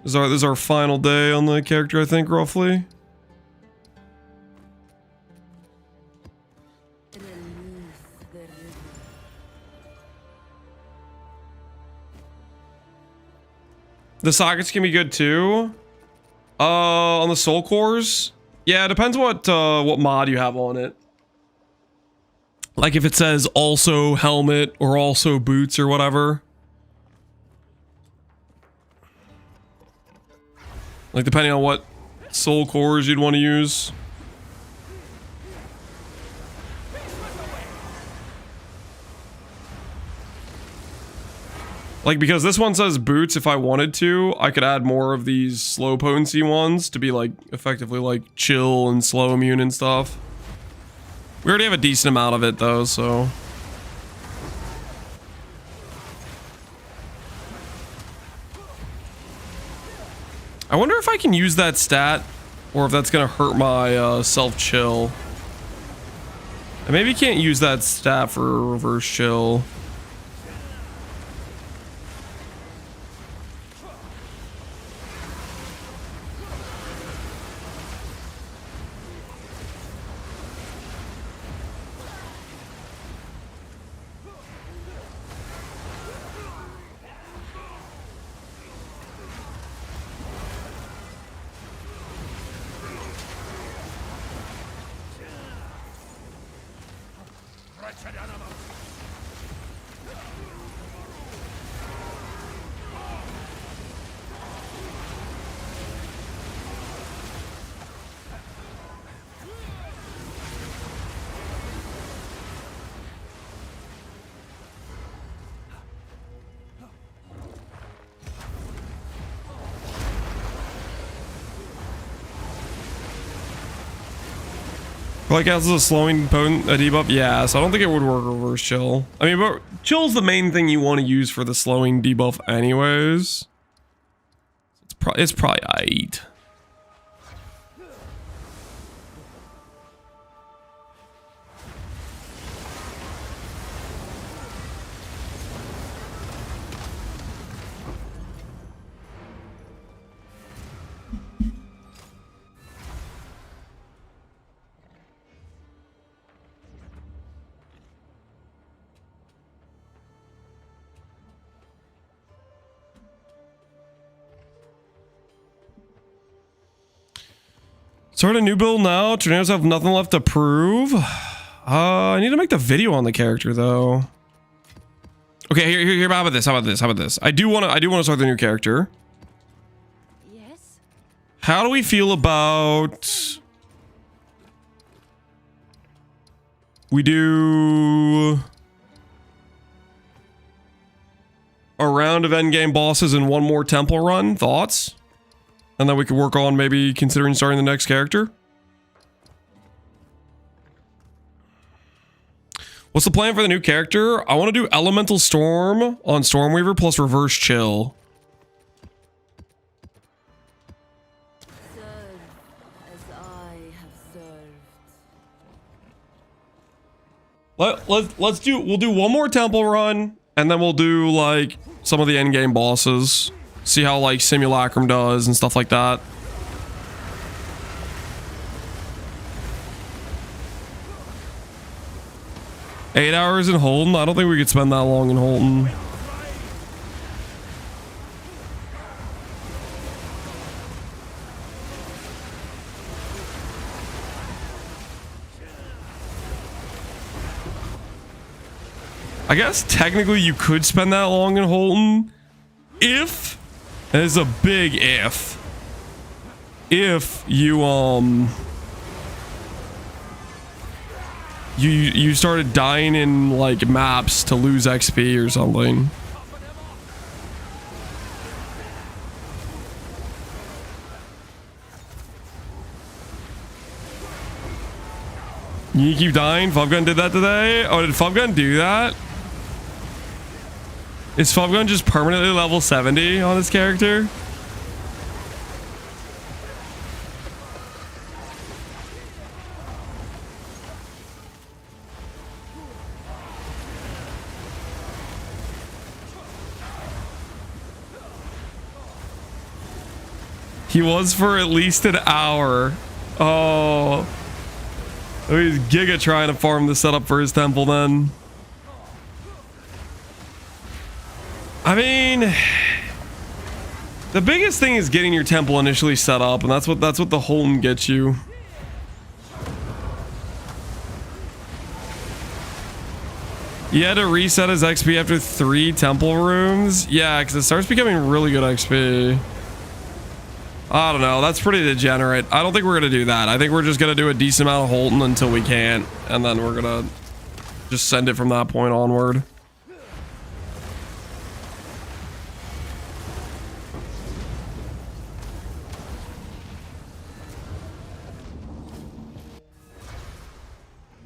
This is our final day on the character, I think, roughly. The sockets can be good too. On the soul cores, yeah, it depends what mod you have on it. Like if it says also helmet or also boots or whatever. Like depending on what soul cores you'd want to use. Like, because this one says boots, if I wanted to, I could add more of these slow potency ones to be, like, effectively, like, chill and slow immune and stuff. We already have a decent amount of it, though, so... I wonder if I can use that stat, or if that's gonna hurt my, self-chill. I maybe can't use that stat for reverse chill. Like as a slowing potent debuff, yeah, so I don't think it would work reverse chill. I mean, but chill's the main thing you want to use for the slowing debuff anyways. It's probably aight. Start a new build now. Tornadoes have nothing left to prove. I need to make the video on the character though. Okay, here. How about this? I do want to start the new character. Yes. How do we feel about? We do a round of endgame bosses and one more temple run. Thoughts? And then we could work on maybe considering starting the next character. What's the plan for the new character? I want to do Elemental Storm on Stormweaver plus Reverse Chill. Serve as I have served. We'll do one more temple run and then we'll do like some of the endgame bosses. See how like Simulacrum does and stuff like that. $8 hours in Holton? I don't think we could spend that long in Holton. I guess technically you could spend that long in Holton if, there's a big if you started dying in like maps to lose XP or something. You keep dying? Fubgun did that today? Oh, did Fubgun do that? Is Fubgun just permanently level 70 on his character? He was for at least an hour. Oh. He's Giga trying to farm the setup for his temple then. I mean, the biggest thing is getting your temple initially set up, and that's what the Holton gets you. He had to reset his XP after 3 temple rooms. Yeah, because it starts becoming really good XP. I don't know. That's pretty degenerate. I don't think we're going to do that. I think we're just going to do a decent amount of Holton until we can't. And then we're going to just send it from that point onward.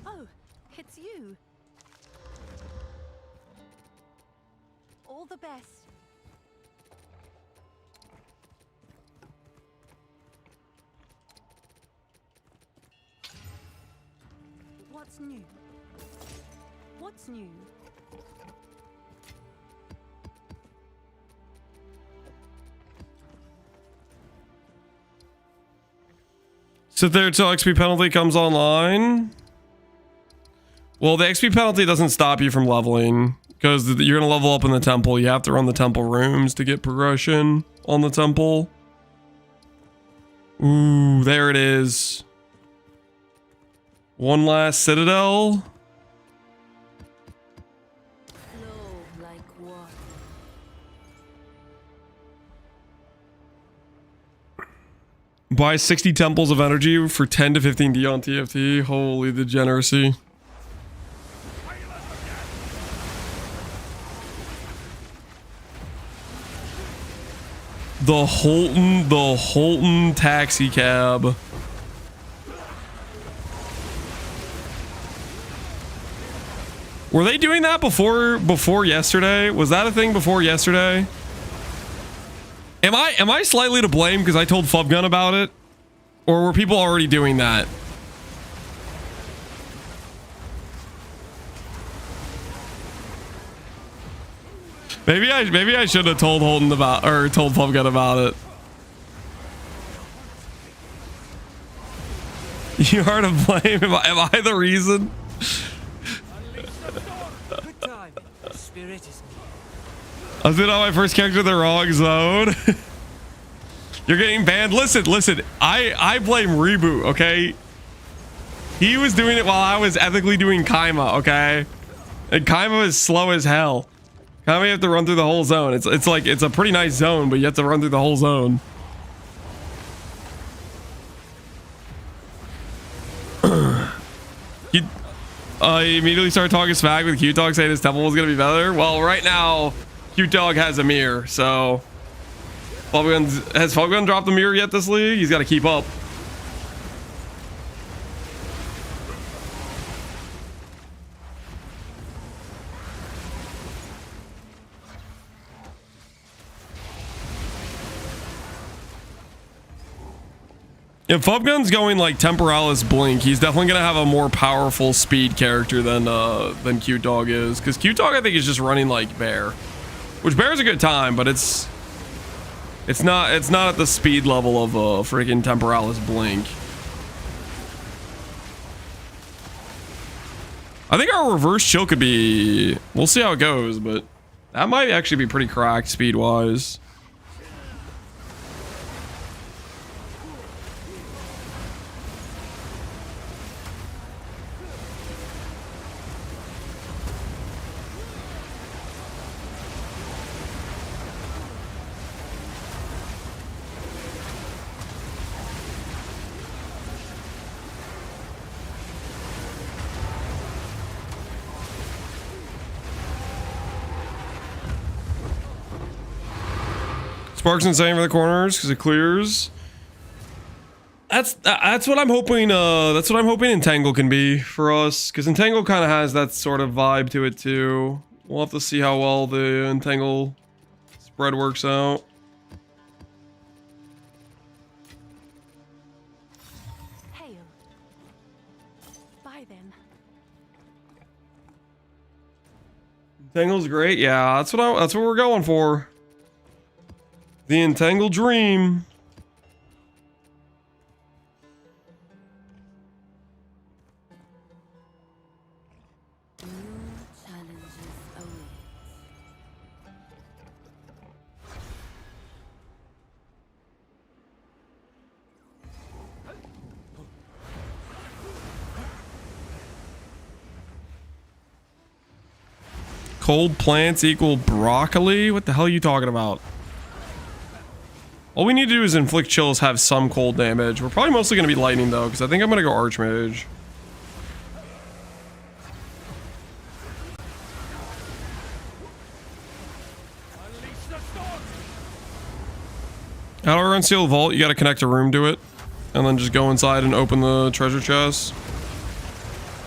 Oh, it's you. All the best. What's new? What's new? Sit there until XP penalty comes online. Well, the XP penalty doesn't stop you from leveling because you're going to level up in the temple. You have to run the temple rooms to get progression on the temple. Ooh, there it is. One last citadel. Flow like water. Buy 60 temples of energy for 10 to 15 D on TFT. Holy degeneracy. The Holton taxi cab. Were they doing that before yesterday? Was that a thing before yesterday? Am I slightly to blame because I told Fubgun about it? Or were people already doing that? Maybe I should have told Holton about, or told Fubgun about it. You are to blame. Am I the reason? I was doing on my first character the wrong zone. You're getting banned. Listen. I blame Reboot, okay? He was doing it while I was ethically doing Kaima, okay? And Kaima is slow as hell. How many have to run through the whole zone? It's like it's a pretty nice zone, but you have to run through the whole zone. I immediately started talking smack with Cute Dog saying his temple was gonna be better. Well, right now, Cute Dog has a mirror, so has Foggun dropped the mirror yet this league? He's got to keep up. If Fubgun's going like Temporalis Blink, he's definitely gonna have a more powerful speed character than Cute Dog is. Because Cute Dog, I think, is just running like Bear, which Bear's a good time, but it's not at the speed level of freaking Temporalis Blink. I think our reverse chill could be. We'll see how it goes, but that might actually be pretty cracked speed wise. Sparks insane for the corners because it clears. That's what I'm hoping. That's what I'm hoping Entangle can be for us, because Entangle kind of has that sort of vibe to it too. We'll have to see how well the Entangle spread works out. Hail. Bye then. Entangle's great. Yeah, that's what we're going for. The Entangle Dream. New challenges await. Cold plants equal broccoli? What the hell are you talking about? All we need to do is inflict chills, have some cold damage. We're probably mostly going to be lightning though, because I think I'm going to go Archmage. How do I run Seal Vault? You got to connect a room to it, and then just go inside and open the treasure chest.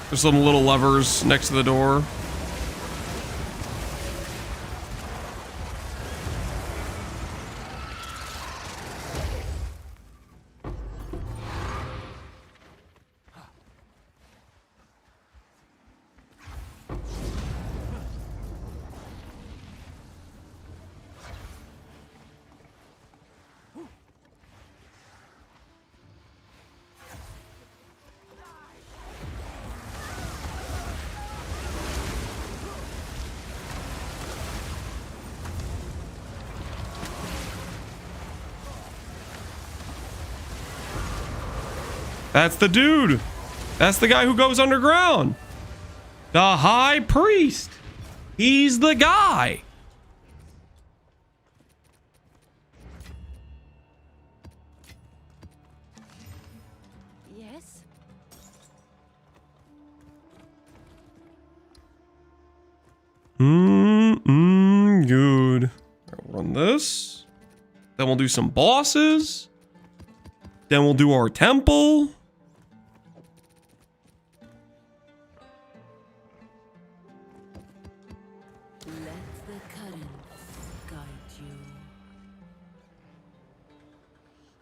There's some little levers next to the door. That's the dude. That's the guy who goes underground. The High Priest. He's the guy. Yes. Good. I'll run this. Then we'll do some bosses. Then we'll do our temple.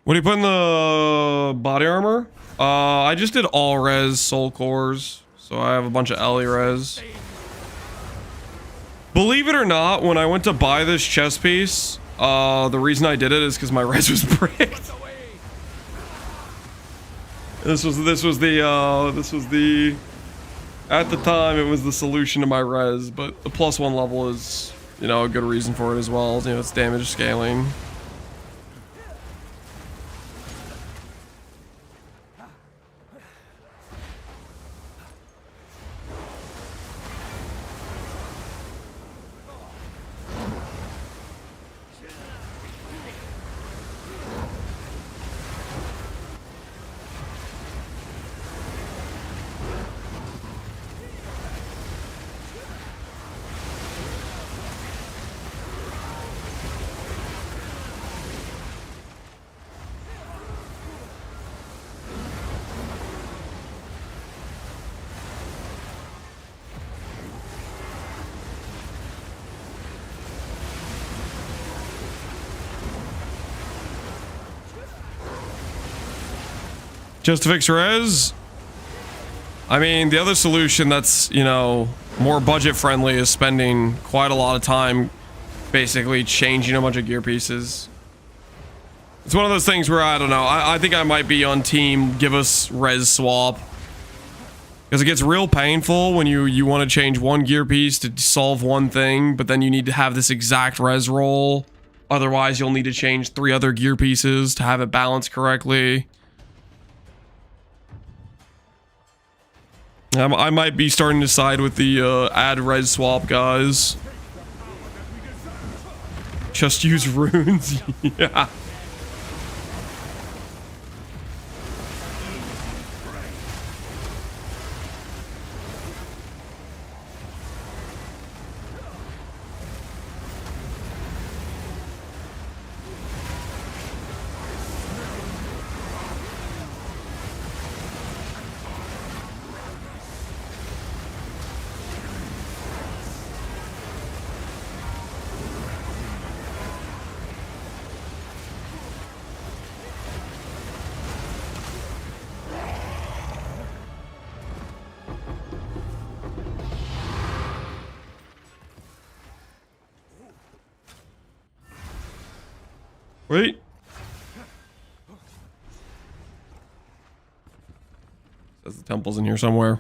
What do you put in the body armor? I just did all res soul cores, so I have a bunch of Ellie res. Believe it or not, when I went to buy this chest piece, the reason I did it is because my res was bricked. This was the at the time it was the solution to my res, but the +1 level is, you know, a good reason for it as well. You know, it's damage scaling. Just to fix res? I mean, the other solution that's, you know, more budget friendly is spending quite a lot of time basically changing a bunch of gear pieces. It's one of those things where, I don't know, I think I might be on team give us res swap. Because it gets real painful when you want to change one gear piece to solve one thing, but then you need to have this exact res roll. Otherwise, you'll need to change 3 other gear pieces to have it balanced correctly. I might be starting to side with the add res swap guys. Just use runes. Yeah. Wait. Says the temple's in here somewhere.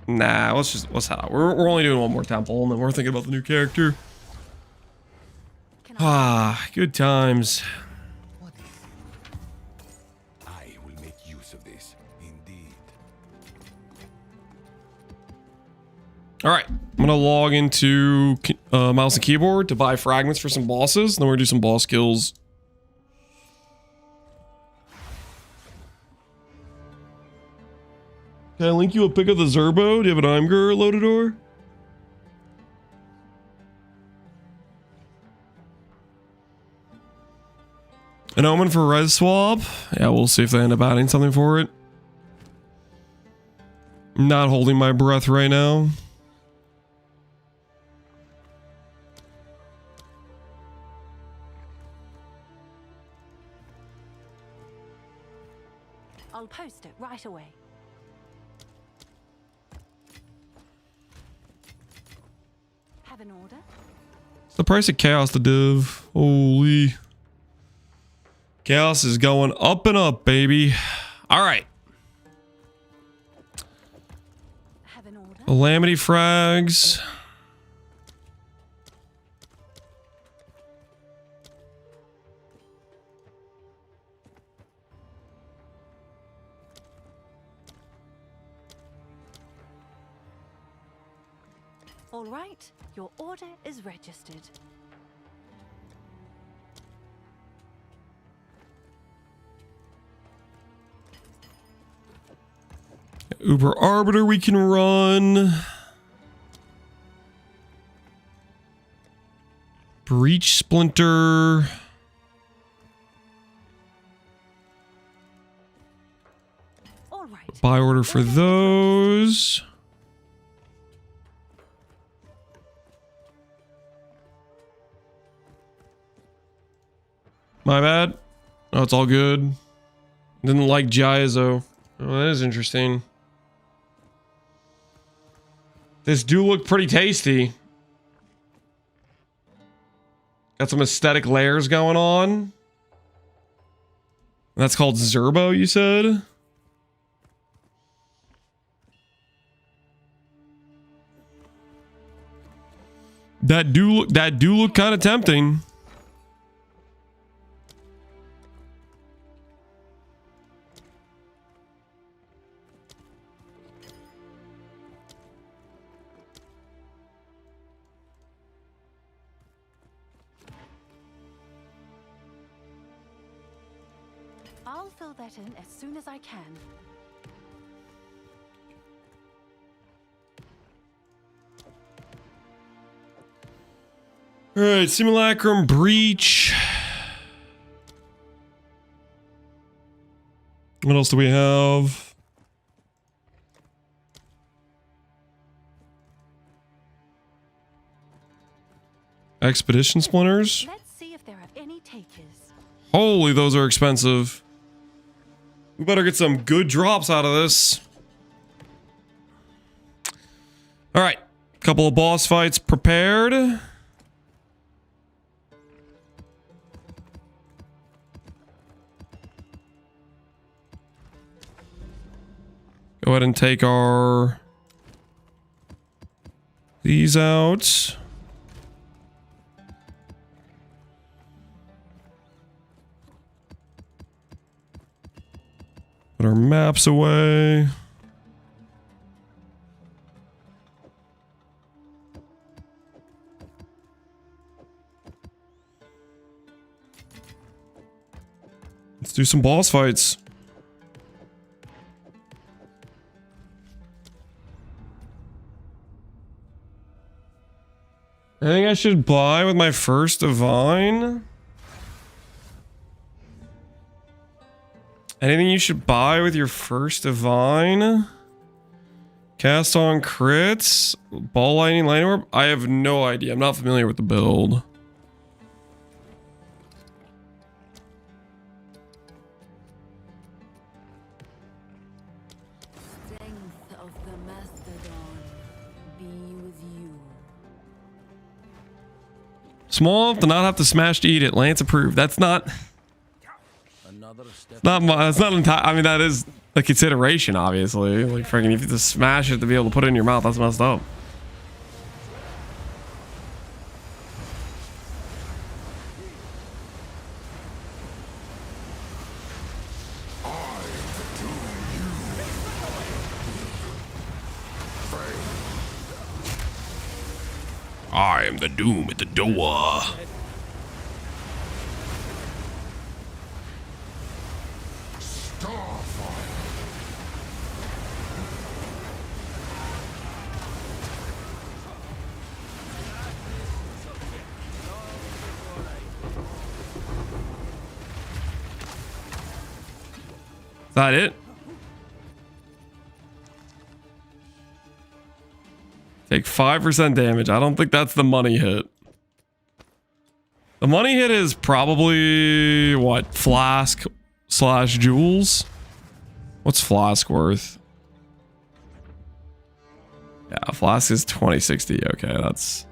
Nah, let's head out. We're only doing one more temple, and then we're thinking about the new character. Ah, good times. I will make use of this. Indeed. All right, I'm gonna log into mouse and keyboard to buy fragments for some bosses. Then we're gonna do some boss kills. Can I link you a pic of the Zerbo? Do you have an Imgur loaded or? An omen for res swap? Yeah, we'll see if they end up adding something for it. I'm not holding my breath right now. I'll post it right away. Have an order? It's the price of chaos, the div. Holy. Chaos is going up and up, baby. All right. Have an order? Calamity frags. All right, your order is registered. Uber Arbiter we can run. Breach Splinter. All right. Buy order for those. My bad. Oh, it's all good. Didn't like Jaizo. Oh, that is interesting. This do look pretty tasty. Got some aesthetic layers going on. That's called Zerbo, you said? That do look kind of tempting. I'll fill that in as soon as I can. All right, Simulacrum, Breach. What else do we have? Expedition splinters. Let's see if there are any takers. Holy, those are expensive. We better get some good drops out of this. All right, couple of boss fights prepared. Go ahead and take these out. Put our maps away. Let's do some boss fights. I think I should buy with my first divine. Anything you should buy with your first divine? Cast on crits? Ball lightning, lightning orb? I have no idea. I'm not familiar with the build. Strength of the Mastodon be with you. Small enough to not have to smash to eat it. Lance approved. That's not... That's not entire. I mean, that is a consideration, obviously. Like, freaking, if you just smash it to be able to put it in your mouth, that's messed up. I am the doom at the door. Is that it? Take 5% damage. I don't think that's the money hit. The money hit is probably what? Flask / jewels? What's flask worth? Yeah, flask is 2060. Okay, that's...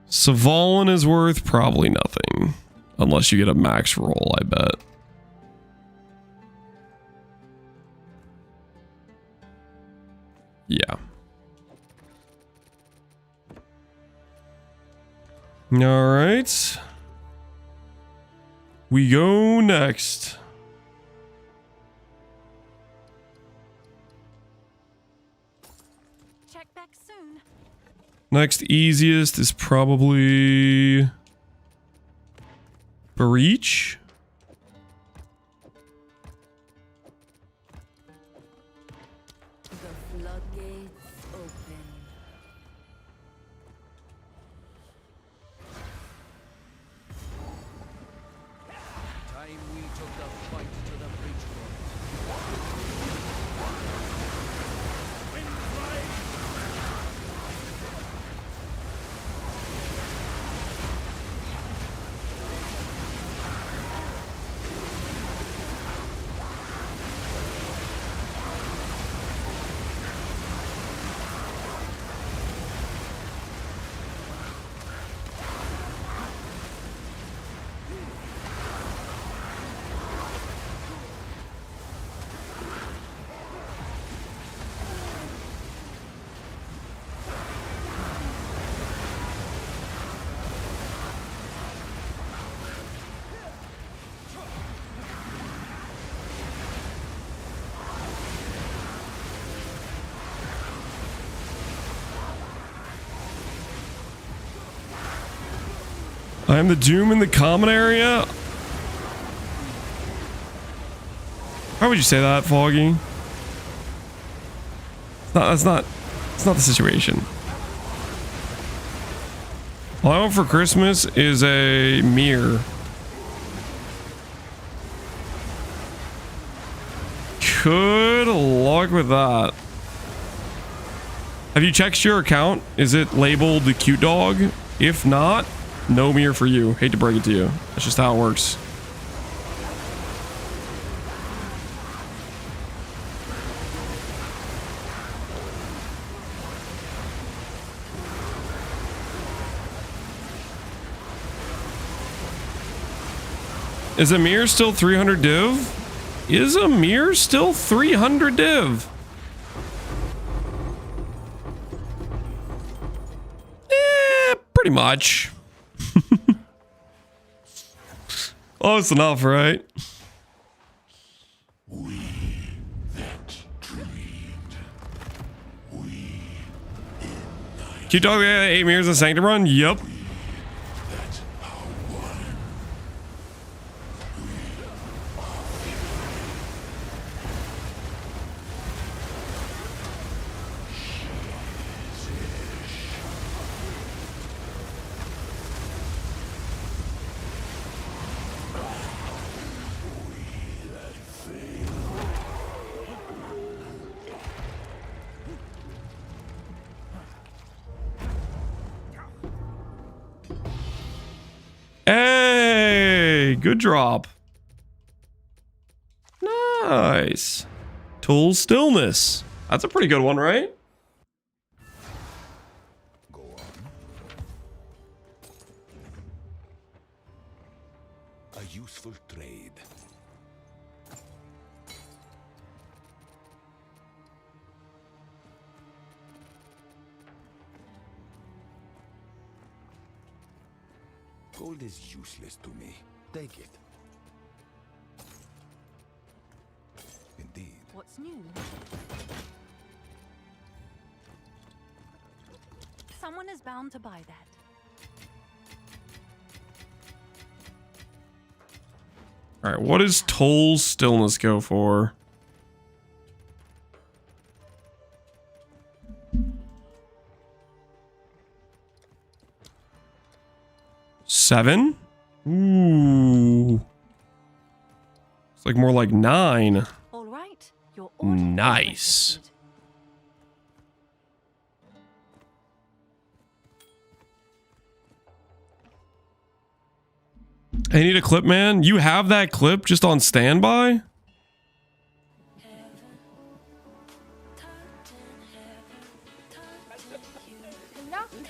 Savalin is worth probably nothing. Unless you get a max roll, I bet. Yeah. All right. We go next. Check back soon. Next easiest is probably Breach. The floodgates open. Time we took the fight to the breach door. I am the doom in the common area. How would you say that, Foggy? It's not the situation. All I want for Christmas is a mirror. Good luck with that. Have you checked your account? Is it labeled the cute dog? If not, no mirror for you. Hate to break it to you. That's just how it works. Is a mirror still 300 div? Is a mirror still 300 div? Pretty much. Close enough, right? We that dreamed. We Cute dog, 8 mirrors in Sanctum run? Yup. that are one. Hey, good drop. Nice. Tool stillness. That's a pretty good one, right? Go on. A useful trade. Gold is useless to me. Take it. Indeed. What's new? Someone is bound to buy that. All right, what does toll stillness go for? $7? Ooh. It's like more like 9. All right. Your order is Nice. accepted. I need a clip, man. You have that clip just on standby?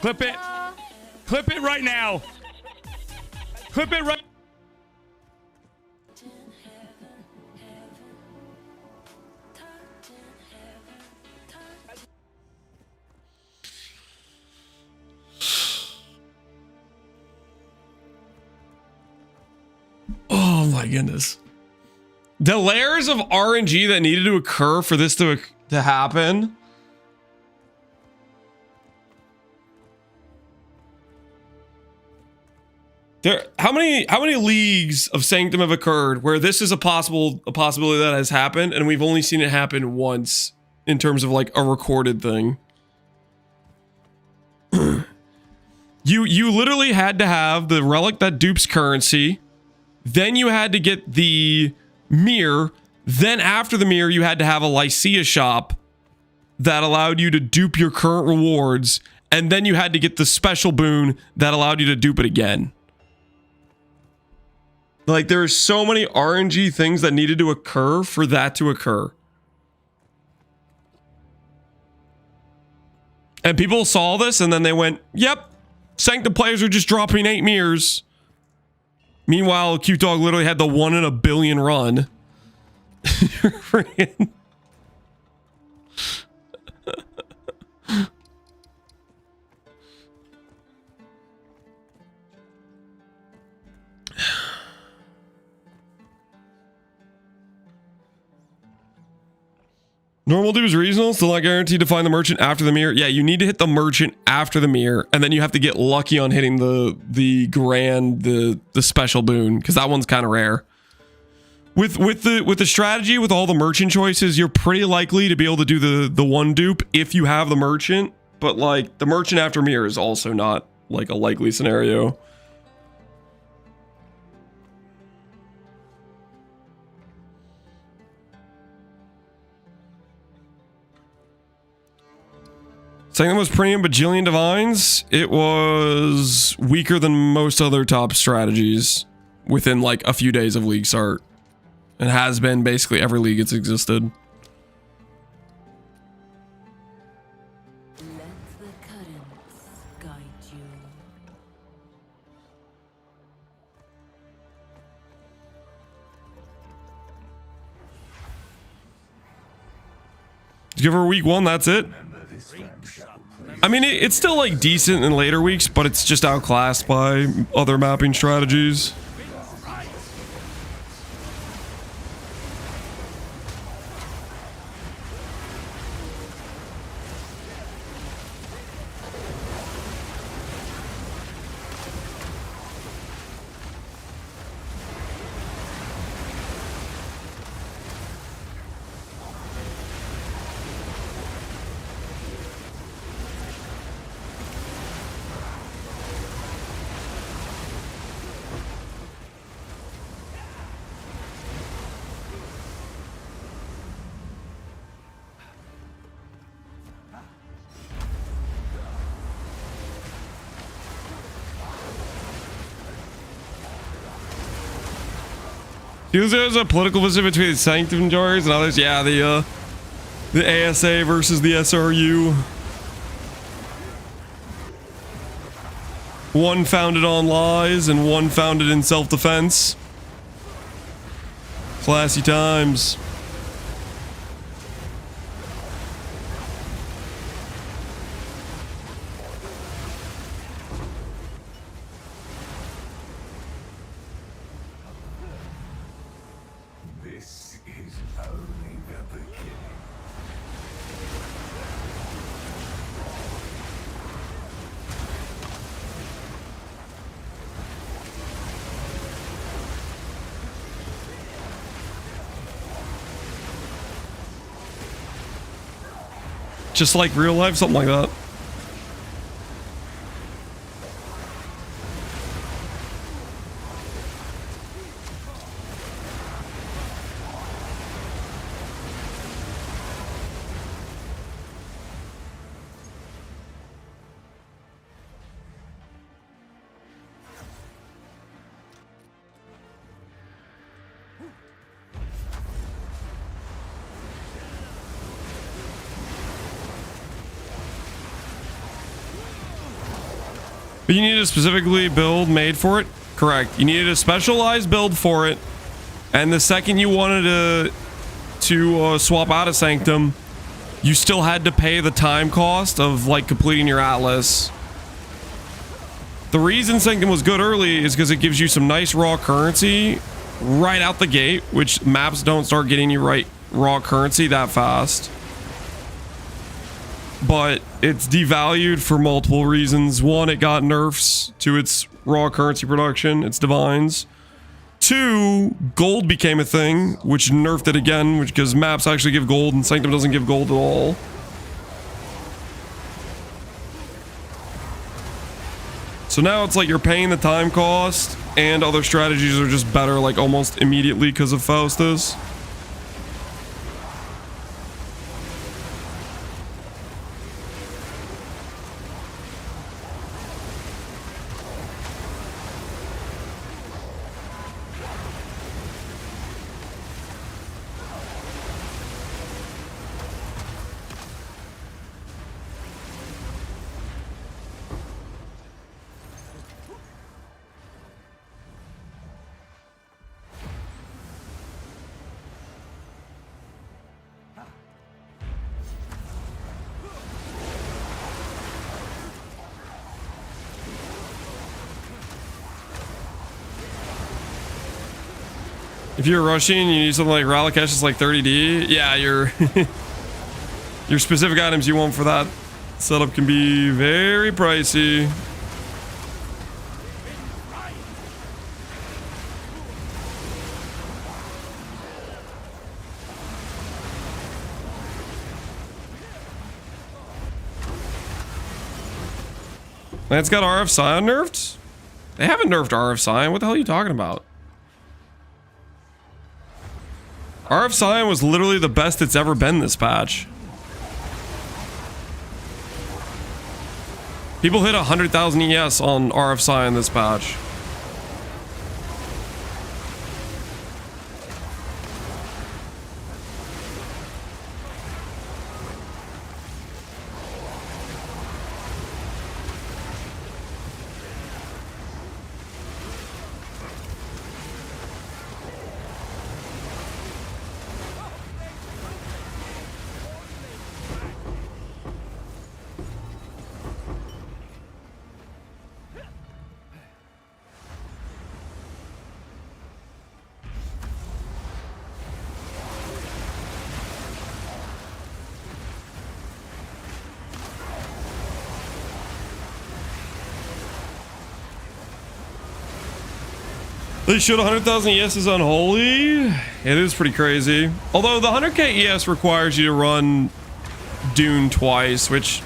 Clip it. Clip it right now. Clip it right. Oh my goodness. The layers of RNG that needed to occur for this to happen. How many leagues of Sanctum have occurred where this is a possibility that has happened, and we've only seen it happen once in terms of like a recorded thing? You literally had to have the relic that dupes currency, then you had to get the mirror, then after the mirror you had to have a Lycia shop that allowed you to dupe your current rewards, and then you had to get the special boon that allowed you to dupe it again. Like, there are so many RNG things that needed to occur for that to occur. And people saw this and then they went, yep, Sanctum players are just dropping 8 mirrors. Meanwhile, Cute Dog literally had the 1 in a billion run. Freaking. Normal dues regional, still not guaranteed to find the merchant after the mirror. Yeah, you need to hit the merchant after the mirror, and then you have to get lucky on hitting the grand, the special boon, because that one's kind of rare. With the strategy, with all the merchant choices, you're pretty likely to be able to do the one dupe if you have the merchant, but like the merchant after mirror is also not like a likely scenario. Sanctum was premium bajillion divines. It was weaker than most other top strategies within like a few days of league start. It has been basically every league it's existed. Let the currents guide you. Give her week 1, that's it. I mean, it's still like decent in later weeks, but it's just outclassed by other mapping strategies. There's a political visit between the Sanctum enjoyers and others. Yeah, the ASA versus the SRU. One founded on lies and one founded in self-defense. Classy times. Just like real life, something like that. But you needed a specifically build made for it? Correct. You needed a specialized build for it. And the second you wanted to swap out a Sanctum, you still had to pay the time cost of like completing your Atlas. The reason Sanctum was good early is because it gives you some nice raw currency right out the gate, which maps don't start getting you right raw currency that fast. But it's devalued for multiple reasons. One, it got nerfs to its raw currency production, its divines. Two, gold became a thing, which nerfed it again, which because maps actually give gold and Sanctum doesn't give gold at all. So now it's like you're paying the time cost, and other strategies are just better like almost immediately because of Faustus. If you're rushing, you need something like Ralakesh, it's like 30D. Yeah, your your specific items you want for that setup can be very pricey. And it's got RF Scion nerfed? They haven't nerfed RF Scion. What the hell are you talking about? RF Scion was literally the best it's ever been this patch. People hit 100,000 ES on RFSI in this patch. They showed 100,000 ES is unholy. It is pretty crazy. Although the 100k ES requires you to run Dune twice, which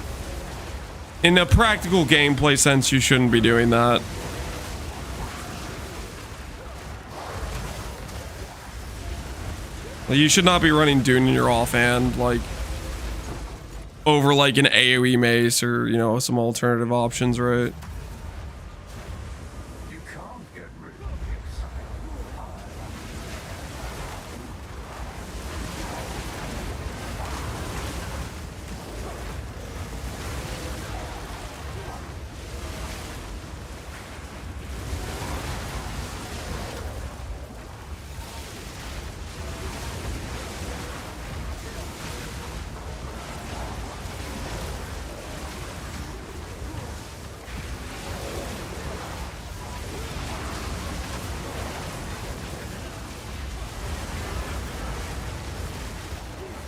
in a practical gameplay sense, you shouldn't be doing that. Like, you should not be running Dune in your offhand, like, over like an AoE mace or, you know, some alternative options, right?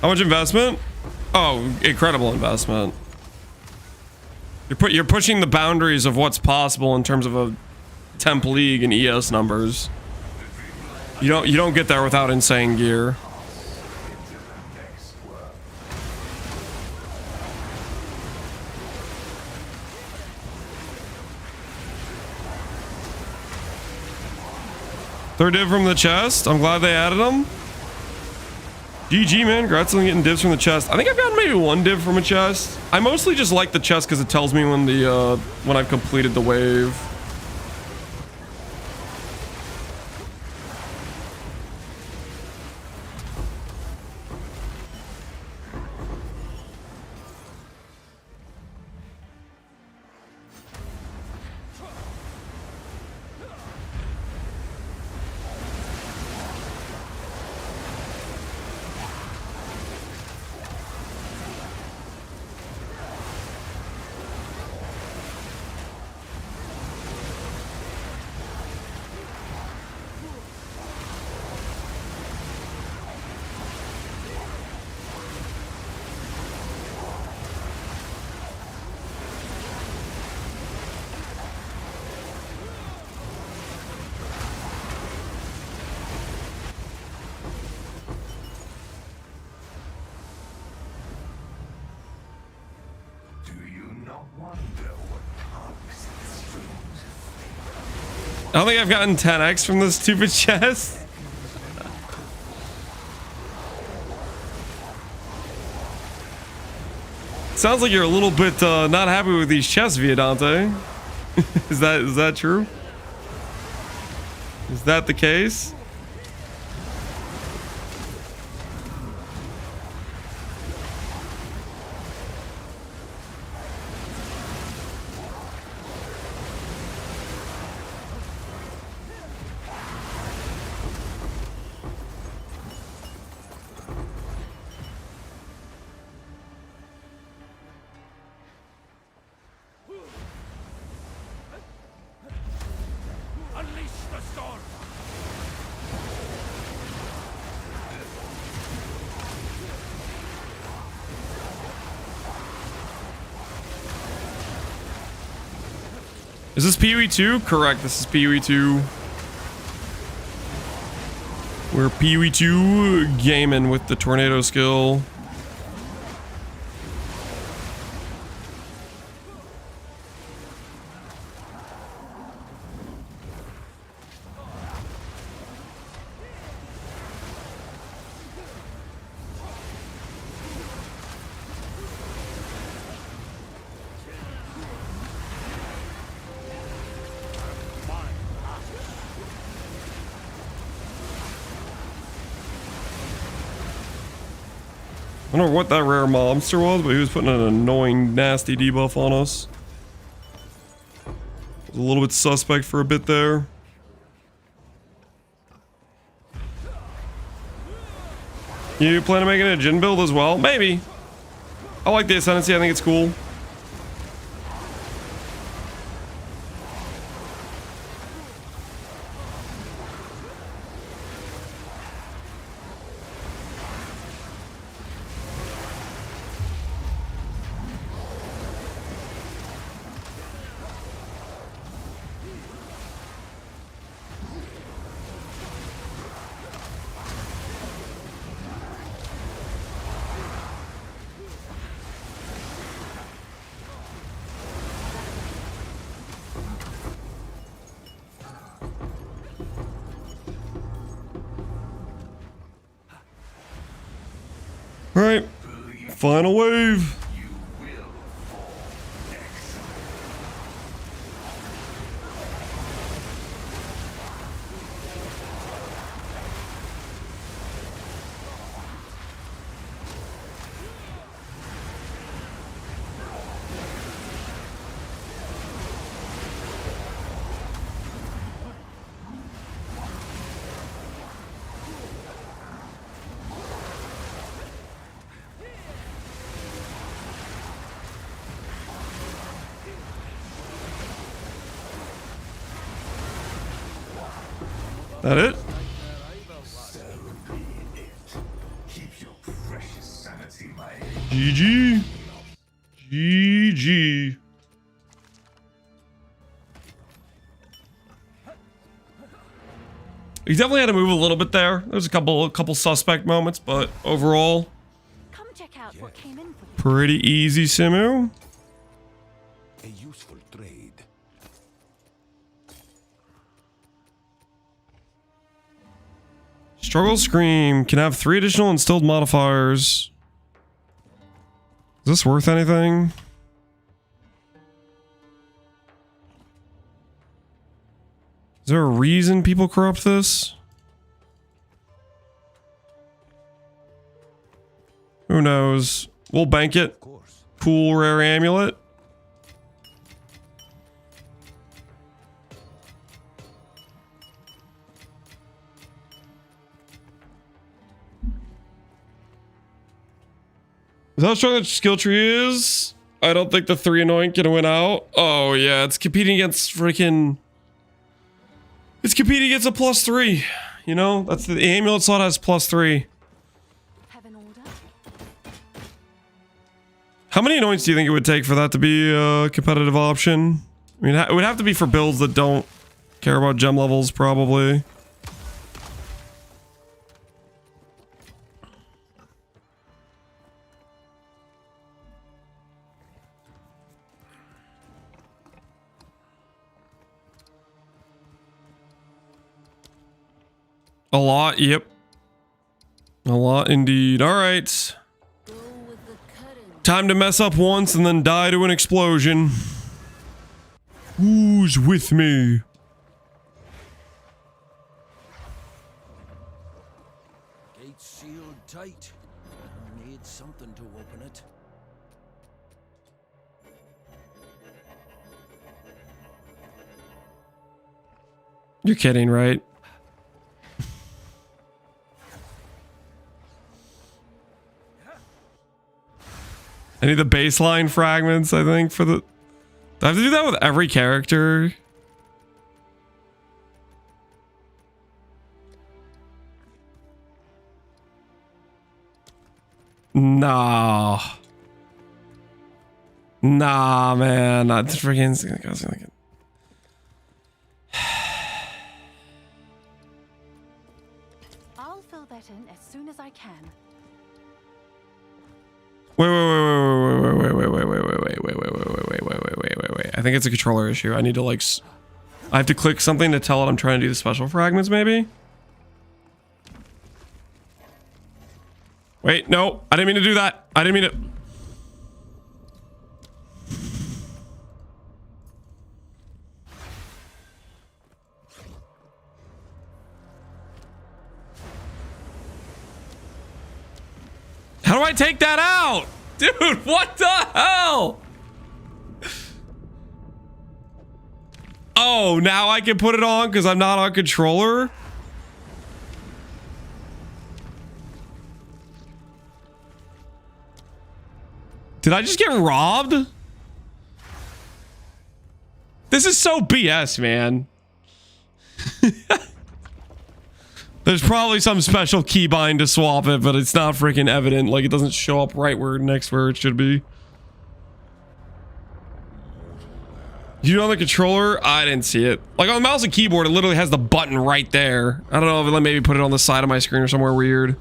How much investment? Oh, incredible investment. You're pushing the boundaries of what's possible in terms of a temp league and ES numbers. You don't get there without insane gear. Third div from the chest. I'm glad they added them. GG, man. Congrats on getting divs from the chest. I think I've gotten maybe one div from a chest. I mostly just like the chest because it tells me when the when I've completed the wave. I don't think I've gotten 10x from this stupid chest. Sounds like you're a little bit not happy with these chests, Viadante. Is that true? Is that the case? Is this PoE 2? Correct, this is PoE 2. We're PoE 2 gaming with the tornado skill. I don't know what that rare mobster was, but he was putting an annoying, nasty debuff on us. Was a little bit suspect for a bit there. You plan on making a Jin build as well? Maybe. I like the Ascendancy. I think it's cool. All right, final wave. That it? GG. GG. He definitely had to move a little bit there. There's a couple suspect moments, but overall, Come check out what came in for you. pretty easy, Simu. A useful trade. Struggle Scream can have 3 additional instilled modifiers. Is this worth anything? Is there a reason people corrupt this? Who knows? We'll bank it. Cool rare amulet. Is that how strong that skill tree is? I don't think the 3 annoying can win out. Oh yeah, it's competing against freaking... It's competing against a +3. You know, that's the amulet slot has +3. Have an order? How many annoyance do you think it would take for that to be a competitive option? I mean, it would have to be for builds that don't care about gem levels, probably. A lot, yep. A lot indeed. All right. Time to mess up once and then die to an explosion. Who's with me? Gate sealed tight. I need something to open it. You're kidding, right? I need the baseline fragments, I think, for the... Do I have to do that with every character? Nah. Nah, man. Not freaking... I'll fill that in as soon as I can. Wait. I think it's a controller issue. I need to like... I have to click something to tell it I'm trying to do the special fragments, maybe? Wait, no. I didn't mean to do that. I didn't mean to... How do I take that out? Dude, what the hell? Oh, now I can put it on because I'm not on controller? Did I just get robbed? This is so BS, man. There's probably some special keybind to swap it, but it's not freaking evident. Like, it doesn't show up right next where it should be. You know, on the controller, I didn't see it. Like, on the mouse and keyboard, it literally has the button right there. I don't know if it maybe put it on the side of my screen or somewhere weird.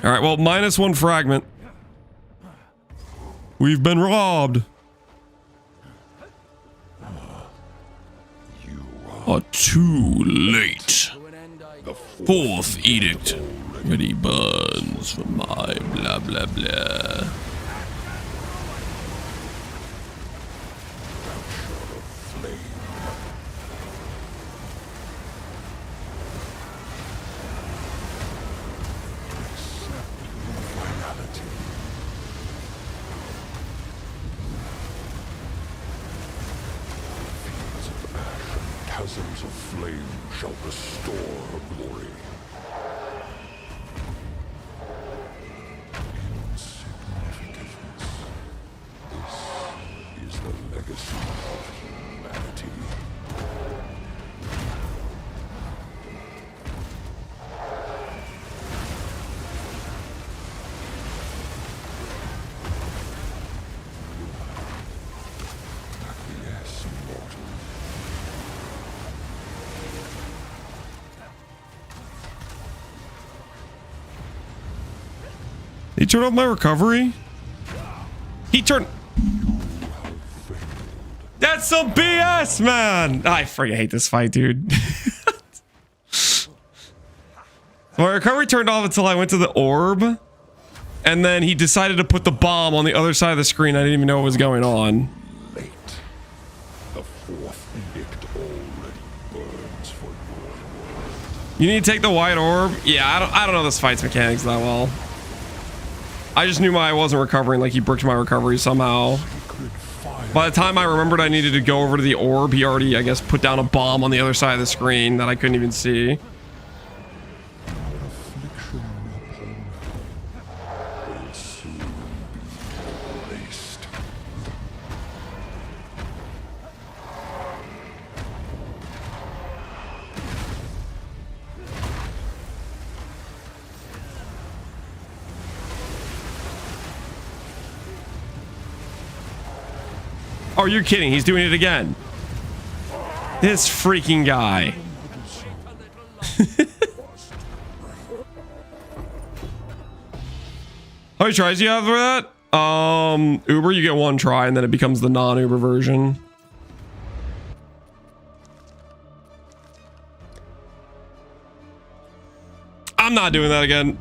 All right, well, -1 fragment. We've been robbed. Are too late. The fourth edict already burns for my blah blah blah. Chasms of flame shall restore her glory. Insignificance. This is the legacy of humanity. Yes, mortal. He turned off my recovery? He turned... That's some BS, man! I freaking hate this fight, dude. My recovery turned off until I went to the orb. And then he decided to put the bomb on the other side of the screen. I didn't even know what was going on. Late. The fourth edict already burns for your world. You need to take the white orb? Yeah, I don't know this fight's mechanics that well. I just knew I wasn't recovering, like he bricked my recovery somehow. By the time I remembered I needed to go over to the orb, he already, I guess, put down a bomb on the other side of the screen that I couldn't even see. Oh, you're kidding. He's doing it again. This freaking guy. How many tries do you have for that? Uber, you get 1 try and then it becomes the non-Uber version. I'm not doing that again.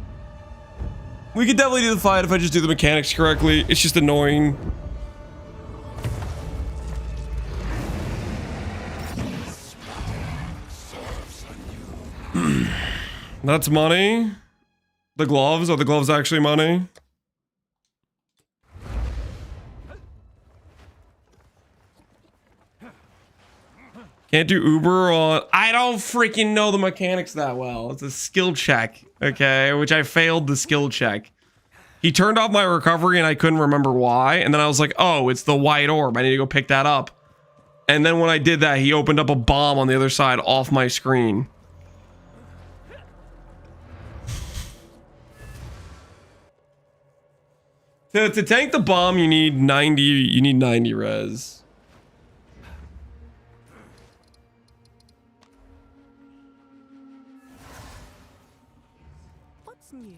We could definitely do the fight if I just do the mechanics correctly. It's just annoying. That's money. The gloves, are the gloves actually money? Can't do Uber on... I don't freaking know the mechanics that well. It's a skill check, okay? Which I failed the skill check. He turned off my recovery and I couldn't remember why. And then I was like, oh, it's the white orb. I need to go pick that up. And then when I did that, he opened up a bomb on the other side off my screen. To tank the bomb, you need 90 res. What's new?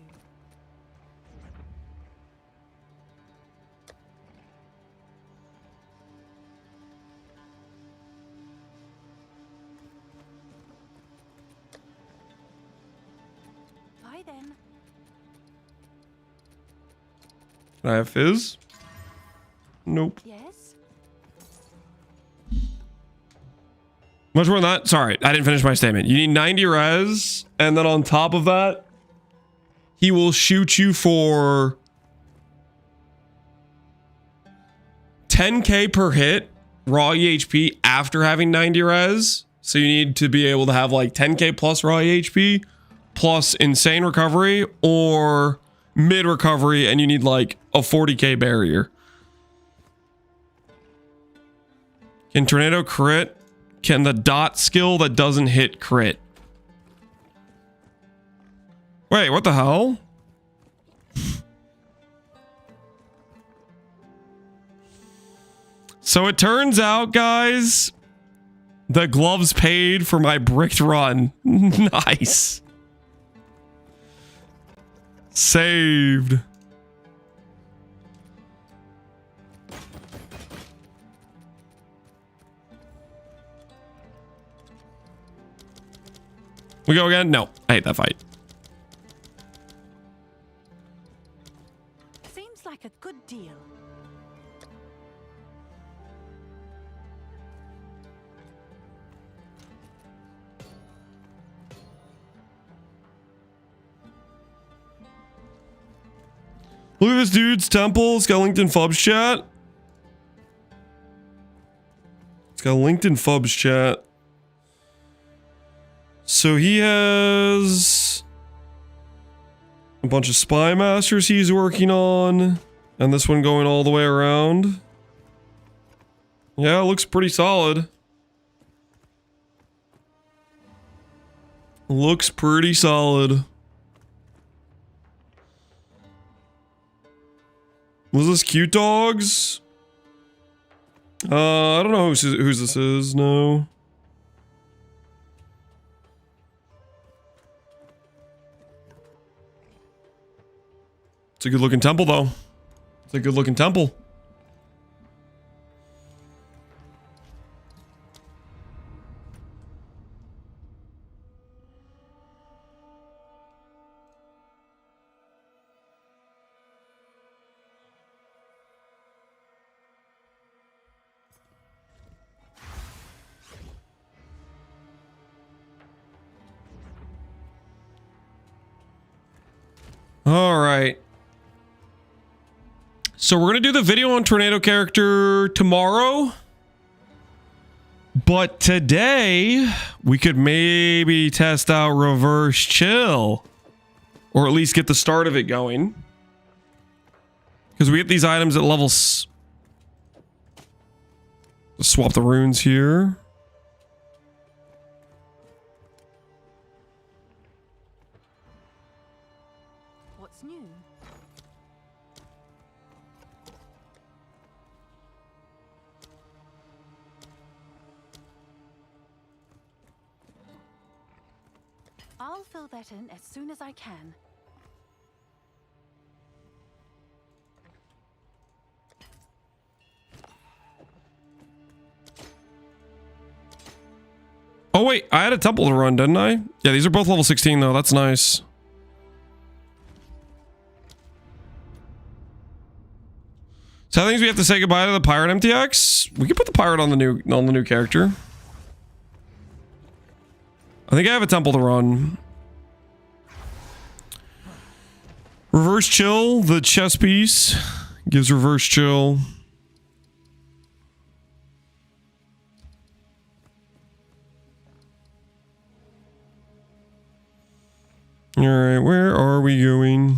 Bye then. Can I have fizz? Nope. Yes. Much more than that? Sorry, I didn't finish my statement. You need 90 res, and then on top of that, he will shoot you for 10k per hit raw EHP after having 90 res. So you need to be able to have like 10k plus raw EHP plus insane recovery or mid recovery, and you need like a 40k barrier. Can tornado crit? Can the dot skill that doesn't hit crit? Wait, what the hell? So it turns out, guys, the gloves paid for my bricked run. Nice. Saved. We go again? No, I hate that fight. Seems like a good deal. Look at this dude's temple. It's got LinkedIn Fubs chat. It's got LinkedIn Fubs chat. So he has a bunch of spy masters he's working on, and this one going all the way around. Yeah, it looks pretty solid. Looks pretty solid. Was this Cute Dogs? I don't know whose this is, no. It's a good looking temple though. It's a good looking temple. All right. So we're going to do the video on Tornado character tomorrow. But today, we could maybe test out Reverse Chill. Or at least get the start of it going. Because we get these items at levels. Swap the runes here. What's new? I'll fill that in as soon as I can. Oh wait, I had a temple to run, didn't I? Yeah, these are both level 16 though. That's nice. So that means we have to say goodbye to the pirate MTX. We can put the pirate on the new character. I think I have a temple to run. Reverse Chill, the chess piece gives reverse chill. All right, where are we going?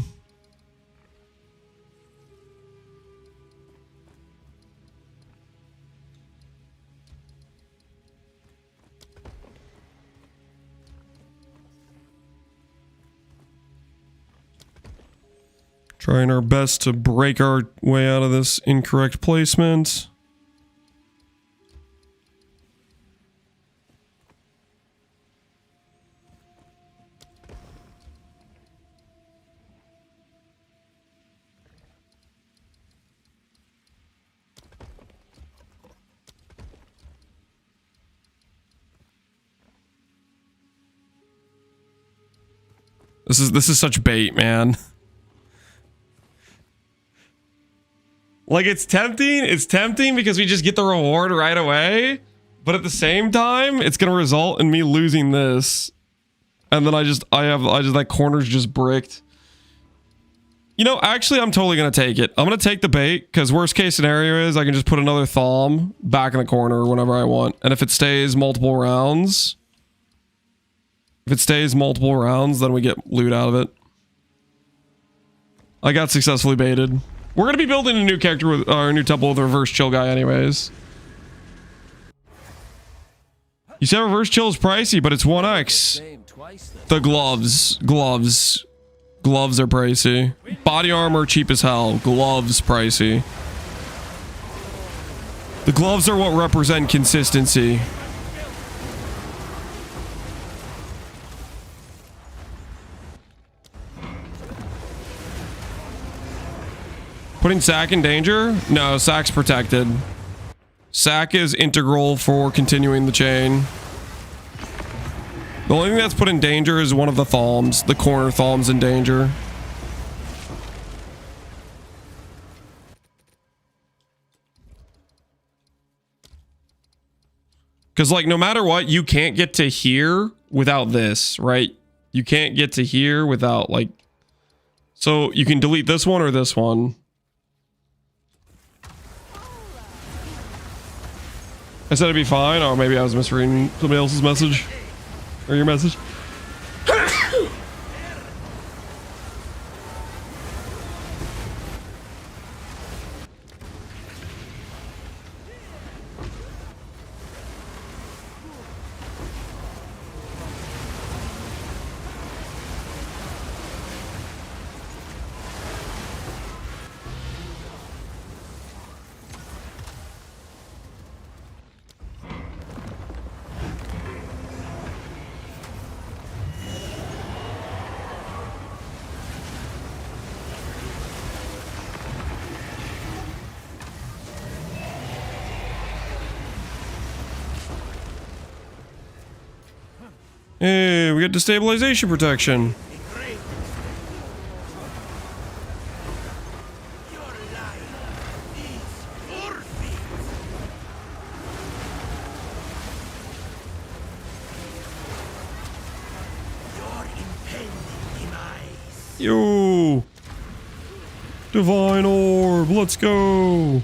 Trying our best to break our way out of this incorrect placement. This is such bait, man. Like, it's tempting because we just get the reward right away, but at the same time, it's gonna result in me losing this, and then I just that corner's just bricked. You know, actually, I'm totally going to take it. I'm going to take the bait because worst case scenario is I can just put another thumb back in the corner whenever I want. And if it stays multiple rounds, then we get loot out of it. I got successfully baited. We're going to be building a new character with our new temple with a reverse chill guy anyways. You said reverse chill is pricey, but it's 1x. The gloves are pricey. Body armor cheap as hell. Gloves pricey. The gloves are what represent consistency. Putting Sack in danger? No, Sack's protected. Sack is integral for continuing the chain. The only thing that's put in danger is one of the thaums. The corner thaums in danger. Because, like, no matter what, you can't get to here without this, right? You can't get to here without, like... So, you can delete this one or this one. I said it'd be fine. Oh, maybe I was misreading somebody else's message. Or your message. Hey, we get destabilization protection. Yo! Divine Orb, let's go!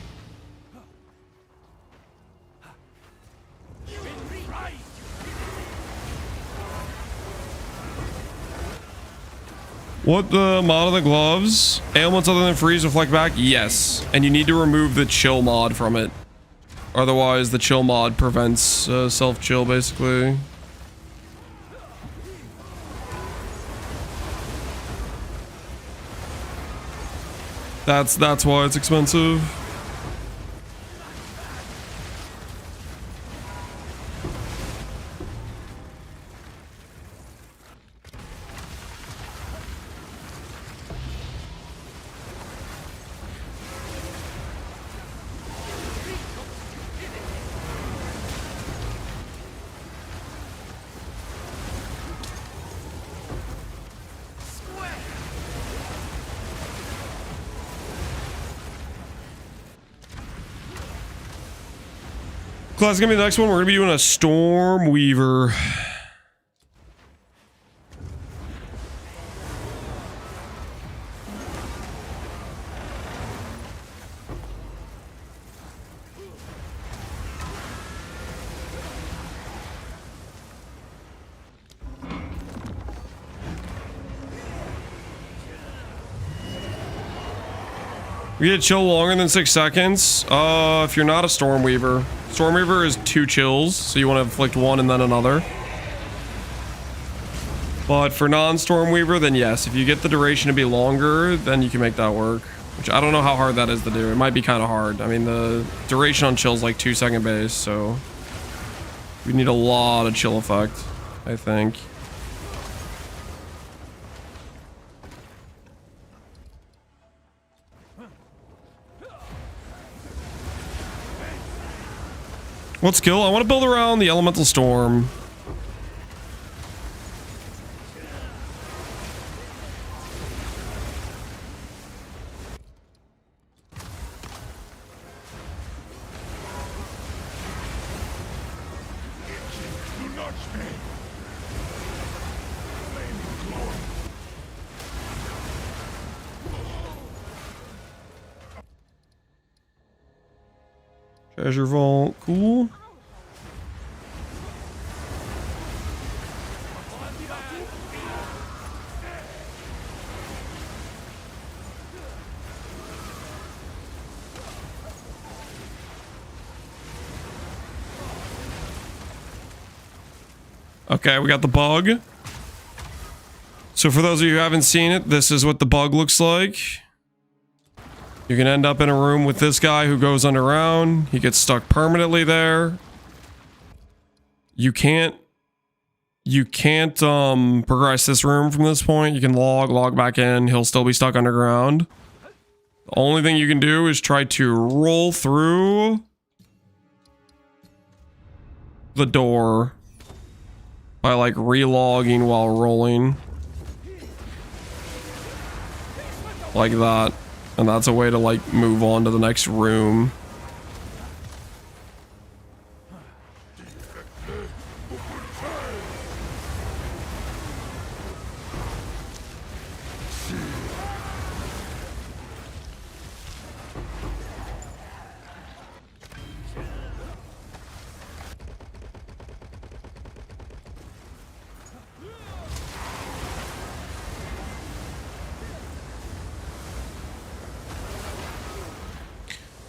What the mod of the gloves? Ailments other than freeze reflect back? Yes. And you need to remove the chill mod from it. Otherwise, the chill mod prevents self-chill, basically. That's why it's expensive. That's gonna be the next one. We're gonna be doing a Storm Weaver. We get chill longer than 6 seconds. If you're not a Stormweaver. Stormweaver is 2 chills, so you want to inflict 1 and then another. But for non-Stormweaver, then yes. If you get the duration to be longer, then you can make that work. Which I don't know how hard that is to do. It might be kind of hard. I mean, the duration on chill is like 2-second base, so... we need a lot of chill effect, I think. What skill? I want to build around the Elemental Storm. Treasure vault. Cool. Okay, we got the bug. So for those of you who haven't seen it, this is what the bug looks like. You can end up in a room with this guy who goes underground. He gets stuck permanently there. You can't progress this room from this point. You can log back in. He'll still be stuck underground. The only thing you can do is try to roll through the door by like relogging while rolling. Like that. And that's a way to like move on to the next room.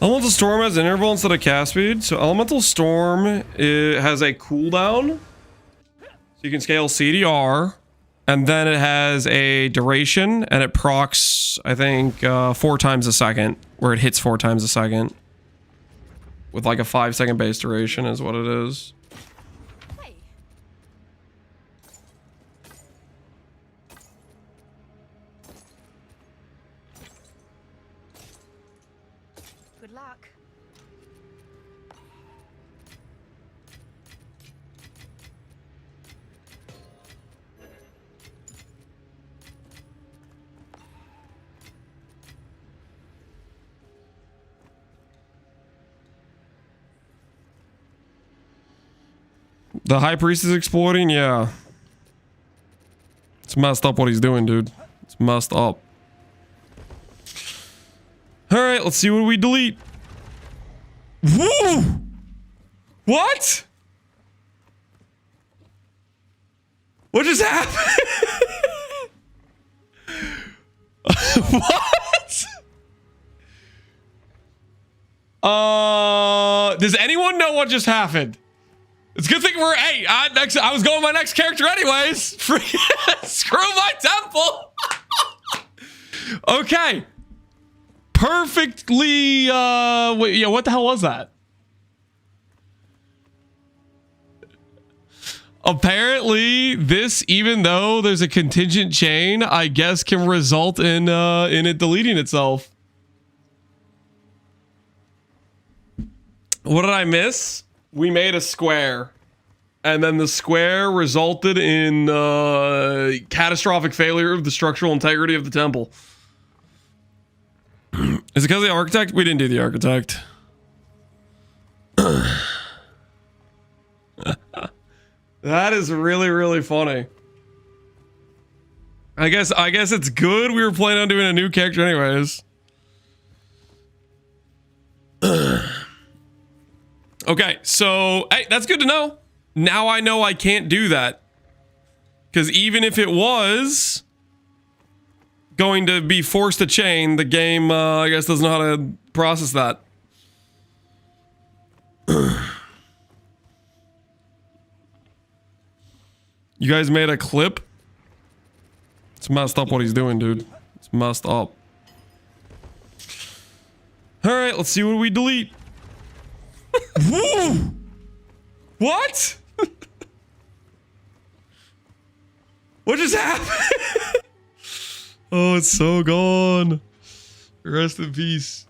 Elemental Storm has an interval instead of cast speed. So Elemental Storm has a cooldown. So you can scale CDR. And then it has a duration. And it procs, I think, 4 times a second. Where it hits 4 times a second. With like a 5-second base duration is what it is. Good luck. The High Priest is exploding? Yeah. It's messed up what he's doing, dude. It's messed up. Alright, let's see what we delete. Woo! What? What just happened? What? Does anyone know what just happened? It's a good thing we're I was going with my next character anyways. Screw my temple. Okay. Perfectly wait, yeah, what the hell was that? Apparently this, even though there's a contingent chain, I guess can result in it deleting itself. What did I miss? We made a square, and then the square resulted in catastrophic failure of the structural integrity of the temple. Is it because of the architect? We didn't do the architect. That is really, really funny. I guess it's good. We were planning on doing a new character anyways. Okay, so, hey, that's good to know. Now I know I can't do that. Because even if it was going to be forced to chain, the game, I guess, doesn't know how to process that. You guys made a clip? It's messed up what he's doing, dude. It's messed up. Alright, let's see what we delete. Woo! What? What just happened? Oh, it's so gone. Rest in peace.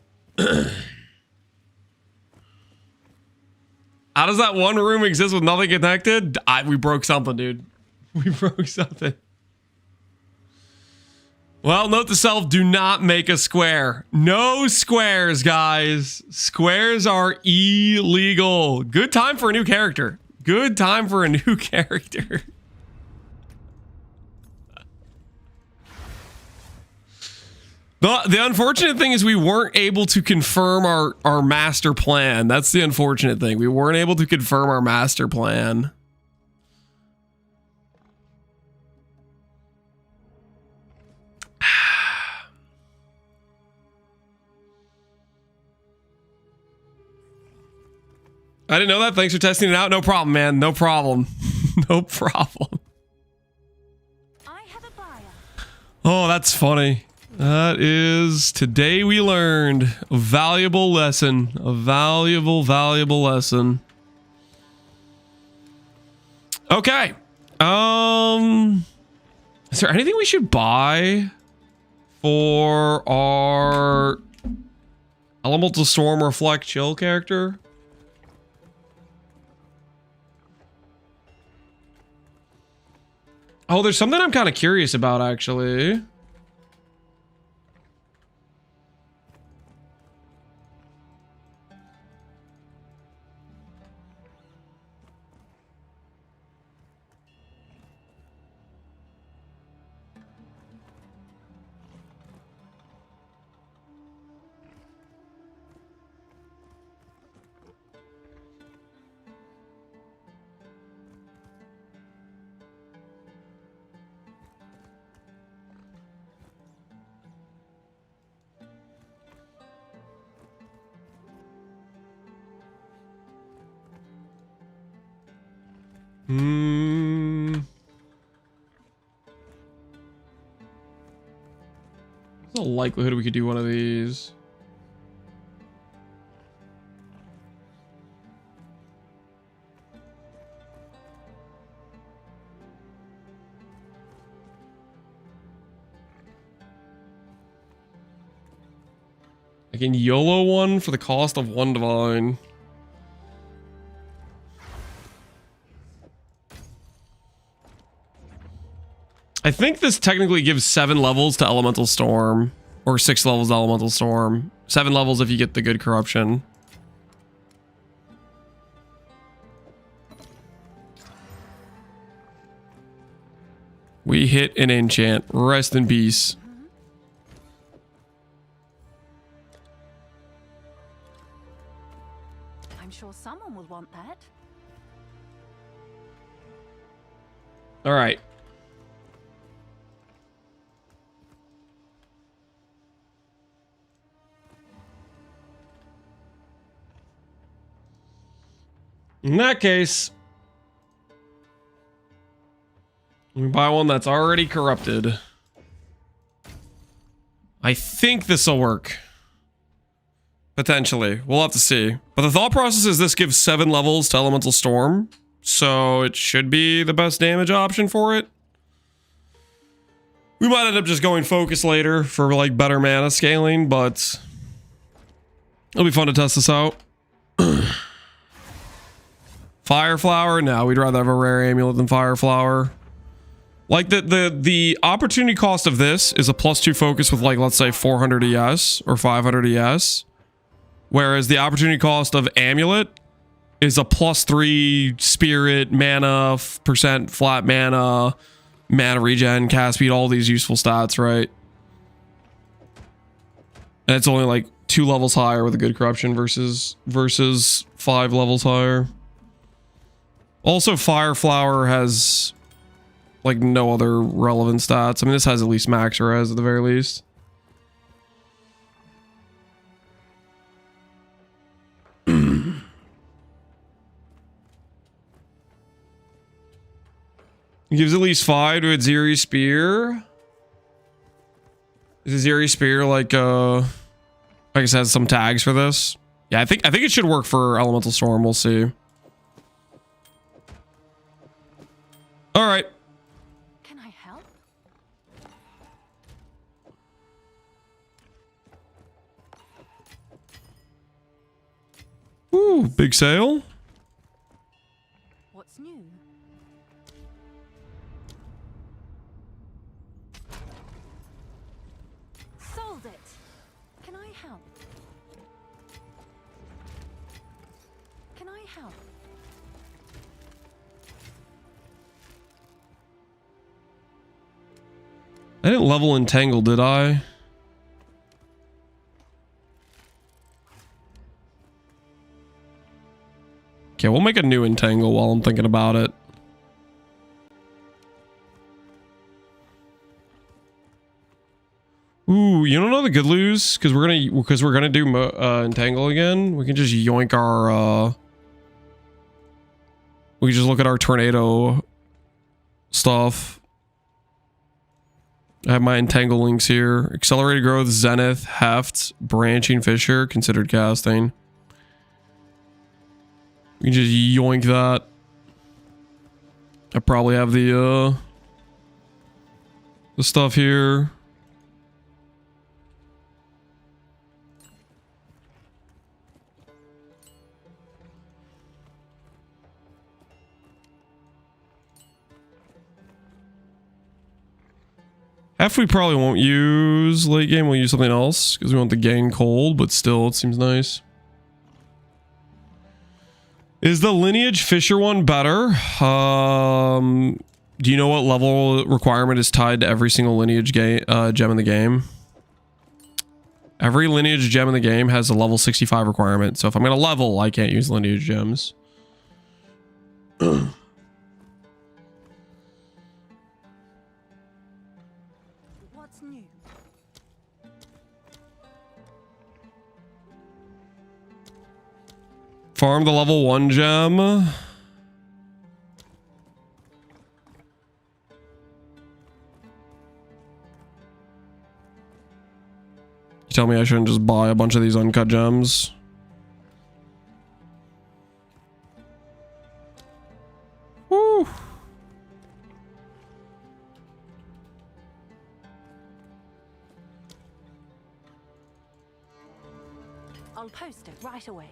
How does that one room exist with nothing connected? We broke something, dude. We broke something. Well, note to self, do not make a square. No squares, guys. Squares are illegal. Good time for a new character. Good time for a new character. The unfortunate thing is we weren't able to confirm our master plan. That's the unfortunate thing. We weren't able to confirm our master plan. I didn't know that. Thanks for testing it out. No problem, man. No problem. No problem. I have a buyer. Oh, that's funny. That is today we learned a valuable lesson. A valuable lesson. Okay. Is there anything we should buy for our Elemental Storm Reflect Chill character? Oh, there's something I'm kind of curious about, actually. What's the likelihood we could do one of these? I can YOLO one for the cost of one divine. I think this technically gives 7 levels to Elemental Storm. Or 6 levels to Elemental Storm. 7 levels if you get the good corruption. We hit an enchant. Rest in peace. I'm sure someone will want that. All right. In that case, we buy one that's already corrupted. I think this will work. Potentially. We'll have to see. But the thought process is this gives 7 levels to Elemental Storm. So it should be the best damage option for it. We might end up just going Focus later for like better mana scaling, but it'll be fun to test this out. Fire Flower? No, we'd rather have a rare amulet than Fire Flower. Like the opportunity cost of this is a +2 focus with like, let's say 400 ES or 500 ES. Whereas the opportunity cost of amulet is a +3 spirit, mana, percent flat mana, mana regen, cast speed, all these useful stats, right? And it's only like 2 levels higher with a good corruption versus 5 levels higher. Also, Fire Flower has like no other relevant stats. I mean, this has at least max res at the very least. It gives at least 5 to Atziri Spear. Is Atziri Spear like I guess it has some tags for this? Yeah, I think it should work for Elemental Storm. We'll see. All right. Can I help? Ooh, big sale. What's new? Sold it. Can I help? Can I help? I didn't level Entangle, did I? Yeah, we'll make a new entangle while I'm thinking about it. Ooh, you don't know the good lose? Because we're gonna do entangle again. We can just yoink our we can just look at our tornado stuff. I have my entangle links here. Accelerated growth, zenith, heft, branching fissure, considered casting. We can just yoink that. I probably have the stuff here. F we probably won't use late game. We'll use something else because we want the gain cold, but still it seems nice. Is the lineage Fisher one better? Do you know what level requirement is tied to every single lineage gem in the game? Every lineage gem in the game has a level 65 requirement. So if I'm going to level, I can't use lineage gems. What's new? Farm the level 1 gem. You tell me I shouldn't just buy a bunch of these uncut gems. Woo. I'll post it right away.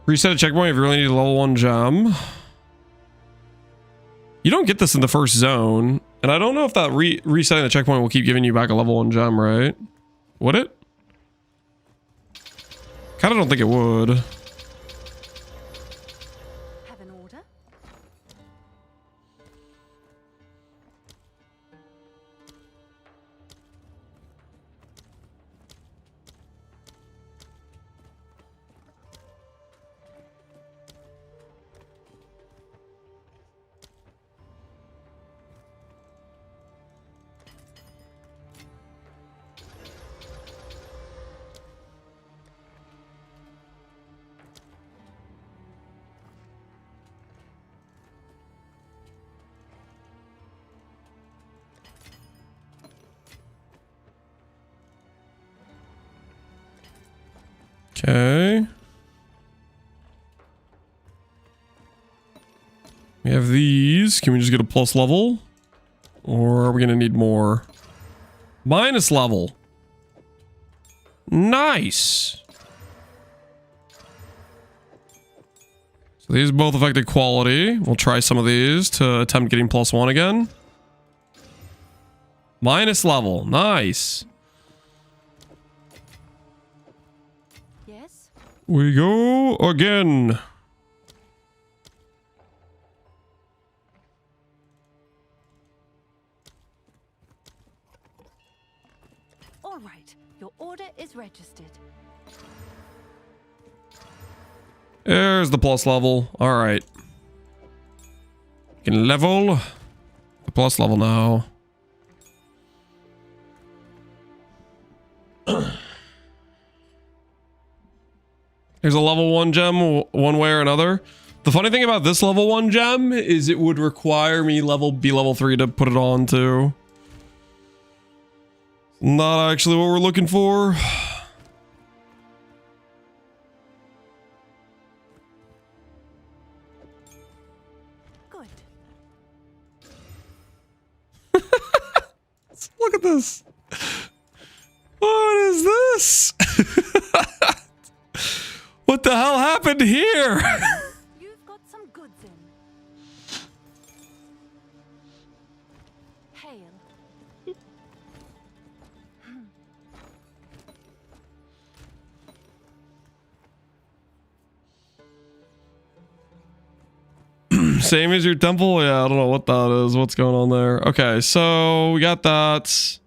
Reset a checkpoint if you really need a level 1 gem. You don't get this in the first zone. And I don't know if that resetting the checkpoint will keep giving you back a level 1 gem, right? Would it? Kinda don't think it would. Have an order? Okay. We have these. Can we just get a plus level? Or are we going to need more? Minus level. Nice. So these both affected quality. We'll try some of these to attempt getting +1 again. Minus level. Nice. Yes. We go again. All right. Your order is registered. There's the plus level. All right. Can level the plus level now. There's a level 1 gem one way or another. The funny thing about this level 1 gem is it would require me be level 3 to put it on too. Not actually what we're looking for. Good. Look at this. What is this? What the hell happened here? You've got some goods in. Hail. same as your temple? Yeah, I don't know what that is. What's going on there? Okay, so we got that.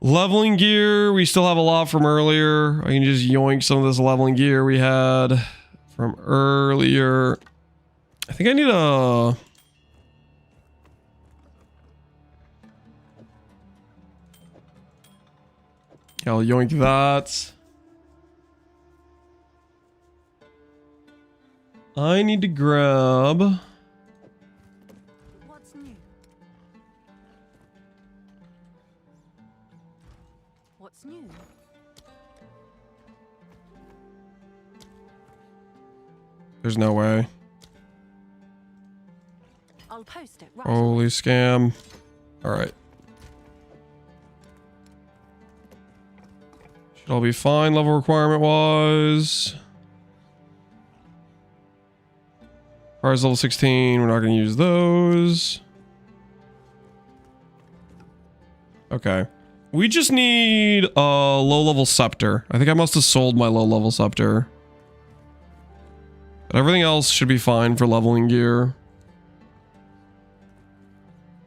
Leveling gear. We still have a lot from earlier. I can just yoink some of this leveling gear we had from earlier. I think I need a... I'll yoink that. I need to grab... What's new? What's new? There's no way. I'll post it right. Holy scam. Alright. Should all be fine level requirement wise. Prize level 16. We're not going to use those. Okay. We just need a low level scepter. I think I must have sold my low level scepter. But everything else should be fine for leveling gear.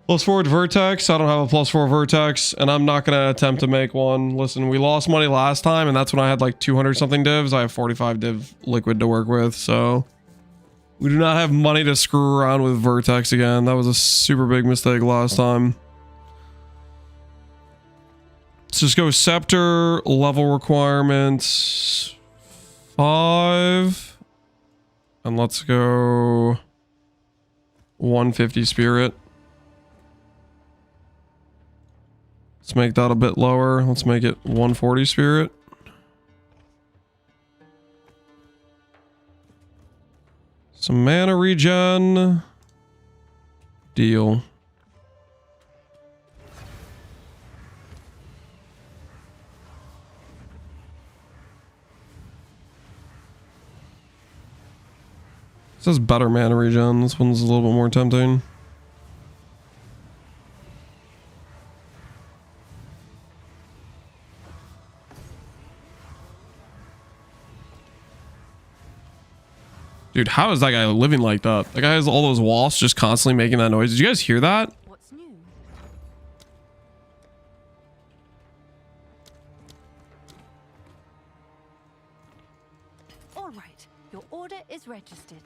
+4 to Vertex. I don't have a +4 Vertex, and I'm not going to attempt to make one. Listen, we lost money last time, and that's when I had like 200 something divs. I have 45 div liquid to work with, so we do not have money to screw around with Vertex again. That was a super big mistake last time. Let's just go Scepter, level requirements 5, and let's go 150 Spirit. Let's make that a bit lower. Let's make it 140 Spirit. Some mana regen. Deal. This has better mana regen. This one's a little bit more tempting. Dude, how is that guy living like that? That guy has all those wasps just constantly making that noise. Did you guys hear that? What's new? All right, your order is registered.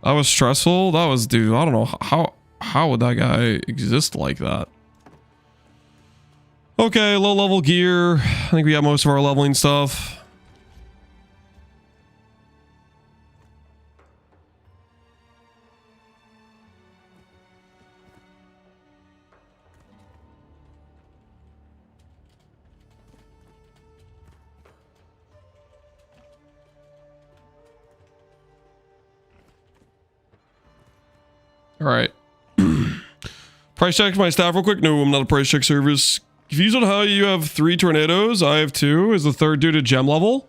That was stressful. That was, dude, I don't know. How would that guy exist like that? Okay, low level gear. I think we got most of our leveling stuff. All right. Price check my staff real quick. No, I'm not a price check service. Confused on how you have 3 tornadoes. I have 2. Is the third due to gem level?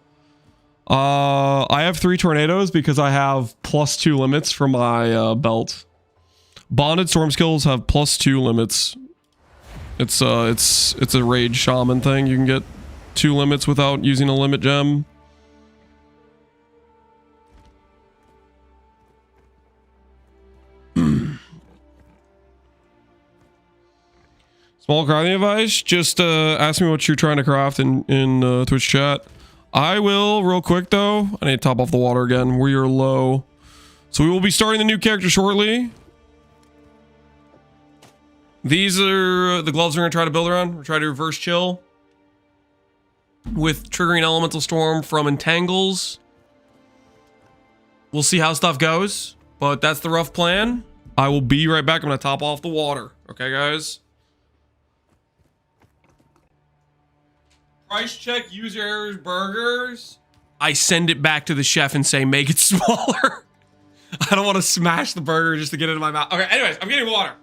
I have 3 tornadoes because I have +2 limits for my belt. Bonded storm skills have +2 limits. It's a rage shaman thing. You can get 2 limits without using a limit gem. Small crafting advice, just ask me what you're trying to craft in Twitch chat. I will, real quick though. I need to top off the water again. We are low. So we will be starting the new character shortly. These are the gloves we're going to try to build around. We're trying to reverse chill with triggering elemental storm from entangles. We'll see how stuff goes, but that's the rough plan. I will be right back. I'm going to top off the water. Okay, guys? Price check user errors burgers. I send it back to the chef and say, make it smaller. I don't want to smash the burger just to get it in my mouth. Okay, anyways, I'm getting water.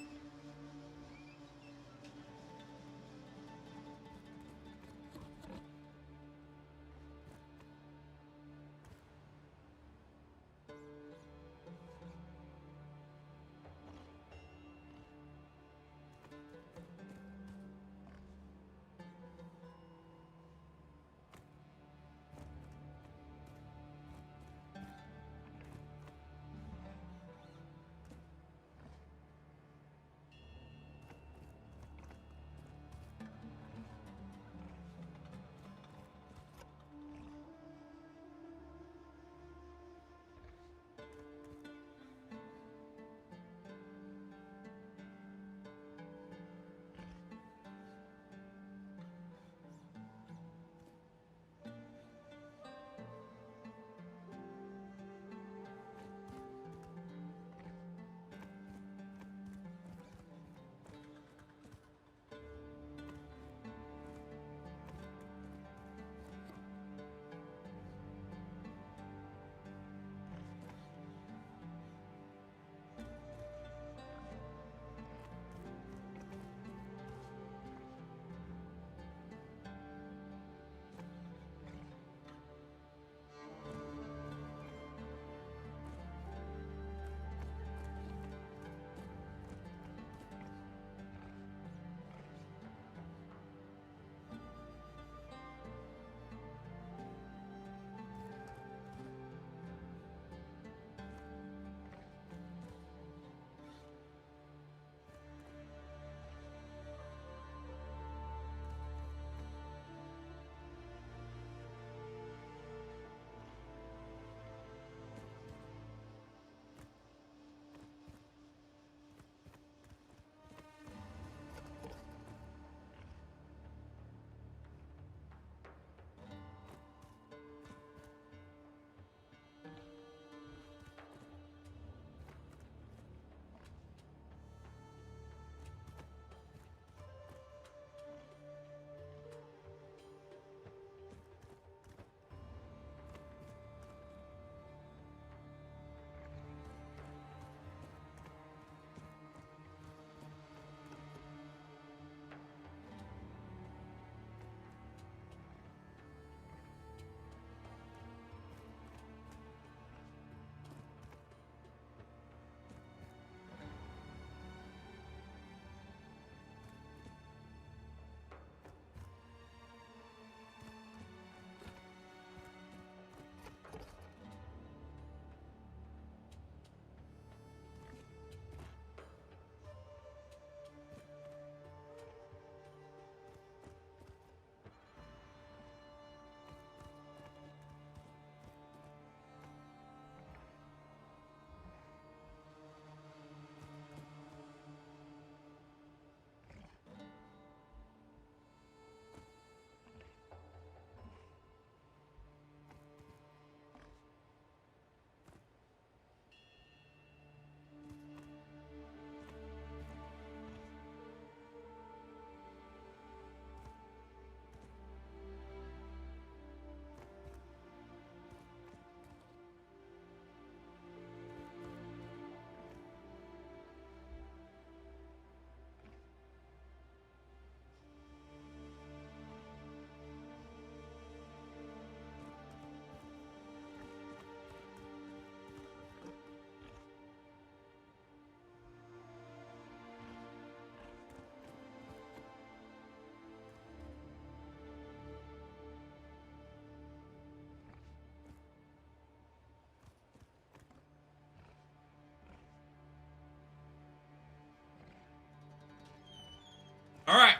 All right.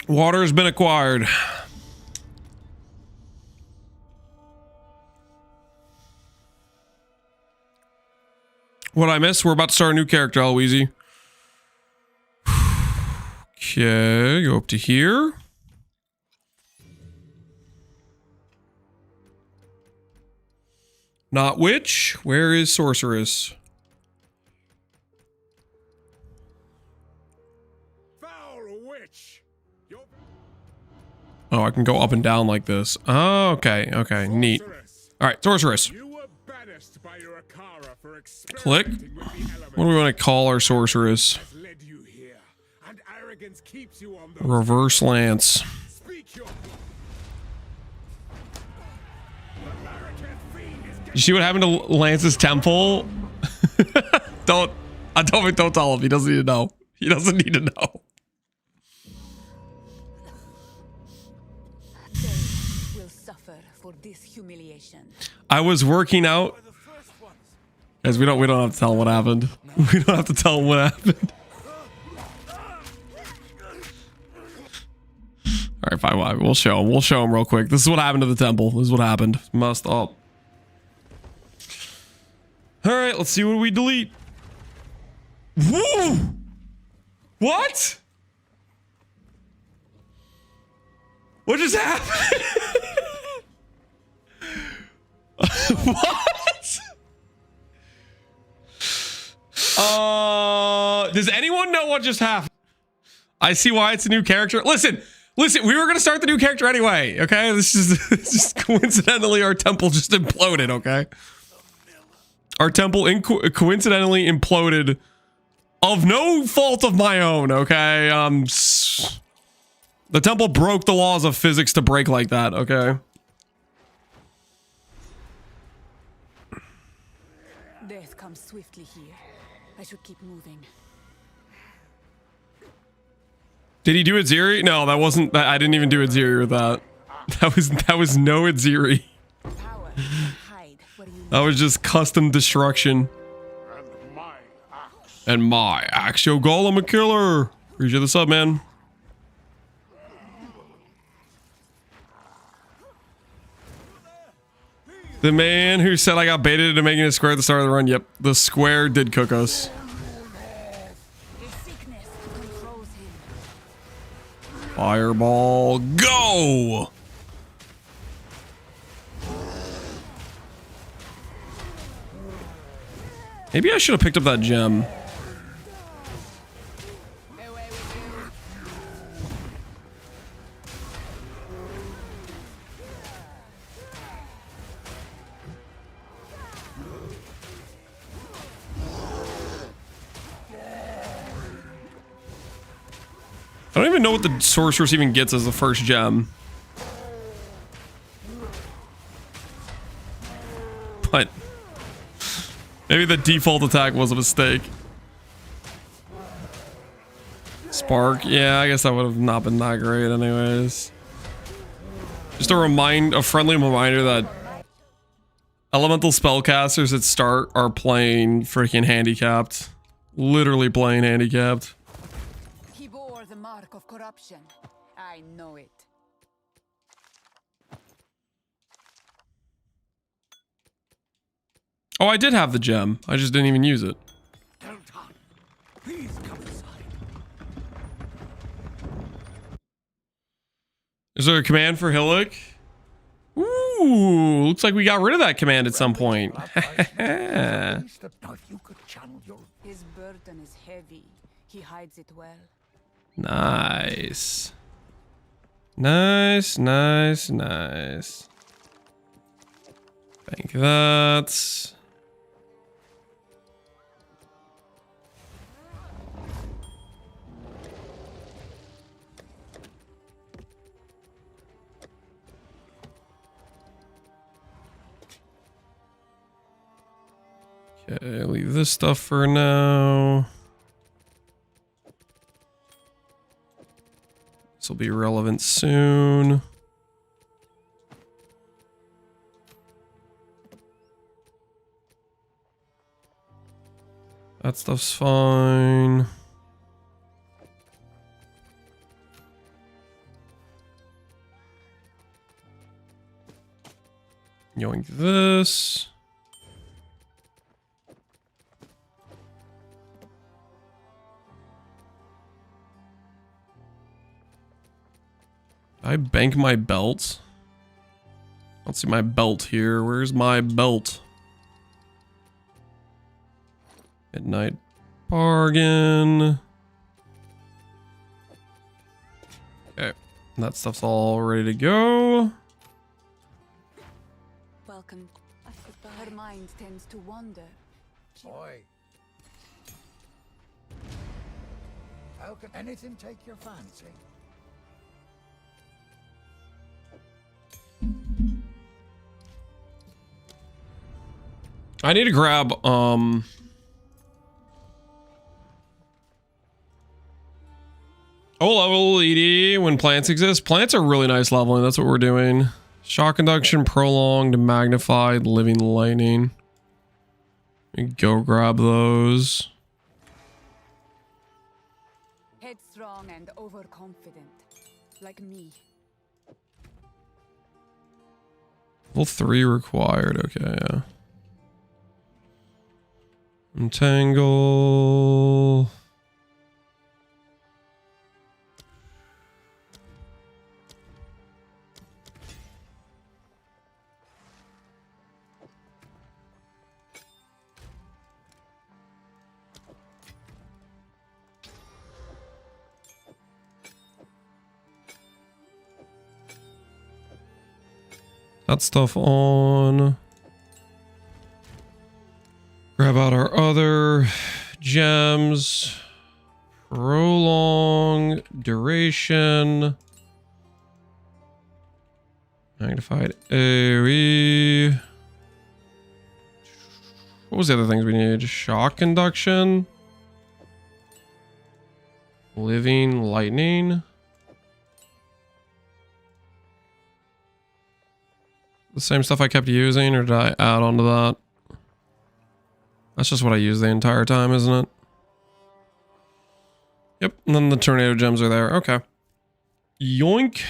Water has been acquired. What I missed? We're about to start a new character, Aloesie. Okay, go up to here. Not witch. Where is sorceress? Foul witch! Oh, I can go up and down like this. Oh, okay, okay, neat. All right, sorceress. You were banished by your Akara for Click. experimenting with the elements. What do we want to call our sorceress? Has led you here, and arrogance keeps you on the Reverse Lance. Speak your You see what happened to Lance's temple? Don't tell him. He doesn't need to know. He doesn't need to know. They will suffer for this humiliation. I was working out. Guys, we don't have to tell him what happened. We don't have to tell him what happened. All right, fine. We'll show him. We'll show him real quick. This is what happened to the temple. This is what happened. Messed up. All right, let's see what we delete. Woo! What? What just happened? What? Does anyone know what just happened? I see why it's a new character. Listen, we were gonna start the new character anyway, okay? This is just coincidentally our temple just imploded, okay? Our temple coincidentally imploded of no fault of my own, okay? The temple broke the laws of physics to break like that, okay? Death comes swiftly here. I should keep moving. Did he do Atziri? No, that wasn't. I didn't even do Atziri with that. That was no Atziri. That was just custom destruction. And my axe, yo, golem a killer. Appreciate the sub, man. The man who said I got baited into making a square at the start of the run. Yep, the square did cook us. Fireball, go! Maybe I should have picked up that gem. I don't even know what the sorceress even gets as the first gem. But maybe the default attack was a mistake. Spark. Yeah, I guess that would have not been that great anyways. Just a friendly reminder that elemental spellcasters at start are playing freaking handicapped. Literally playing handicapped. He bore the mark of corruption. I know it. Oh, I did have the gem. I just didn't even use it. Please come aside. Is there a command for Hillock? Ooh, looks like we got rid of that command at some point. His burden is heavy. He hides it well. Nice. Nice, nice, nice. Bank that. Okay, leave this stuff for now. This will be relevant soon. That stuff's fine. Yoink this. I bank my belt. I don't see my belt here. Where's my belt? Midnight bargain. Okay, that stuff's all ready to go. Welcome. Her mind tends to wander. Boy. How can anything take your fancy? I need to grab oh, level ED when plants exist. Plants are really nice leveling. That's what we're doing. Shock induction, prolonged, magnified, living lightning. Go grab those. Headstrong and overconfident, like me. Level 3 required. Okay, yeah. Entangle. That stuff on. Grab out our other gems. Prolong, duration. Magnified AoE. What was the other things we need? Shock induction. Living lightning. The same stuff I kept using, or did I add on to that? That's just what I use the entire time, isn't it? Yep, and then the tornado gems are there. Okay. Yoink.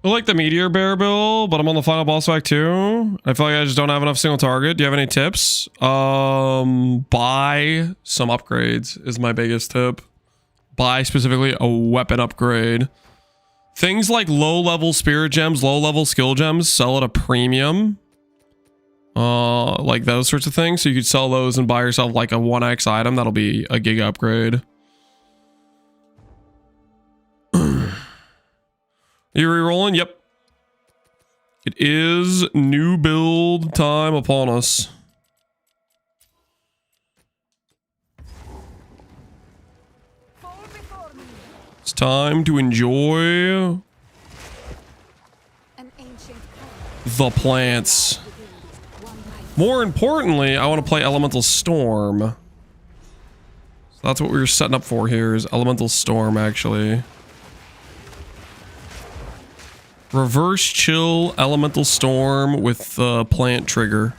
I like the Meteor Bear build, but I'm on the final boss fight too. I feel like I just don't have enough single target. Do you have any tips? Buy some upgrades is my biggest tip. Buy specifically a weapon upgrade. Things like low-level spirit gems, low-level skill gems sell at a premium. Like those sorts of things. So you could sell those and buy yourself like a 1x item. That'll be a giga upgrade. You re-rolling? Yep. It is new build time upon us. It's time to enjoy the plants. More importantly, I want to play Elemental Storm. So that's what we were setting up for here, is Elemental Storm, actually. Reverse chill Elemental Storm with the plant trigger.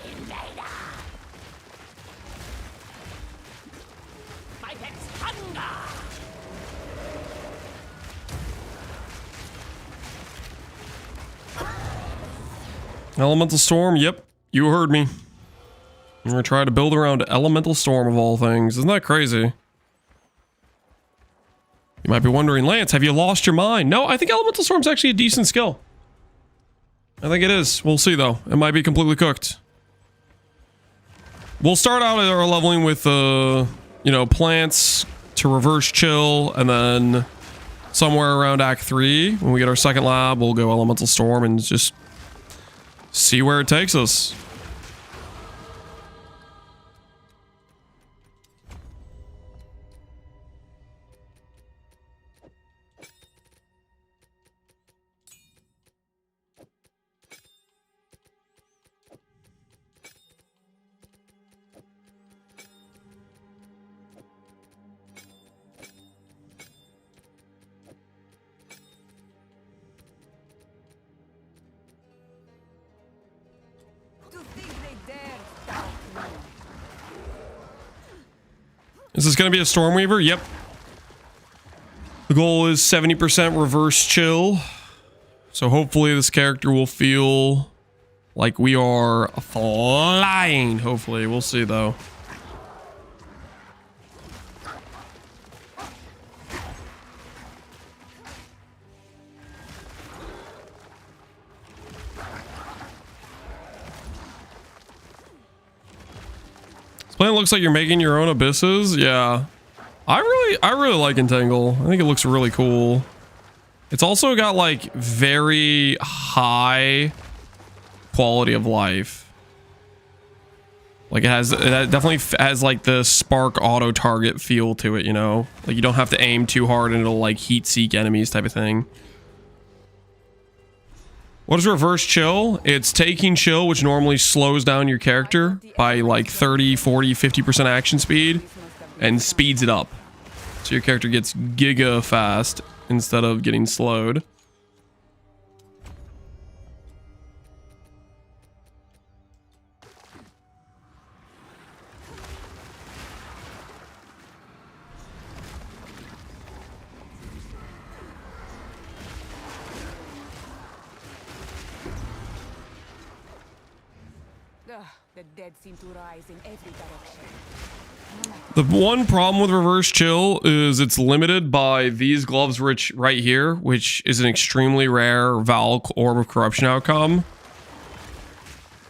Elemental Storm, yep, you heard me. I'm gonna try to build around Elemental Storm of all things. Isn't that crazy? You might be wondering, Lance, have you lost your mind? No, I think Elemental Storm's actually a decent skill. I think it is. We'll see, though. It might be completely cooked. We'll start out at our leveling with, you know, plants to reverse chill, and then somewhere around Act 3, when we get our second lab, we'll go Elemental Storm and just see where it takes us. Is this going to be a Stormweaver? Yep. The goal is 70% reverse chill. So hopefully this character will feel like we are flying. Hopefully. We'll see though. This plan looks like you're making your own abysses. Yeah. I really like Entangle. I think it looks really cool. It's also got like very high quality of life. Like it definitely has like the spark auto target feel to it, you know? Like you don't have to aim too hard and it'll like heat seek enemies type of thing. What is reverse chill? It's taking chill, which normally slows down your character by like 30, 40, 50% action speed and speeds it up. So your character gets giga fast instead of getting slowed. The dead seem to rise in every direction. The one problem with reverse chill is it's limited by these gloves right here, which is an extremely rare Valk Orb of Corruption outcome.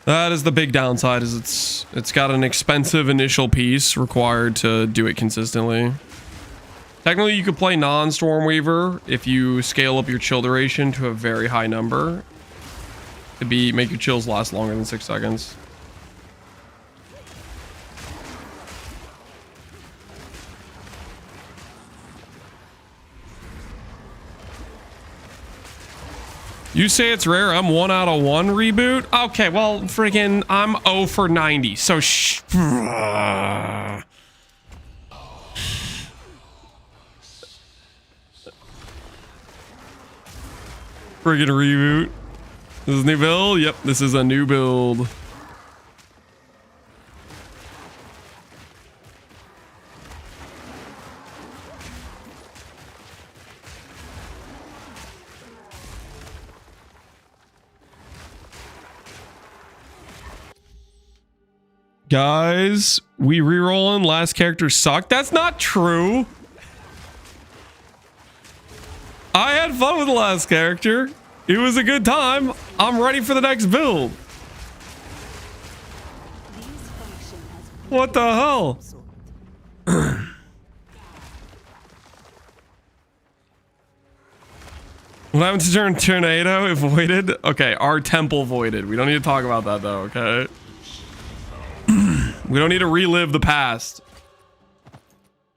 That is the big downside, is it's got an expensive initial piece required to do it consistently. Technically, you could play non-Stormweaver if you scale up your chill duration to a very high number to make your chills last longer than 6 seconds. You say it's rare. I'm 1 out of 1 reboot. Okay, well, freaking, I'm 0 for 90. So friggin' reboot. This is a new build. Yep, this is a new build. Guys, we rerolling. Last character sucked. That's not true. I had fun with the last character. It was a good time. I'm ready for the next build. What the hell? What happened to turn tornado? It voided? Okay, our temple voided. We don't need to talk about that though, okay? We don't need to relive the past.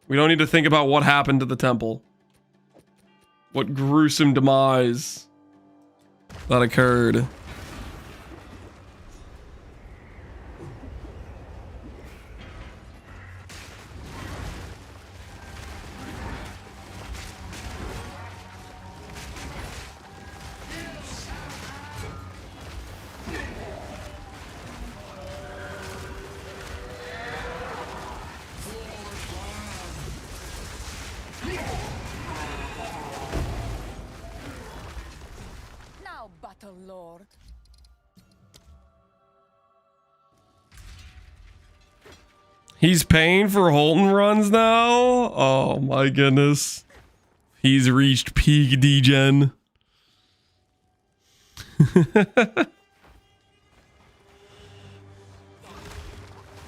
We don't need to think about what happened to the temple. What gruesome demise that occurred. Lord. He's paying for Holton runs now? Oh my goodness. He's reached peak degen.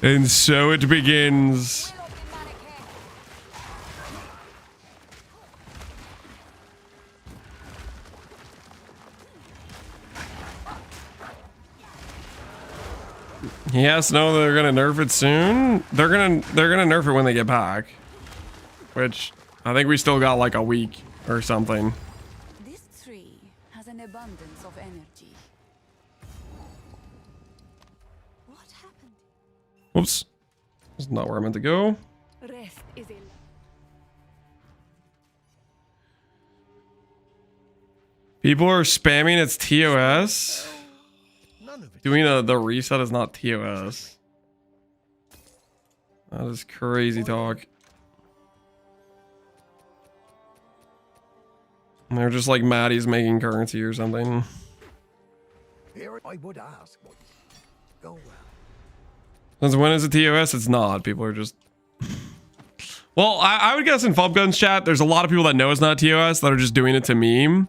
And so it begins. He has to know that they're gonna nerf it soon. They're gonna nerf it when they get back, which I think we still got like a week or something. This tree has an abundance of energy. What happened? Whoops, that's not where I meant to go. Rest is a People are spamming its TOS. Doing the reset is not TOS. That is crazy talk. And they're just like Maddie's making currency or something. Here I would ask. Go well. Since when is it TOS? It's not. People are just... Well, I would guess in Fubgun's chat, there's a lot of people that know it's not TOS that are just doing it to meme.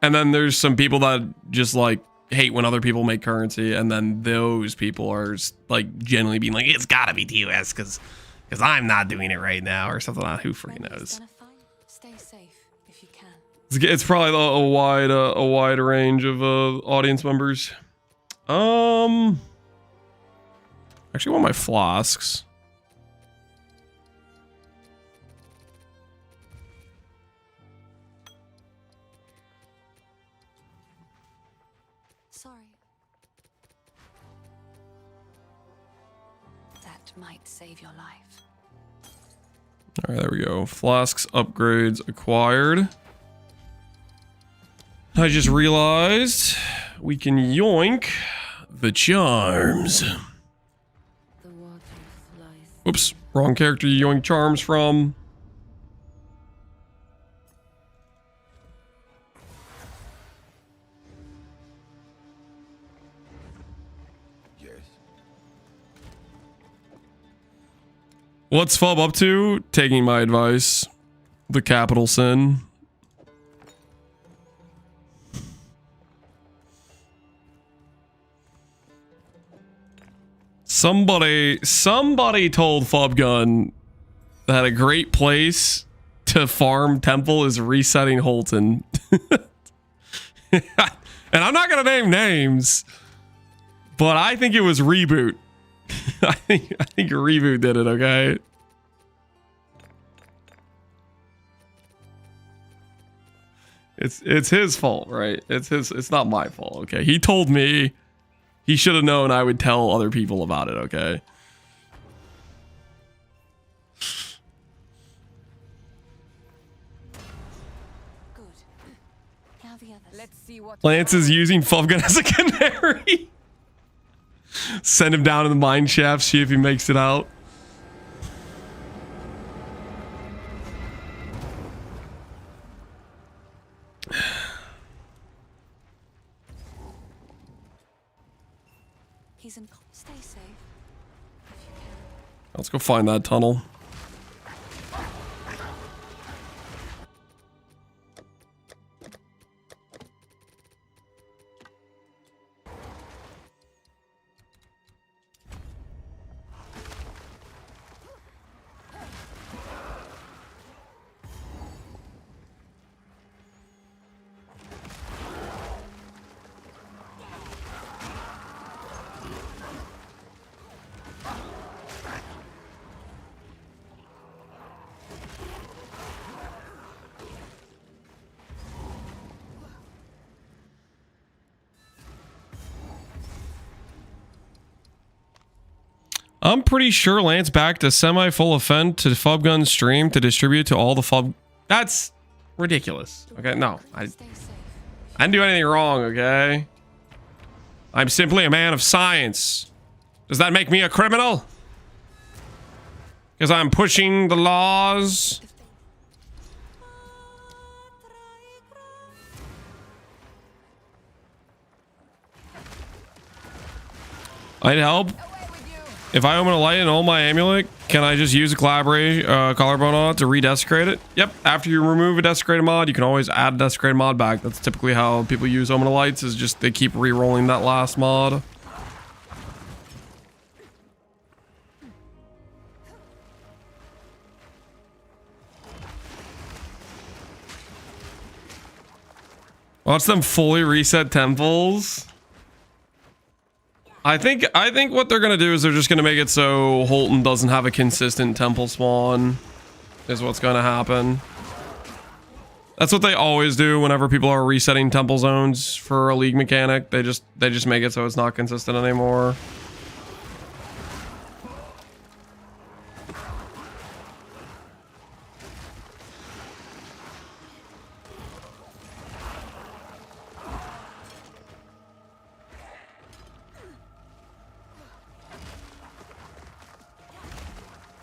And then there's some people that just like hate when other people make currency. And then those people are like generally being like, it's gotta be TOS because I'm not doing it right now or something. Who freaking knows? Stay safe if you can. It's probably a wide range of audience members. Actually, want my flasks. Sorry. That might save your life. All right, there we go. Flasks upgrades acquired. I just realized we can yoink the charms. Oops, wrong character you yoink charms from. Yes. What's Fub up to? Taking my advice. The capital sin. Somebody told Fubgun that a great place to farm temple is resetting Holton. And I'm not gonna name names, but I think it was Reboot. I think Reboot did it, okay? It's his fault, right? It's not my fault, okay? He told me. He should have known I would tell other people about it, okay? Good. Now the others. Let's see what Lance is using Fubgun as a canary. Send him down in the mine shaft, see if he makes it out. He's in. Stay safe. Let's go find that tunnel. I'm pretty sure Lance backed a semi-full event to Fubgun's stream to distribute to all the Fub... That's ridiculous. Okay, no. I didn't do anything wrong, okay? I'm simply a man of science. Does that make me a criminal? Because I'm pushing the laws? I'd help. If I open a light and hold my amulet, can I just use a collarbone on it to redesecrate it? Yep. After you remove a desecrated mod, you can always add a desecrated mod back. That's typically how people use Omen of Lights, is just they keep re-rolling that last mod. Watch them fully reset temples. I think what they're gonna do is they're just gonna make it so Holton doesn't have a consistent temple spawn, is what's gonna happen. That's what they always do whenever people are resetting temple zones for a league mechanic. They just make it so it's not consistent anymore.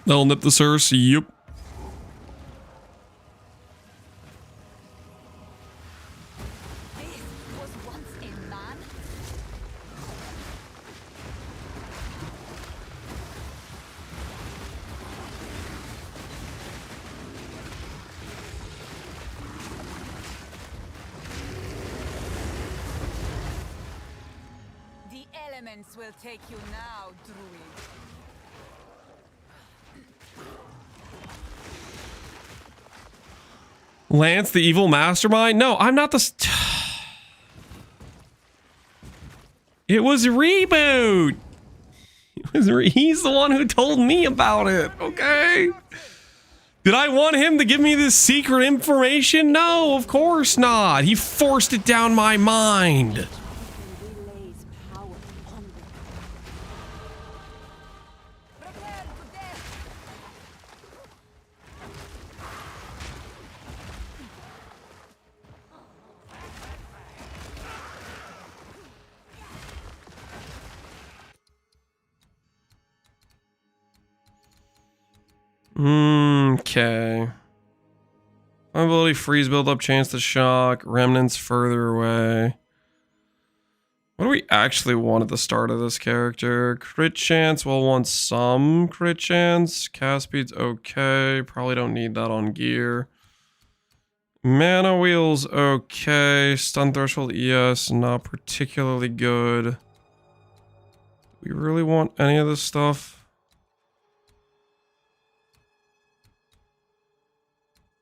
They'll nip the source. Yep. elements will take you now, druid. Lance, the evil mastermind? No, I'm not the... It was Reboot. He's the one who told me about it, okay? Did I want him to give me this secret information? No, of course not. He forced it down my mind. Okay. Ability freeze build up, chance to shock, remnants further away. What do we actually want at the start of this character? Crit chance, we'll want some crit chance. Cast speed's okay. Probably don't need that on gear. Mana wheel's okay. Stun threshold ES, not particularly good. Do we really want any of this stuff?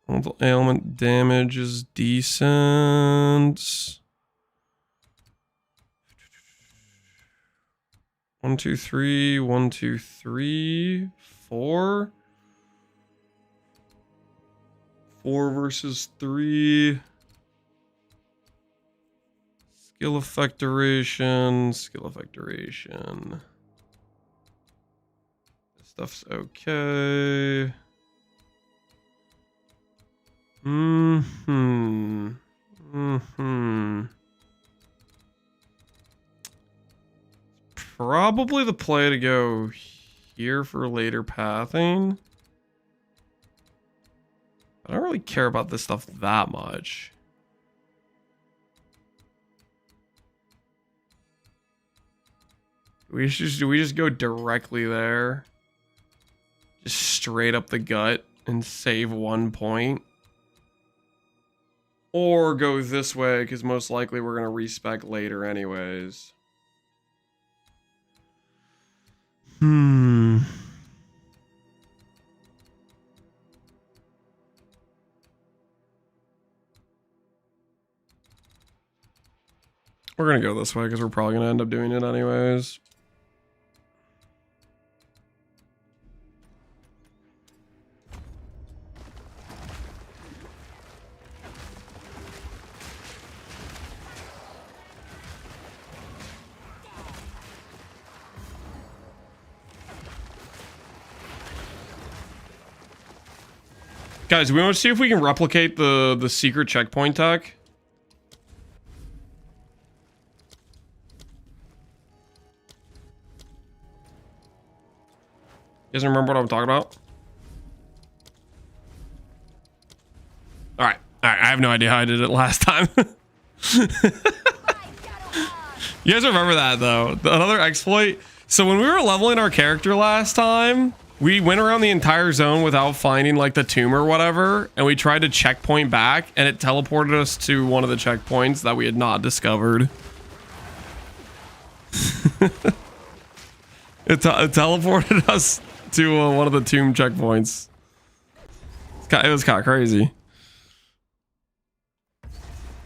Mental ailment damage is decent. 1, 2, 3, 1, 2, 3, 4. 4 versus 3. Skill effect duration. Skill effect duration. This stuff's okay. Probably the play to go here for later pathing. I don't really care about this stuff that much. Do we just go directly there? Just straight up the gut and save 1 point? Or go this way, because most likely we're going to respec later anyways. We're going to go this way, because we're probably going to end up doing it anyways. Guys, we want to see if we can replicate the secret checkpoint tech. You guys remember what I'm talking about? Alright. Alright, I have no idea how I did it last time. You guys remember that, though? Another exploit. So when we were leveling our character last time, we went around the entire zone without finding like the tomb or whatever, and we tried to checkpoint back, and it teleported us to one of the checkpoints that we had not discovered. It teleported us to one of the tomb checkpoints. It was kind of crazy.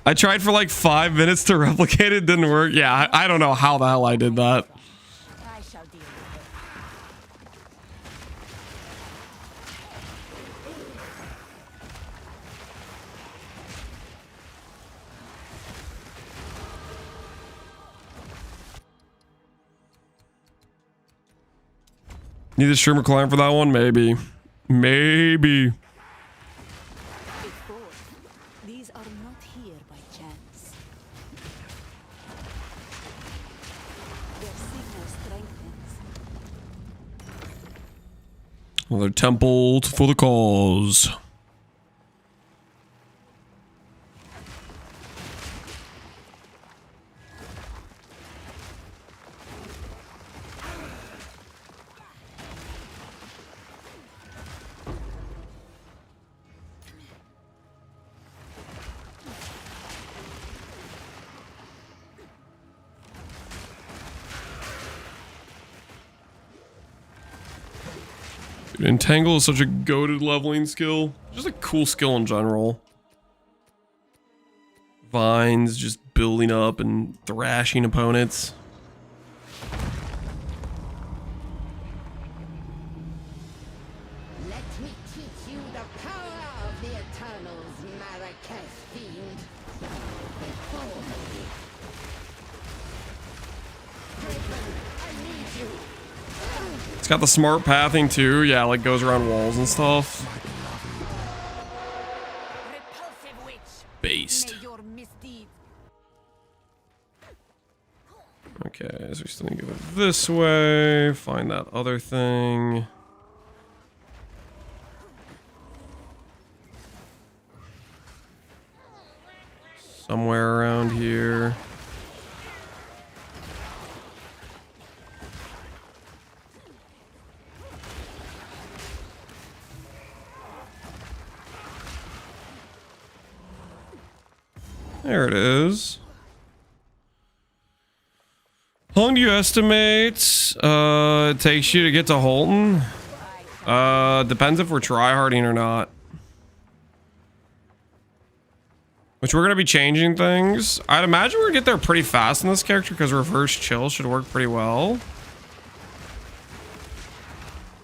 I tried for like 5 minutes to replicate it, didn't work. Yeah, I don't know how the hell I did that. Need a streamer climb for that one? Maybe. Maybe. These are not here by chance. Their signal strengthens. Another temple for the cause. Entangle is such a goated leveling skill. Just a cool skill in general. Vines just building up and thrashing opponents. Let me teach you the power of the Eternals, Marrakesh fiend. Before me. Draken, I need you. It's got the smart pathing too. Yeah, like goes around walls and stuff. Based. Okay, so we still need to go this way. Find that other thing. Somewhere around here. There it is. How long do you estimate it takes you to get to Holton? Depends if we're tryharding or not. Which we're gonna be changing things. I'd imagine we're gonna get there pretty fast in this character because reverse chill should work pretty well.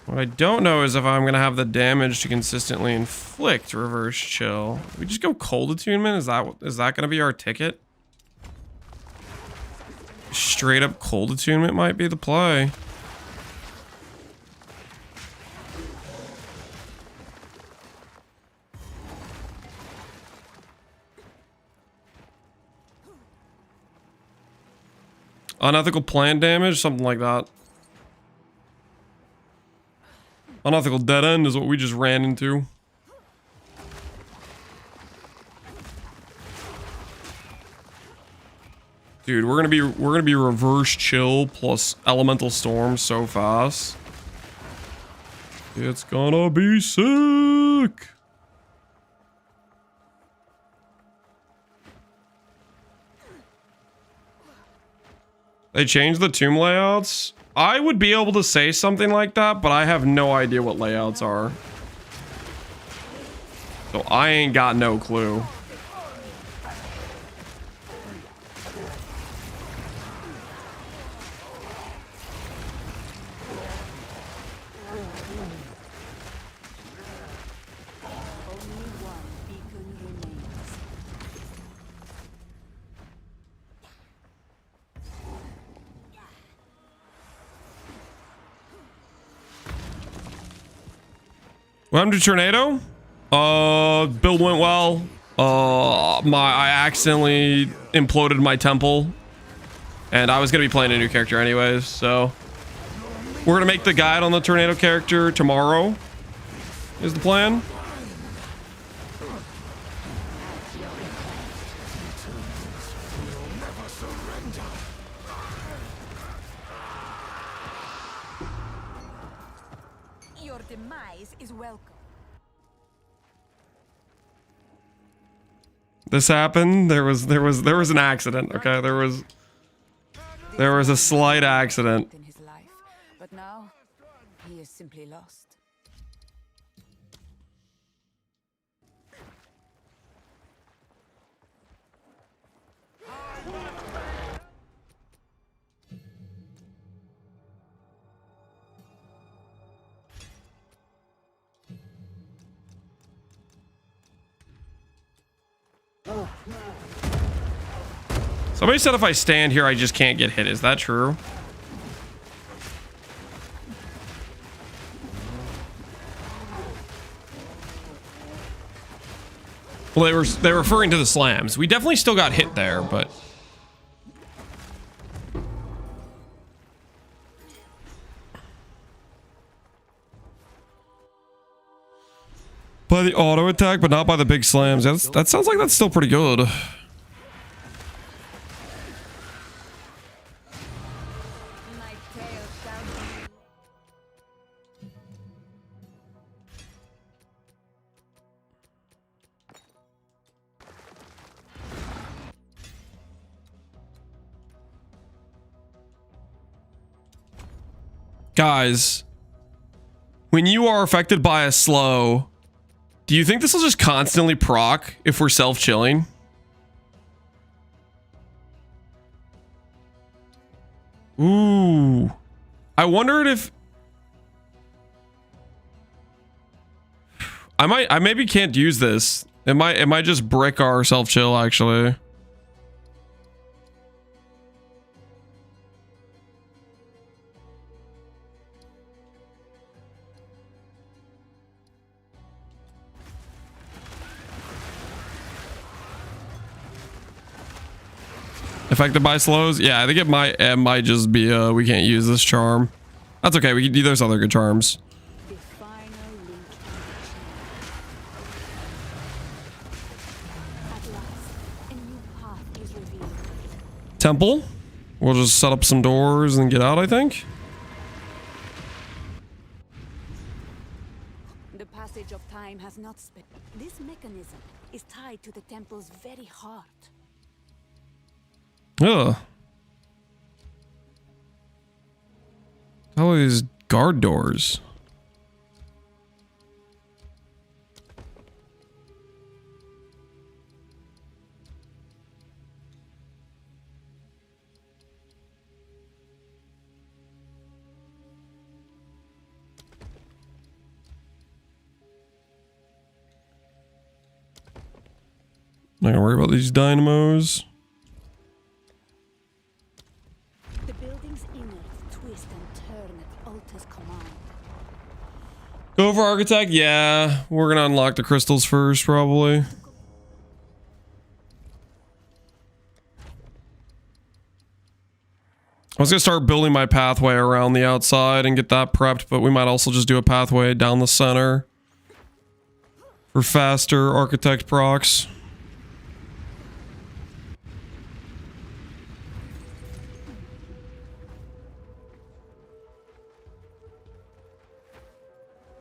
What I don't know is if I'm gonna have the damage to consistently inflict reverse chill. We just go cold attunement. Is that gonna be our ticket? Straight up cold attunement might be the play. Unethical plan damage, something like that. Unethical dead end is what we just ran into. Dude, we're gonna be reverse chill plus elemental storm so fast. It's gonna be sick. They changed the tomb layouts. I would be able to say something like that, but I have no idea what layouts are. So I ain't got no clue. Welcome to Tornado. Build went well. I accidentally imploded my temple, and I was gonna be playing a new character anyways. So we're gonna make the guide on the Tornado character tomorrow. Is the plan? Your demise is welcome. This happened. There was an accident. Okay, there was a slight accident. In his life, but now he is simply lost. Somebody said if I stand here, I just can't get hit. Is that true? Well, they're referring to the slams. We definitely still got hit there, but by the auto attack, but not by the big slams. That sounds like that's still pretty good. Guys, When you are affected by a slow, do you think this will just constantly proc if we're self-chilling? Ooh. I wondered if... I maybe can't use this. It might just brick our self-chill, actually. Affected by slows? Yeah, I think it might just be we can't use this charm. That's okay, we can do those other good charms. Temple. We'll just set up some doors and get out, I think. The passage of time has not spent. This mechanism is tied to the temple's very heart. Ugh. How are these guard doors? Not gonna worry about these dynamos. The building's innards twist and turn at Alta's command. Go for architect? Yeah, we're gonna unlock the crystals first, probably. I was gonna start building my pathway around the outside and get that prepped, but we might also just do a pathway down the center for faster architect procs.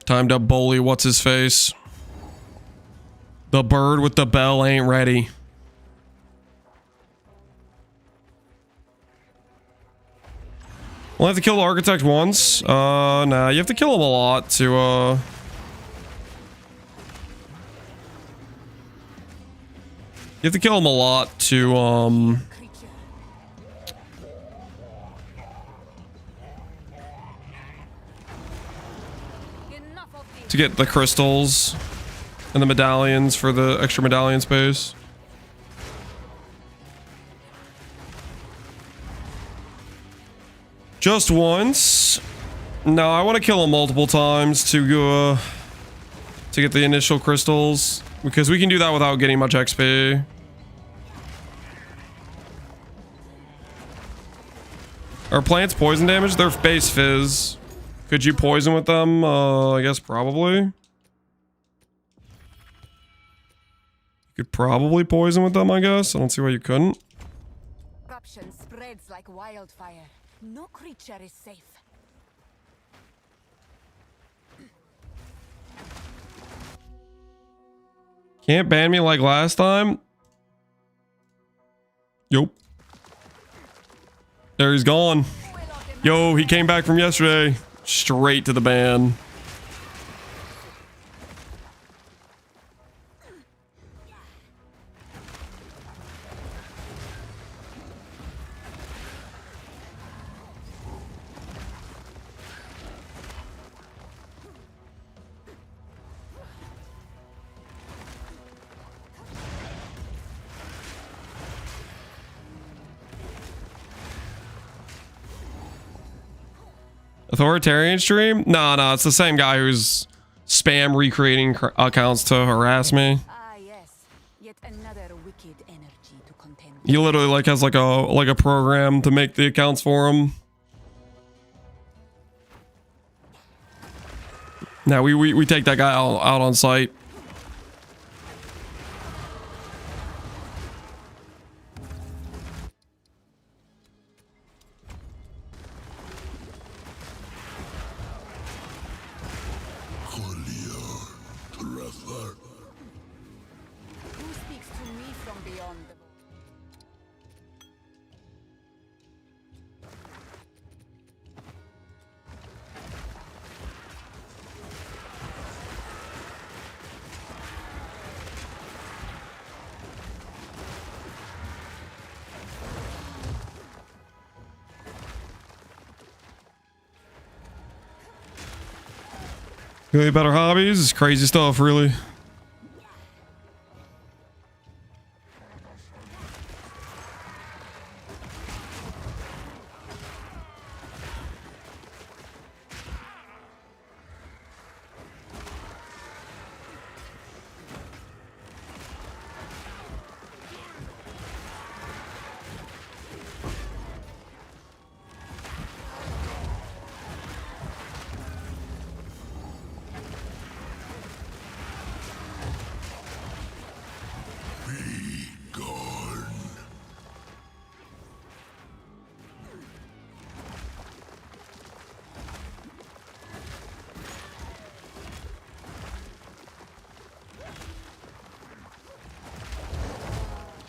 Time to bully what's his face. The bird with the bell ain't ready. We'll have to kill the architect once. Nah, you have to kill him a lot to you have to kill him a lot to get the crystals and the medallions for the extra medallion space. Just once. No, I want to kill him multiple times to get the initial crystals, because we can do that without getting much XP. Are plants poison damage? They're base fizz. Could you poison with them? I guess probably. You could probably poison with them, I guess. I don't see why you couldn't. Corruption spreads like wildfire. No creature is safe. Can't ban me like last time. Yup. There he's gone. Yo, he came back from yesterday. Straight to the ban. Authoritarian stream? No, it's the same guy who's spam recreating accounts to harass me. Ah, yes. Yet another wicked energy to contend with. He literally like has like a program to make the accounts for him. Now we take that guy out on site. Who speaks to me from beyond the... Really better hobbies? It's crazy stuff, really.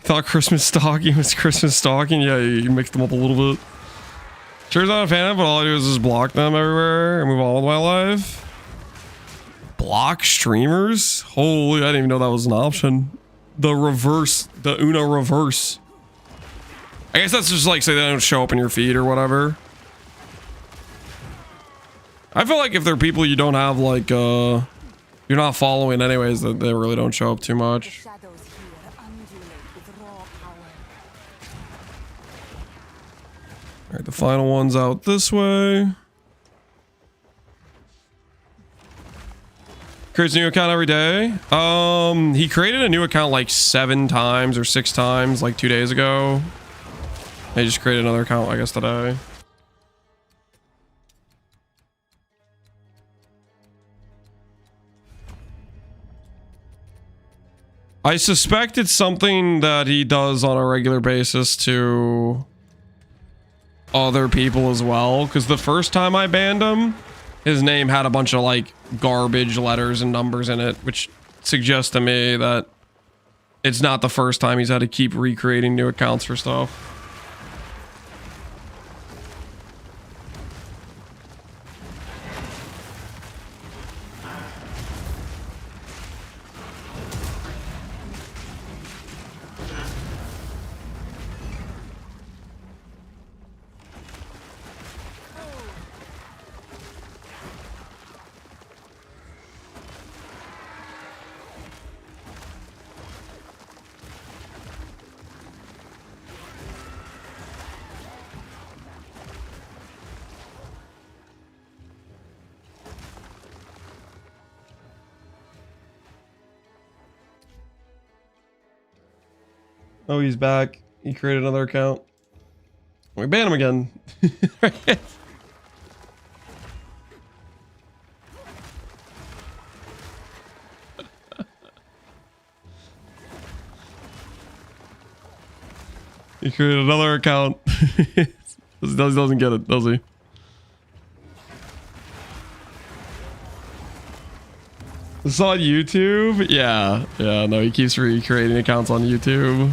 Thought Christmas stocking was Christmas stocking. Yeah, you mixed them up a little bit. Sure, not a fan, but all I do is just block them everywhere and move on with my life. Block streamers? Holy, I didn't even know that was an option. The reverse, the Uno reverse. I guess that's just like say they don't show up in your feed or whatever. I feel like if they're people you don't have like you're not following anyways, that they really don't show up too much. All right, the final one's out this way. Creates a new account every day. He created a new account like 7 times or 6 times like 2 days ago. He just created another account, I guess, today. I suspect it's something that he does on a regular basis to other people as well, because the first time I banned him, his name had a bunch of like garbage letters and numbers in it, which suggests to me that it's not the first time he's had to keep recreating new accounts for stuff. Oh, he's back. He created another account. We ban him again. He created another account. Doesn't get it, does he? It's on YouTube? Yeah. Yeah, no, he keeps recreating accounts on YouTube.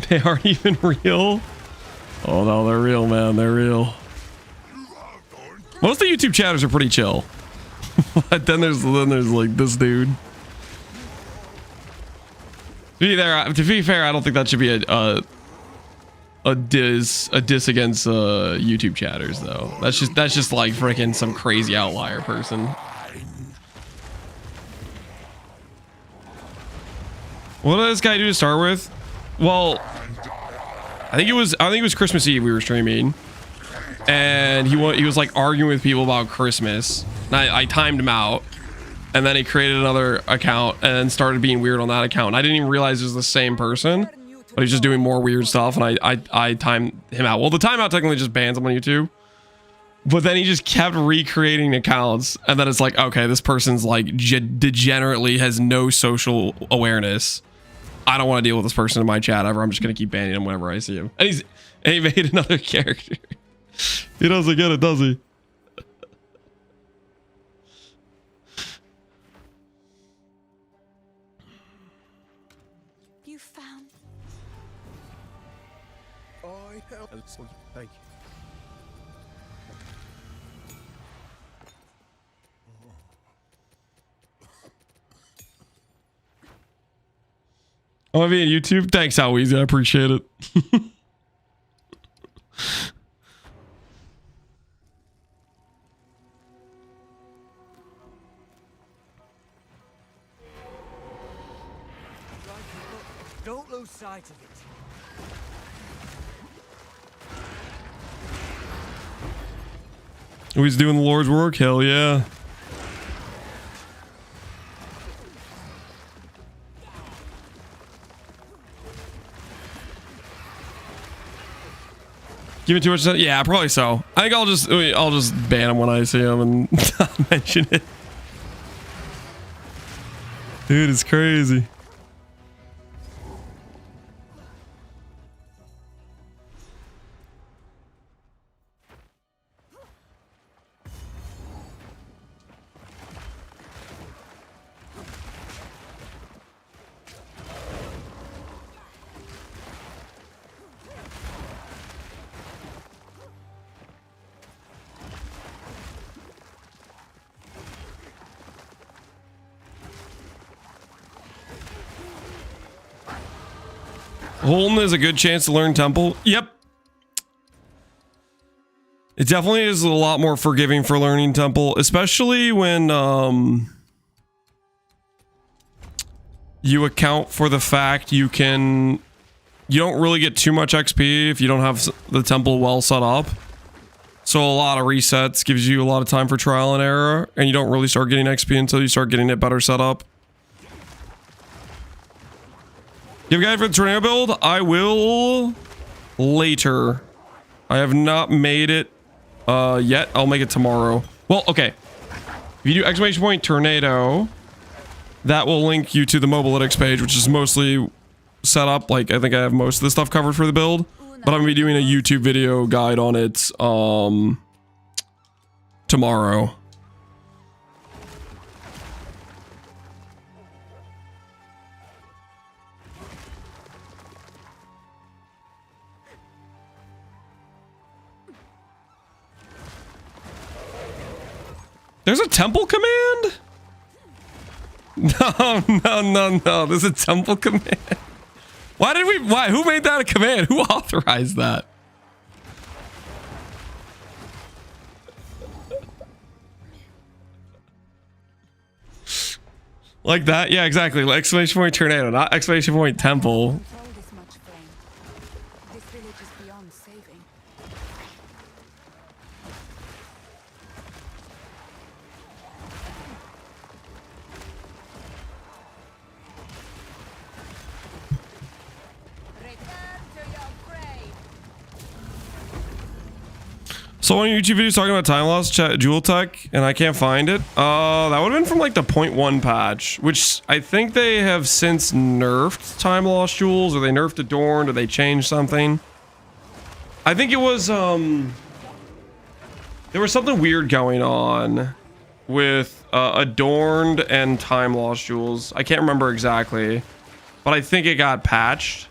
They aren't even real. Oh no, they're real, man. They're real. Most of the YouTube chatters are pretty chill. But then there's like this dude. To be fair, I don't think that should be a diss against YouTube chatters though. That's just like freaking some crazy outlier person. What did this guy do to start with? Well, I think it was Christmas Eve we were streaming, and he was like arguing with people about Christmas. And I timed him out, and then he created another account and then started being weird on that account. And I didn't even realize it was the same person, but he's just doing more weird stuff. And I timed him out. Well, the timeout technically just bans him on YouTube, but then he just kept recreating accounts, and then it's like, okay, this person's like degenerately has no social awareness. I don't want to deal with this person in my chat ever. I'm just going to keep banning him whenever I see him. And he made another character. He doesn't get it, does he? You found I help. Thank you. Oh, I mean, YouTube. Thanks, Howie. I appreciate it. Don't lose sight of it. Oh, he's doing the Lord's work. Hell yeah. Give me too much. Yeah, probably so. I think I'll just ban him when I see him and not mention it. Dude, it's crazy. Holden is a good chance to learn Temple. Yep. It definitely is a lot more forgiving for learning Temple, especially when you account for the fact you don't really get too much XP if you don't have the Temple well set up. So a lot of resets gives you a lot of time for trial and error, and you don't really start getting XP until you start getting it better set up. You have a guy for the tornado build? I will later. I have not made it yet. I'll make it tomorrow. Well, okay. If you do exclamation point tornado, that will link you to the Mobalytics page, which is mostly set up. Like, I think I have most of the stuff covered for the build, but I'm gonna be doing a YouTube video guide on it tomorrow. There's a temple command? No. There's a temple command. Why? Who made that a command? Who authorized that? Like that? Yeah, exactly. Like exclamation point tornado, not exclamation point temple. This village is beyond saving. So on YouTube videos talking about time loss, Jewel Tech, and I can't find it. That would have been from like the 0.1 patch, which I think they have since nerfed time loss jewels, or they nerfed Adorned, or they changed something. I think it was there was something weird going on with Adorned and time loss jewels. I can't remember exactly, but I think it got patched,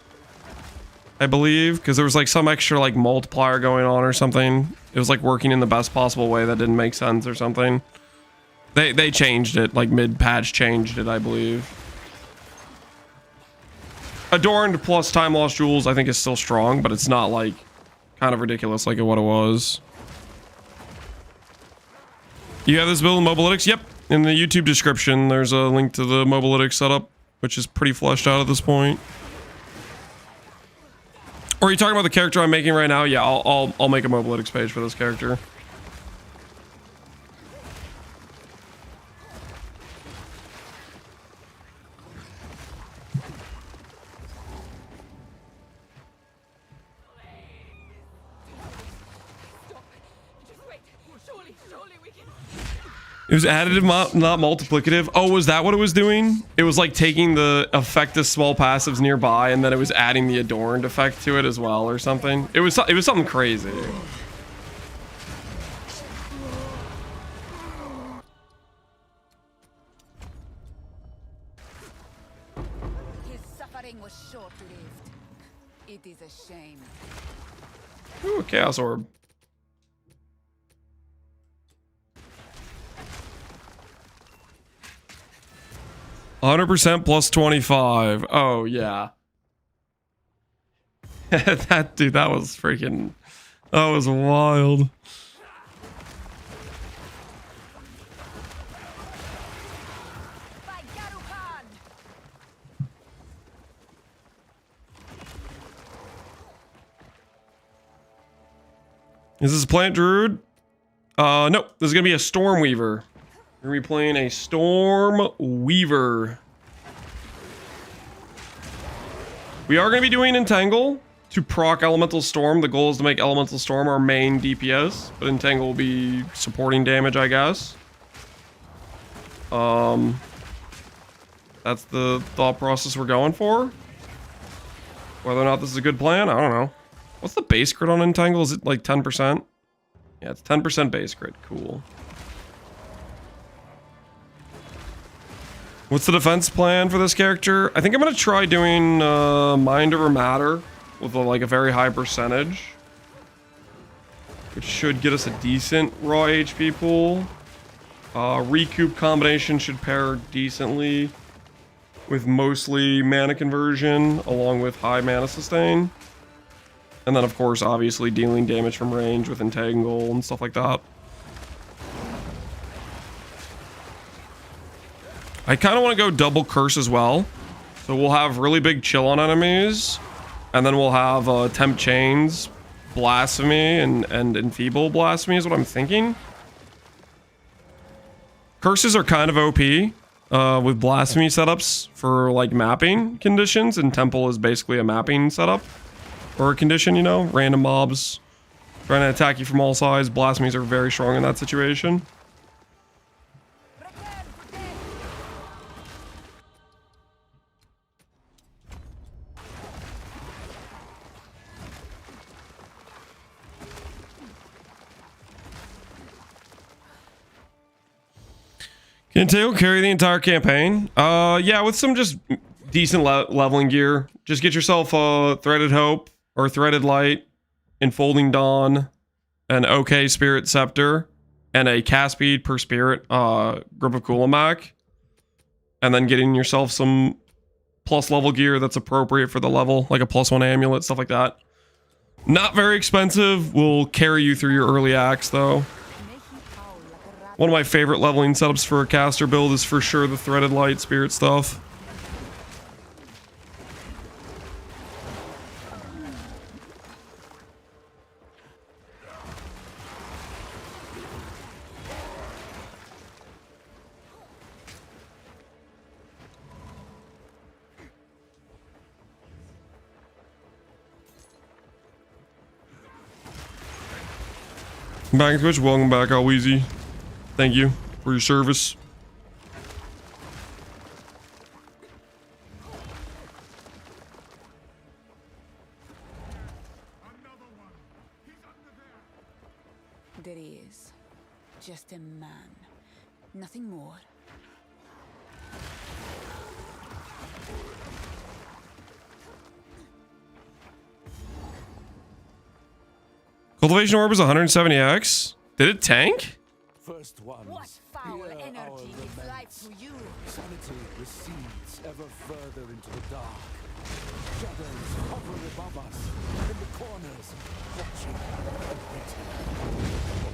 I believe, because there was like some extra like multiplier going on or something. It was like working in the best possible way that didn't make sense or something. They changed it, like mid-patch changed it, I believe. Adorned plus time loss jewels I think is still strong, but it's not like kind of ridiculous like what it was. You have this build in Mobalytics? Yep. In the YouTube description, there's a link to the Mobalytics setup, which is pretty fleshed out at this point. Or are you talking about the character I'm making right now? Yeah, I'll make a Mobalytics page for this character. It was additive, not multiplicative. Oh, was that what it was doing? It was like taking the effect of small passives nearby, and then it was adding the Adorned effect to it as well, or something. It was something crazy. His suffering was short-lived. It is a shame. Ooh, a Chaos Orb. %, plus 25. Oh, yeah. That dude, that was freaking... That was wild. Is this a plant druid? Nope. This is gonna be a storm weaver. We're gonna be playing a storm weaver. We are gonna be doing entangle to proc elemental storm. The goal is to make elemental storm our main DPS, but entangle will be supporting damage, I guess. That's the thought process we're going for. Whether or not this is a good plan, I don't know. What's the base crit on entangle? Is it like 10%? Yeah, it's 10% base crit. Cool. What's the defense plan for this character? I think I'm gonna try doing mind over matter with like a very high percentage, which should get us a decent raw HP pool. Recoup combination should pair decently with mostly mana conversion along with high mana sustain. And then of course obviously dealing damage from range with entangle and stuff like that. I kind of want to go double curse as well. So we'll have really big chill on enemies. And then we'll have temp chains, blasphemy, and enfeeble blasphemy is what I'm thinking. Curses are kind of OP with blasphemy setups for like mapping conditions, and temple is basically a mapping setup or a condition, you know, random mobs trying to attack you from all sides. Blasphemies are very strong in that situation. Can Tail carry the entire campaign? Yeah, with some just decent leveling gear. Just get yourself a Threaded Hope or Threaded Light, Enfolding Dawn, an OK Spirit Scepter, and a cast speed per spirit Grip of Kulamak. And then getting yourself some plus level gear that's appropriate for the level, like a +1 amulet, stuff like that. Not very expensive, will carry you through your early acts though. One of my favorite leveling setups for a caster build is for sure the Threaded Light Spirit stuff. Back to Twitch, welcome back, Alweezy. Thank you for your service. There he is. Just a man. Nothing more. Cultivation Orb is 170x. Did it tank? First ones, what foul energy gives life to you? Sanity recedes ever further into the dark. Shadows hover above us, in the corners, watching and waiting.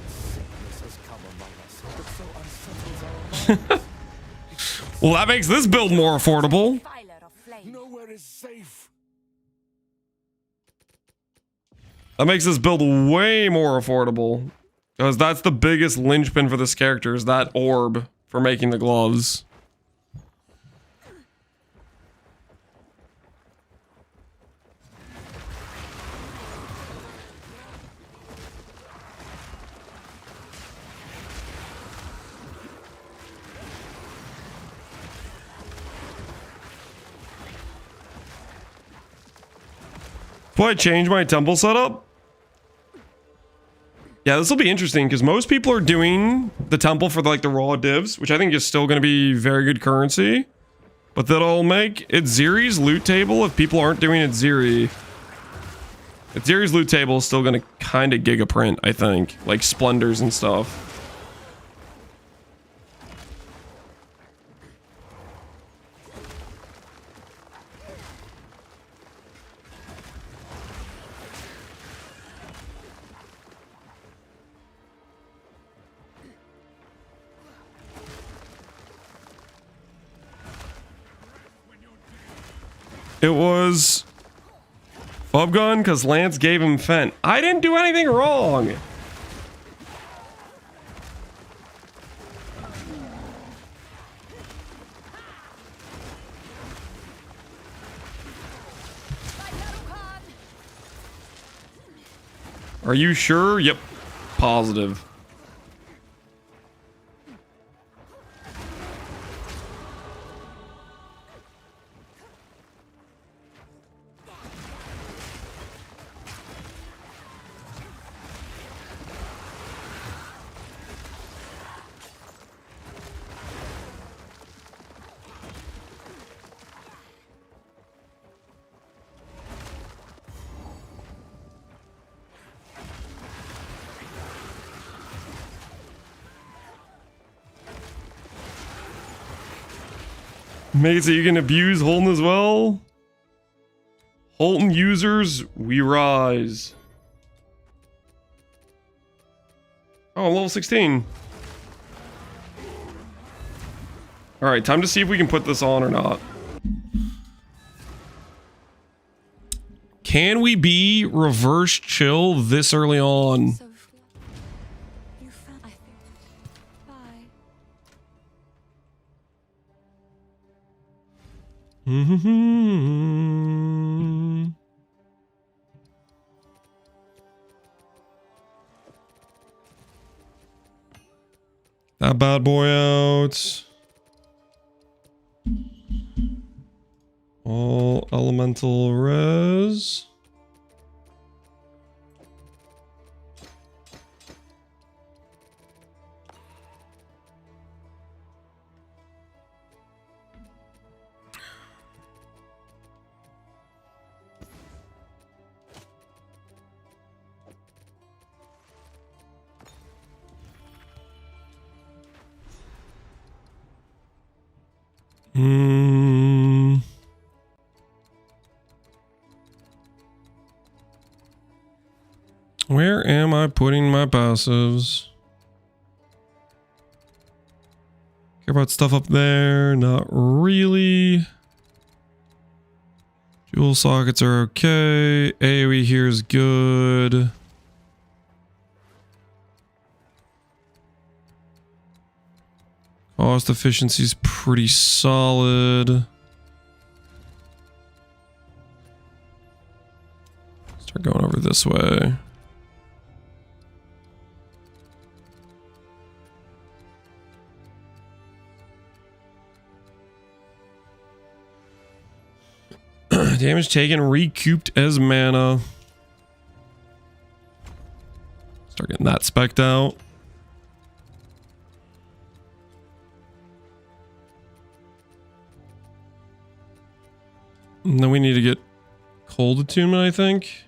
Sickness has come among us, but so unsettles our minds. Well, that makes this build more affordable. Nowhere is safe. That makes this build way more affordable. Because that's the biggest linchpin for this character, is that orb for making the gloves. Will I change my temple setup? Yeah, this will be interesting because most people are doing the temple for like the raw divs, which I think is still going to be very good currency. But that'll make Atziri's loot table if people aren't doing Atziri Atziri's loot table is still gonna kind of giga print, I think, like splendors and stuff. It was Bub Gun because Lance gave him Fent. I didn't do anything wrong. Are you sure? Yep. Positive. Mate, so you can abuse Holton as well? Holton users, we rise. Oh, level 16. Alright, time to see if we can put this on or not. Can we be reverse chill this early on? That bad boy out. All elemental res. Where am I putting my passives? Care about stuff up there? Not really. Jewel sockets are okay. AoE here is good. Cost efficiency is pretty solid. Start going over this way. Damage taken recouped as mana. Start getting that spec'd out. And then we need to get cold attunement, I think.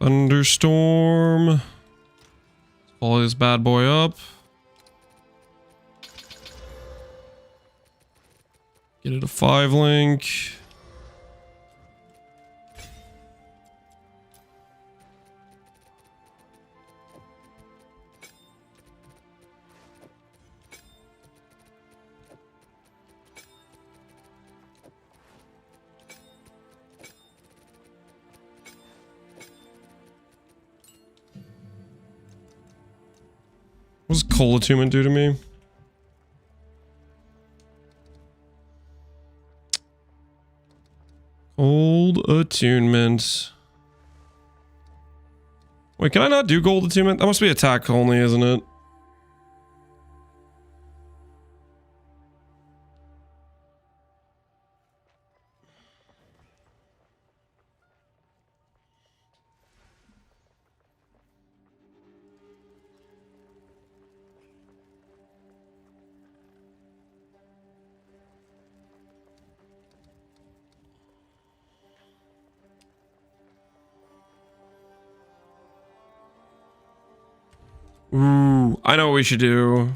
Thunderstorm. Follow this bad boy up. Get it a 5 link. What does cold attunement do to me? Gold attunement. Wait, can I not do gold attunement? That must be attack only, isn't it? Ooh, I know what we should do.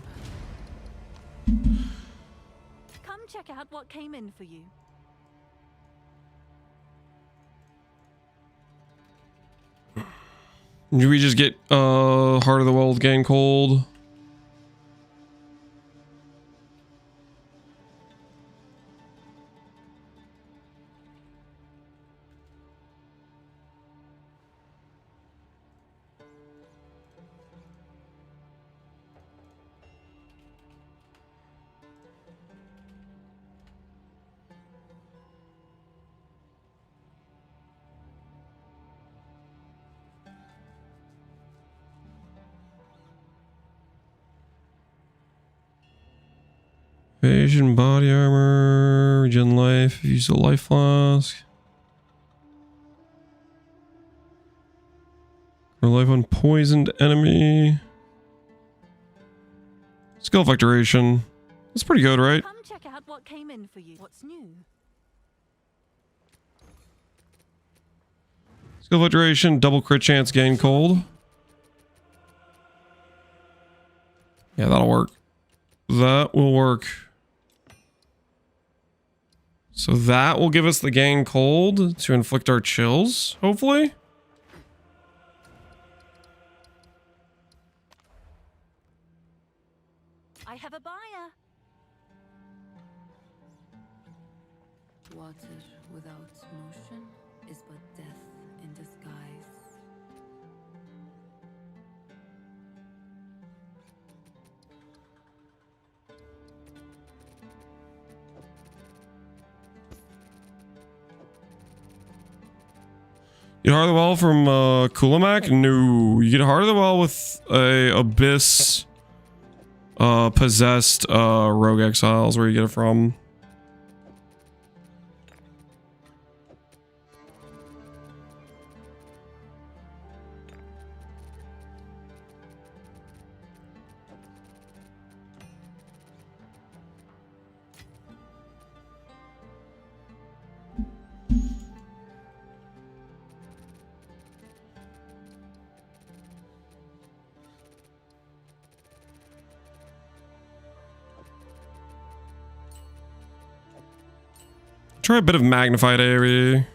Come check out what came in for you. Do we just get Heart of the World gain cold? Evasion, body armor, regen life, use a life flask. Or life on poisoned enemy. Skill effect duration. That's pretty good, right? Come check out what came in for you. What's new? Skill effect duration, double crit chance gain cold. Yeah, that'll work. That will work. So that will give us the gain cold to inflict our chills, hopefully. I have a buyer. Water without motion is but death in disguise. You get Heart of the Well from Kulamak? No. You get Heart of the Well with a Abyss possessed Rogue Exiles, where you get it from. Try a bit of magnified AoE.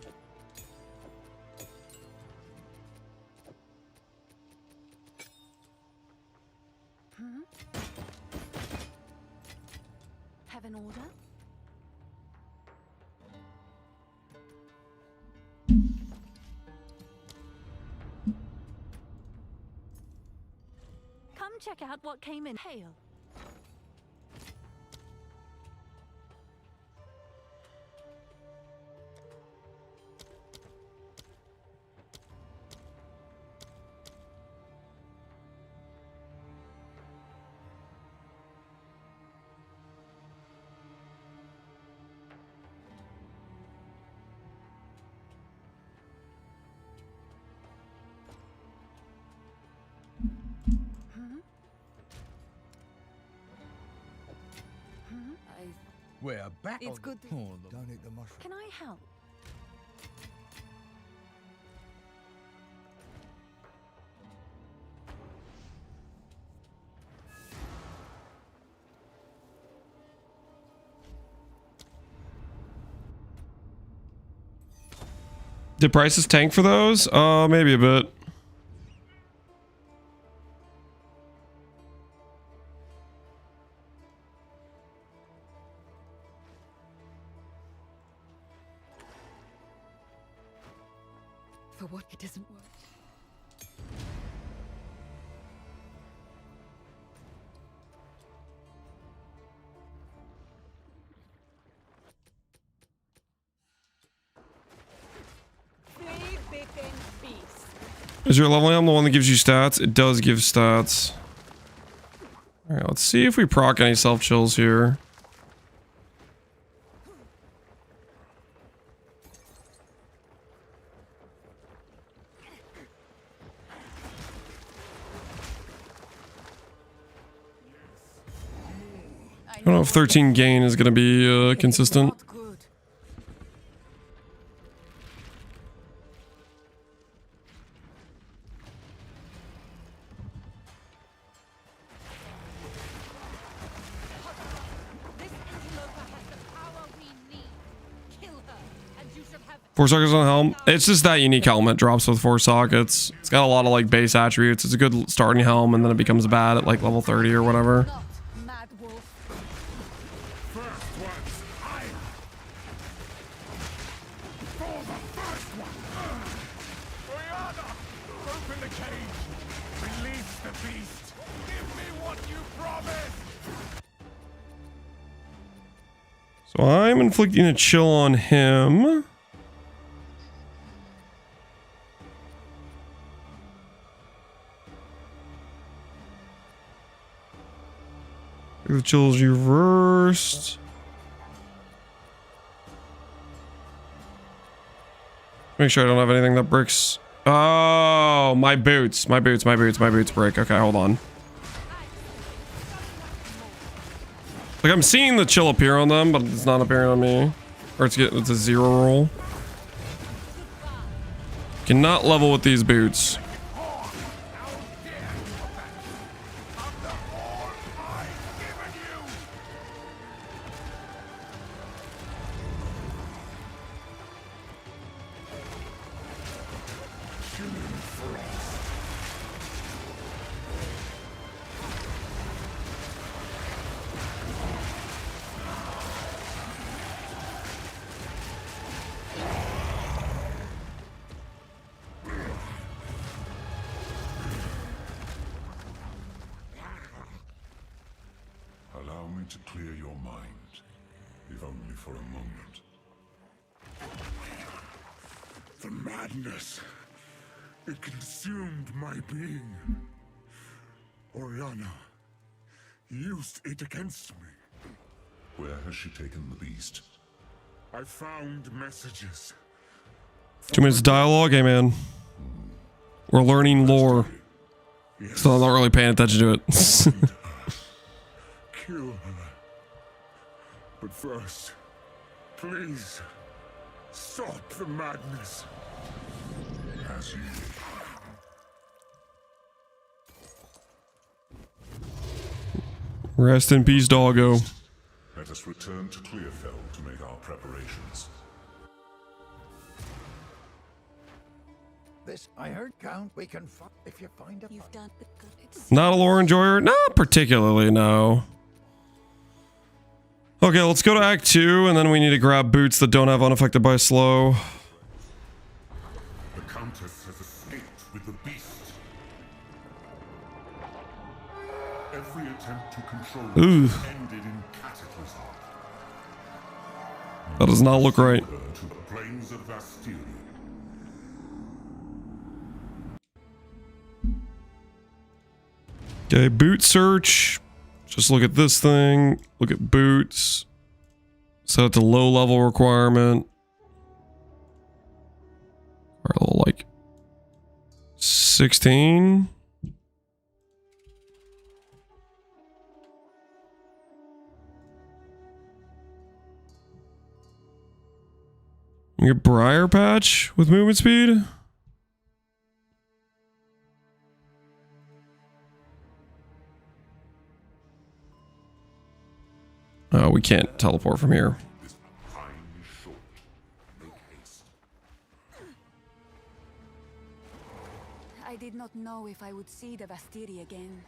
Have an order? Come check out what came in. Hail. We're back. It's good. Don't eat the mushroom. Can I help? Did prices tank for those? Maybe a bit. For what it doesn't work. Is your leveling helm the one that gives you stats? It does give stats. Alright, let's see if we proc any self chills here. I don't know if 13 gain is going to be consistent. 4 sockets on the helm. It's just that unique helmet drops with 4 sockets. It's got a lot of like base attributes. It's a good starting helm, and then it becomes bad at like level 30 or whatever. So I'm inflicting a chill on him. The chill's reversed. Make sure I don't have anything that bricks. Oh, my boots break. Okay, hold on. Like, I'm seeing the chill appear on them, but it's not appearing on me. Or it's a 0 roll. Cannot level with these boots. Allow me to clear your mind, if only for a moment. The madness, it consumed my being. Oriana used it against me. Where has she taken the beast? I found messages. 2 minutes of dialogue, hey man. We're learning lore. So I'm not really paying attention to it. Kill her. But first, please, stop the madness. As you Rest in peace, doggo. Let us return to Clearfell to make our preparations. This, I heard, Count, we can find if you find a... You've done the good. Not a lore enjoyer? Not particularly, no. Okay, let's go to Act 2, and then we need to grab boots that don't have unaffected by slow. The Countess has escaped with the beast. Every attempt to control it ended in cataclysm. That does not look right. Her to the plains of Atziri. Okay, boot search. Just look at this thing. Look at boots. Set it to low level requirement. Or level like 16. You get Briar Patch with movement speed. Oh, we can't teleport from here. I did not know if I would see the Atziri again.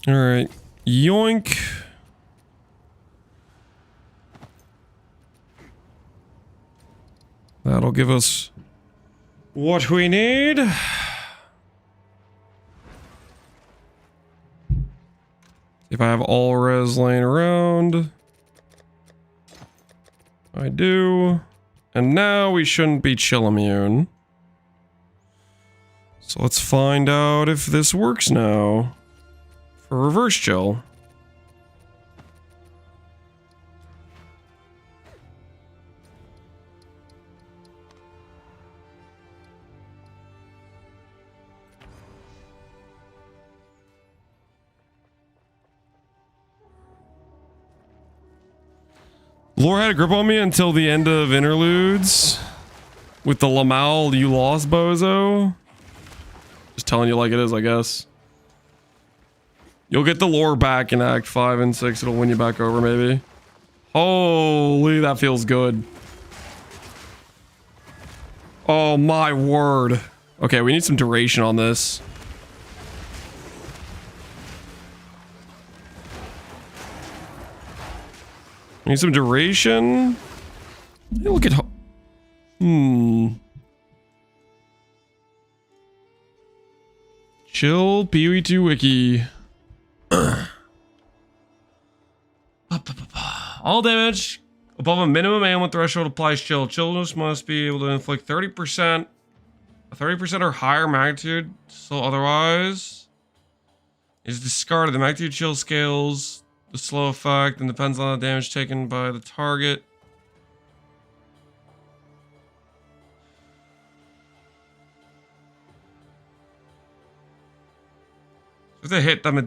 All right, yoink. That'll give us what we need. If I have all res laying around. I do. And now we shouldn't be chill immune. So let's find out if this works now. For reverse chill. Lore had a grip on me until the end of interludes with the Lamal you lost bozo. Just telling you like it is, I guess. You'll get the lore back in Act 5 and 6. It'll win you back over, maybe. Holy, that feels good. Oh my word. Okay, we need some duration on this. Need some duration. Hey, look at chill PoE2 wiki. All damage above a minimum ammo threshold applies chill. Chillness must be able to inflict 30%, 30% or higher magnitude. So otherwise is discarded. The magnitude chill scales the slow effect and depends on the damage taken by the target. We have to hit them we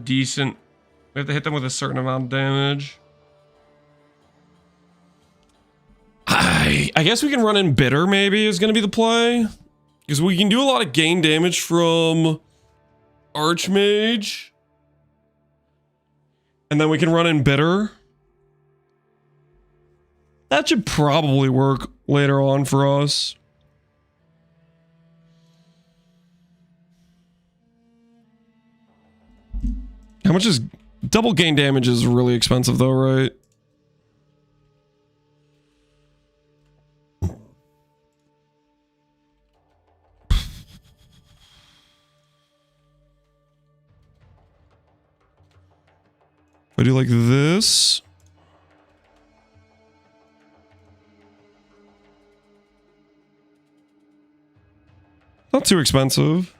have to hit them with a certain amount of damage. I guess we can run in bitter, maybe, is going to be the play. Because we can do a lot of gain damage from Archmage. And then we can run in bitter. That should probably work later on for us. How much is... Double gain damage is really expensive though, right? I do like this. Not too expensive.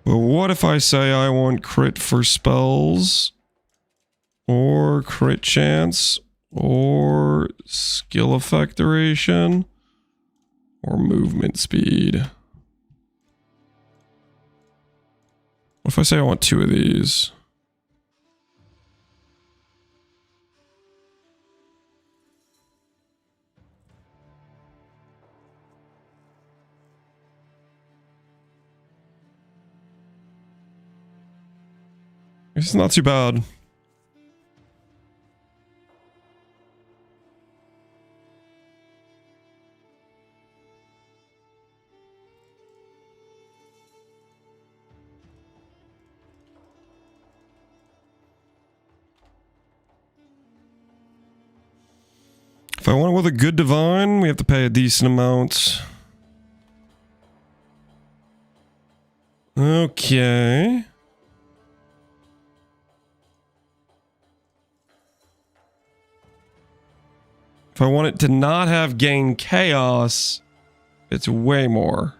But what if I say I want crit for spells? Or crit chance? Or skill effect duration? Or movement speed? What if I say I want 2 of these? It's not too bad. If I want it with a good divine, we have to pay a decent amount. Okay. If I want it to not have gain chaos, it's way more.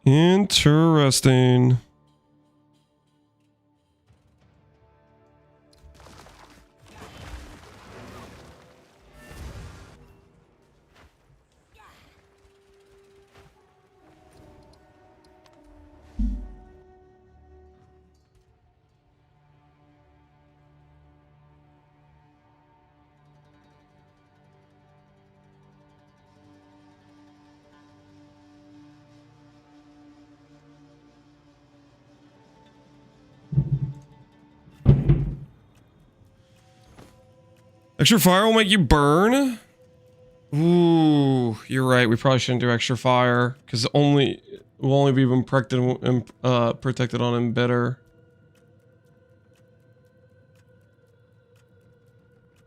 Interesting. Extra fire will make you burn? Ooh, you're right. We probably shouldn't do extra fire because will only be protected on embitter.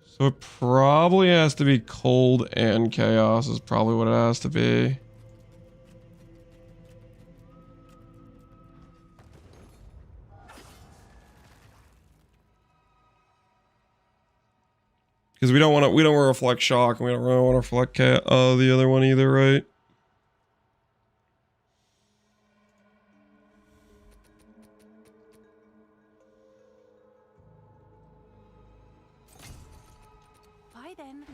So it probably has to be cold and chaos is probably what it has to be. Because we don't want to reflect shock, and we don't really want to reflect the other one either, right? Bye then.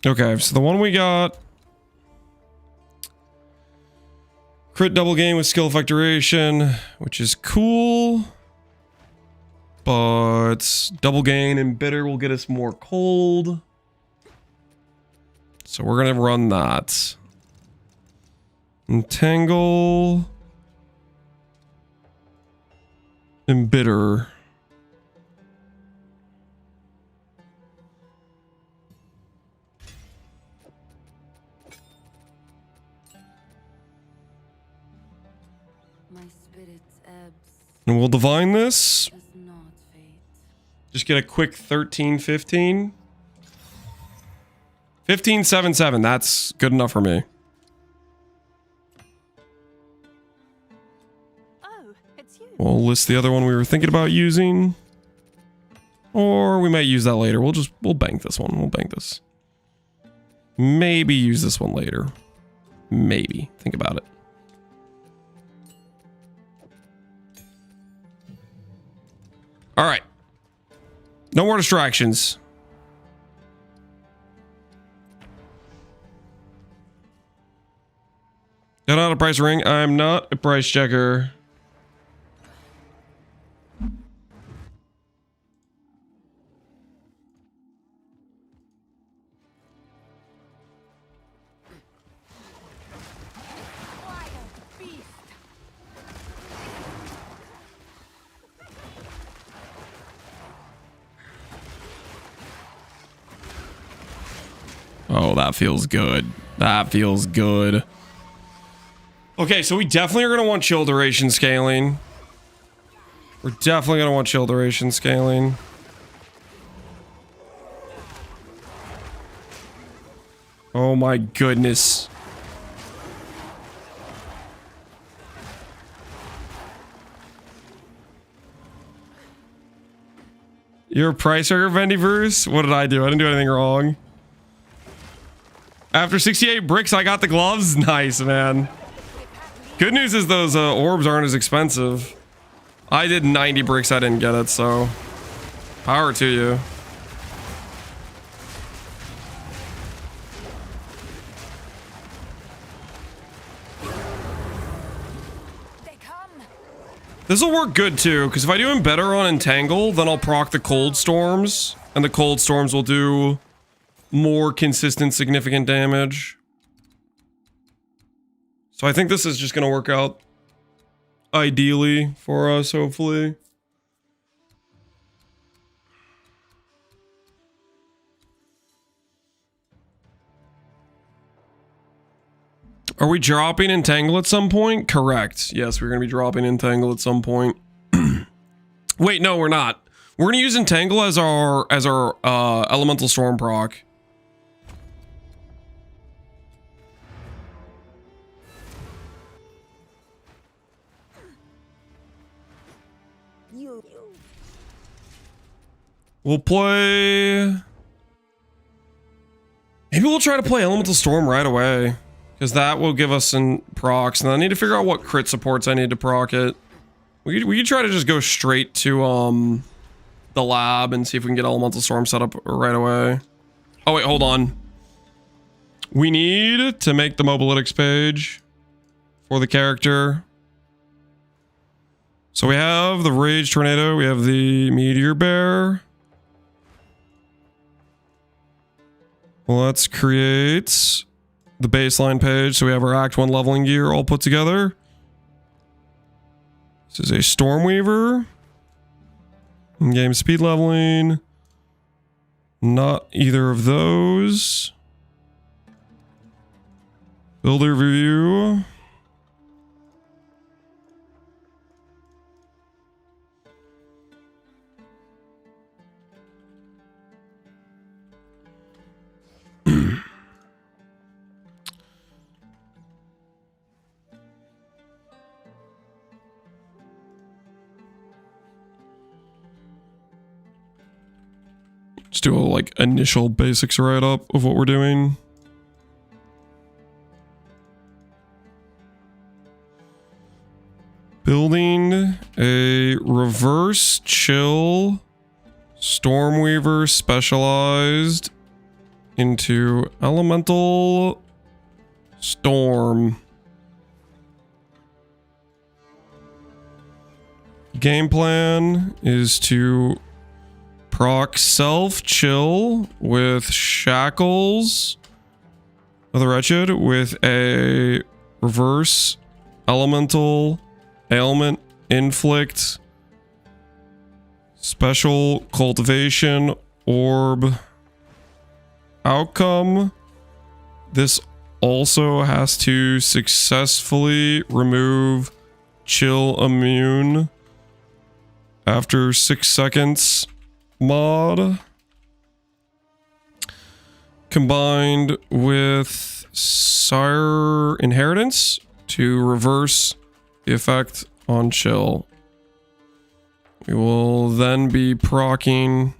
Okay, so the one we got. Crit double gain with skill effect duration, which is cool. But double gain and bitter will get us more cold. So we're going to run that. Entangle. And bitter. My spirit's ebbs And we'll divine this. does not fade. Just get a quick 13, 15. 15, 7, 7. That's good enough for me. Oh, it's you. We'll list the other one we were thinking about using. Or we might use that later. We'll bank this one. We'll bank this. Maybe use this one later. Maybe. Think about it. All right. No more distractions. You're not a price ring. I'm not a price checker. Oh, that feels good. That feels good. Okay, so we definitely are going to want chill duration scaling. We're definitely going to want chill duration scaling. Oh my goodness. You're a price checker, Vendiverse? What did I do? I didn't do anything wrong. After 68 bricks, I got the gloves. Nice, man. Good news is those orbs aren't as expensive. I did 90 bricks. I didn't get it, so power to you. This will work good too, because if I do him better on Entangle, then I'll proc the Cold Storms, and the Cold Storms will do more consistent, significant damage. So I think this is just going to work out ideally for us, hopefully. Are we dropping Entangle at some point? Correct. Yes, we're going to be dropping Entangle at some point. Wait, no, we're not. We're going to use Entangle as our Elemental Storm proc. We'll play... Maybe we'll try to play Elemental Storm right away. Because that will give us some procs. And I need to figure out what crit supports I need to proc it. We could try to just go straight to the lab and see if we can get Elemental Storm set up right away. Oh wait, hold on. We need to make the Mobalytics page for the character. So we have the Rage Tornado. We have the Meteor Bear. Let's create the baseline page. So we have our Act 1 leveling gear all put together. This is a Stormweaver. In-game speed leveling. Not either of those. Builder view. Just do a like initial basics write-up of what we're doing. Building a reverse chill Stormweaver specialized into Elemental Storm. Game plan is to proc self chill with Shackles of the Wretched with a reverse elemental ailment inflict special cultivation orb outcome. This also has to successfully remove chill immune after 6 seconds mod, combined with Sire Inheritance to reverse the effect on chill. We will then be proccing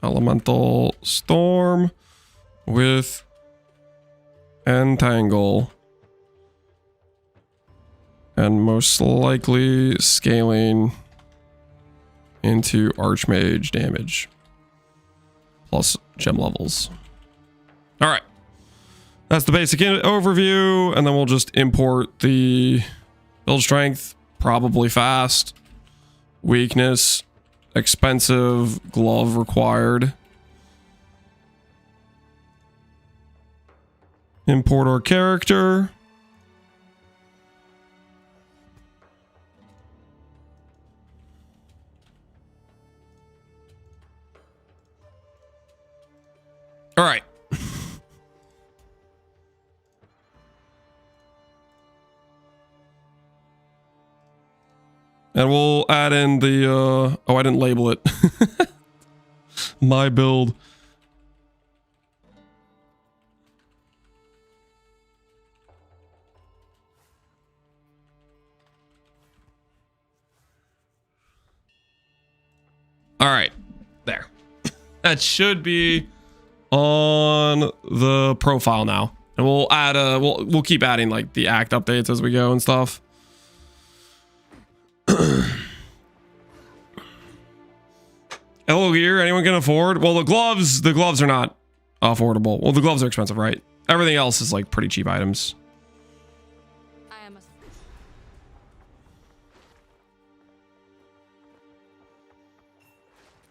Elemental Storm with Entangle, and most likely scaling into Archmage damage plus gem levels. All right, that's the basic overview, and then we'll just import the build strength, probably fast, weakness, expensive, glove required. Import our character. All right. And we'll add in the, oh, I didn't label it. My build. All right, there. That should be on the profile now, and we'll add we'll keep adding like the act updates as we go and stuff. Hello gear, anyone can afford? Well, the gloves are not affordable. Well, the gloves are expensive, right? Everything else is like pretty cheap items.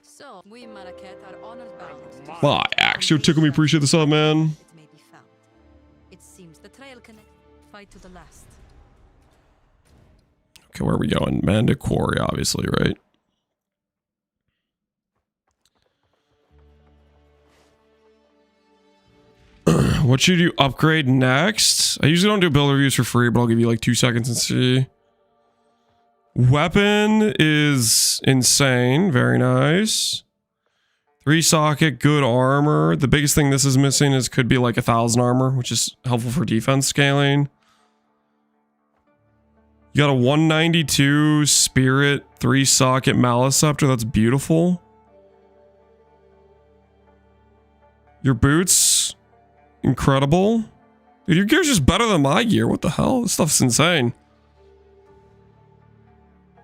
So, we Maraket are honored bound. My axe, you tickle me. Appreciate the sub, man. It may be found. It seems the trail connect. Fight to the last. Okay, where are we going? Manda Quarry, obviously, right? What should you upgrade next? I usually don't do build reviews for free, but I'll give you like 2 seconds and see. Weapon is insane. Very nice. 3 socket, good armor. The biggest thing this is missing is could be like 1,000 armor, which is helpful for defense scaling. You got a 192 spirit, 3 socket Maliceptor. That's beautiful. Your boots, incredible. Dude, your gear's just better than my gear. What the hell? This stuff's insane.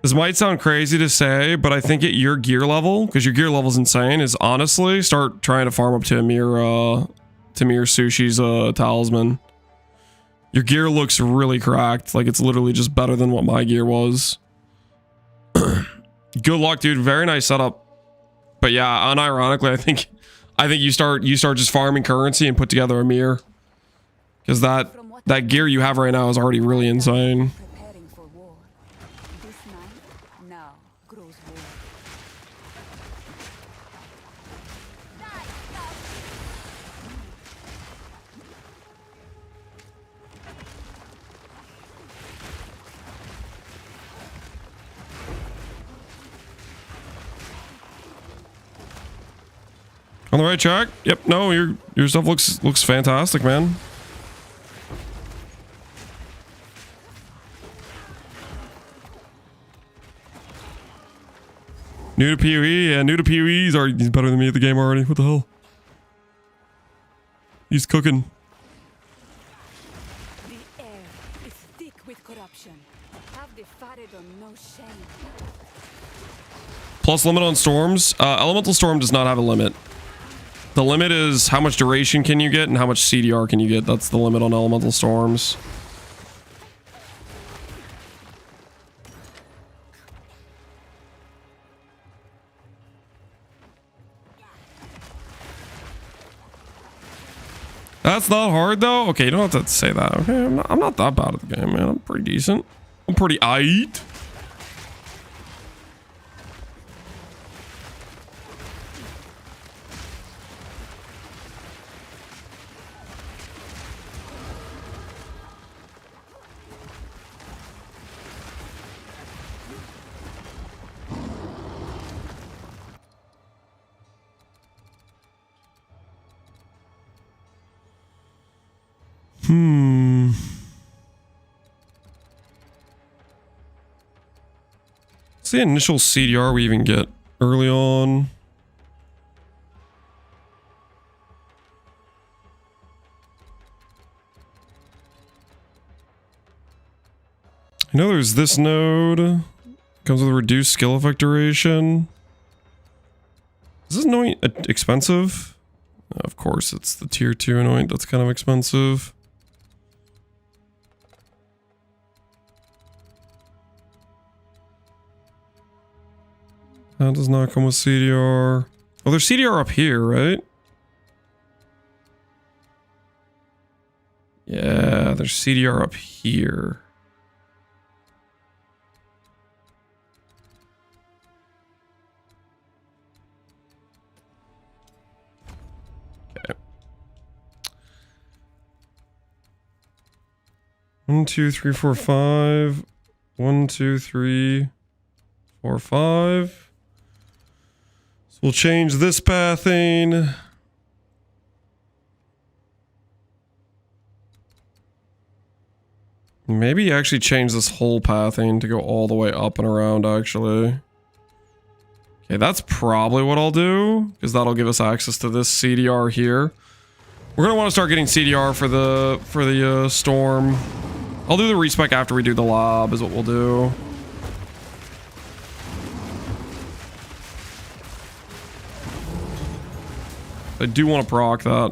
This might sound crazy to say, but I think at your gear level, because your gear level is insane, is honestly start trying to farm up to Amir Sushi's talisman. Your gear looks really cracked. Like it's literally just better than what my gear was. Good luck, dude. Very nice setup. But yeah, unironically, I think you start just farming currency and put together a mirror. Because that gear you have right now is already really insane. On the right track? Yep. No, your stuff looks fantastic, man. New to PoE? Yeah, new to PoE. He's better than me at the game already. What the hell? He's cooking. The air is thick with corruption. Have the Faridon no shame. Plus limit on storms. Elemental Storm does not have a limit. The limit is how much duration can you get and how much CDR can you get. That's the limit on elemental storms. That's not hard though. Okay, you don't have to say that. Okay, I'm not that bad at the game, man. I'm pretty decent. I'm pretty aight. What's the initial CDR we even get early on? I know there's this node. Comes with a reduced skill effect duration. Is this anoint expensive? Of course, it's the tier 2 anoint that's kind of expensive. That does not come with CDR. Oh, there's CDR up here, right? Yeah, there's CDR up here. Okay. 1, 2, 3, 4, 5. 1, 2, 3, 4, 5. So we'll change this pathing. Maybe actually change this whole pathing to go all the way up and around, actually. Okay, that's probably what I'll do, because that'll give us access to this CDR here. We're gonna want to start getting CDR for the storm. I'll do the respec after we do the lob, is what we'll do. I do want to proc that.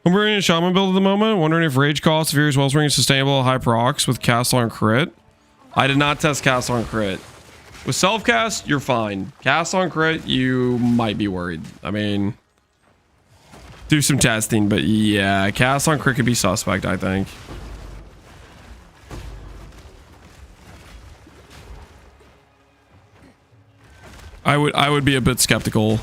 I'm running a Shaman build at the moment. Wondering if Rage cost Furious Wellspring is sustainable at high procs with cast on crit. I did not test cast on crit. With self-cast, you're fine. Cast on crit, you might be worried. I mean, do some testing, but yeah, cast on crit could be suspect, I think. I would be a bit skeptical.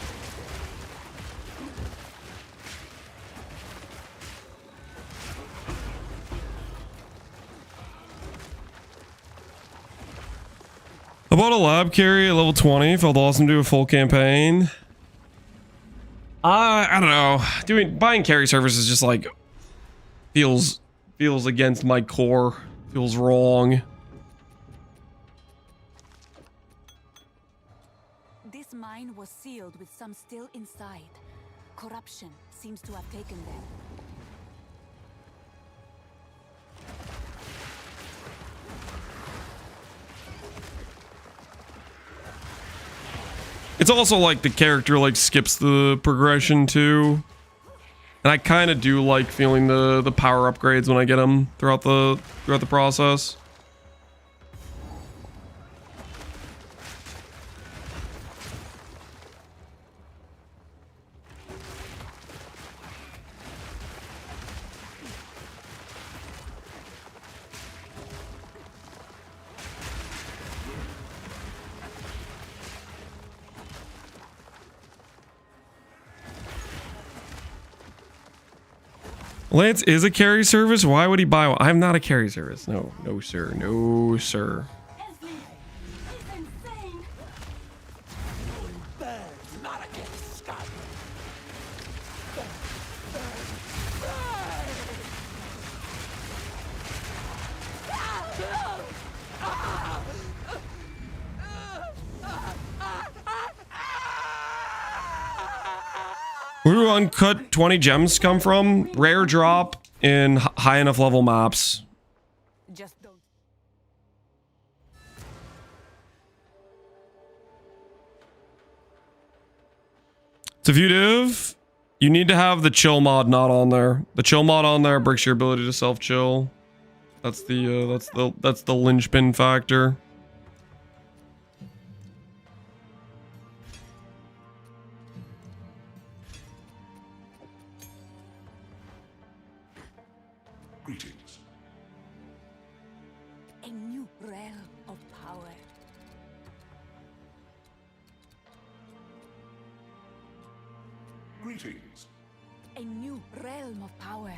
I bought a lab carry at level 20. Felt awesome to do a full campaign. I don't know. Buying carry service is just like feels against my core. Feels wrong. This mine was sealed with some still inside. Corruption seems to have taken them. It's also like the character like skips the progression too. And I kind of do like feeling the power upgrades when I get them throughout the process. Lance is a carry service. Why would he buy one? I'm not a carry service. No, no, sir. No, sir. Where do uncut 20 gems come from? Rare drop in high enough level maps. Just don't So if you div, you need to have the chill mod not on there. The chill mod on there breaks your ability to self chill. That's the linchpin factor. Greetings. A new realm of power. Greetings. A new realm of power.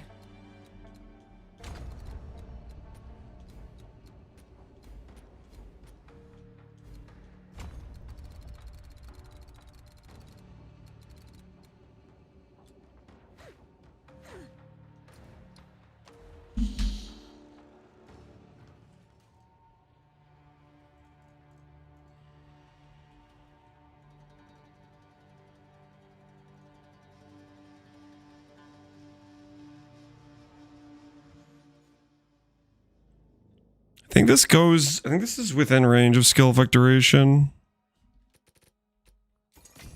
I think this is within range of skill effect duration.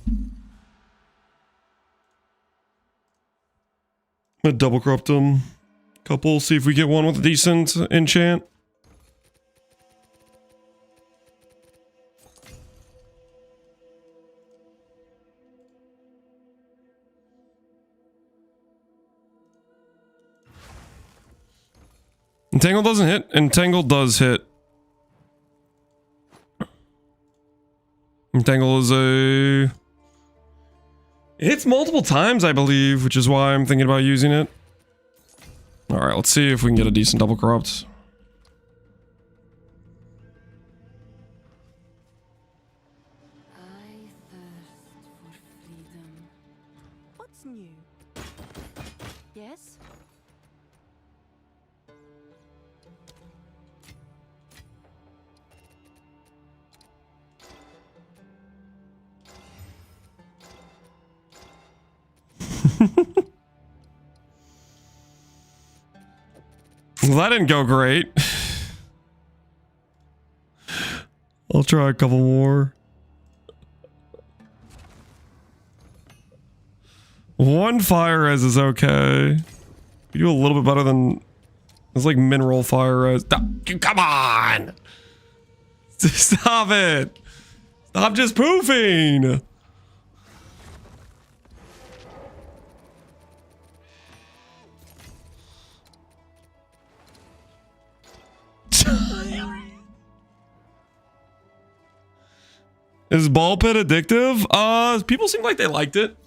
I'm gonna double corrupt them. Couple, see if we get one with a decent enchant. Entangle doesn't hit. Entangle does hit. Entangle is a... It hits multiple times, I believe, which is why I'm thinking about using it. Alright, let's see if we can get a decent double corrupt. I thirst for freedom. What's new? Yes? Well, that didn't go great. I'll try a couple more. One fire res is okay. You do a little bit better than... It's like mineral fire res. Come on! Stop it! Stop just poofing! Is ball pit addictive? People seem like they liked it.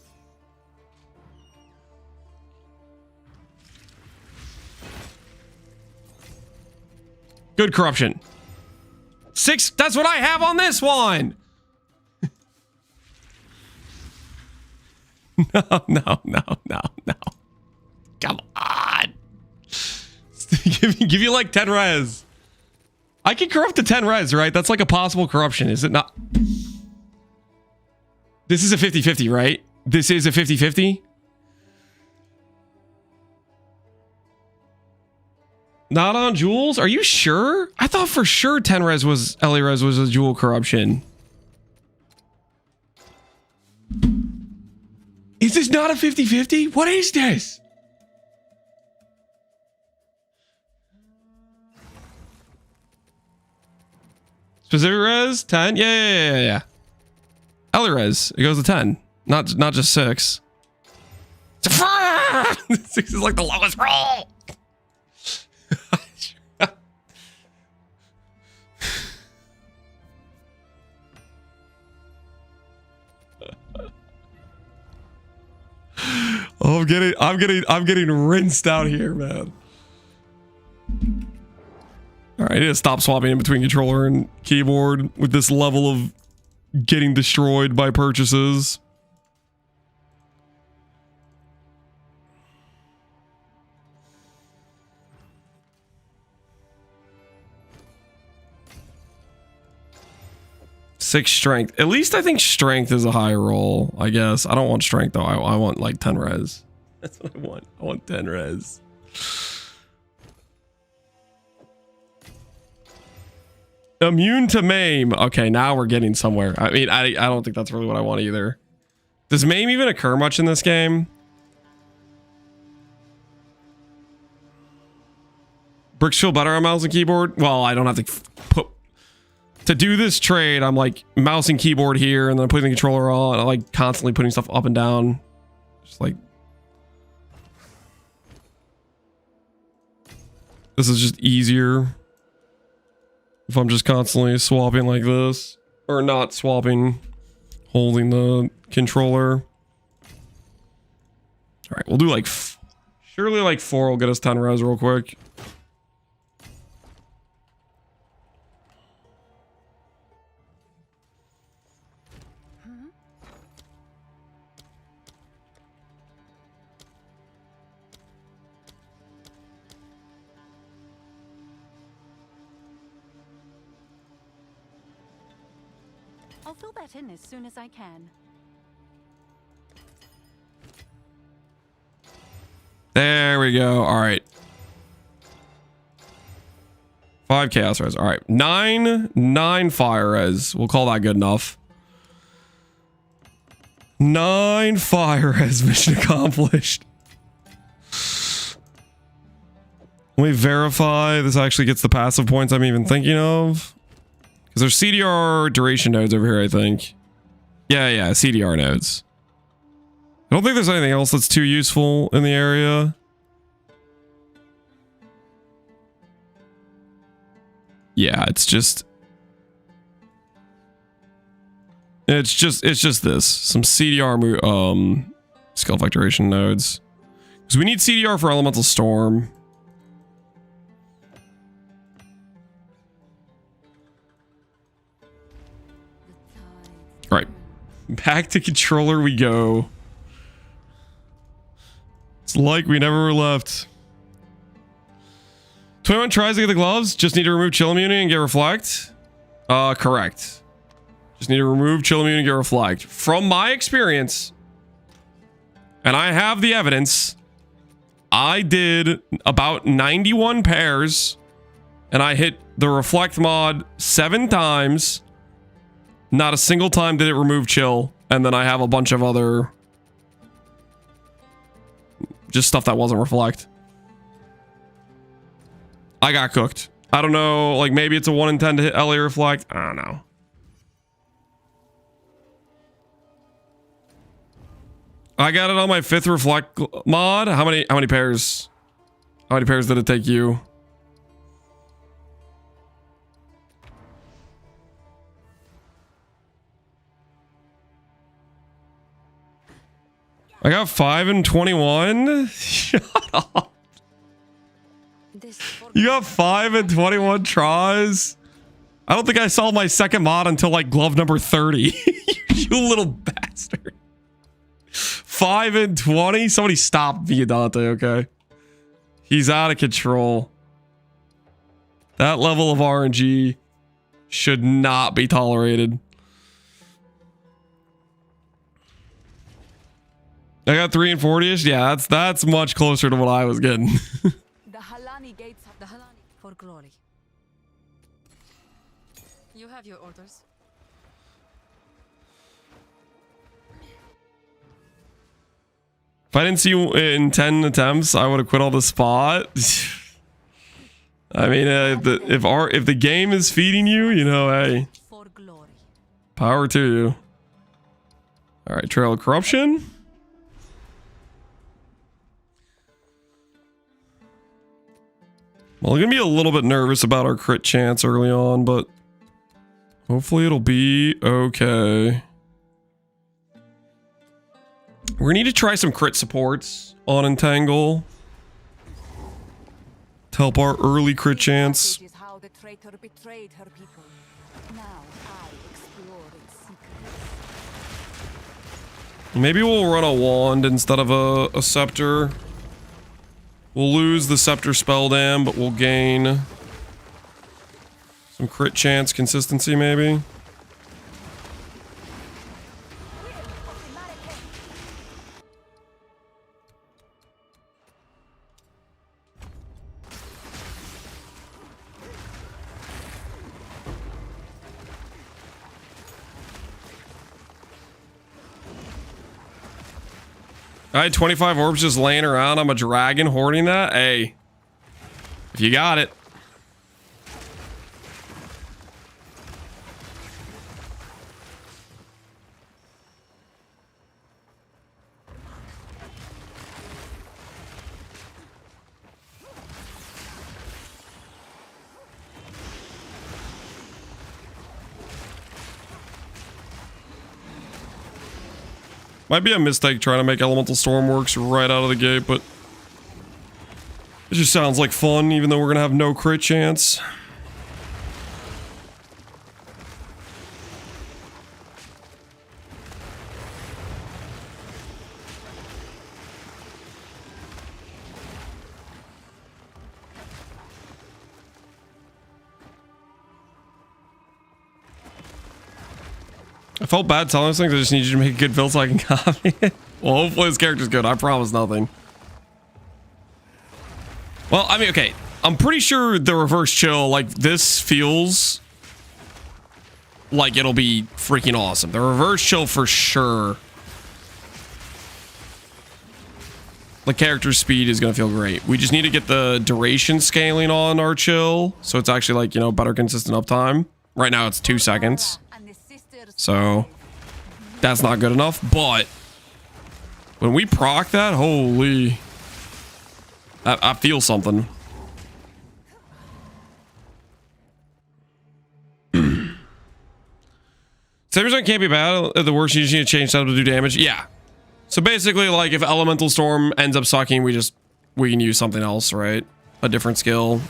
Good corruption. 6, that's what I have on this one. No. Come on. give you like 10 res. I can corrupt to 10 res, right? That's like a possible corruption, is it not? This is a 50-50, right? This is a 50-50? Not on jewels? Are you sure? I thought for sure 10 res was... Ellie res was a jewel corruption. Is this not a 50-50? What is this? Specific res? 10? Yeah. Ellie res. It goes to 10. Not just 6. 6 is like the lowest roll. Oh, I'm getting rinsed out here, man. All right, I need to stop swapping in between controller and keyboard with this level of getting destroyed by purchases. Six strength. At least I think strength is a high roll, I guess. I don't want strength though. I want like 10 res. That's what I want. I want 10 res. Immune to maim. Okay, now we're getting somewhere. I mean, I don't think that's really what I want either. Does MAME even occur much in this game? Bricks feel better on mouse and keyboard? Well, I don't have to put... To do this trade, I'm like mouse and keyboard here, and then I'm putting the controller on. I like constantly putting stuff up and down. Just like... This is just easier. If I'm just constantly swapping like this. Or not swapping. Holding the controller. Alright, we'll do like... Surely like 4 will get us 10 res real quick. I'll fill that in as soon as I can. There we go. All right. 5 chaos res. All right. 9 fire res. We'll call that good enough. 9 fire res. Mission accomplished. Let me verify this actually gets the passive points I'm even thinking of. Because there's CDR duration nodes over here, I think. Yeah, CDR nodes. I don't think there's anything else that's too useful in the area. Yeah, it's just this. Some CDR skill effect duration nodes. Because we need CDR for Elemental Storm. Alright. Back to controller we go. It's like we never left. 21 tries to get the gloves. Just need to remove chill immunity and get reflect. Correct. Just need to remove chill immunity and get reflect. From my experience, and I have the evidence, I did about 91 pairs, and I hit the reflect mod 7 times. Not a single time did it remove chill, and then I have a bunch of other just stuff that wasn't reflect. I got cooked. I don't know, like maybe it's a 1 in 10 to hit LA reflect. I don't know. I got it on my 5th reflect mod. How many pairs? How many pairs did it take you? I got 5 and 21. Shut up. You got 5 and 21 tries. I don't think I saw my second mod until like glove number 30. You little bastard. 5 and 20. Somebody stop Viadante, okay? He's out of control. That level of RNG should not be tolerated. I got 3 and 40ish. Yeah, that's much closer to what I was getting. The Halani gates of the Halani for glory. You have your orders. If I didn't see you in 10 attempts, I would have quit all the spot. I mean, if the game is feeding you, you know, hey, power to you. All right, Trail of Corruption. Well, I'm gonna be a little bit nervous about our crit chance early on, but hopefully it'll be okay. We're gonna need to try some crit supports on Entangle to help our early crit chance. How the traitor betrayed her people. Now I explore its secrets. Maybe we'll run a wand instead of a scepter. We'll lose the scepter spell dam, but we'll gain some crit chance consistency maybe. I had 25 orbs just laying around. I'm a dragon hoarding that. Hey, if you got it. Might be a mistake trying to make Elemental Storm works right out of the gate, but it just sounds like fun, even though we're gonna have no crit chance. I felt bad telling these things. I just need you to make a good build so I can copy it. Well, hopefully this character's good. I promise nothing. Well, I mean, okay. I'm pretty sure the reverse chill, like, this feels like it'll be freaking awesome. The reverse chill for sure. The character speed is going to feel great. We just need to get the duration scaling on our chill, so it's actually, like, you know, better consistent uptime. Right now it's 2 seconds. So that's not good enough, but when we proc that, holy, I feel something. Savers can't be bad. At the worst, you just need to change that to do damage. Yeah. So basically, like, if Elemental Storm ends up sucking, we can use something else, right? A different skill.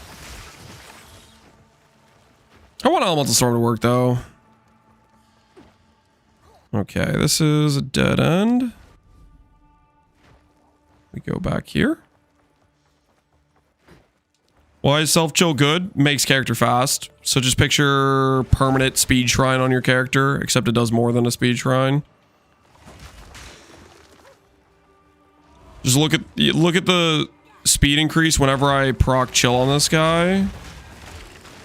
I want Elemental Storm to work though. Okay, this is a dead end. We go back here. Why is self-chill good? Makes character fast. So just picture permanent speed shrine on your character, except it does more than a speed shrine. Just look at the speed increase whenever I proc chill on this guy.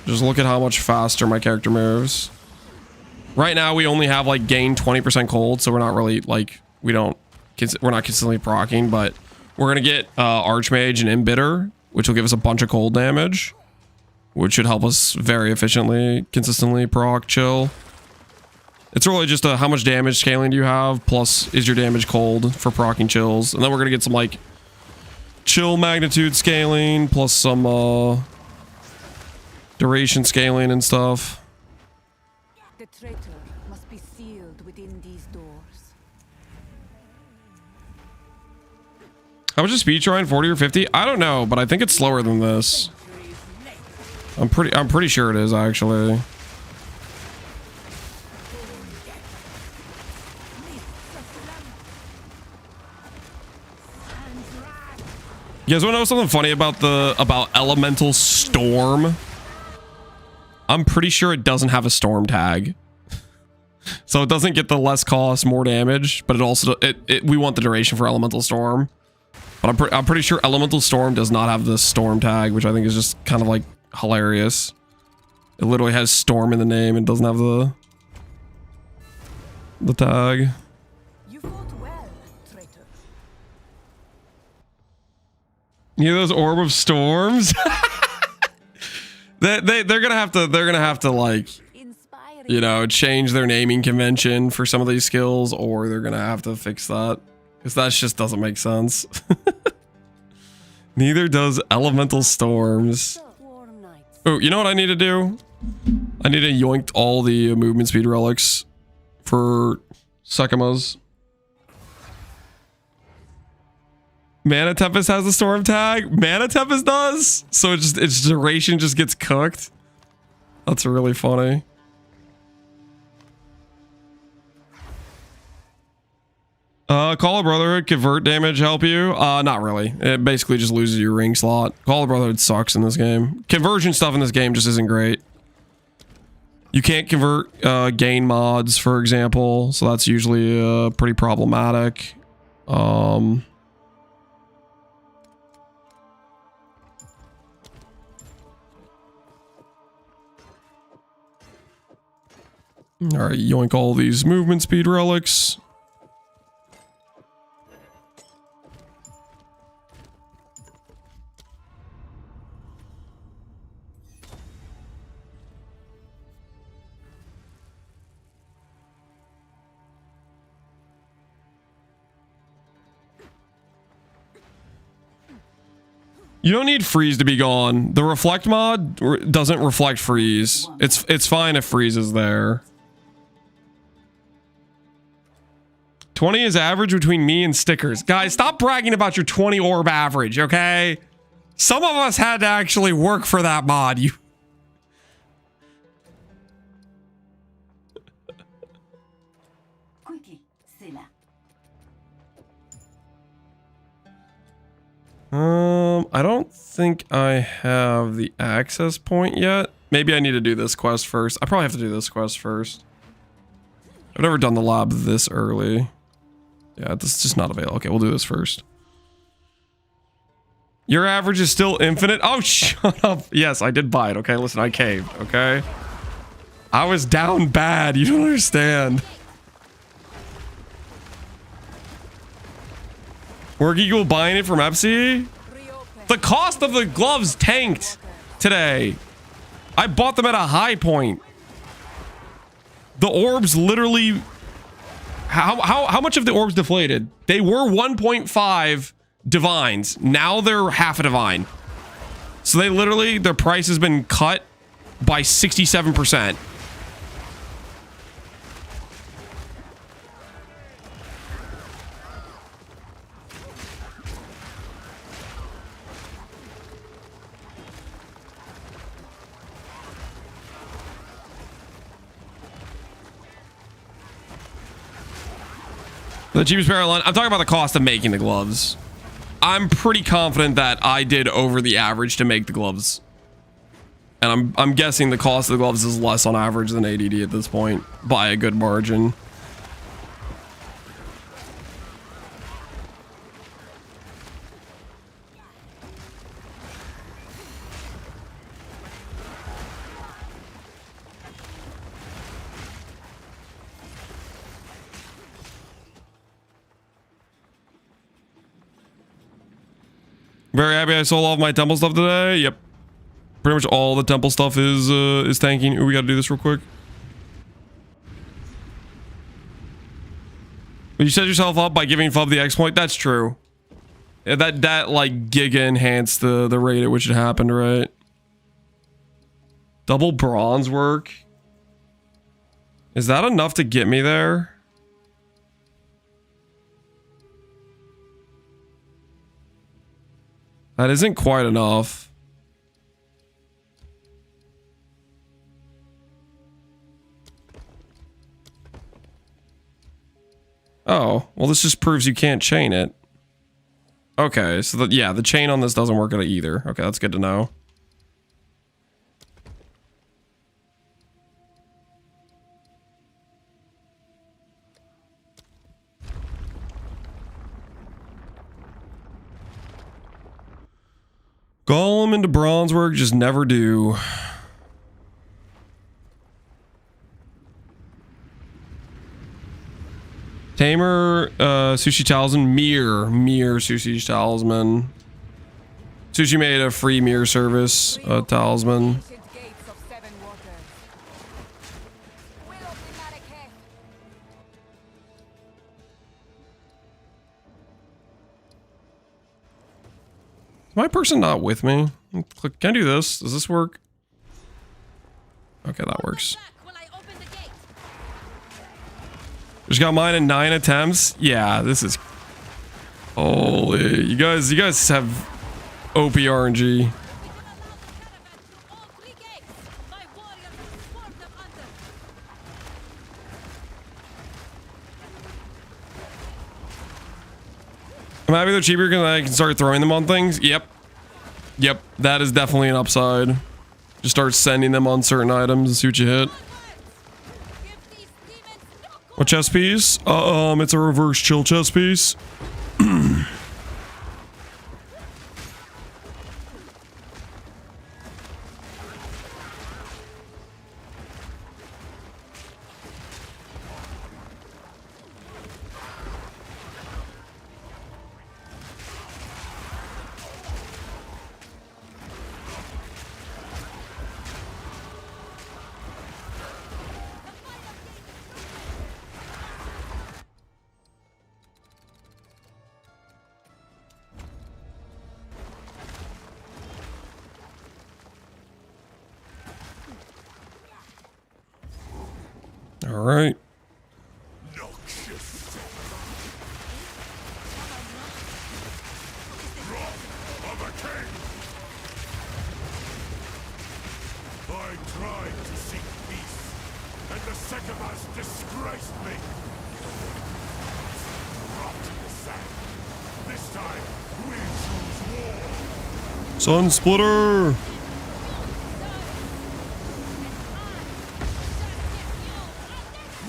Just look at how much faster my character moves. Right now, we only have, like, gain 20% cold, so we're not really, like, we're not consistently proccing, but we're going to get Archmage and Embitter, which will give us a bunch of cold damage, which should help us very efficiently, consistently proc chill. It's really just how much damage scaling do you have, plus is your damage cold for proccing chills, and then we're going to get some, like, chill magnitude scaling, plus some duration scaling and stuff. The traitor must be sealed within these doors. How much is speed shrine? 40 or 50? I don't know, but I think it's slower than this. I'm pretty sure it is, actually. You guys want to know something funny about Elemental Storm? I'm pretty sure it doesn't have a storm tag. So it doesn't get the less cost, more damage, but it also we want the duration for Elemental Storm. But I'm pretty sure Elemental Storm does not have the storm tag, which I think is just kind of like hilarious. It literally has storm in the name and doesn't have the tag. You fought well, traitor. You know those Orb of Storms? They're gonna have to like, you know, change their naming convention for some of these skills, or they're gonna have to fix that, because that just doesn't make sense. Neither does Elemental Storms. Oh, you know what I need to do? I need to yoink all the movement speed relics for Sekimas. Mana Tempest has the storm tag. Mana Tempest does, so its duration just gets cooked. That's really funny. Call of Brotherhood convert damage help you? Not really. It basically just loses your ring slot. Call of Brotherhood sucks in this game. Conversion stuff in this game just isn't great. You can't convert gain mods, for example, so that's usually pretty problematic. Alright, yoink all these movement speed relics. You don't need freeze to be gone. The reflect mod doesn't reflect freeze. It's fine if freeze is there. 20 is average between me and stickers. Guys, stop bragging about your 20 orb average, okay? Some of us had to actually work for that mod. You. I don't think I have the access point yet. Maybe I need to do this quest first. I probably have to do this quest first. I've never done the lab this early. Yeah, this is just not available. Okay, we'll do this first. Your average is still infinite? Oh, shut up. Yes, I did buy it. Okay, listen, I caved, okay? I was down bad. You don't understand. Work equal buying it from Epsi? The cost of the gloves tanked today. I bought them at a high point. The orbs literally... How much of the orbs deflated? They were 1.5 divines. Now they're half a divine. So they literally... Their price has been cut by 67%. The cheapest pair of line. I'm talking about the cost of making the gloves. I'm pretty confident that I did over the average to make the gloves. And I'm guessing the cost of the gloves is less on average than ADD at this point by a good margin. Very happy I sold all of my temple stuff today. Yep. Pretty much all the temple stuff is tanking. Ooh, we gotta do this real quick. But you set yourself up by giving Fub the exploit. That's true. Yeah, that like giga enhanced the rate at which it happened, right? Double bronze work. Is that enough to get me there? That isn't quite enough. Oh, well this just proves you can't chain it. Okay, so yeah, the chain on this doesn't work at either. Okay, that's good to know. Golem into bronze work, just never do. Tamer, Sushi Talisman, Mirror Sushi Talisman. Sushi made a free mirror service, talisman. Is my person not with me? Click. Can I do this? Does this work? Okay, that works. Just got mine in 9 attempts. Yeah, this is... Holy... You guys have OP RNG. I'm happy they're cheaper because I can start throwing them on things. Yep. Yep, that is definitely an upside. Just start sending them on certain items and see what you hit. What chest piece? It's a reverse chill chest piece. All right. I tried to seek peace, and the Secabas disgraced me. Rot in the sand. This time, we choose war. Sun Splitter.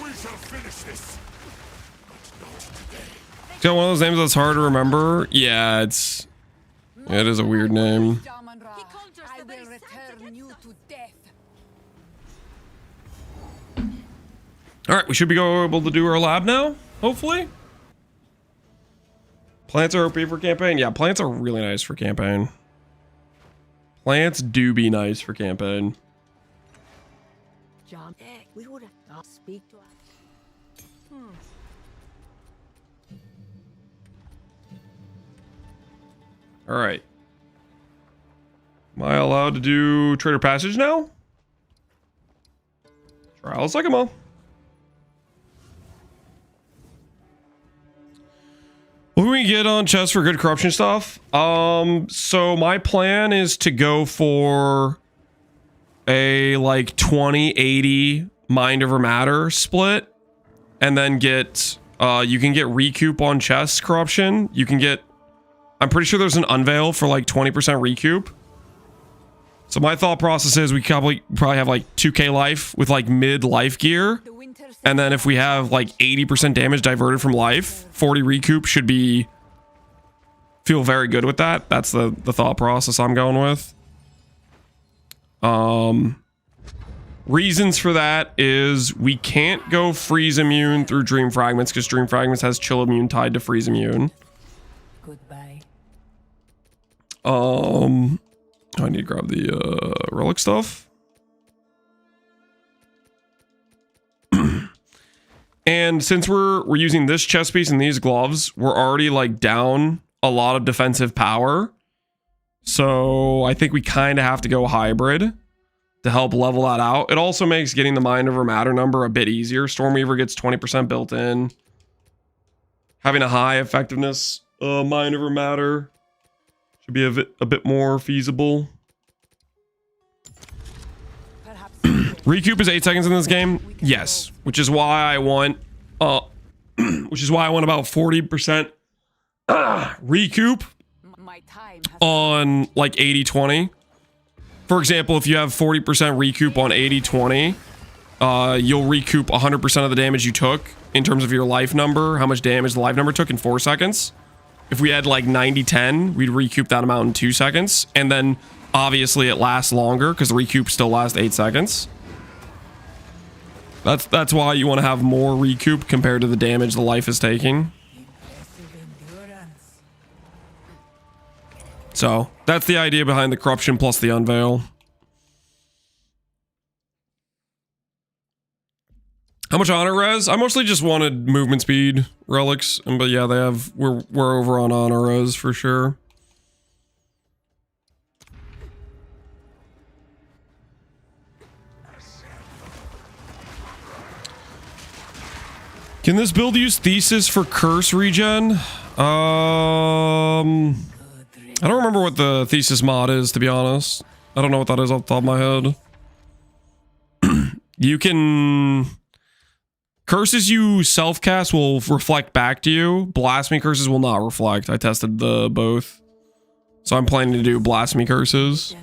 We shall finish this, but not today. It's got one of those names that's hard to remember. Yeah, it is a weird name. I will return you to death. All right, we should be able to do our lab now, hopefully. Plants are OP for campaign. Yeah, plants are really nice for campaign. Plants do be nice for campaign. John, we would not speak to us. All right. Am I allowed to do Trader Passage now? Trial of Sycamore. What can we get on chest for good corruption stuff? So my plan is to go for a like 20-80 mind over matter split, and then get you can get recoup on chest corruption. You can get, I'm pretty sure there's an unveil for like 20% recoup. So my thought process is we probably have like 2k life with like mid life gear. And then if we have like 80% damage diverted from life, 40 recoup should be, feel very good with that. That's the thought process I'm going with. Reasons for that is we can't go freeze immune through Dream Fragments because Dream Fragments has chill immune tied to freeze immune. Goodbye. I need to grab the relic stuff. And since we're using this chest piece and these gloves, we're already like down a lot of defensive power. So I think we kind of have to go hybrid to help level that out. It also makes getting the mind over matter number a bit easier. Stormweaver gets 20% built in. Having a high effectiveness mind over matter should be a bit more feasible. Recoup is 8 seconds in this game. Yes, which is why I want about 40% recoup on like 80-20. For example, if you have 40% recoup on 80-20, you'll recoup 100% of the damage you took in terms of your life number, how much damage the life number took in 4 seconds. If we had like 90-10, we'd recoup that amount in 2 seconds. And then obviously it lasts longer because the recoup still lasts 8 seconds. That's why you want to have more recoup compared to the damage the life is taking. So that's the idea behind the corruption plus the unveil. How much honor res? I mostly just wanted movement speed relics, but yeah, they have. We're over on honor res for sure. Can this build use Thesis for curse regen? I don't remember what the Thesis mod is, to be honest. I don't know what that is off the top of my head. You can... Curses you self-cast will reflect back to you. Blasphemy curses will not reflect. I tested the both. So I'm planning to do blasphemy curses.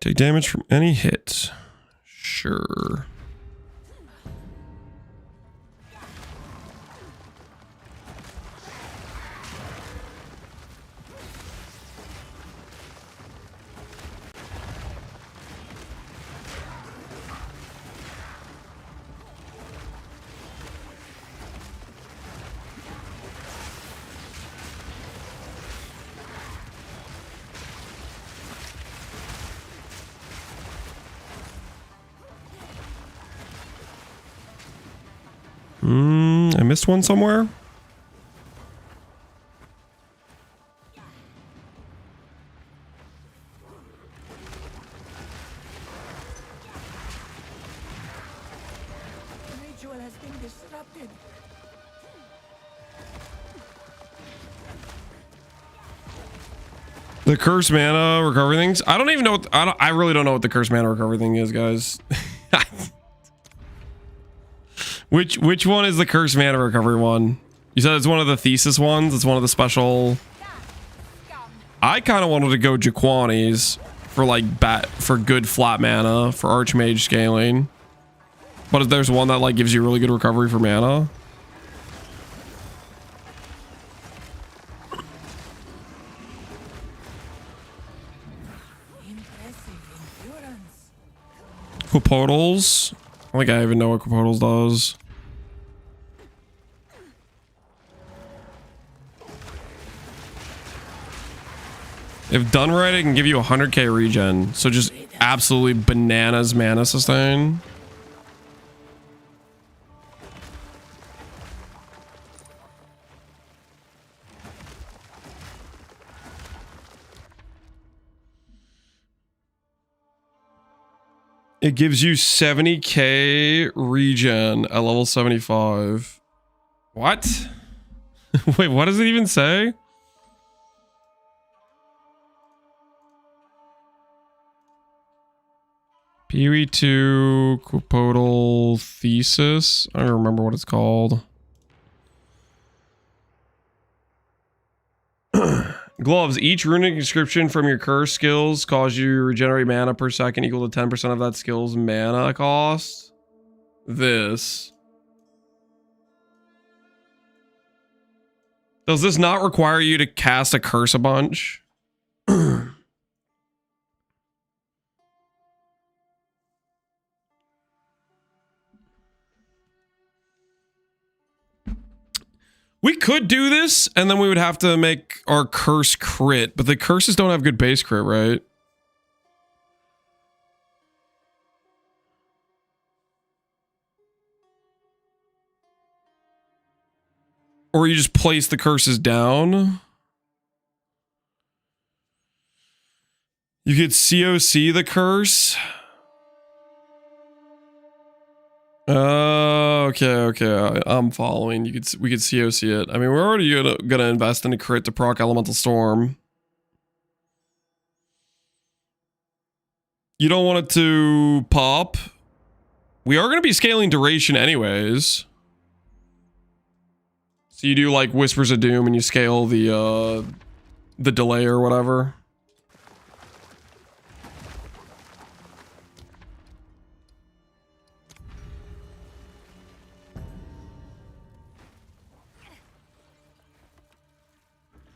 Take damage from any hit. Sure. I missed one somewhere. The ritual has been disrupted. The curse mana recovery things. I don't even know. I really don't know what the curse mana recovery thing is, guys. Which one is the curse mana recovery one? You said it's one of the thesis ones. It's one of the special. I kind of wanted to go Jaquani's for like for good flat mana for Archmage scaling. But if there's one that like gives you really good recovery for mana. Quipotals. I don't think I even know what Quipotals does. If done right, it can give you 100k regen. So just absolutely bananas mana sustain. It gives you 70k regen at level 75. What? Wait, what does it even say? PoE2 Quipotal Thesis. I don't remember what it's called. Gloves. Each runic inscription from your curse skills cause you to regenerate mana per second equal to 10% of that skill's mana cost. This. Does this not require you to cast a curse a bunch? We could do this, and then we would have to make our curse crit, but the curses don't have good base crit, right? Or you just place the curses down. You could COC the curse. Okay. I'm following. We could COC it. I mean, we're already gonna invest in a crit to proc Elemental Storm. You don't want it to pop. We are gonna be scaling duration anyways. So you do like Whispers of Doom and you scale the delay or whatever.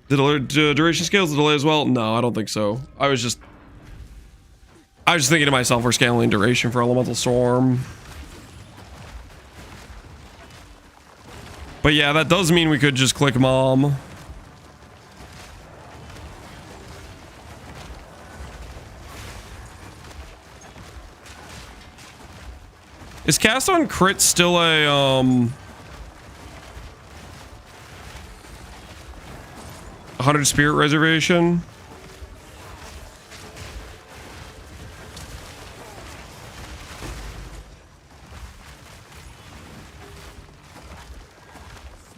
The duration scales the delay as well? No, I don't think so. I was just thinking to myself, we're scaling duration for Elemental Storm. But yeah, that does mean we could just click Mom. Is cast on crit still a 100 spirit reservation?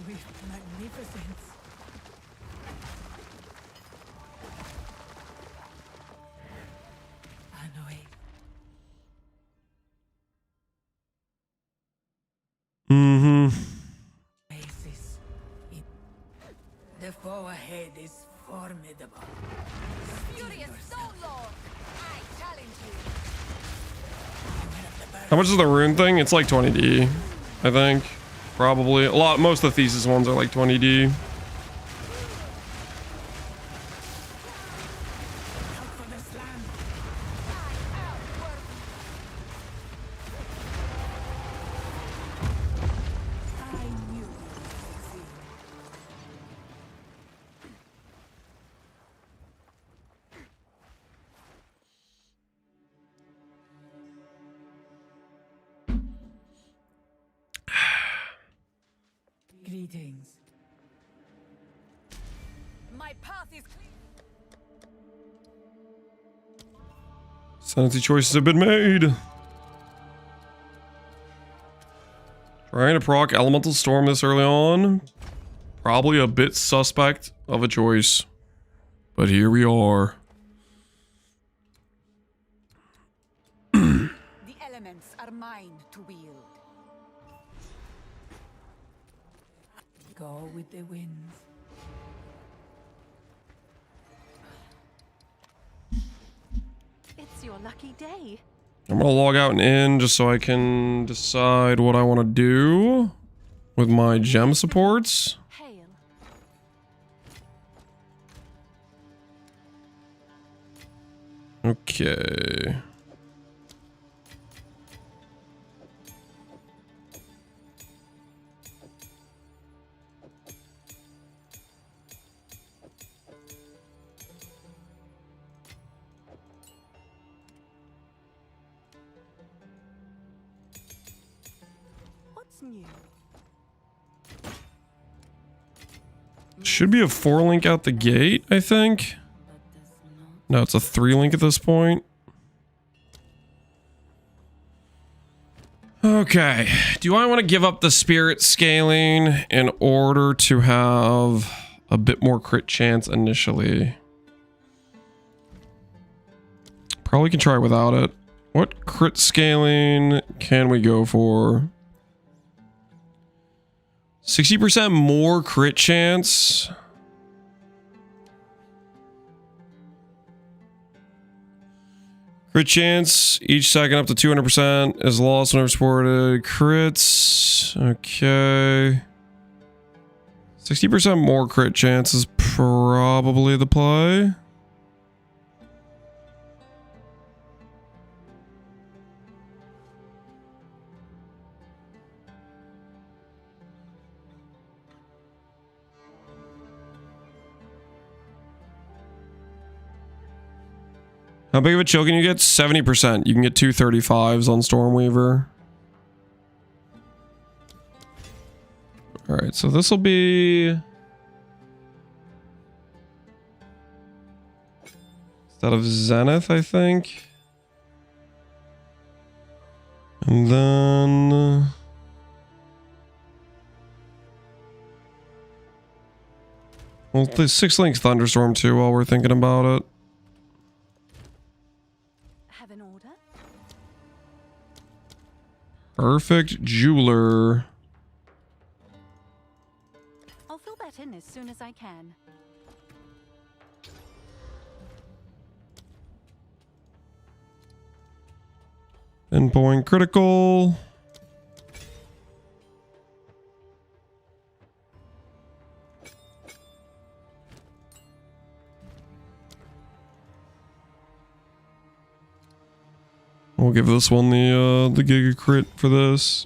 Swift magnificence. The foe ahead is formidable. Furious Stone Lord, I challenge you. How much is the rune thing? It's like 20D, I think. Probably. Most of the thesis ones are like 20D. Greetings. My path is clear. Ascendancy choices have been made. Trying to proc Elemental Storm this early on. Probably a bit suspect of a choice. But here we are. The elements are mine to wield. Go with the winds. It's your lucky day. I'm gonna log out and in just so I can decide what I want to do with my gem supports. Hail. Okay. What's new? Should be a 4-link out the gate, I think. No, it's a 3-link at this point. Okay. Do I want to give up the spirit scaling in order to have a bit more crit chance initially? Probably can try without it. What crit scaling can we go for? 60% more crit chance. Crit chance each second up to 200% is lost whenever supported. Crits. Okay. 60% more crit chance is probably the play. How big of a chill can you get? 70%. You can get 235s on Stormweaver. Alright, so this will be... instead of Zenith, I think. And then... well, the 6-link Thunderstorm too while we're thinking about it. Have an order? Perfect Jeweler. I'll fill that in as soon as I can. Pinpoint critical. We'll give this one the Giga Crit for this.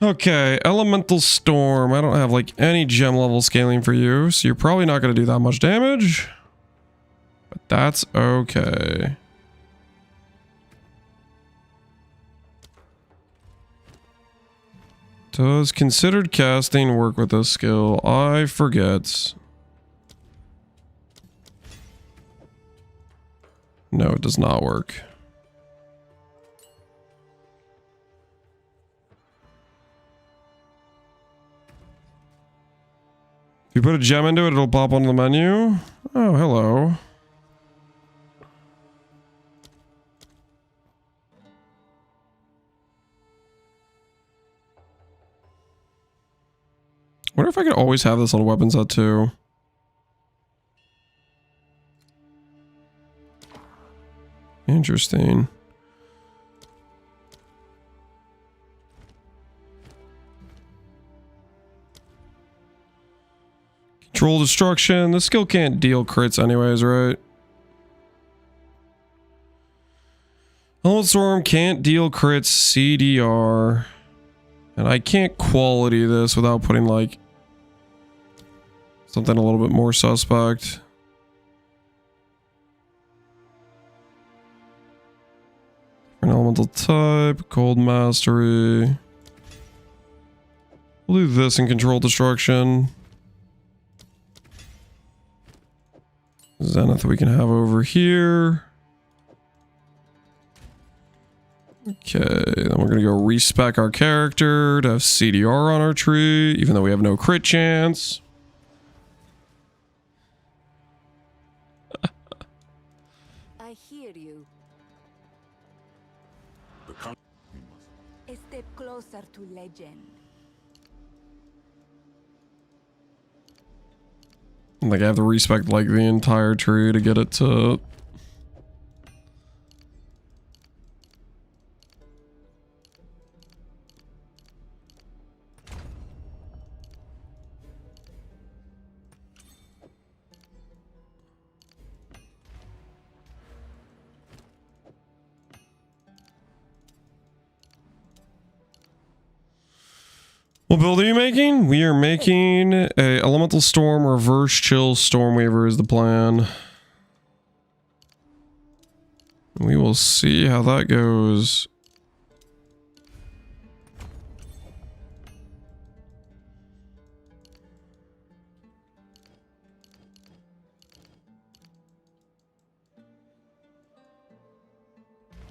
Okay, Elemental Storm. I don't have like any gem level scaling for you, so you're probably not going to do that much damage. But that's okay. Does considered casting work with this skill? I forget. No, it does not work. If you put a gem into it, it'll pop on the menu. Oh, hello. Wonder if I could always have this on a weapon set too. Interesting. Control destruction. This skill can't deal crits anyways, right? Elemental Storm can't deal crits CDR. And I can't quality this without putting like something a little bit more suspect. An elemental type, cold mastery. We'll do this and control destruction. Zenith we can have over here. Okay, then we're gonna go respec our character to have CDR on our tree, even though we have no crit chance. I hear you. A step closer to legend. Like I have to respec like the entire tree to get it to. What build are you making? We are making a Elemental Storm Reverse Chill Stormweaver is the plan. We will see how that goes.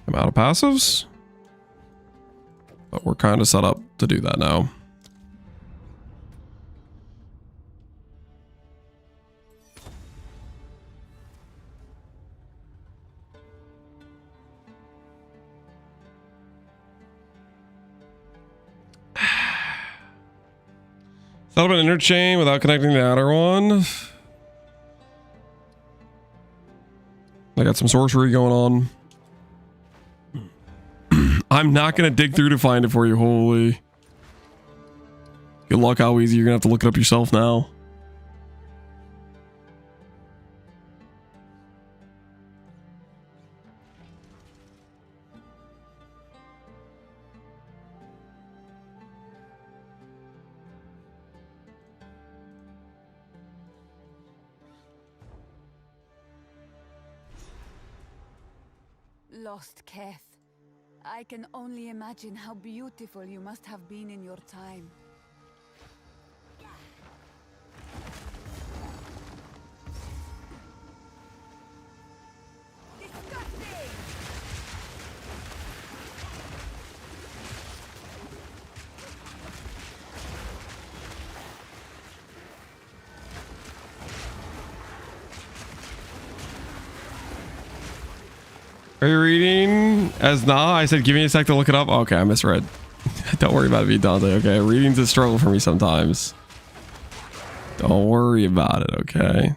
I'm out of passives, but we're kind of set up to do that now. Set up an inner chain without connecting the outer one. I got some sorcery going on. I'm not gonna dig through to find it for you, holy. Good luck how easy, you're gonna have to look it up yourself now. Lost Keth. I can only imagine how beautiful you must have been in your time. Are you reading as nah? I said give me a sec to look it up. Okay, I misread. Don't worry about it, Dante. Okay, reading's a struggle for me sometimes. Don't worry about it, okay?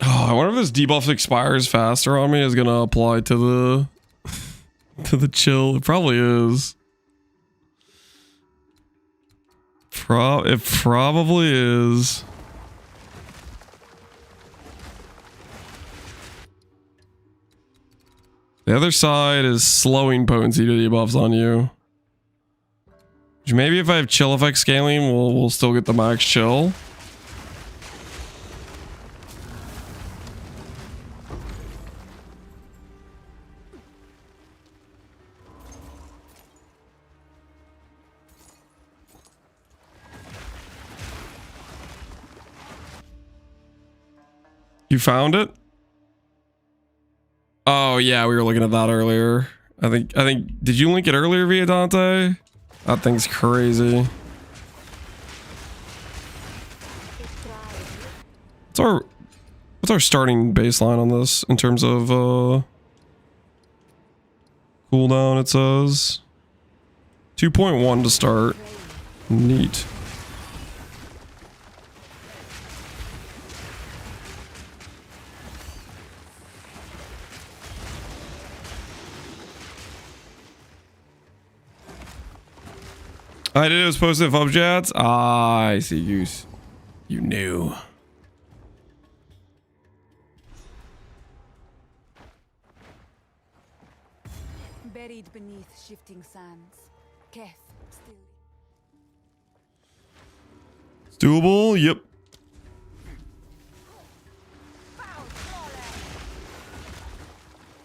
Oh, I wonder if this debuff expires faster on me is gonna apply to the to the chill. It probably is. It probably is. The other side is slowing potency to debuffs on you. Which maybe if I have chill effect scaling, we'll still get the max chill. You found it? Oh yeah, we were looking at that earlier. I think did you link it earlier via Dante? That thing's crazy. What's our starting baseline on this in terms of cooldown? It says 2.1 to start. Neat. I did. It was posted at FubJats. Ah, I see. You knew. buried beneath shifting sands. Keth still. It's doable. Yep.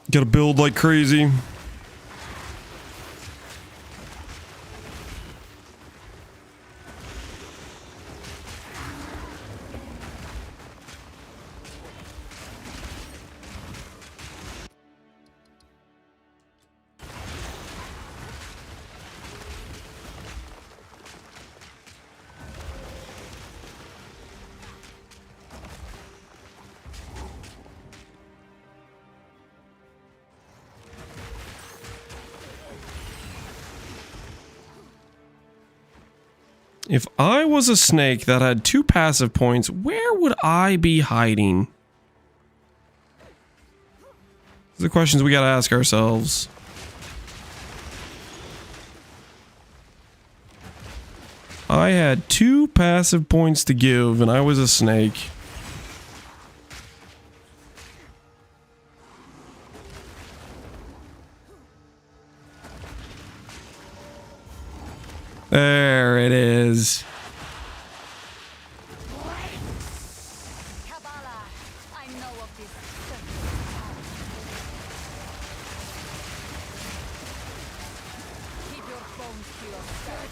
Gotta build like crazy. If I was a snake that had 2 passive points, where would I be hiding? These are the questions we gotta ask ourselves. I had 2 passive points to give and I was a snake. There it is. I know of this. Keep your bones to yourself.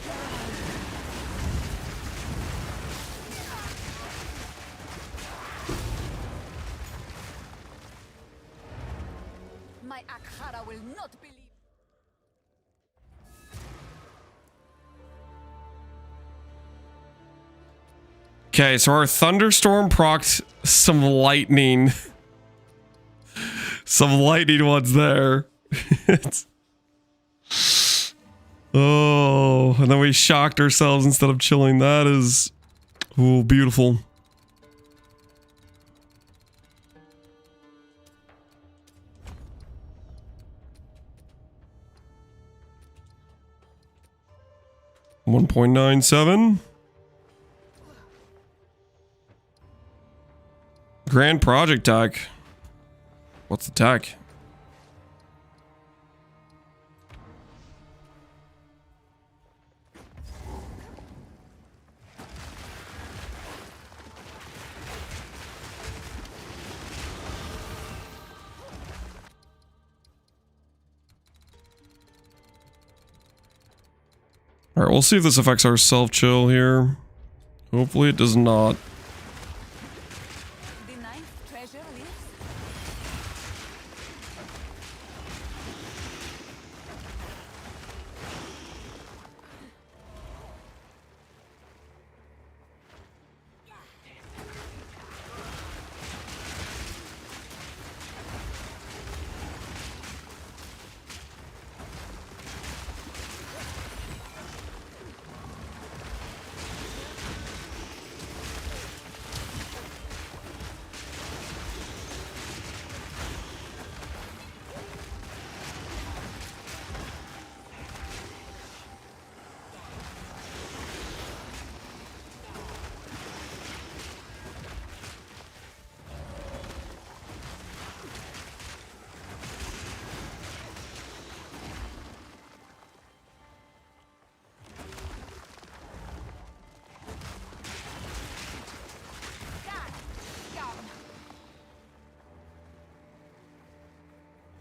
My Akhara will not believe. Okay, so our thunderstorm procced some lightning. Some lightning ones there. Oh, and then we shocked ourselves instead of chilling. That is, ooh, beautiful. $1.97. Grand project tech. What's the tech? Alright, we'll see if this affects our self-chill here. Hopefully it does not. The ninth treasure lives.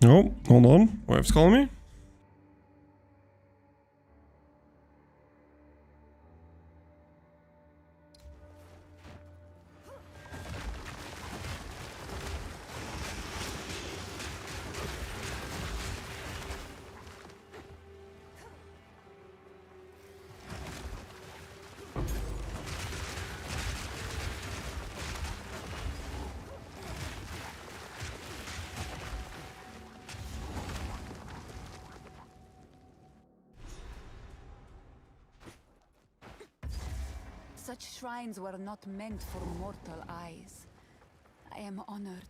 Oh, hold on. Wife's calling me. Such shrines were not meant for mortal eyes. I am honored.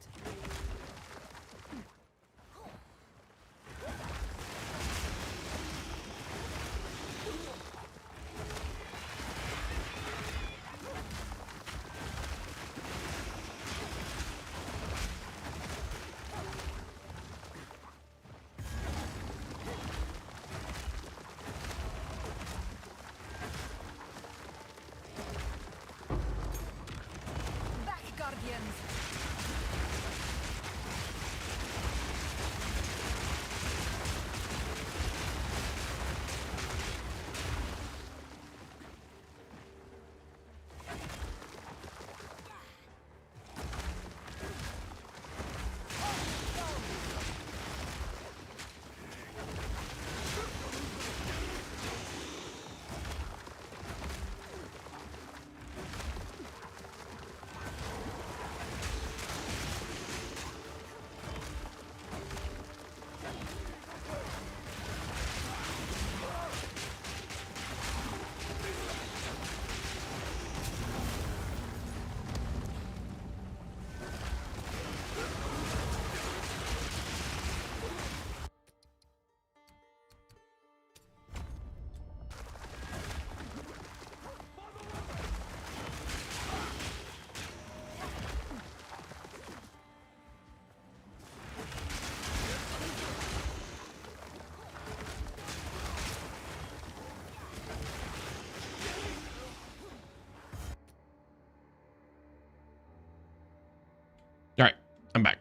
I'm back.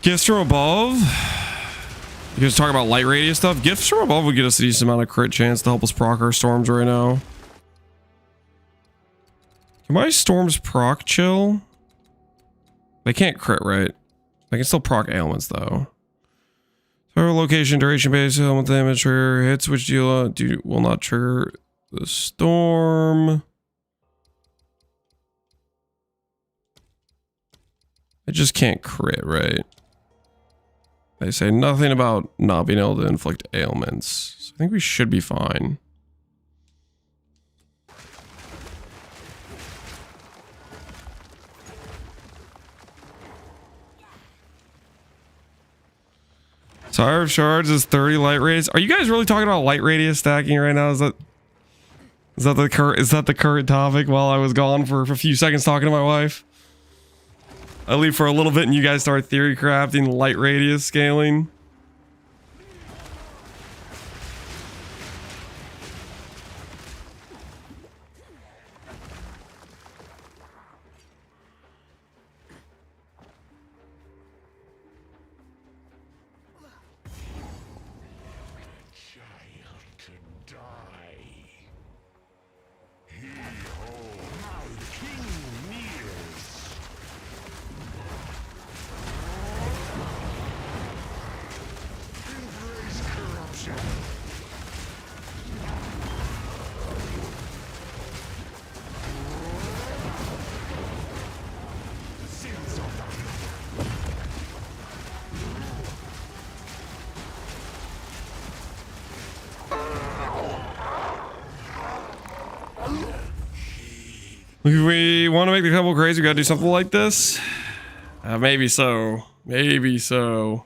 Gifts from above. You guys talking about light radius stuff? Gifts from above would get us a decent amount of crit chance to help us proc our storms right now. Can my storms proc chill? They can't crit, right? They can still proc ailments though. So location, duration based, ailment damage trigger, hits which deal will not trigger the storm. It just can't crit, right? They say nothing about not being able to inflict ailments. So I think we should be fine. Sire of Shards is 30 light radius. Are you guys really talking about light radius stacking right now? Is that the current topic while I was gone for a few seconds talking to my wife? I leave for a little bit and you guys start theory crafting light radius scaling. If we want to make the couple crazy, we gotta do something like this. Maybe so. Maybe so.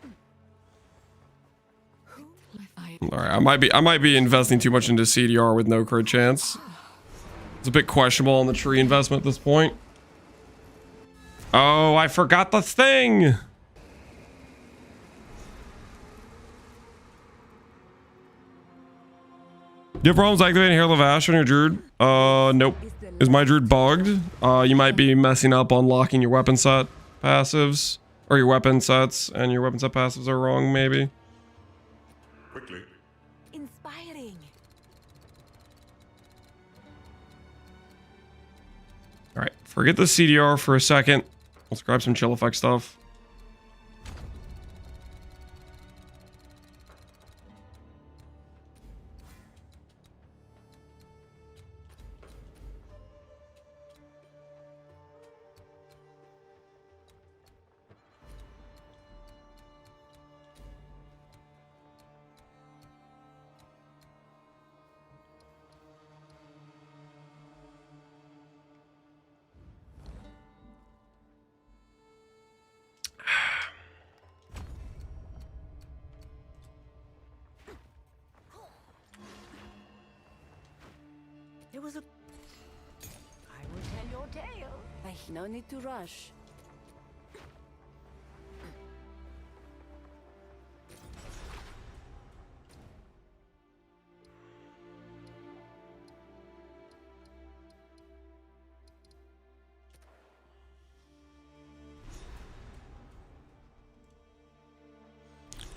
All right, I might be investing too much into CDR with no crit chance. It's a bit questionable on the tree investment at this point. Oh, I forgot the thing. Do you have problems activating Herald of Ash on your druid? Nope. Is my druid bugged? You might be messing up unlocking your weapon set passives, or your weapon sets, and your weapon set passives are wrong, maybe. Quickly. Inspiring. All right, forget the CDR for a second. Let's grab some chill effect stuff. There was a... I will tell your tale. No need to rush.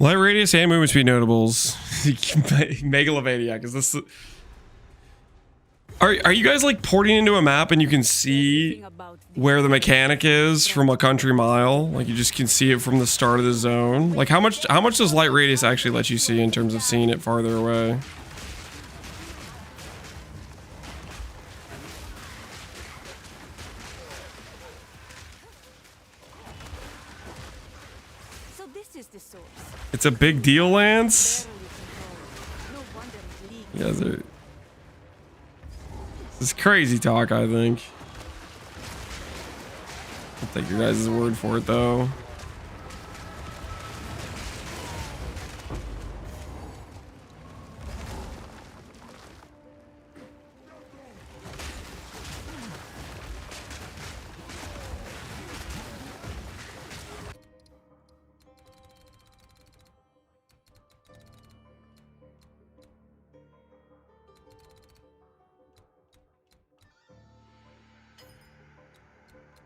Light radius and movement speed notables. Megalovaniac, is this... Are you guys like porting into a map and you can see where the mechanic is from a country mile? Like you just can see it from the start of the zone? Like how much does light radius actually let you see in terms of seeing it farther away? So this is the source. It's a big deal, Lance. Yeah, this is crazy talk, I think. I'll take your guys' word for it, though.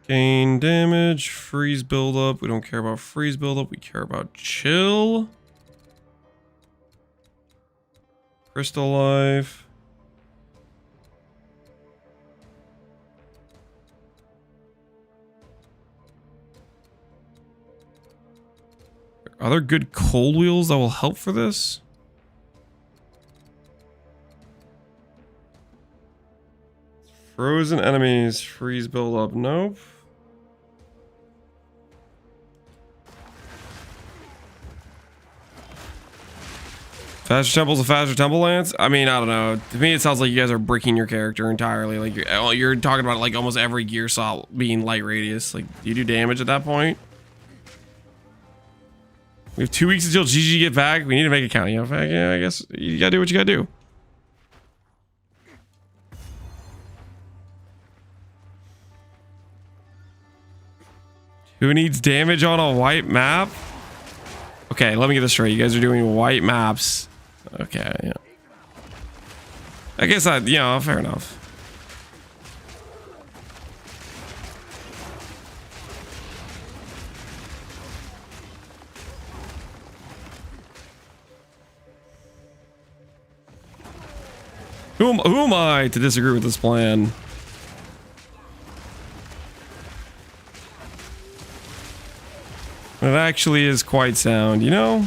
Gain damage, freeze buildup. We don't care about freeze buildup. We care about chill. Crystal life. Are there good cold wheels that will help for this? Frozen enemies, freeze buildup. Nope. Faster temples, a faster temple lance. I mean, I don't know. To me, it sounds like you guys are breaking your character entirely. Like you're talking about like almost every gear slot being light radius. Like, do you do damage at that point? We have 2 weeks until GG get back. We need to make it count. You know, yeah, I guess you gotta do what you gotta do. Who needs damage on a white map? Okay, let me get this straight. You guys are doing white maps. Okay, yeah. I guess that, you know, fair enough. Who am I to disagree with this plan? It actually is quite sound, you know?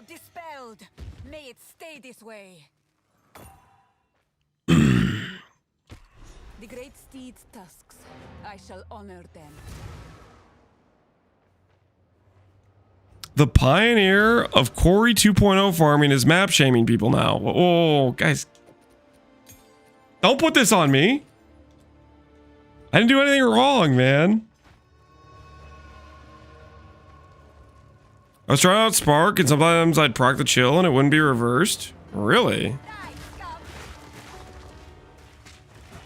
Dispelled. May it stay this way. The great steed's tusks. I shall honor them. The pioneer of Quarry 2.0 farming is map shaming people now. Oh, guys. Don't put this on me. I didn't do anything wrong, man. I was trying out Spark, and sometimes I'd proc the chill, and it wouldn't be reversed. Really?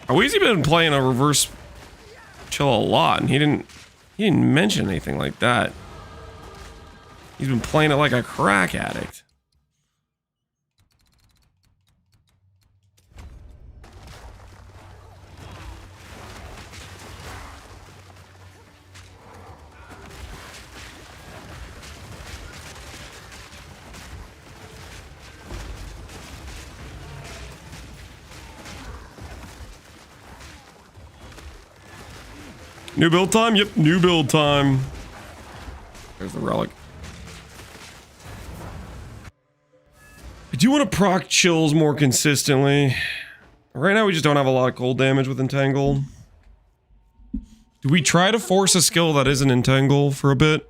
Weezy been playing a reverse chill a lot, and he didn't mention anything like that. He's been playing it like a crack addict. New build time? Yep, new build time. There's the relic. I do want to proc chills more consistently. Right now we just don't have a lot of cold damage with Entangle. Do we try to force a skill that isn't Entangle for a bit?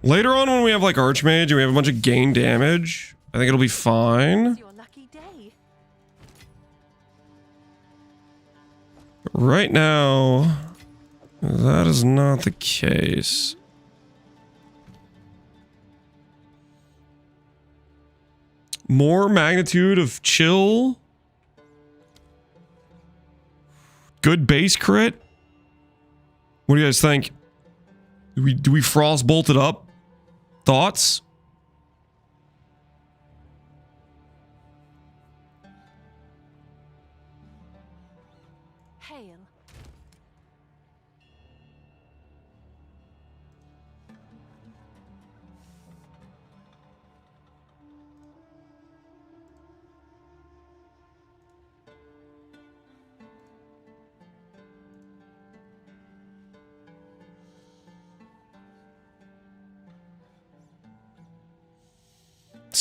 Later on when we have like Archmage and we have a bunch of gain damage, I think it'll be fine. Right now, that is not the case. More magnitude of chill. Good base crit. What do you guys think? Do we frost bolt it up? Thoughts? Hail.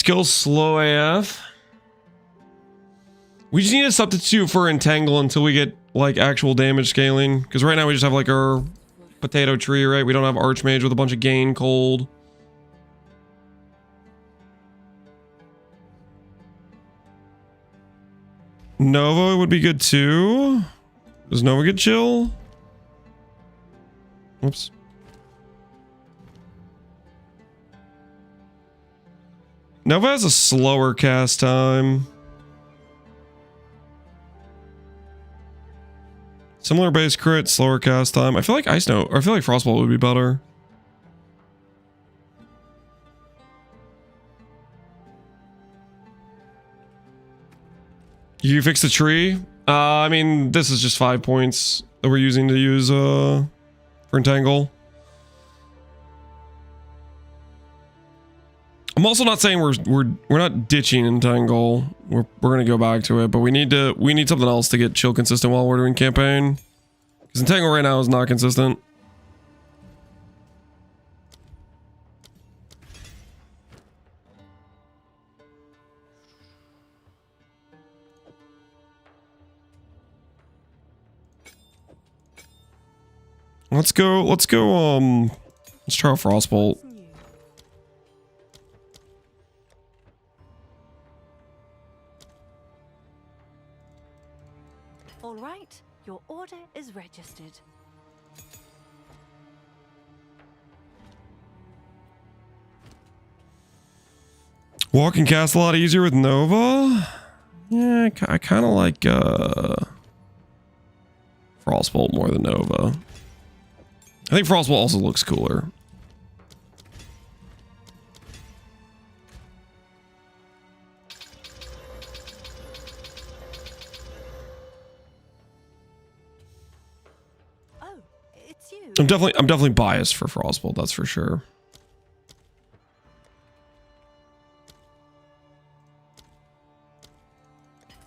Skill slow AF. We just need a substitute for entangle until we get like actual damage scaling. Because right now we just have like our potato tree, right? We don't have Archmage with a bunch of gain cold. Nova would be good too. Does Nova get chill? Oops. Nova has a slower cast time. Similar base crit, slower cast time. I feel like Ice Note, or I feel like Frostbolt would be better. You fix the tree? I mean, this is just 5 points that we're using to use for entangle. I'm also not saying we're not ditching entangle. We're gonna go back to it, but we need something else to get chill consistent while we're doing campaign. Because entangle right now is not consistent. Let's try a Frostbolt. All right, your order is registered. Walk and cast a lot easier with Nova? Yeah, I kind of like Frostbolt more than Nova. I think Frostbolt also looks cooler. Oh, it's you. I'm definitely biased for Frostbolt, that's for sure.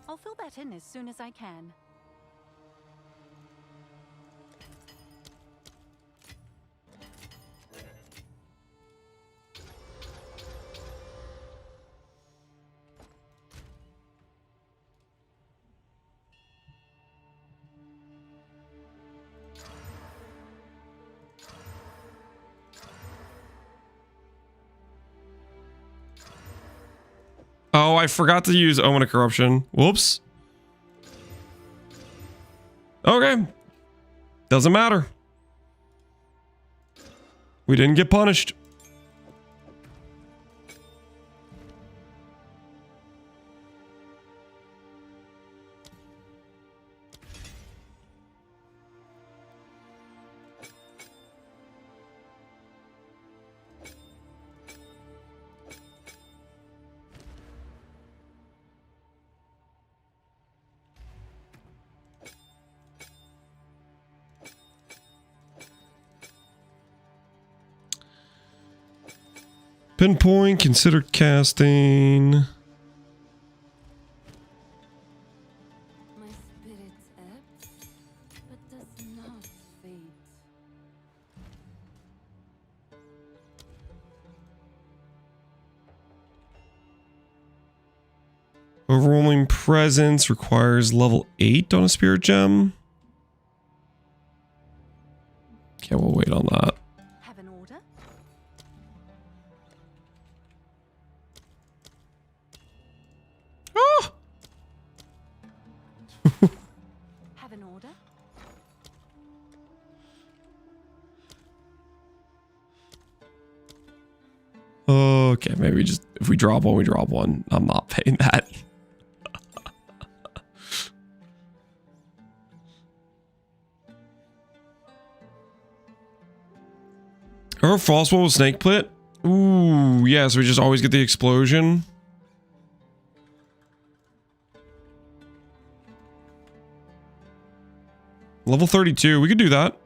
I'll fill that in as soon as I can. Oh, I forgot to use Omen of Corruption. Whoops. Okay. Doesn't matter. We didn't get punished. Pinpoint, consider casting. My spirit ebbs, but does not fade. Overwhelming Presence requires level 8 on a Spirit Gem. Okay, we'll wait on that. Have an order? Ah! Have an order? Okay, maybe just if we drop one, we drop one. I'm not paying that. Or Frostbolt with Snake Pit? Ooh, yeah, so we just always get the explosion. Level 32, we could do that.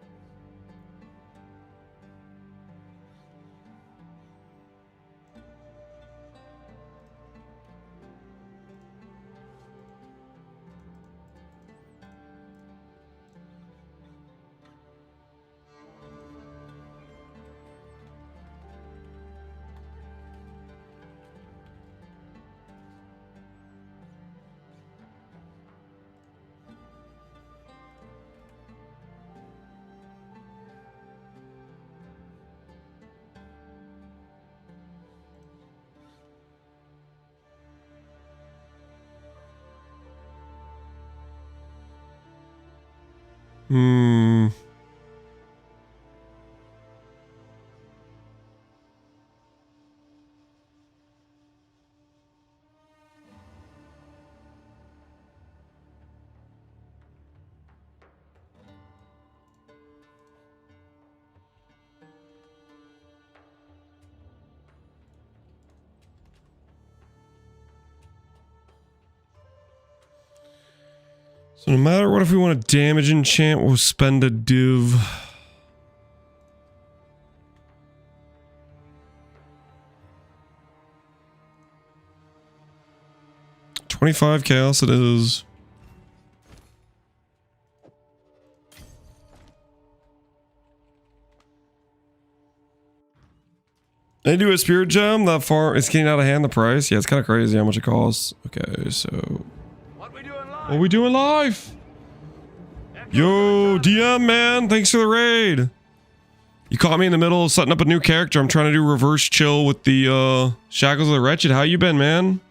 Hmm. So no matter what, if we want to damage enchant, we'll spend a div. $25 chaos it is. They do a spirit gem that far. It's getting out of hand, the price. Yeah, it's kind of crazy how much it costs. Okay, so what we doing live? Yo, DM man, thanks for the raid. You caught me in the middle of setting up a new character. I'm trying to do reverse chill with the Shackles of the Wretched. How you been, man?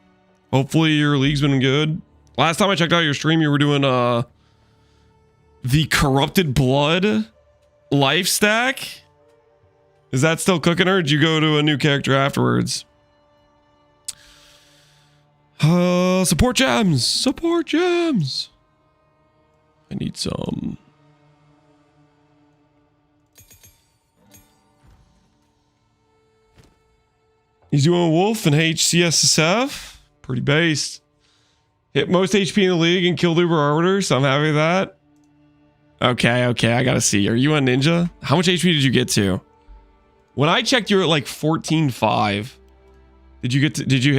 Hopefully your league's been good. Last time I checked out your stream, you were doing the Corrupted Blood life stack. Is that still cooking, or did you go to a new character afterwards? Support gems. Support gems. I need some. He's doing Wolf and HCSSF. Pretty based. Hit most HP in the league and killed Uber Arbiter, so I'm happy with that. Okay, I gotta see. Are you a ninja? How much HP did you get to? When I checked, you were at like 14.5. Did you hit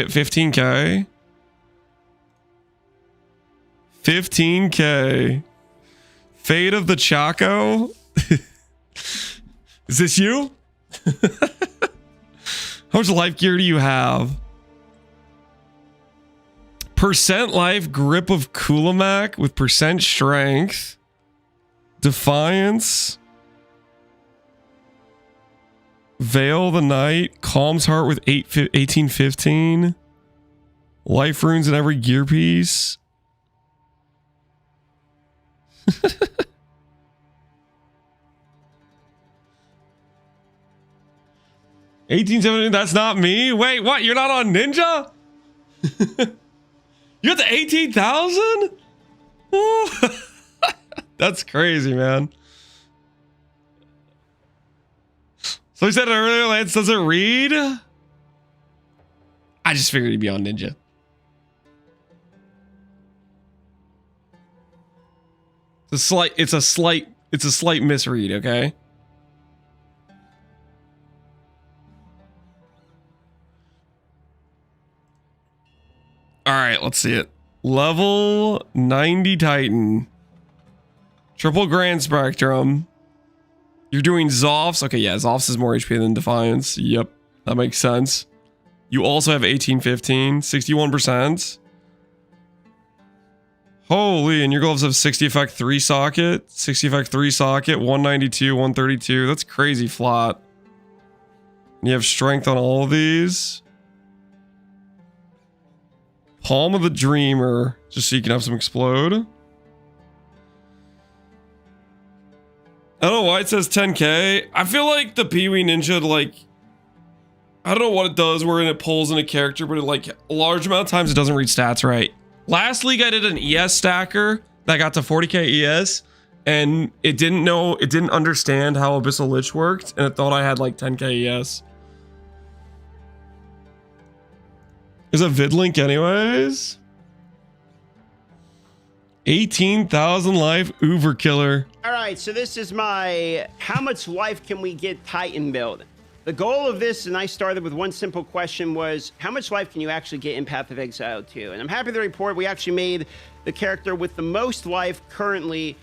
15k? 15k. Fate of the Chaco. Is this you? How much life gear do you have? Percent life, grip of Kulamak with percent strength. Defiance. Veil the Night, Calm's Heart with 1815. Life runes in every gear piece. 1817, that's not me. Wait, what? You're not on Ninja? You got the 18,000? That's crazy, man. So I said it earlier, Lance doesn't read. I just figured he'd be on Ninja. It's a slight misread, okay? All right, let's see it. Level 90 Titan. Triple Grand Spectrum. You're doing Zophs. Okay, yeah, Zophs is more HP than Defiance. Yep, that makes sense. You also have 1815, 61%. Holy, and your gloves have 60 effect 3 socket, 60 effect 3 socket, 192, 132. That's crazy flat. And you have strength on all of these. Palm of the Dreamer, just so you can have some explode. I don't know why it says 10k. I feel like the Pee-wee Ninja, like, I don't know what it does wherein it pulls in a character, but it, like, a large amount of times it doesn't read stats right. Last league I did an ES stacker that got to 40k ES, and it didn't understand how Abyssal Lich worked, and it thought I had like 10k ES. Is a vid link anyways? 18,000 life Uber killer. All right, so this is my how much life can we get Titan build? The goal of this, and I started with one simple question, was how much life can you actually get in Path of Exile 2? And I'm happy to report we actually made the character with the most life currently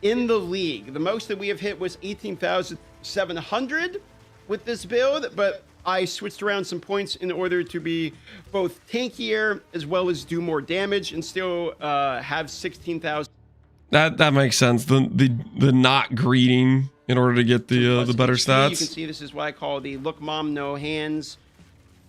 in the league. The most that we have hit was 18,700 with this build, but I switched around some points in order to be both tankier as well as do more damage and still have 16,000. That makes sense. The not greeting in order to get the better stats. You can see this is what I call the look mom no hands,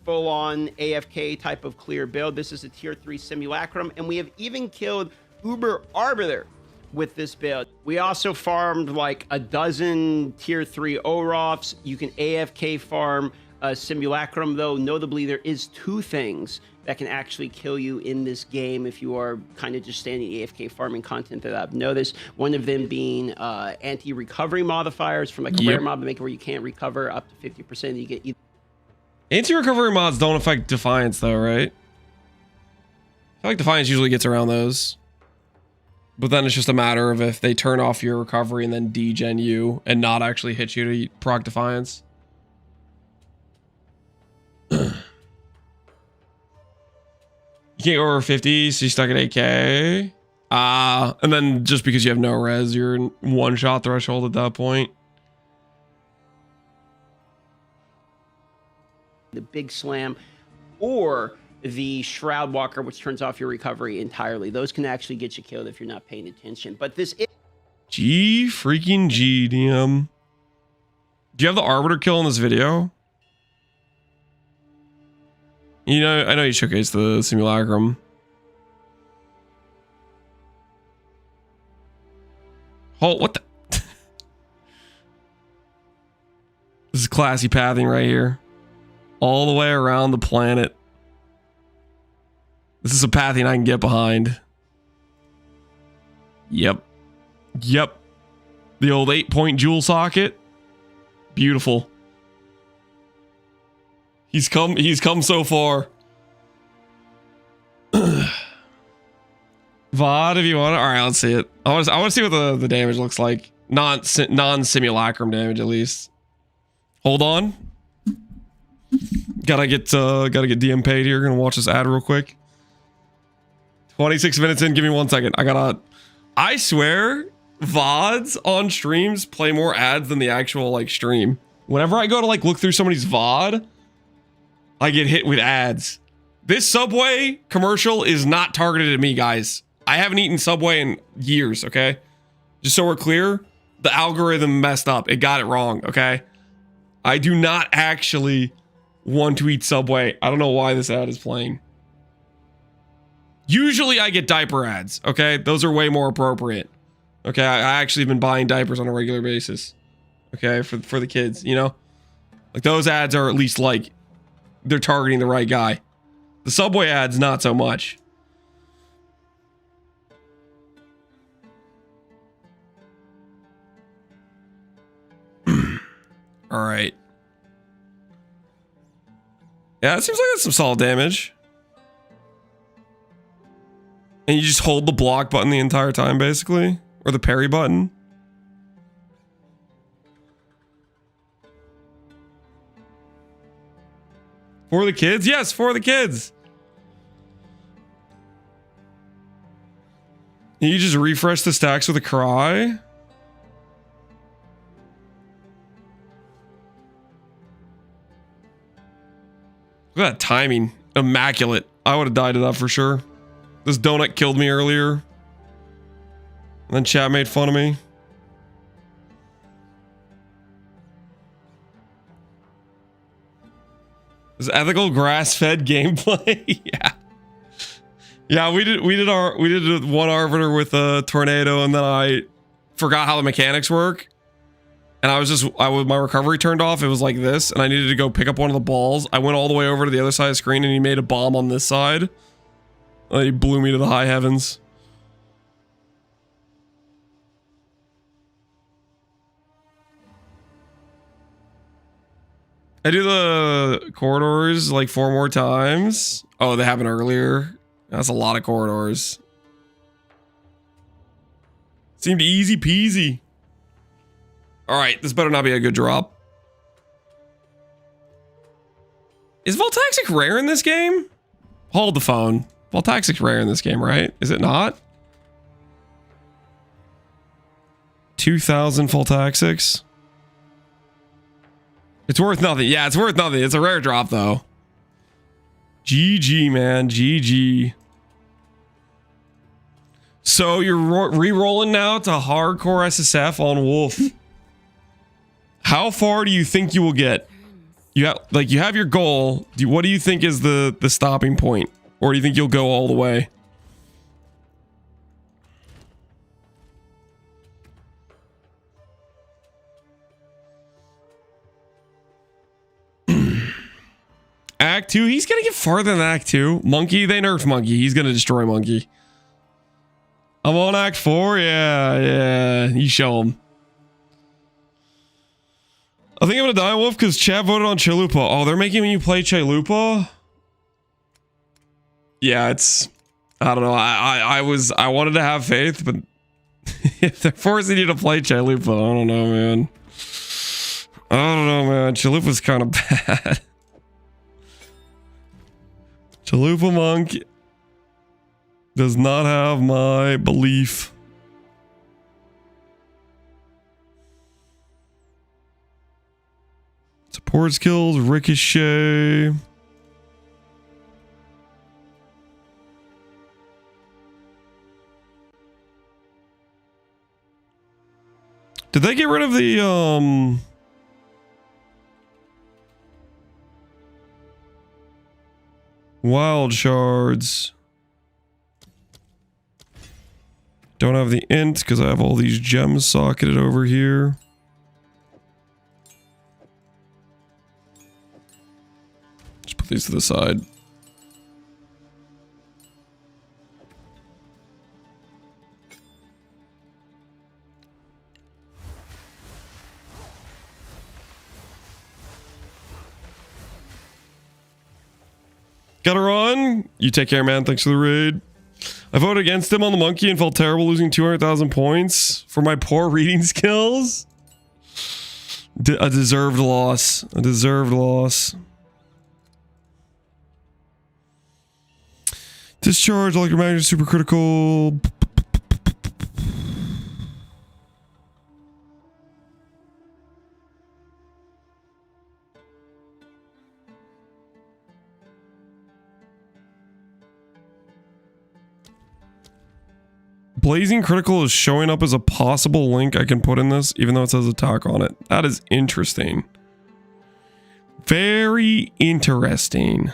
full on AFK type of clear build. This is a tier 3 simulacrum, and we have even killed Uber Arbiter with this build. We also farmed like a dozen tier 3 Orofs. You can AFK farm a Simulacrum, though notably there is 2 things that can actually kill you in this game if you are kind of just standing AFK farming content that I've noticed. One of them being anti-recovery modifiers from like a rare mob to make it where you can't recover up to 50%. You get Anti-recovery mods don't affect Defiance though, right? I feel like Defiance usually gets around those. But then it's just a matter of if they turn off your recovery and then degen you and not actually hit you to proc Defiance. You can't go over 50, so you're stuck at 8k. And then just because you have no res, you're in one-shot threshold at that point. The big slam or the Shroud Walker, which turns off your recovery entirely. Those can actually get you killed if you're not paying attention. But this is G freaking G, DM. Do you have the Arbiter kill in this video? You know, I know you showcased the Simulacrum. Oh, what the? This is classy pathing right here. All the way around the planet. This is a pathing I can get behind. Yep. Yep. The old 8-point jewel socket. Beautiful. He's come so far. VOD if you want it. All right, let's see it. I want to see what the damage looks like. Non-simulacrum damage at least. Hold on. Gotta get DM paid here. Gonna watch this ad real quick. 26 minutes in. Give me 1 second. I swear VODs on streams play more ads than the actual like stream. Whenever I go to like look through somebody's VOD, I get hit with ads. This Subway commercial is not targeted at me, guys. I haven't eaten Subway in years, okay? Just so we're clear, the algorithm messed up. It got it wrong, okay? I do not actually want to eat Subway. I don't know why this ad is playing. Usually I get diaper ads, okay? Those are way more appropriate. Okay, I actually have been buying diapers on a regular basis. Okay, for the kids, you know? Like those ads are at least like, they're targeting the right guy. The Subway ads, not so much. All right. Yeah, it seems like that's some solid damage. And you just hold the block button the entire time, basically. Or the parry button. For the kids? Yes, for the kids. You just refresh the stacks with a cry. Look at that timing. Immaculate. I would have died to that for sure. This donut killed me earlier. And then chat made fun of me. This ethical grass-fed gameplay. Yeah. Yeah, we did one arbiter with a tornado, and then I forgot how the mechanics work. And my recovery turned off. It was like this, and I needed to go pick up one of the balls. I went all the way over to the other side of the screen, and he made a bomb on this side. And he blew me to the high heavens. I do the corridors like 4 more times. Oh, they happened earlier. That's a lot of corridors. Seemed easy peasy. All right, this better not be a good drop. Is Voltaxic rare in this game? Hold the phone. Voltaxic's rare in this game, right? Is it not? 2,000 Voltaxics. It's worth nothing. Yeah, it's worth nothing. It's a rare drop, though. GG, man. GG. So you're re-rolling now to hardcore SSF on Wolf. How far do you think you will get? You have your goal. What do you think is the stopping point? Or do you think you'll go all the way? Act 2. He's gonna get farther than Act 2. Monkey, they nerfed Monkey. He's gonna destroy Monkey. I'm on Act 4. Yeah. You show him. I think I'm gonna die, Wolf, because chat voted on Chalupa. Oh, they're making you play Chalupa? Yeah, it's... I don't know. I wanted to have faith, but if they're forcing you to play Chalupa, I don't know, man. I don't know, man. Chalupa's kind of bad. Chalupa Monk does not have my belief. Support skills, Ricochet. Did they get rid of the wild shards? Don't have the int because I have all these gems socketed over here. Just put these to the side. Got her on. You take care, man. Thanks for the raid. I voted against him on the monkey and felt terrible losing 200,000 points for my poor reading skills. A deserved loss. A deserved loss. Discharge, electromagnetic, super critical. Blazing critical is showing up as a possible link I can put in this, even though it says attack on it. That is interesting. Very interesting.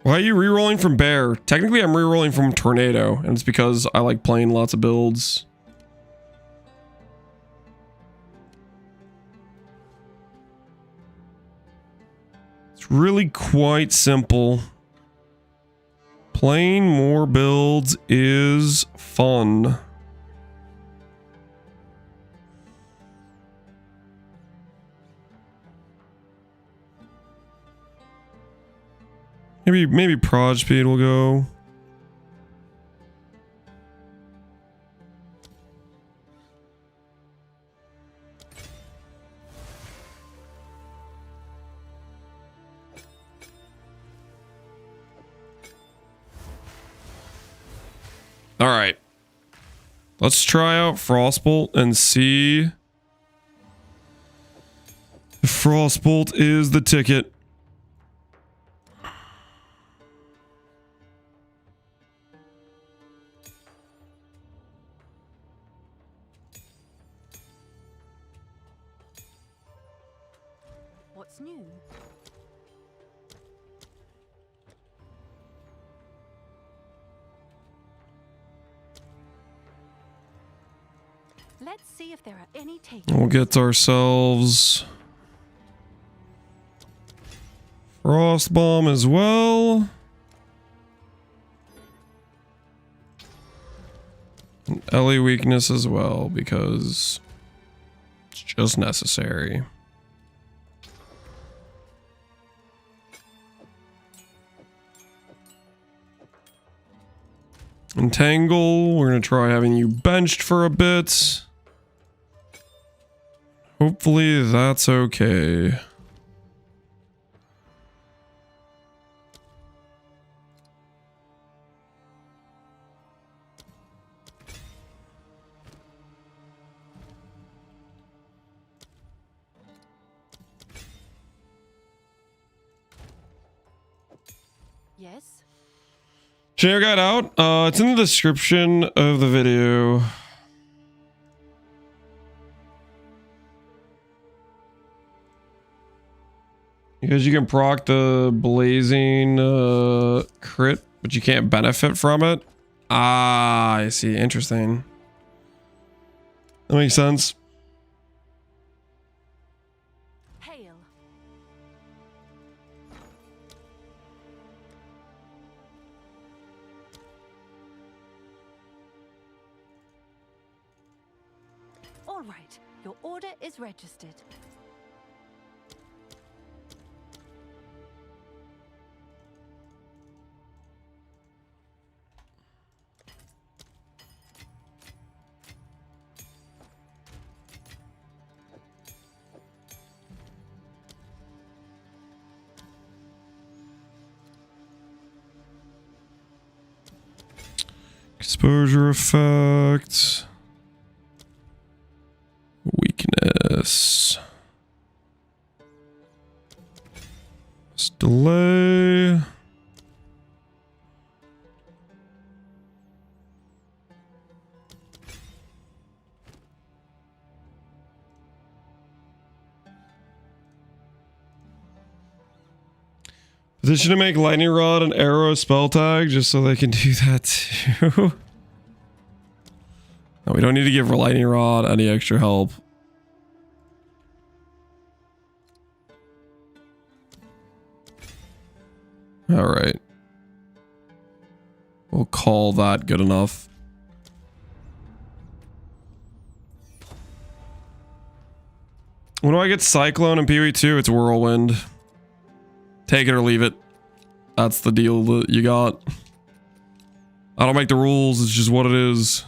Why are you rerolling from Bear? Technically, I'm rerolling from Tornado, and it's because I like playing lots of builds. It's really quite simple. Playing more builds is fun. Maybe prod speed will go. All right. Let's try out Frostbolt and see if Frostbolt is the ticket. What's new? Let's see if there are any takers. We'll get ourselves Frost Bomb as well. And Ellie weakness as well, because it's just necessary. Entangle, we're going to try having you benched for a bit. Hopefully that's okay. Yes. Share guide out. It's in the description of the video. Because you can proc the blazing crit, but you can't benefit from it. Ah, I see. Interesting. That makes sense. Hail. All right, your order is registered. Exposure effect. Weakness. Delay. Position to make lightning rod and arrow spell tag just so they can do that too. No, we don't need to give lightning rod any extra help. All right. We'll call that good enough. When do I get Cyclone and Pee-wee 2? It's Whirlwind. Take it or leave it. That's the deal that you got. I don't make the rules, it's just what it is.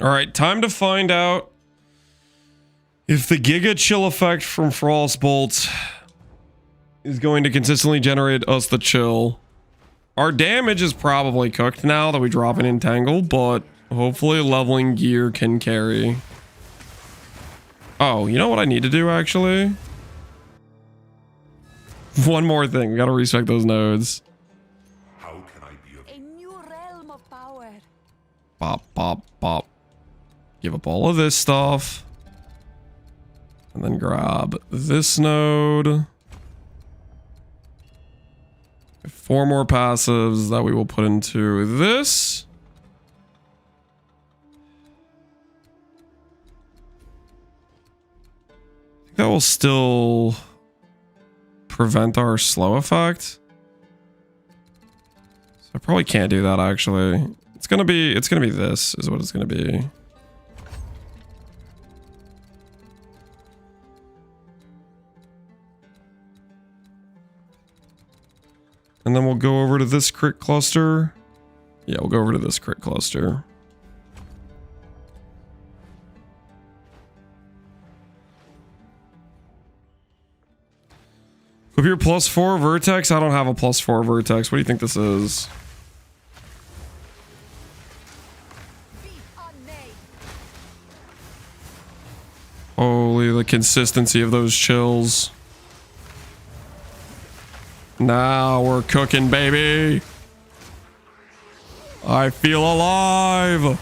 All right, time to find out if the Giga Chill effect from Frostbolt is going to consistently generate us the chill. Our damage is probably cooked now that we drop an Entangle, but hopefully leveling gear can carry. Oh, you know what I need to do actually? One more thing, we gotta respec those nodes. How can I be of A new realm of power. Bop, bop, bop. Give up all of this stuff. And then grab this node. 4 more passives that we will put into this. I think that will still prevent our slow effect. So I probably can't do that actually. It's gonna be this is what it's gonna be. And then we'll go over to this crit cluster. Yeah, we'll go over to this crit cluster. If you're +4 vertex, I don't have a +4 vertex. What do you think this is? Holy, the consistency of those chills. Now we're cooking, baby. I feel alive.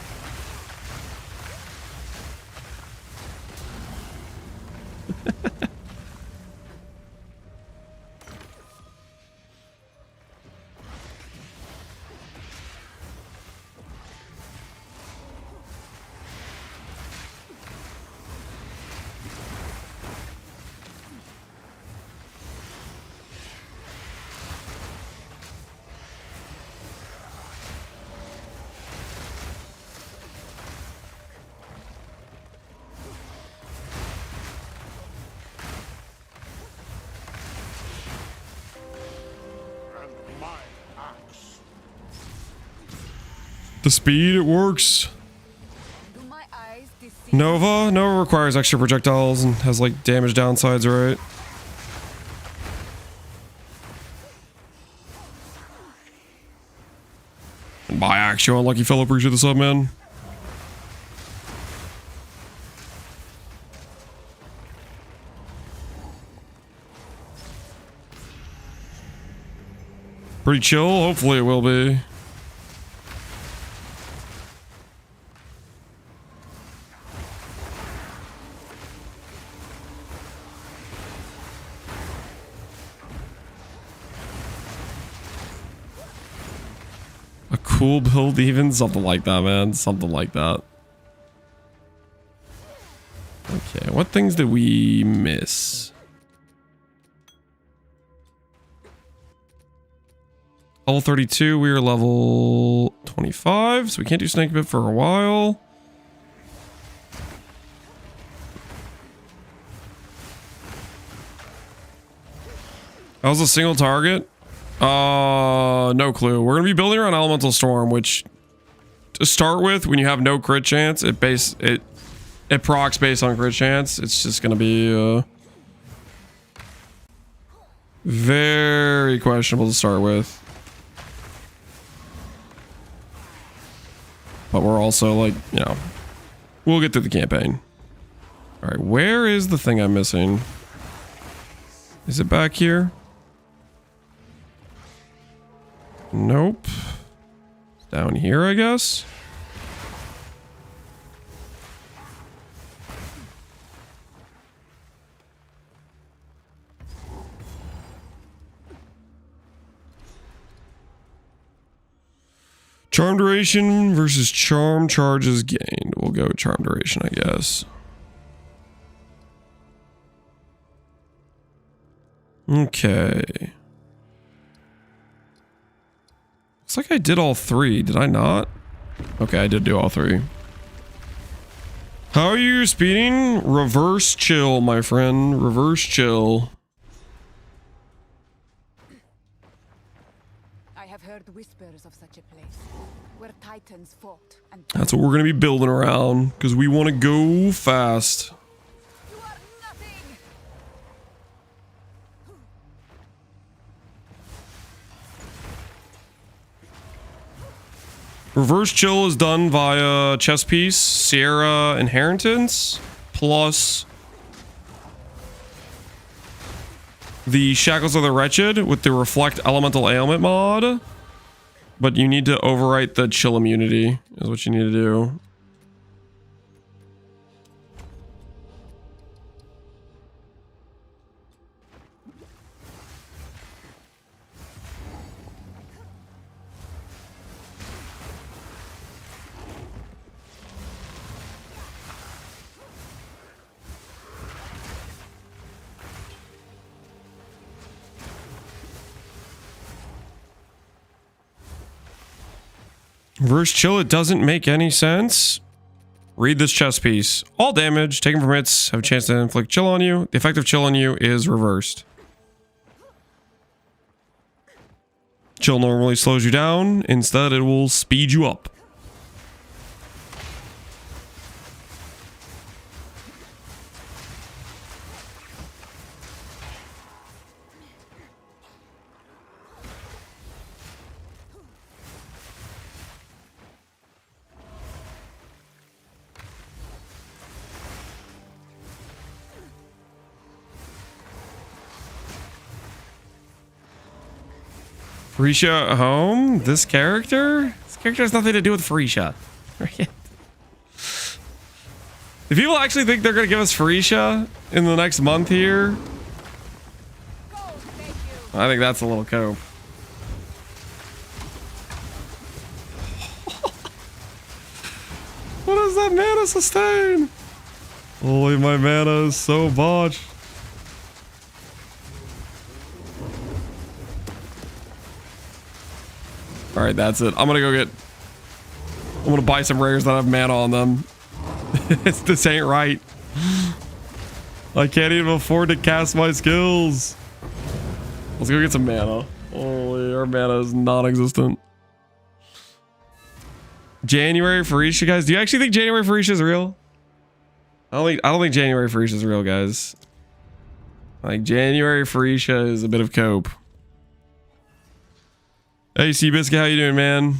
The speed, it works. Nova requires extra projectiles and has like damage downsides, right? And by Axio, unlucky fellow, appreciate the sub, man. Pretty chill. Hopefully it will be. A cool build even? Something like that, man. Something like that. Okay, what things did we miss? Level 32, we are level 25, so we can't do snake bit for a while. That was a single target? No clue. We're gonna be building around Elemental Storm, which to start with, when you have no crit chance, it procs based on crit chance. It's just gonna be very questionable to start with. But we're also like, you know, we'll get through the campaign. All right, where is the thing I'm missing? Is it back here? Nope. It's down here, I guess. Charm duration versus charm charges gained. We'll go charm duration, I guess. Okay. Looks like I did all three. Did I not? Okay, I did do all three. How are you speeding? Reverse chill, my friend. Reverse chill. I have heard whispers of such a place where titans fought and That's what we're going to be building around because we want to go fast. Reverse chill is done via chest piece, Sierra inheritance, plus the Shackles of the Wretched with the Reflect Elemental Ailment mod. But you need to overwrite the chill immunity is what you need to do. Reverse chill, it doesn't make any sense. Read this chest piece. All damage taken from hits have a chance to inflict chill on you. The effect of chill on you is reversed. Chill normally slows you down. Instead, it will speed you up. Farisha home? This character? This character has nothing to do with Farisha. Right? If people actually think they're going to give us Farisha in the next month here, I think that's a little cope. What is that mana sustain? Holy, my mana is so botched. All right, that's it. I'm gonna buy some rares that have mana on them. This ain't right. I can't even afford to cast my skills. Let's go get some mana. Holy, our mana is non-existent. January Farisha, guys. Do you actually think January Farisha is real? I don't think January Farisha is real, guys. Like, January Farisha is a bit of cope. Hey, Seabiscuit, how you doing, man?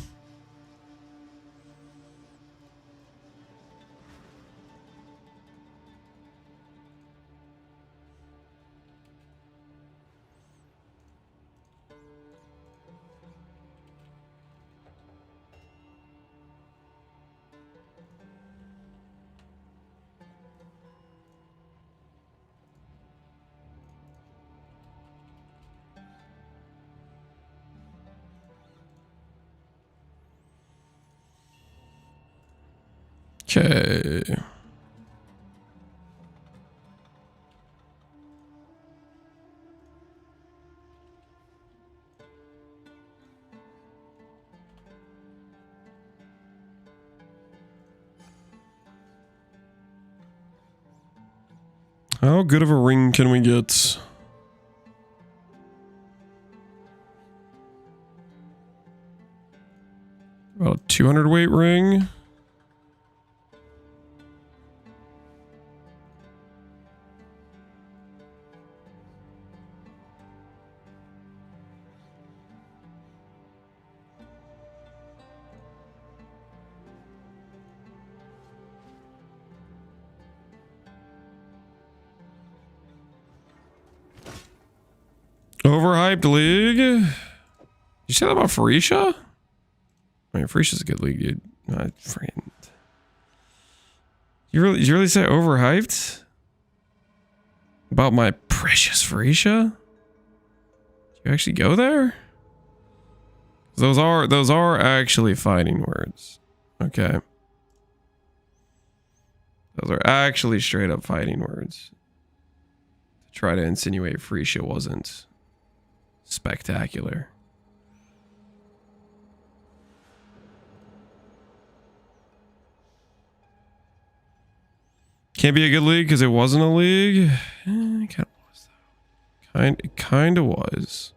Okay. How good of a ring can we get? About a 200 weight ring. Overhyped league? You say that about Farisha? I mean, Farisha's a good league, dude. Freaking. You really say overhyped? About my precious Farisha? Did you actually go there? Those are actually fighting words. Okay. Those are actually straight up fighting words. To try to insinuate Farisha wasn't spectacular. Can't be a good league because it wasn't a league. It kind of was though. It kind of was.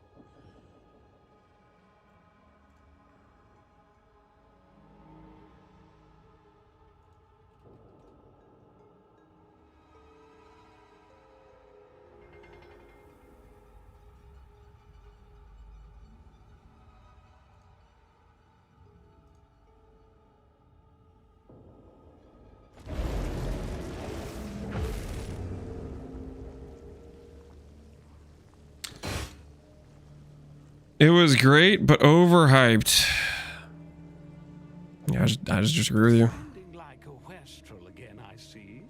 It was great, but overhyped. Yeah, I just disagree with you. Like a wastrel again, I see.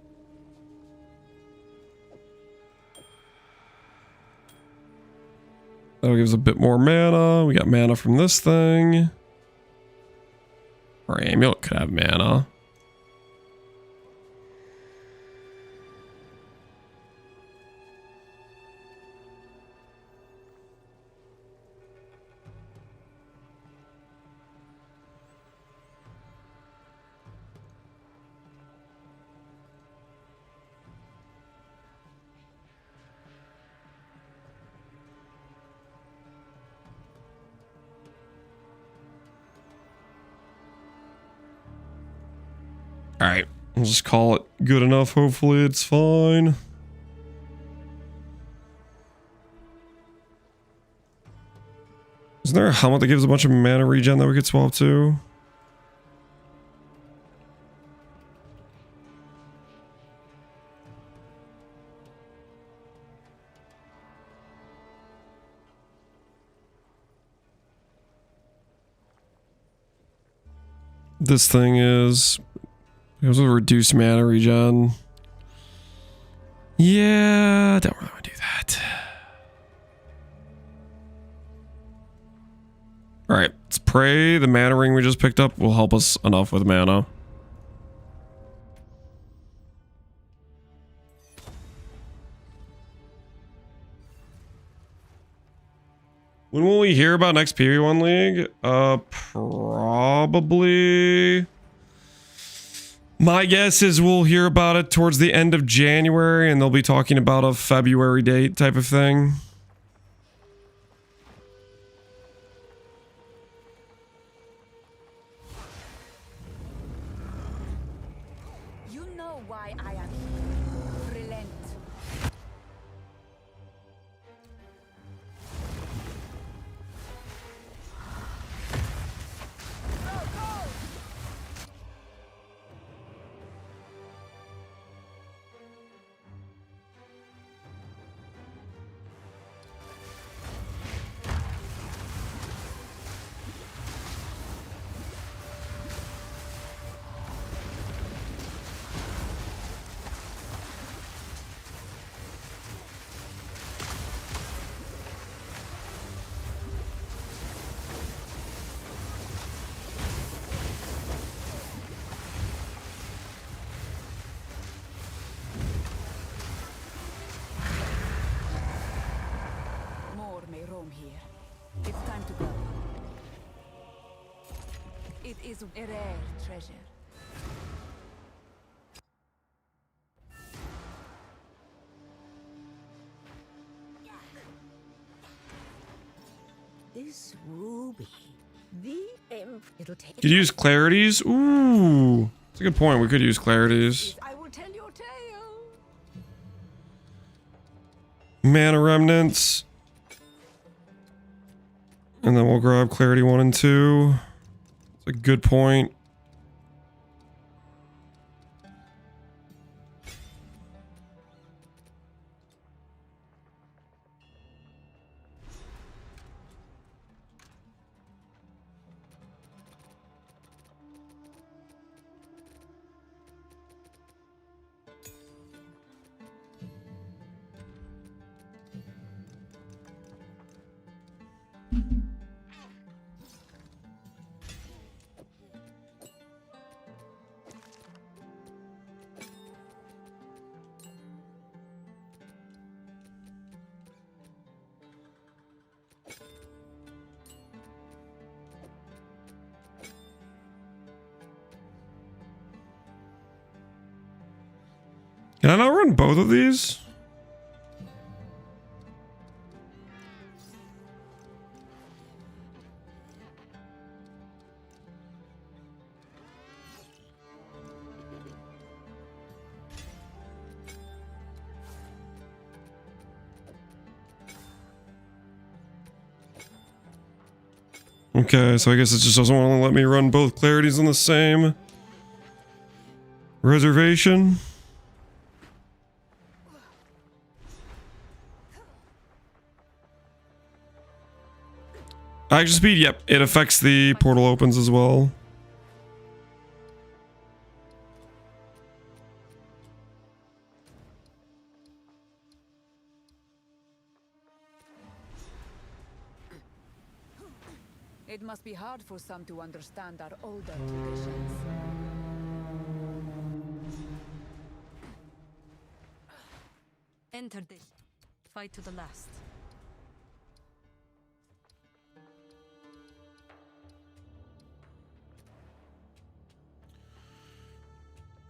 That'll give us a bit more mana. We got mana from this thing. Our amulet could have mana. Alright, we'll just call it good enough. Hopefully it's fine. Isn't there a helmet that gives a bunch of mana regen that we could swap to? This thing is... It was a reduced mana regen. Yeah, I don't really want to do that. Alright, let's pray the mana ring we just picked up will help us enough with mana. When will we hear about next PV1 League? Probably... My guess is we'll hear about it towards the end of January, and they'll be talking about a February date type of thing. You know why I am here. Relent. It is a rare treasure. This ruby, the it'll take. Could use clarities. Ooh, that's a good point. We could use clarities. I will tell your tale. Mana remnants. And then we'll grab clarity 1 and 2. It's a good point. Can I not run both of these? Okay, so I guess it just doesn't want to let me run both clarities on the same reservation. Action speed, yep, it affects the portal opens as well. It must be hard for some to understand our older traditions. Enter this. Fight to the last.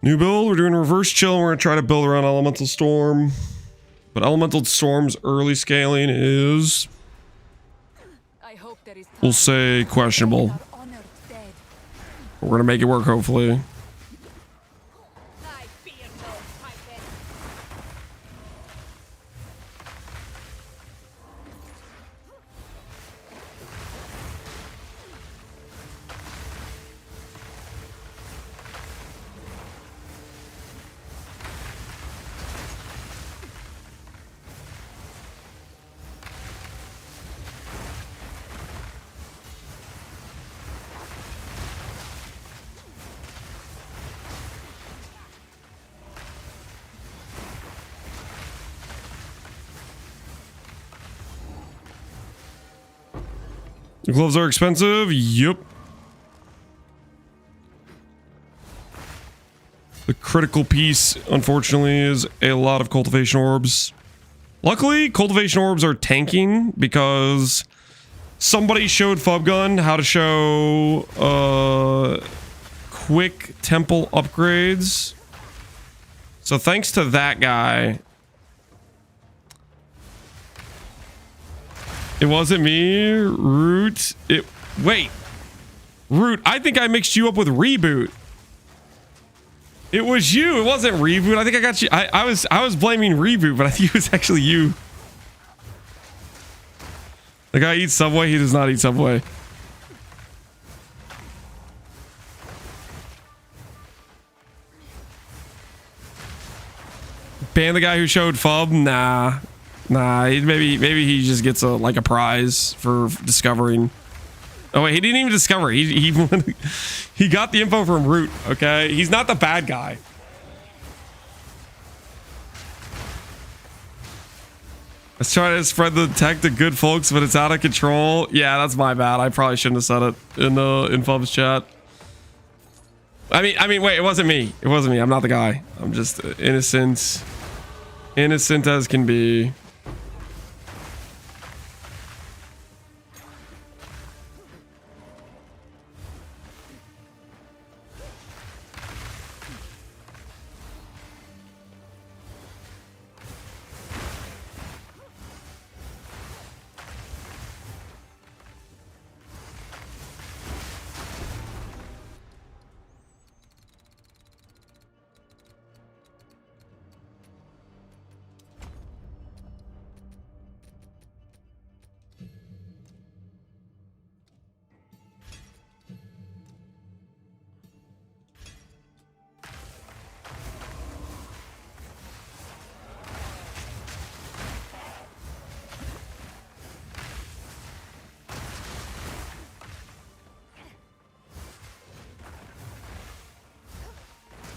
New build, we're doing reverse chill. We're going to try to build around Elemental Storm. But Elemental Storm's early scaling is, we'll say, questionable. We're going to make it work, hopefully. The gloves are expensive. Yep. The critical piece, unfortunately, is a lot of cultivation orbs. Luckily, cultivation orbs are tanking because somebody showed Fubgun how to show quick temple upgrades. So thanks to that guy. It wasn't me, Root. Wait. Root, I think I mixed you up with Reboot. It was you. It wasn't Reboot. I think I got you. I was blaming Reboot, but I think it was actually you. The guy eats Subway. He does not eat Subway. Ban the guy who showed Fub? Nah. Nah, maybe he just gets like a prize for discovering. Oh wait, he didn't even discover. He got the info from Root. Okay, he's not the bad guy. Let's try to spread the tech to good folks, but it's out of control. Yeah, that's my bad. I probably shouldn't have said it in Fub's chat. I mean, wait, it wasn't me. It wasn't me. I'm not the guy. I'm just innocent as can be.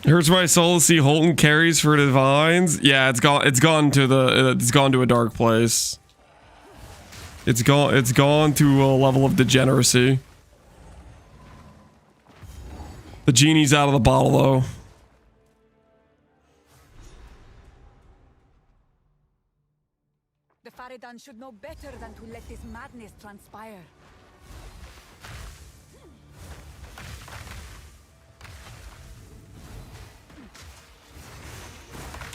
Hurts my soul to see Holton carries for divines. Yeah, it's gone to a dark place. It's gone to a level of degeneracy. The genie's out of the bottle though. The Faridan should know better than to let this madness transpire.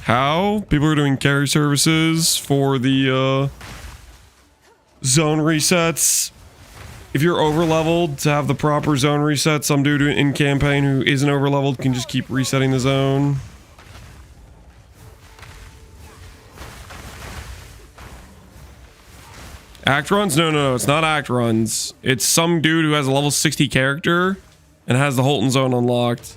How? People are doing carry services for the zone resets. If you're over leveled to have the proper zone reset, some dude in campaign who isn't over leveled can just keep resetting the zone. Act runs? No, it's not act runs. It's some dude who has a level 60 character and has the Holton zone unlocked.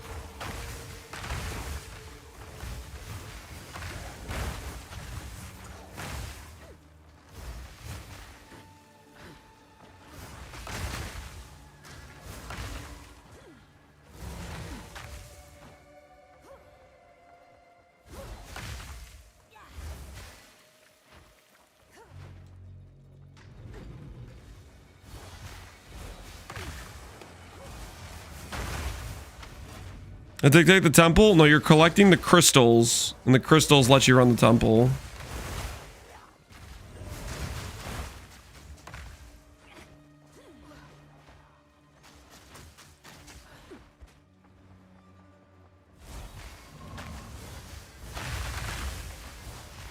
And to take the temple? No, you're collecting the crystals, and the crystals let you run the temple.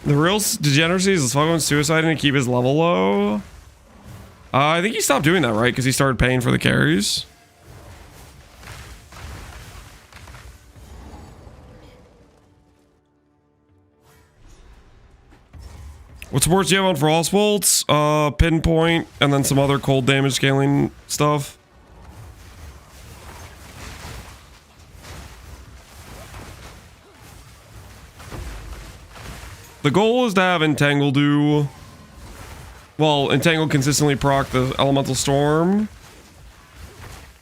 The real degeneracy is fucking suiciding to keep his level low. I think he stopped doing that, right? Because he started paying for the carries. What supports do you have on Frost Bolts? Pinpoint, and then some other cold damage scaling stuff. The goal is to have Entangle do... Well, Entangle consistently proc the Elemental Storm,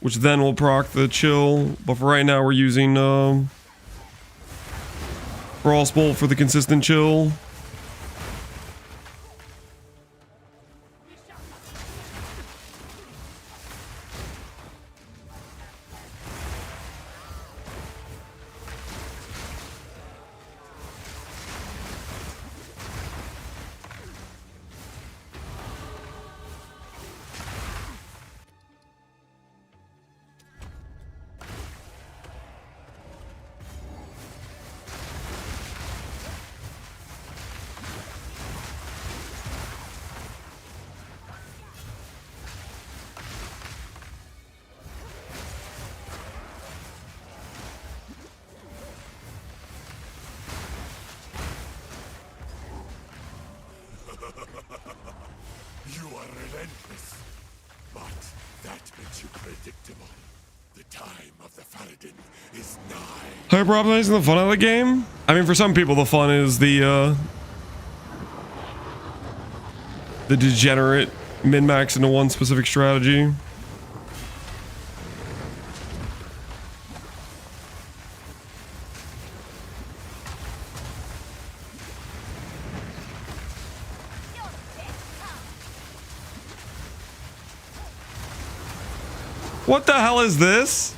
which then will proc the Chill. But for right now, we're using Frost Bolt for the consistent Chill. You are relentless, but that makes you predictable. The time of the Faradin is nigh. Hyper optimizing the fun of the game? I mean, for some people, the fun is the degenerate min-max into one specific strategy. What the hell is this?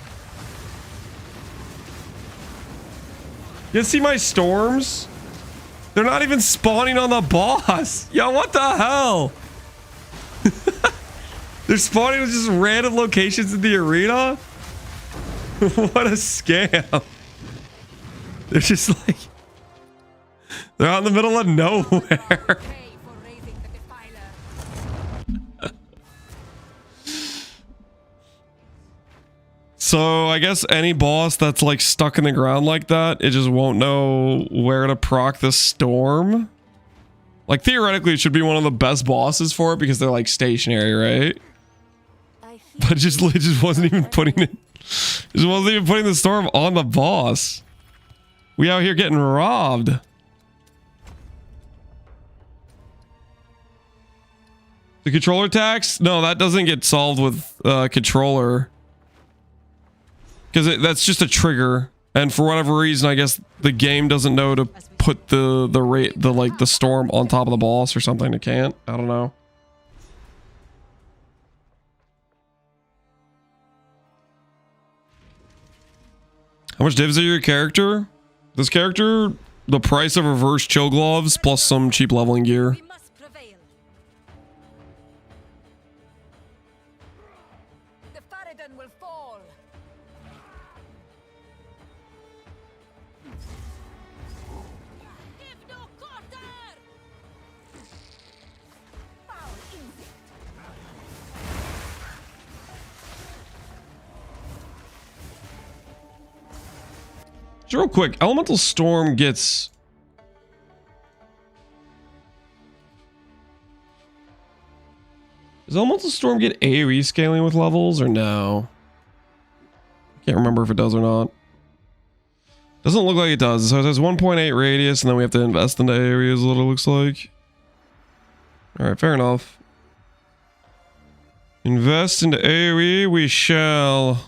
You see my storms? They're not even spawning on the boss. Yo, what the hell? They're spawning with just random locations in the arena? What a scam. They're just like... They're out in the middle of nowhere. So I guess any boss that's like stuck in the ground like that, it just won't know where to proc the storm. Like theoretically, it should be one of the best bosses for it because they're like stationary, right? But it just wasn't even putting it. Just wasn't even putting the storm on the boss. We out here getting robbed. The controller tax? No, that doesn't get solved with controller. Because that's just a trigger. And for whatever reason, I guess the game doesn't know to put the storm on top of the boss or something. It can't. I don't know. How much divs are your character? This character, the price of reverse chill gloves plus some cheap leveling gear. Just real quick, Elemental Storm gets... Does Elemental Storm get AoE scaling with levels or no? Can't remember if it does or not. Doesn't look like it does. So it has 1.8 radius and then we have to invest into AoE is what it looks like. Alright, fair enough. Invest into AoE we shall...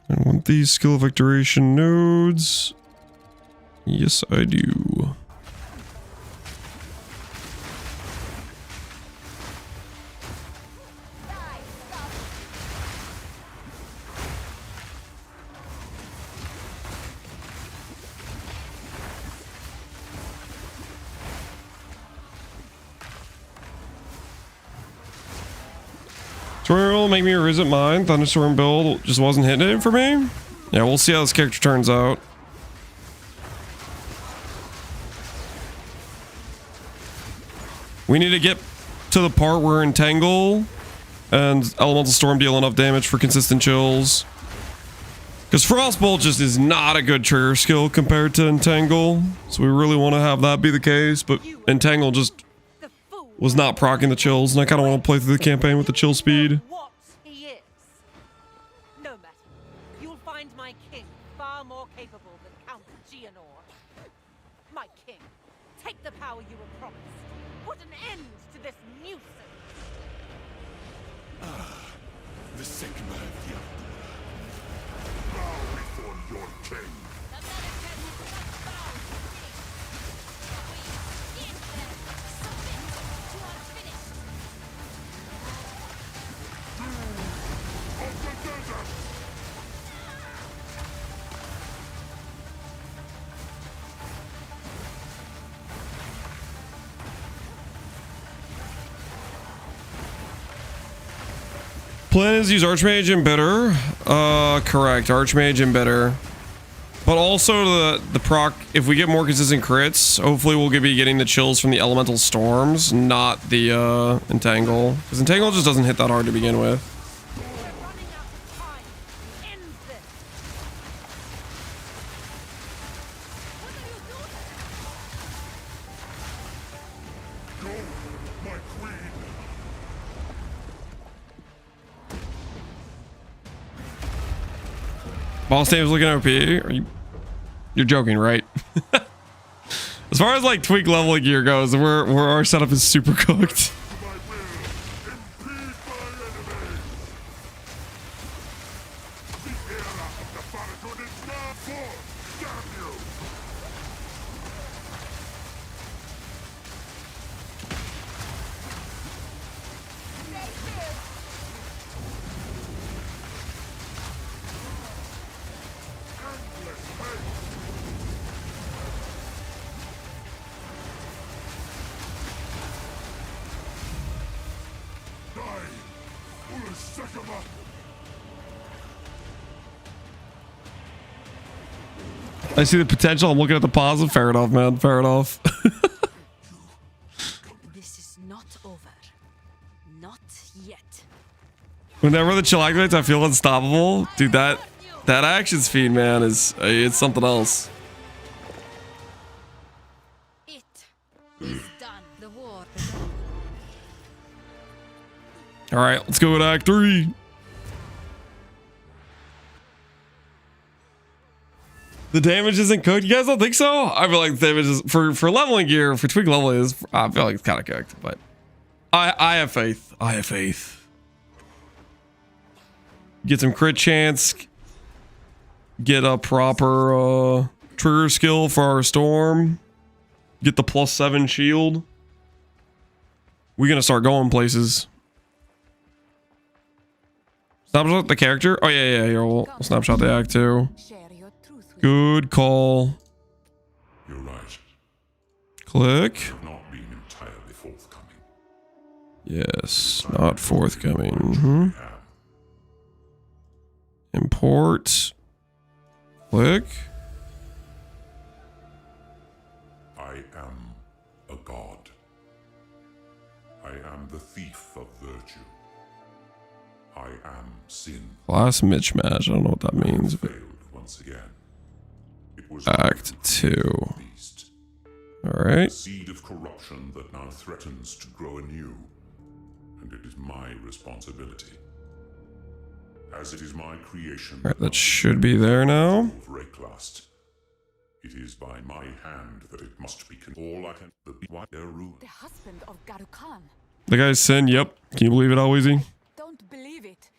I want these skill victoration nodes. Yes, I do. Twirl, make me revisit mine. Thunderstorm build just wasn't hitting it for me. Yeah, we'll see how this character turns out. We need to get to the part where Entangle and Elemental Storm deal enough damage for consistent chills. Because Frostbolt just is not a good trigger skill compared to Entangle. So we really want to have that be the case. But Entangle just was not proccing the chills. And I kind of want to play through the campaign with the chill speed. He is. No matter. You'll find my king far more capable than Count Geonor. My king, take the power you were promised. Put an end to this nuisance. The Sigma of the bow before your king. Plan is use Archmage and Bitter. Correct. Archmage and Bitter. But also the proc, if we get more consistent crits, hopefully we'll be getting the chills from the Elemental Storms, not the Entangle. Because Entangle just doesn't hit that hard to begin with. Boss name is looking OP. You're joking, right? As far as like tweak leveling gear goes, where our setup is super cooked. I see the potential. I'm looking at the positive. Fair enough, man. Fair enough. This is not over. Not yet. Whenever the chill activates, I feel unstoppable. Dude, that action speed, man, is it's something else. It is done. The war. All right, let's go with Act 3. The damage isn't cooked. You guys don't think so? I feel like the damage is for leveling gear, for tweak leveling is. I feel like it's kind of cooked, but I have faith. I have faith. Get some crit chance. Get a proper trigger skill for our storm. Get the +7 shield. We're gonna start going places. Snapshot the character. Oh yeah. Here, we'll snapshot the act too. Good call. You're right. Click. I've not been entirely forthcoming. Yes, not forthcoming. Import. Click. I am a god. I am the thief of virtue. I am sin. Class mismatch. I don't know what that means. But Once again. Act 2. All right. A seed of corruption that now threatens to grow anew, and it is my responsibility. As it is my creation. All right, that should be there now. It is by my hand that it must be all I can. The husband of Garukan. The guy's Sin. Yep. Can you believe it, Alweezy? Don't believe it.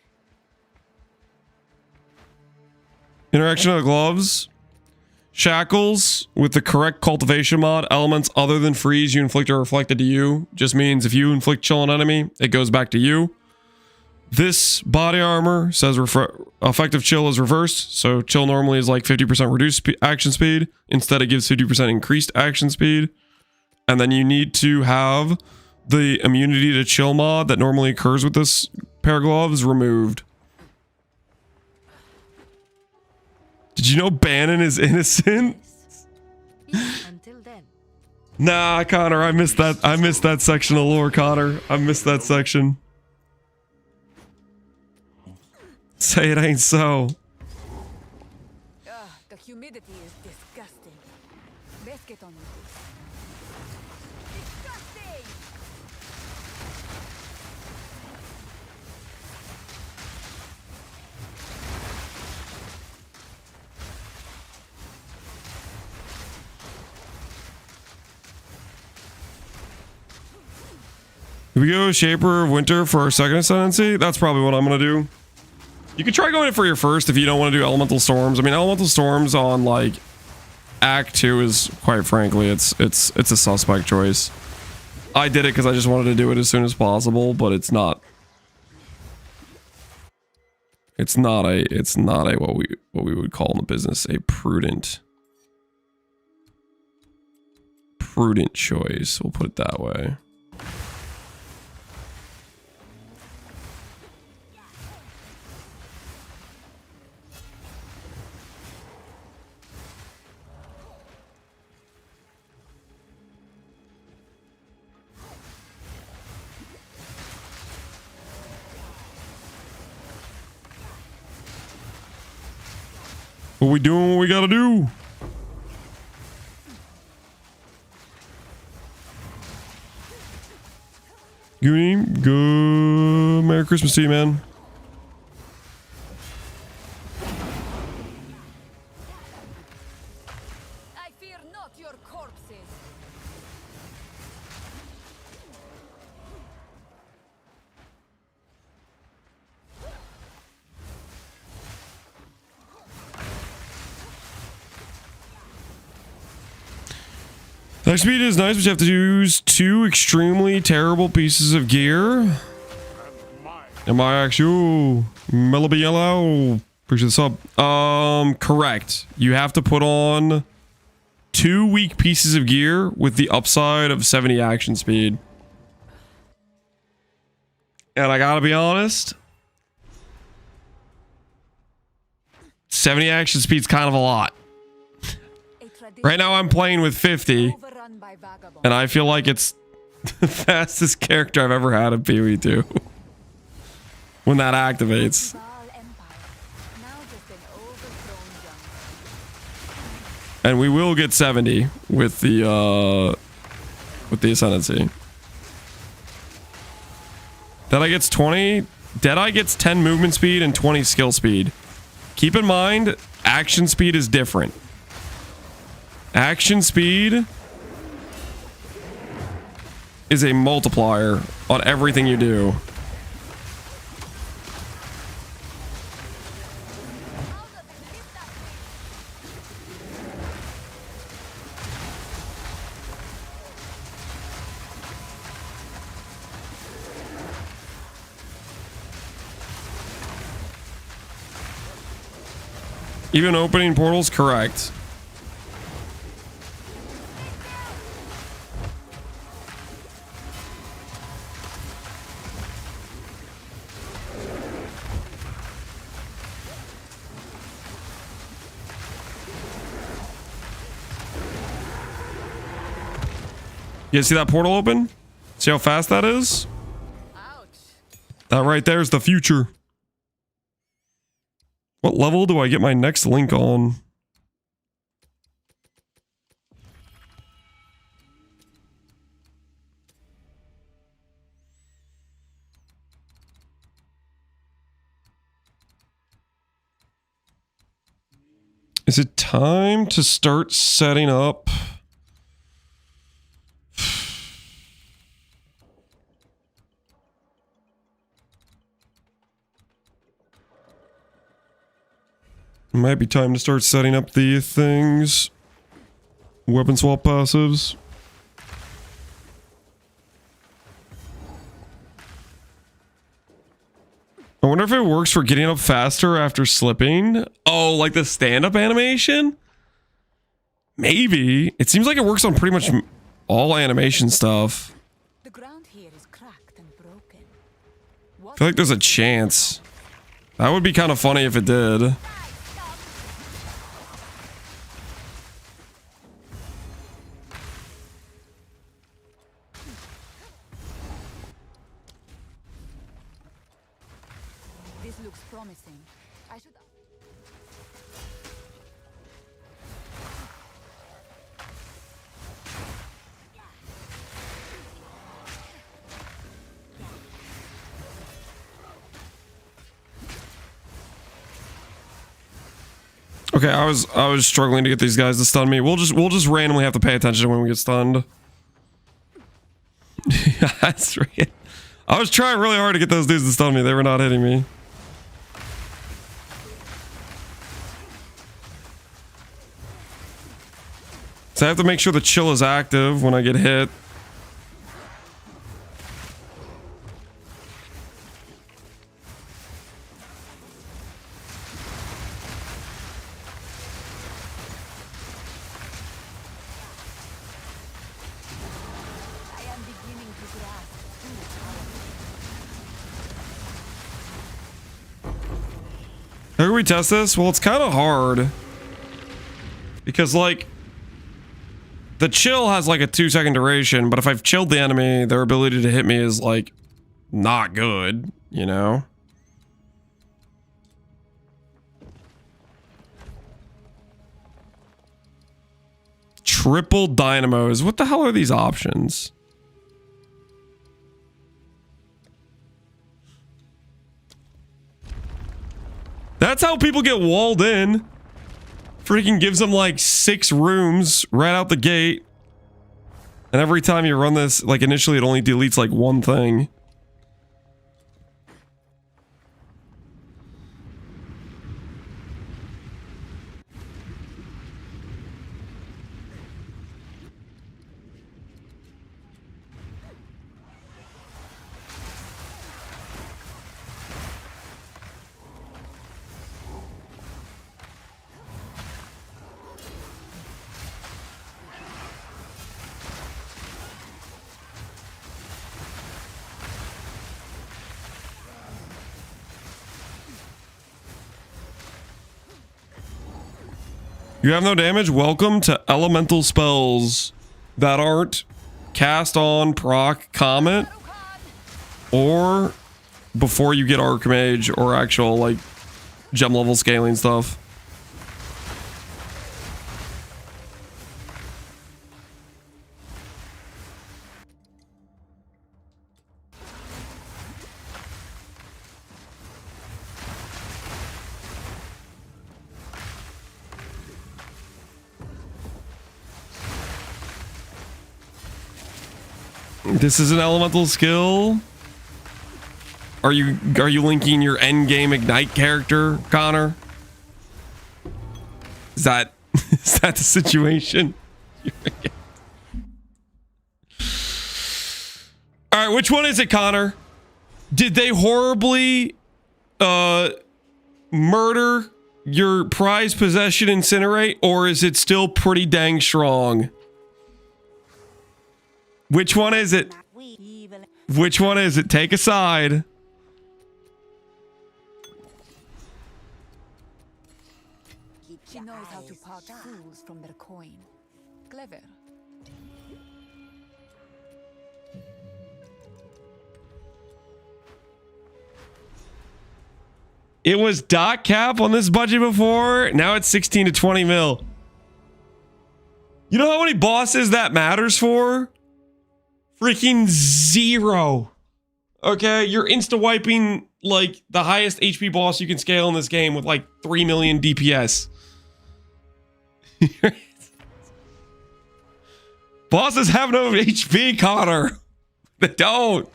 Interaction of the gloves. Shackles with the correct cultivation mod. Elements other than freeze you inflict are reflected to you. Just means if you inflict chill on enemy, it goes back to you. This body armor says effective chill is reversed. So chill normally is like 50% reduced action speed. Instead it gives 50% increased action speed. And then you need to have the immunity to chill mod that normally occurs with this pair of gloves removed. Did you know Bannon is innocent? Until then. Nah, Connor, I missed that. I missed that section of lore, Connor. I missed that section. Say it ain't so. The humidity is disgusting. Let's get on with this. Disgusting! Here we go, Shaper of Winter for our second Ascendancy. That's probably what I'm gonna do. You could try going in for your first if you don't want to do Elemental Storms. I mean, Elemental Storms on like Act 2 is, quite frankly, it's a suspect choice. I did it because I just wanted to do it as soon as possible, but it's not. It's not a what we would call in the business a prudent choice. We'll put it that way. But we doing what we gotta do. Goonie, good Merry Christmas to you, man. Attack speed is nice, but you have to use 2 extremely terrible pieces of gear. Am I actually Melody Yellow? Appreciate the sub. Correct. You have to put on 2 weak pieces of gear with the upside of 70 action speed. And I gotta be honest, 70 action speed's kind of a lot. Right now I'm playing with 50, and I feel like it's the fastest character I've ever had in PoE2. When that activates. And we will get 70 with the Ascendancy. Deadeye gets 20. Deadeye gets 10 movement speed and 20 skill speed. Keep in mind, action speed is different. Action speed is a multiplier on everything you do. Even opening portals, correct. You guys see that portal open? See how fast that is? That right there is the future. What level do I get my next link on? Is it time to start setting up? It might be time to start setting up the things. Weapon swap passives. I wonder if it works for getting up faster after slipping. Oh, like the stand-up animation? Maybe. It seems like it works on pretty much all animation stuff. The ground here is cracked and broken. I feel like there's a chance. That would be kind of funny if it did. This looks promising. I should. Okay, I was struggling to get these guys to stun me. We'll just randomly have to pay attention when we get stunned. Yeah, that's right. I was trying really hard to get those dudes to stun me. They were not hitting me. So I have to make sure the chill is active when I get hit. How do we test this? Well, it's kind of hard. Because, like, the chill has, like, a 2-second duration, but if I've chilled the enemy, their ability to hit me is, like, not good, you know? Triple dynamos. What the hell are these options? That's how people get walled in. Freaking gives them like 6 rooms right out the gate. And every time you run this, like initially it only deletes like one thing. You have no damage? Welcome to elemental spells that aren't cast on proc Comet or before you get Archmage or actual like gem level scaling stuff. This is an elemental skill. Are you linking your Endgame Ignite character, Connor? Is that the situation? All right, which one is it, Connor? Did they horribly murder your prized possession, Incinerate, or is it still pretty dang strong? Which one is it? Which one is it? Take a side. She knows how to part fools from their coin. Clever. It was dot cap on this budget before. Now it's 16 to 20 mil. You know how many bosses that matters for? Freaking 0. Okay, you're insta-wiping like the highest HP boss you can scale in this game with like 3 million DPS. Bosses have no HP, Connor. They don't.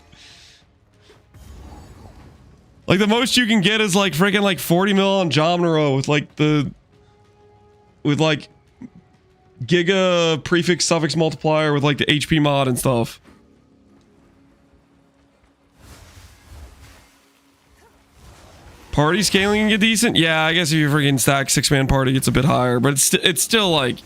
Like the most you can get is like freaking like 40 mil on Jomnaro with like Giga prefix suffix multiplier with like the HP mod and stuff. Party scaling can get decent? Yeah, I guess if you freaking stack 6-man party, it's a bit higher, but it's still like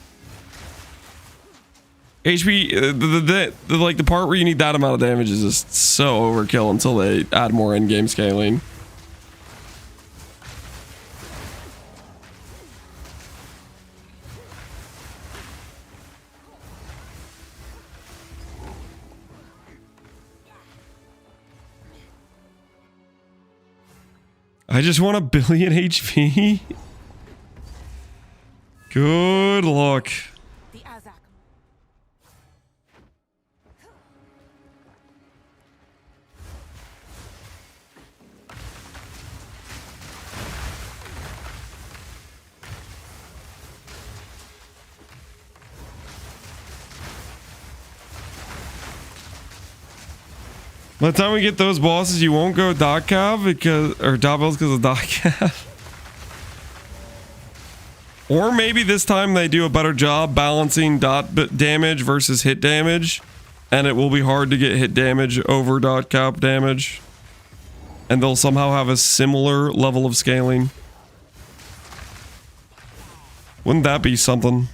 HP. Like the part where you need that amount of damage is just so overkill until they add more in-game scaling. I just want 1 billion HP. Good luck. By the time we get those bosses, you won't go dot cap because dot builds because of dot cap. Or maybe this time they do a better job balancing dot damage versus hit damage, and it will be hard to get hit damage over dot cap damage, and they'll somehow have a similar level of scaling. Wouldn't that be something?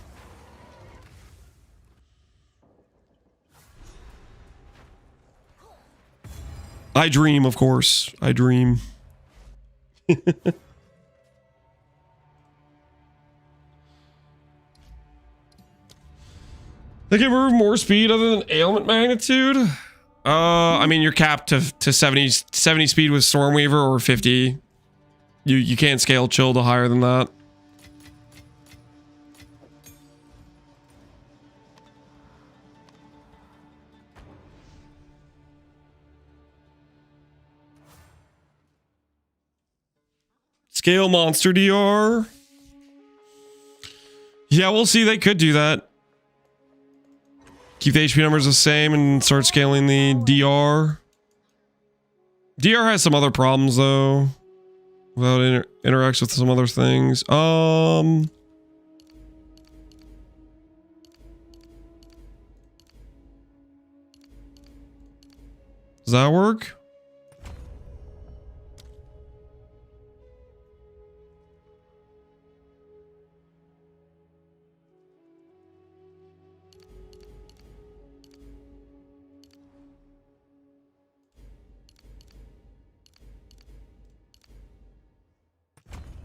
I dream, of course. I dream. They can move more speed other than ailment magnitude. I mean, you're capped to 70 speed with Stormweaver or 50. You can't scale chill to higher than that. Scale monster DR. Yeah, we'll see. They could do that. Keep the HP numbers the same and start scaling the DR. DR has some other problems though. Without interacts with some other things. Does that work?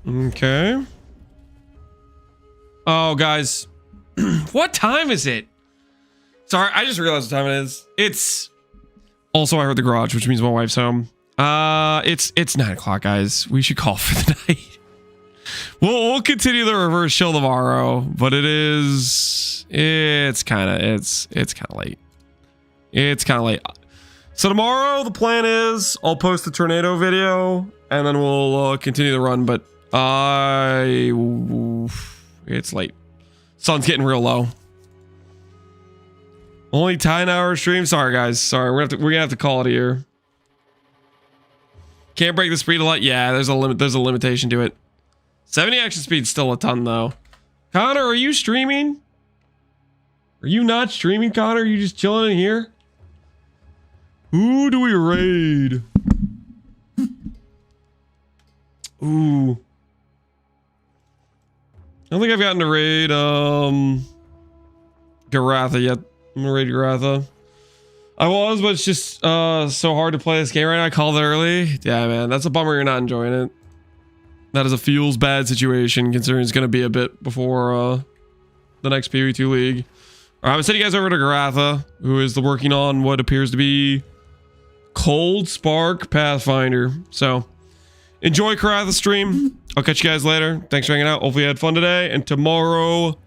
Okay. Oh, guys. What time is it? Sorry, I just realized what time it is. It's also, I heard the garage, which means my wife's home. It's 9 o'clock, guys. We should call for the night. We'll continue the reverse chill tomorrow, but it's kind of late. It's kind of late. So tomorrow the plan is I'll post the tornado video and then we'll continue the run, but it's late. Sun's getting real low. Only 10-hour stream. Sorry guys. Sorry. We're gonna have to call it here. Can't break the speed a lot. Yeah, there's a limit. There's a limitation to it. 70 action speed's still a ton though. Connor, are you streaming? Are you not streaming, Connor? Are you just chilling in here? Who do we raid? Ooh. I don't think I've gotten to raid Garatha yet. I'm gonna raid Garatha. I was, but it's just so hard to play this game right now. I called it early. Yeah, man, that's a bummer you're not enjoying it. That is a feels bad situation considering it's gonna be a bit before the next PvE2 league. All right, I'm gonna send you guys over to Garatha, who is working on what appears to be Cold Spark Pathfinder. So enjoy Garatha stream. I'll catch you guys later. Thanks for hanging out. Hopefully you had fun today. And tomorrow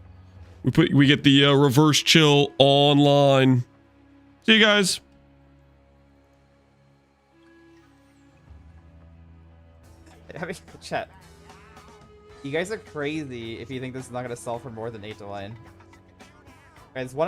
we get the reverse chill online. See you guys. Chat. You guys are crazy if you think this is not going to sell for more than 8 to 1. Guys, one